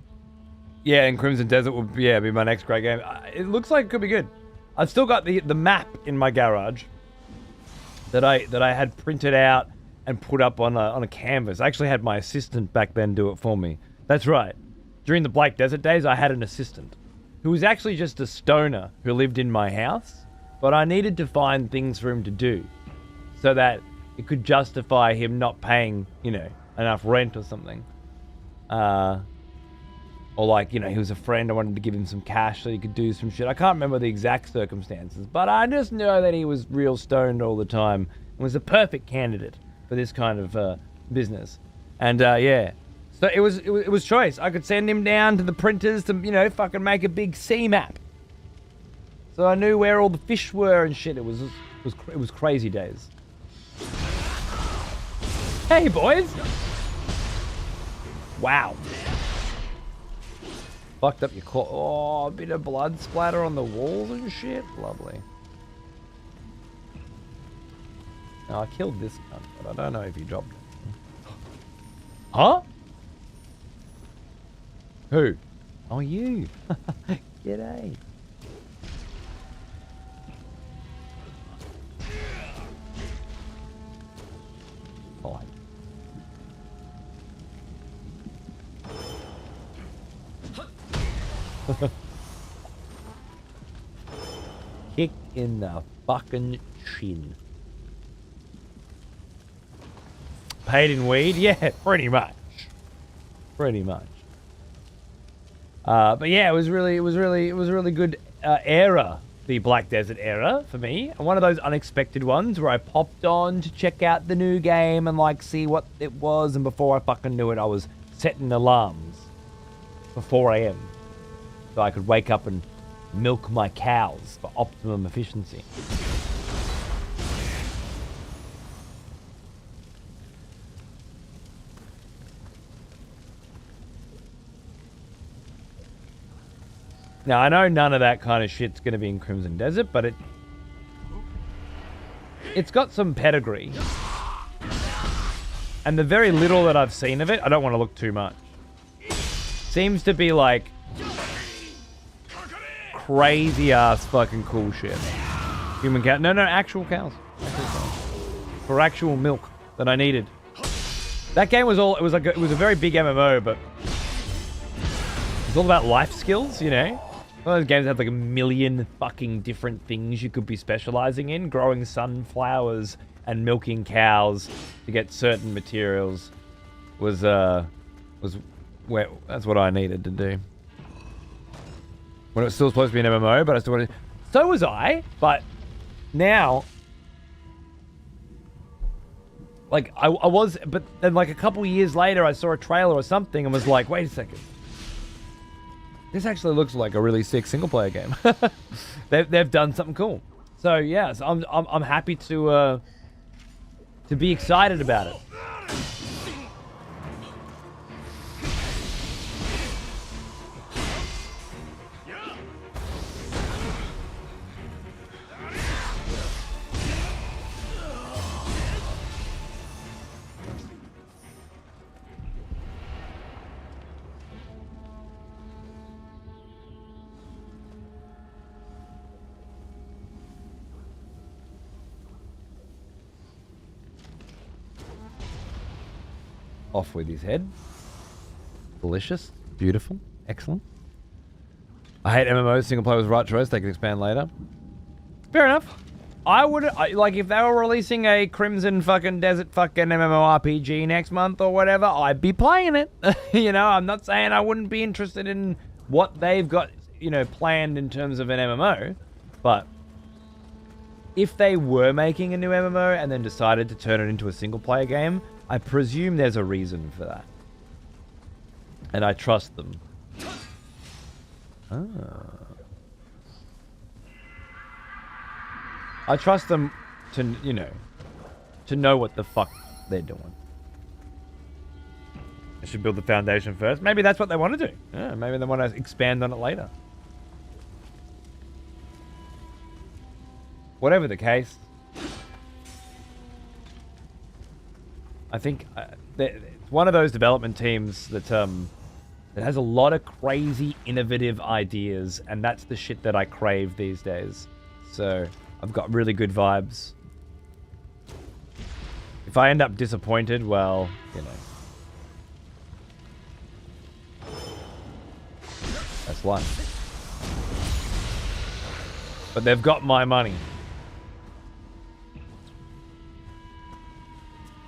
Yeah, and Crimson Desert will be my next great game. It looks like it could be good. I've still got the map in my garage that I had printed out and put up on a canvas. I actually had my assistant back then do it for me. That's right. During the Black Desert days, I had an assistant who was actually just a stoner who lived in my house. But I needed to find things for him to do so that it could justify him not paying, you know, enough rent or something. Or like, you know, he was a friend. I wanted to give him some cash so he could do some shit. I can't remember the exact circumstances, but I just know that he was real stoned all the time and was a perfect candidate for this kind of business. And yeah, so it was choice. I could send him down to the printers to, you know, fucking make a big C map. So I knew where all the fish were and shit. It was crazy days. Hey, boys! Wow. Fucked up your claw. Oh, a bit of blood splatter on the walls and shit. Lovely. Oh, I killed this cunt, but I don't know if he dropped it. Huh? Who? Oh, you. G'day. Fine. Kick in the fucking chin. Paid in weed? Yeah, pretty much. Pretty much. But yeah, it was really good era, the Black Desert era for me. And one of those unexpected ones where I popped on to check out the new game and like see what it was, and before I fucking knew it, I was setting alarms for 4 a.m. so I could wake up and milk my cows for optimum efficiency. Now, I know none of that kind of shit's going to be in Crimson Desert, but it's got some pedigree. And the very little that I've seen of it, I don't want to look too much, seems to be like crazy ass fucking cool shit. Human cow? No, actual cows. For actual milk that I needed. That game was it was a very big MMO, but it's all about life skills, you know? One of those games that had like a million fucking different things you could be specializing in. Growing sunflowers and milking cows to get certain materials was where that's what I needed to do. When it was still supposed to be an MMO, but I still wanted. So was I, but now, like I was, but then like a couple years later, I saw a trailer or something and was like, wait a second. This actually looks like a really sick single-player game. They've done something cool. So yeah, so I'm happy to be excited about it. Off with his head. Delicious. Beautiful. Excellent. I hate MMOs. Single player was the right choice. They can expand later. Fair enough. Like if they were releasing a Crimson fucking Desert fucking MMORPG next month or whatever, I'd be playing it. You know, I'm not saying I wouldn't be interested in what they've got, you know, planned in terms of an MMO, but if they were making a new MMO and then decided to turn it into a single player game, I presume there's a reason for that. And I trust them. I trust them to, you know, to know what the fuck they're doing. I should build the foundation first. Maybe that's what they want to do. Yeah, maybe they want to expand on it later. Whatever the case, I think it's one of those development teams that that has a lot of crazy, innovative ideas, and that's the shit that I crave these days. So I've got really good vibes. If I end up disappointed, well, you know, that's life. But they've got my money.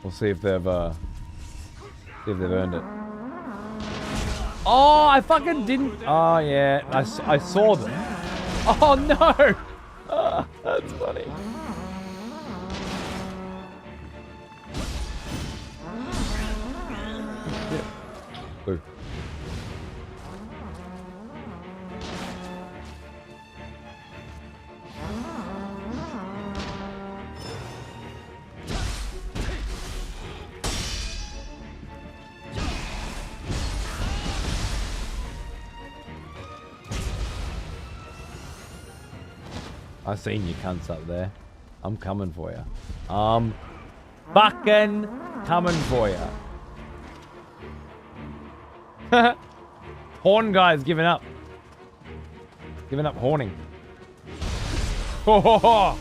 We'll see if they've earned it. Oh, I fucking didn't. Oh yeah, I saw them. Oh no! Oh, that's funny. Yeah. Boo. I've seen you cunts up there. I'm coming for you. I'm fucking coming for you. Horn guy's giving up. Giving up horning. Ho ho ho!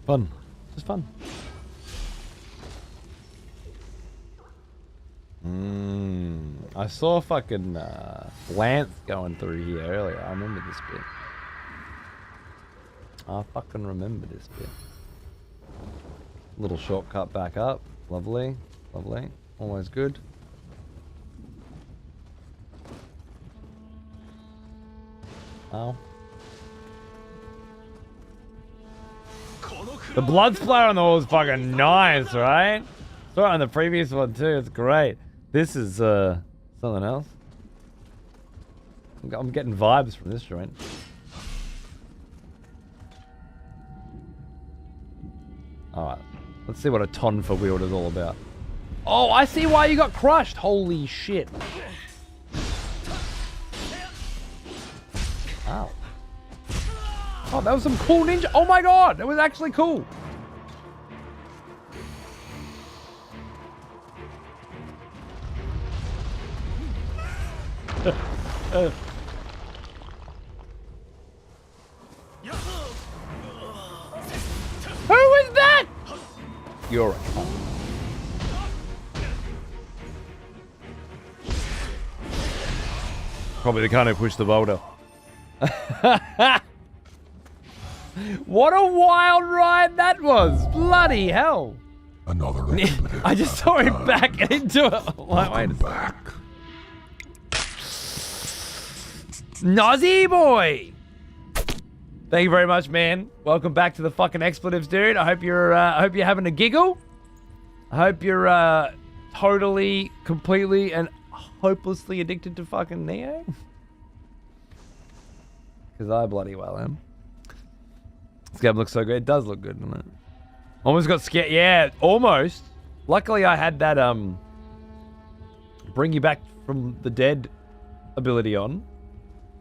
Fun. Just fun. I saw fucking Lance going through here earlier. I remember this bit. I fucking remember this bit. Little shortcut back up. Lovely. Lovely. Always good. Oh. The blood splatter on the wall is fucking nice, right? Saw it on the previous one too. It's great. This is something else. I'm getting vibes from this joint. Alright. Let's see what a ton for wield is all about. Oh, I see why you got crushed. Holy shit. Ow. Oh, that was some cool ninja. Oh my god, that was actually cool. Who was that? You're right. Probably the kind who pushed the boulder. What a wild ride that was! Bloody hell! Another expletive. I just saw him back into it. Like, wait a Welcome back. Nozzy boy! Thank you very much, man. Welcome back to the fucking expletives, dude. I hope you're having a giggle. I hope you're totally, completely, and hopelessly addicted to fucking Nioh. Because I bloody well am. This game looks so good. It does look good, doesn't it? Almost got scared. Yeah, almost. Luckily, I had that bring you back from the dead ability on.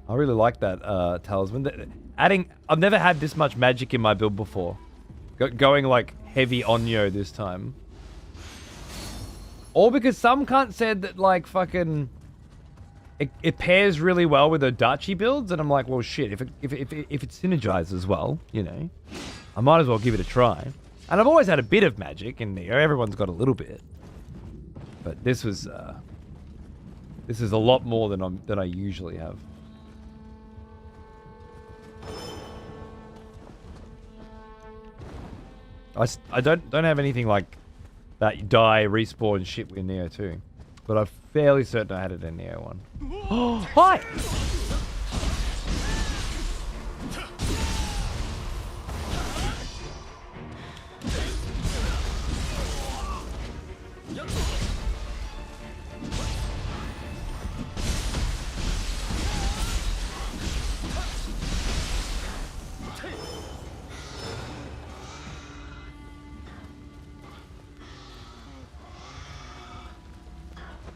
I really like that talisman. I've never had this much magic in my build before. Going like heavy on Nioh this time. All because some cunt said that like fucking it pairs really well with Odachi builds, and I'm like, well shit, if it synergizes well, you know, I might as well give it a try. And I've always had a bit of magic in Nioh. Everyone's got a little bit, but this is a lot more than I usually have. I don't have anything like that die respawn shit with Nioh 2, but I'm fairly certain I had it in Nioh 1. Oh, hi!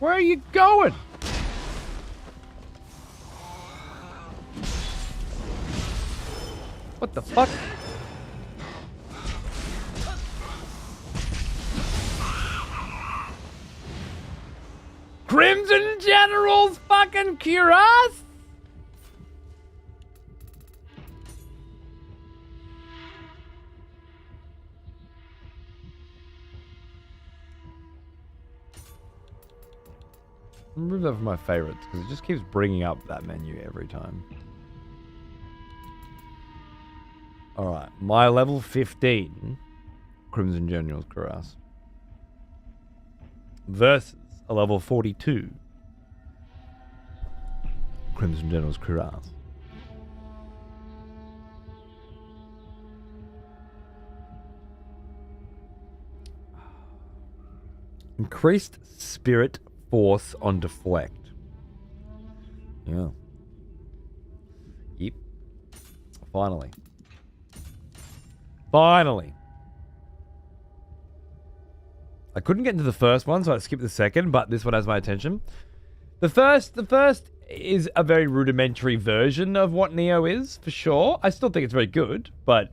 Where are you going? What the fuck? Crimson General's fucking cuirass? Remove that from my favorites because it just keeps bringing up that menu every time. Alright, my level 15 Crimson General's Cuirass versus a level 42 Crimson General's cuirass. Increased spirit force on deflect. Yeah. Yep. Finally. Finally. I couldn't get into the first one, so I skipped the second, but this one has my attention. The first is a very rudimentary version of what Nioh is, for sure. I still think it's very good, but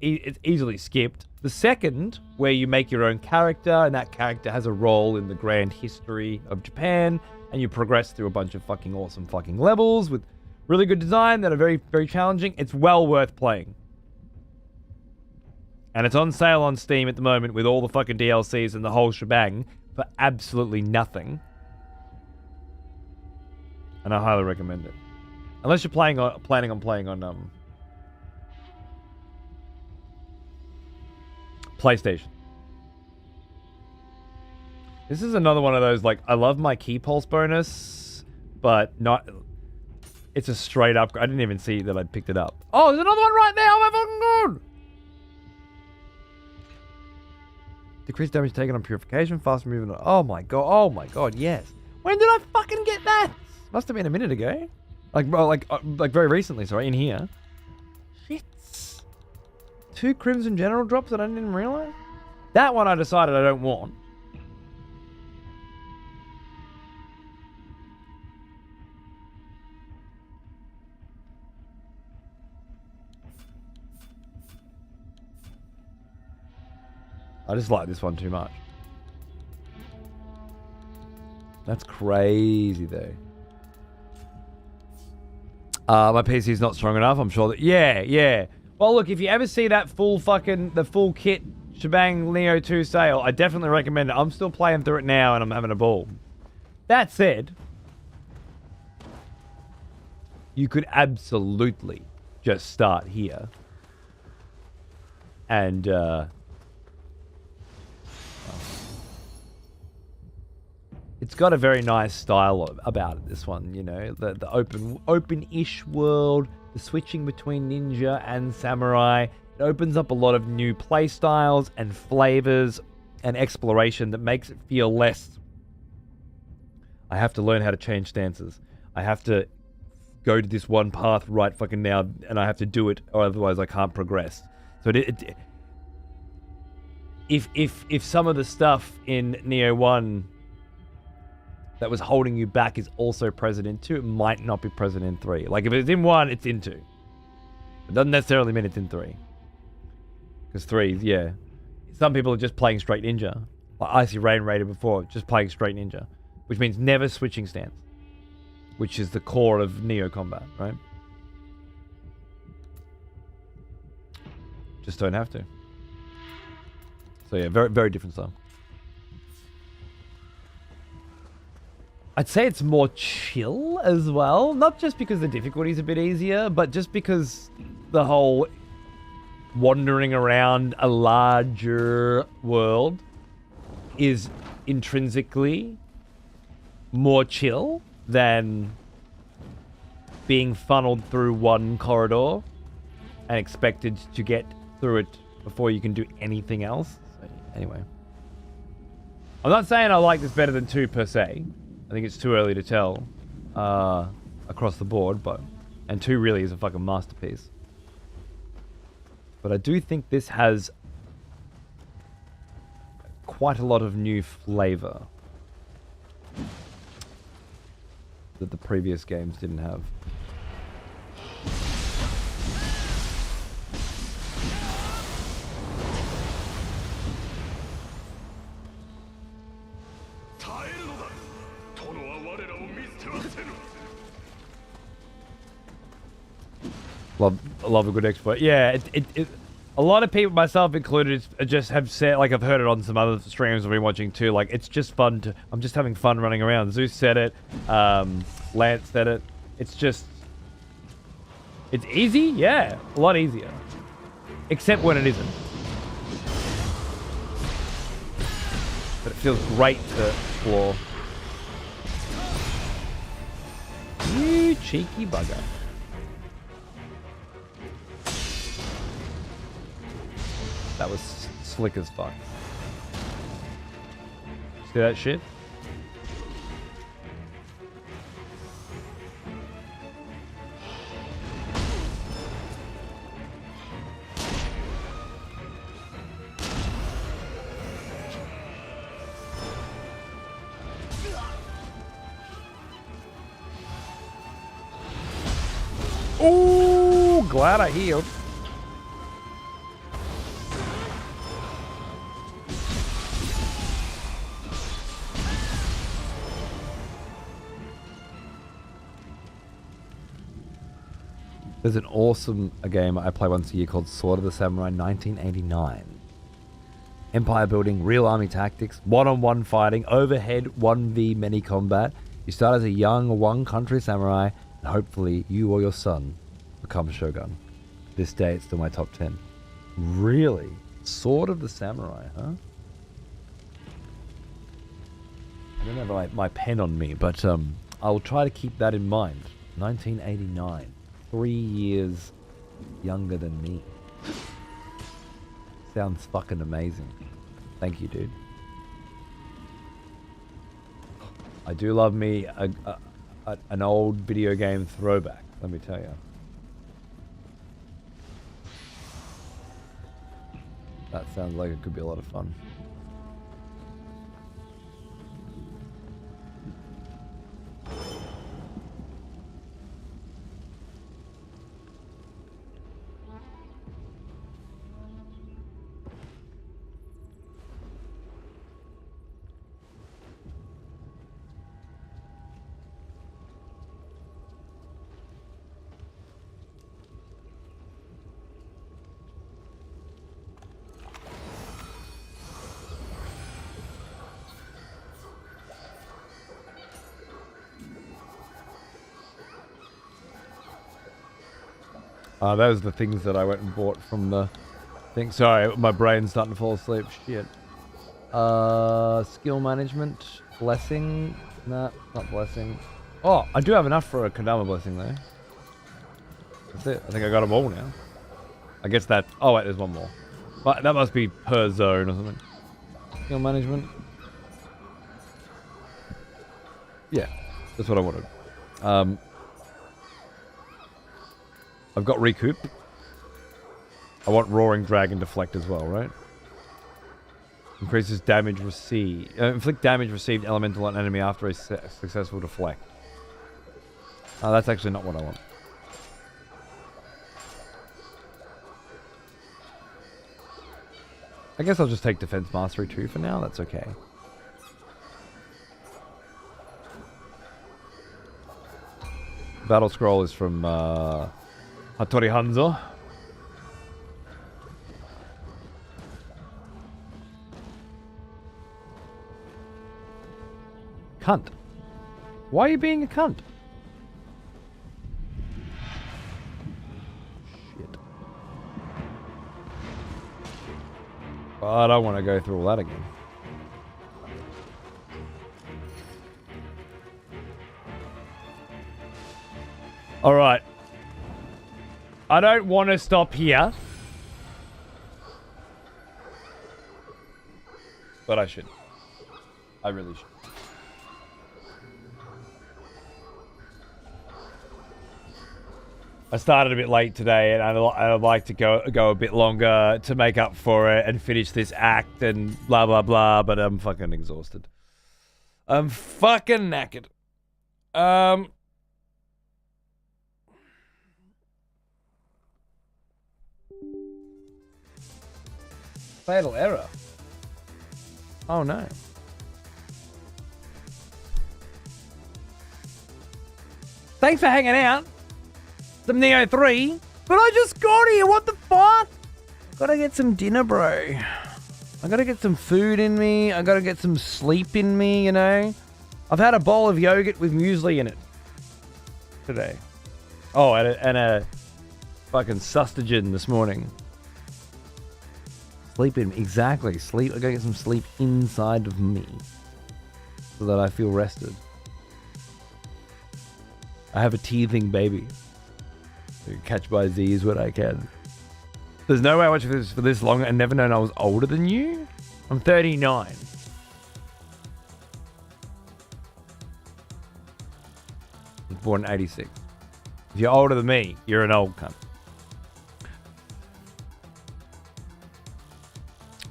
it's easily skipped. The second, where you make your own character, and that character has a role in the grand history of Japan, and you progress through a bunch of fucking awesome fucking levels with really good design that are very, very challenging. It's well worth playing. And it's on sale on Steam at the moment with all the fucking DLCs and the whole shebang for absolutely nothing. And I highly recommend it. Unless you're planning on playing on PlayStation. This is another one of those, like, I love my key pulse bonus, but not... It's a straight up... I didn't even see that I'd picked it up. Oh, there's another one right there! Oh my fucking god! Decreased damage taken on purification, fast movement... Oh my god, yes. When did I fucking get that? Must have been a minute ago. Like very recently, sorry, in here. Shit. 2 Crimson General drops that I didn't even realize? That one I decided I don't want. I just like this one too much. That's crazy, though. My PC's not strong enough. I'm sure that... Yeah. Well, look, if you ever see that the full kit shebang Nioh 2 sale, I definitely recommend it. I'm still playing through it now, and I'm having a ball. That said, you could absolutely just start here. And, it's got a very nice style about it, this one, you know, the open-ish world, the switching between ninja and samurai. It opens up a lot of new play styles and flavors and exploration that makes it feel less, I have to learn how to change stances. I have to go to this one path right fucking now, and I have to do it, or otherwise I can't progress. So if some of the stuff in Nioh 1 that was holding you back is also present in 2, it might not be present in 3. Like, if it's in 1, it's in 2. It doesn't necessarily mean it's in 3. Because 3, yeah. Some people are just playing straight ninja. Like Icy Rain rated before, just playing straight ninja. Which means never switching stance. Which is the core of Nioh combat, right? Just don't have to. So yeah, very, very different style. I'd say it's more chill as well. Not just because the difficulty is a bit easier, but just because the whole wandering around a larger world is intrinsically more chill than being funneled through one corridor and expected to get through it before you can do anything else. So, anyway. I'm not saying I like this better than 2 per se. I think it's too early to tell across the board, and 2 really is a fucking masterpiece. But I do think this has quite a lot of new flavor that the previous games didn't have. Love a good exploit. Yeah, a lot of people, myself included, just have said, like, I've heard it on some other streams I've been watching too, like, it's just fun to, I'm just having fun running around. Zeus said it, Lance said it. It's just, it's easy, yeah, a lot easier. Except when it isn't. But it feels great to explore. You cheeky bugger. That was slick as fuck. See that shit? Ooh, glad I healed. There's an awesome game I play once a year called Sword of the Samurai 1989. Empire building, real army tactics, one-on-one fighting, overhead 1v many combat. You start as a young one-country samurai, and hopefully you or your son become shogun. This day it's still my top 10. Really? Sword of the Samurai, huh? I don't have my pen on me, but I'll try to keep that in mind. 1989. 3 years younger than me. Sounds fucking amazing. Thank you, dude. I do love me an old video game throwback, let me tell you. That sounds like it could be a lot of fun. Those are the things that I went and bought from the thing. Sorry, my brain's starting to fall asleep. Shit. Skill management. Blessing. Nah, not blessing. Oh, I do have enough for a Kodama blessing though. That's it. I think I got them all now. I guess that... Oh wait, there's one more. But that must be per zone or something. Skill management. Yeah, that's what I wanted. I've got recoup. I want roaring dragon deflect as well, right? Increases damage received. Inflict damage received elemental on enemy after a successful deflect. That's actually not what I want. I guess I'll just take defense mastery 2 for now. That's okay. Battle scroll is from Hattori Hanzo. Cunt. Why are you being a cunt? Shit. Well, I don't want to go through all that again. Alright. I don't want to stop here. But I should. I really should. I started a bit late today, and I'd like to go a bit longer to make up for it and finish this act and blah blah blah. But I'm fucking exhausted. I'm fucking knackered. Fatal error. Oh no. Thanks for hanging out. Some Nioh 3. But I just got here. What the fuck? Gotta get some dinner, bro. I gotta get some food in me. I gotta get some sleep in me, you know? I've had a bowl of yogurt with muesli in it today. Oh, and a fucking sustagen this morning. Sleep in me. Exactly. Sleep. I gotta get some sleep inside of me so that I feel rested. I have a teething baby. Catch by Z is what I can. There's no way I watched this for this long and never known I was older than you. I'm 39. I was born in 86. If you're older than me, you're an old cunt.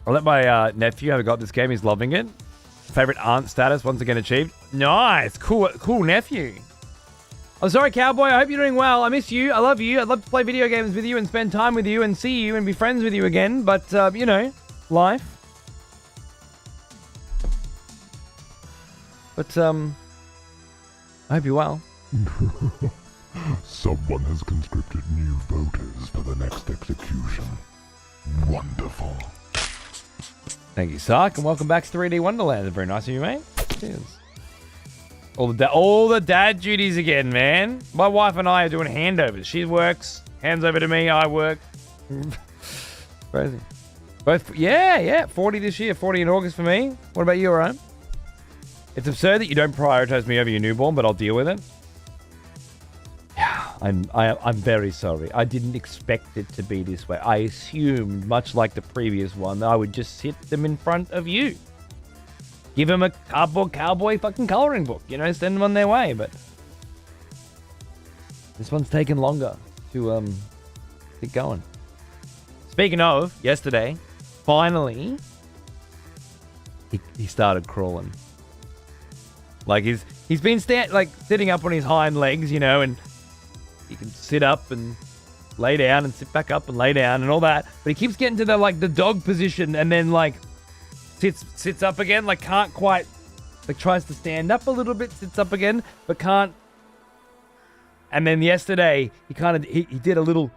I'll let my nephew have a go at this game. He's loving it. Favorite aunt status once again achieved. Nice. Cool nephew. I'm sorry, Cowboy. I hope you're doing well. I miss you. I love you. I'd love to play video games with you and spend time with you and see you and be friends with you again. But, you know, life. But, I hope you're well. Someone has conscripted new voters for the next execution. Wonderful. Thank you, Sark, and welcome back to 3D Wonderland. Very nice of you, mate. Cheers. All the dad duties again, man. My wife and I are doing handovers. She works, hands over to me, I work. Crazy. Both, yeah, 40 this year, 40 in August for me. What about you, Ryan? It's absurd that you don't prioritize me over your newborn, but I'll deal with it. Yeah, I'm very sorry. I didn't expect it to be this way. I assumed, much like the previous one, that I would just sit them in front of you. Give them a cardboard cowboy fucking coloring book, you know, send them on their way, but this one's taken longer to get going. Speaking of, yesterday, finally, he started crawling. Like he's been sitting up on his hind legs, you know, and he can sit up and lay down and sit back up and lay down and all that, but he keeps getting to the dog position and then sits up again, can't quite, tries to stand up a little bit, sits up again, but can't. And then yesterday, he did a little,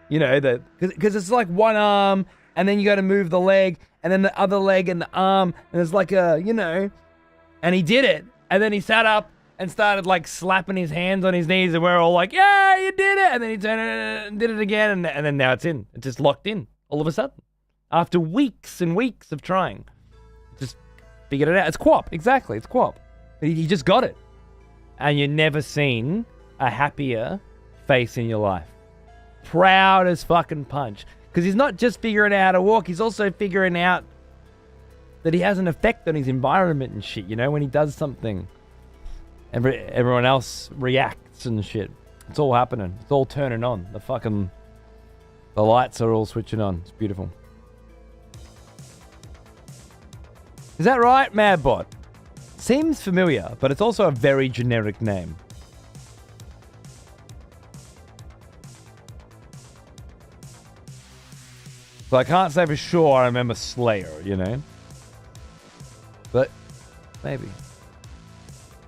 you know, because it's like one arm, and then you got to move the leg, and then the other leg and the arm, and it's like a, you know, and he did it, and then he sat up and started slapping his hands on his knees, and we're all like, yeah, you did it, and then he turned it and did it again, and then now it's just locked in, all of a sudden. After weeks and weeks of trying, just figured it out. It's QWOP, exactly. It's QWOP. He just got it. And you've never seen a happier face in your life. Proud as fucking punch. Because he's not just figuring out how to walk, he's also figuring out that he has an effect on his environment and shit, you know, when he does something. Everyone else reacts and shit. It's all happening. It's all turning on. The lights are all switching on. It's beautiful. Is that right, Madbot? Seems familiar, but it's also a very generic name. So I can't say for sure I remember Slayer, you know? But maybe.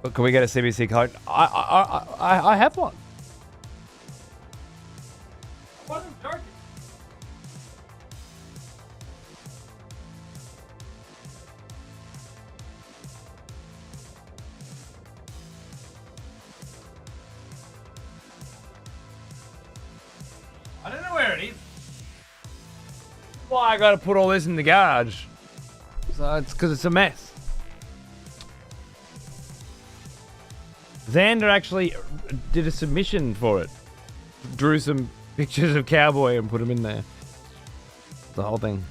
But can we get a CBC code? I have one. What am I joking? I don't know where it is. Why I gotta put all this in the garage? So it's because it's a mess. Xander actually did a submission for it. Drew some pictures of Cowboy and put them in there. The whole thing.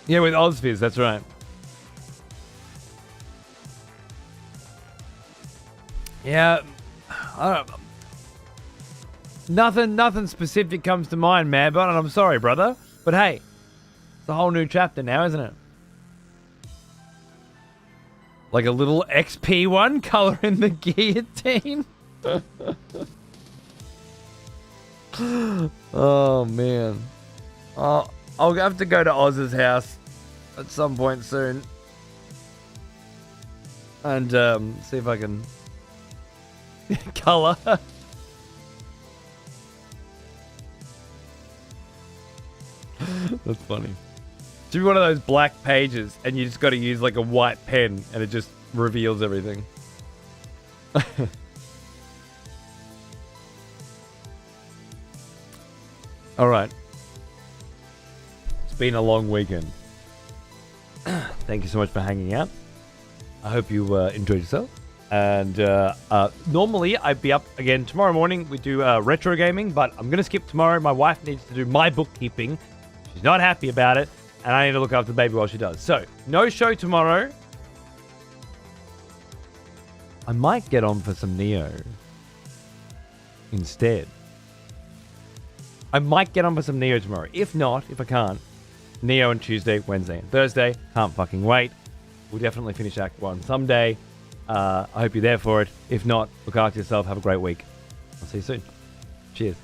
Yeah, with Ozfizz, that's right. Yeah, I don't know. Nothing specific comes to mind, man, but I'm sorry, brother. But hey, it's a whole new chapter now, isn't it? Like a little XP one, color in the guillotine. Oh, man. I'll have to go to Oz's house at some point soon. And see if I can color. That's funny. Should be one of those black pages and you just got to use like a white pen and it just reveals everything. All right. It's been a long weekend. Thank you so much for hanging out. I hope you enjoyed yourself. And normally I'd be up again tomorrow morning. We do retro gaming, but I'm going to skip tomorrow. My wife needs to do my bookkeeping. She's not happy about it, and I need to look after the baby while she does. So, no show tomorrow. I might get on for some Nioh instead. I might get on for some Nioh tomorrow. If not, if I can't, Nioh on Tuesday, Wednesday, and Thursday. Can't fucking wait. We'll definitely finish Act 1 someday. I hope you're there for it. If not, look after yourself. Have a great week. I'll see you soon. Cheers.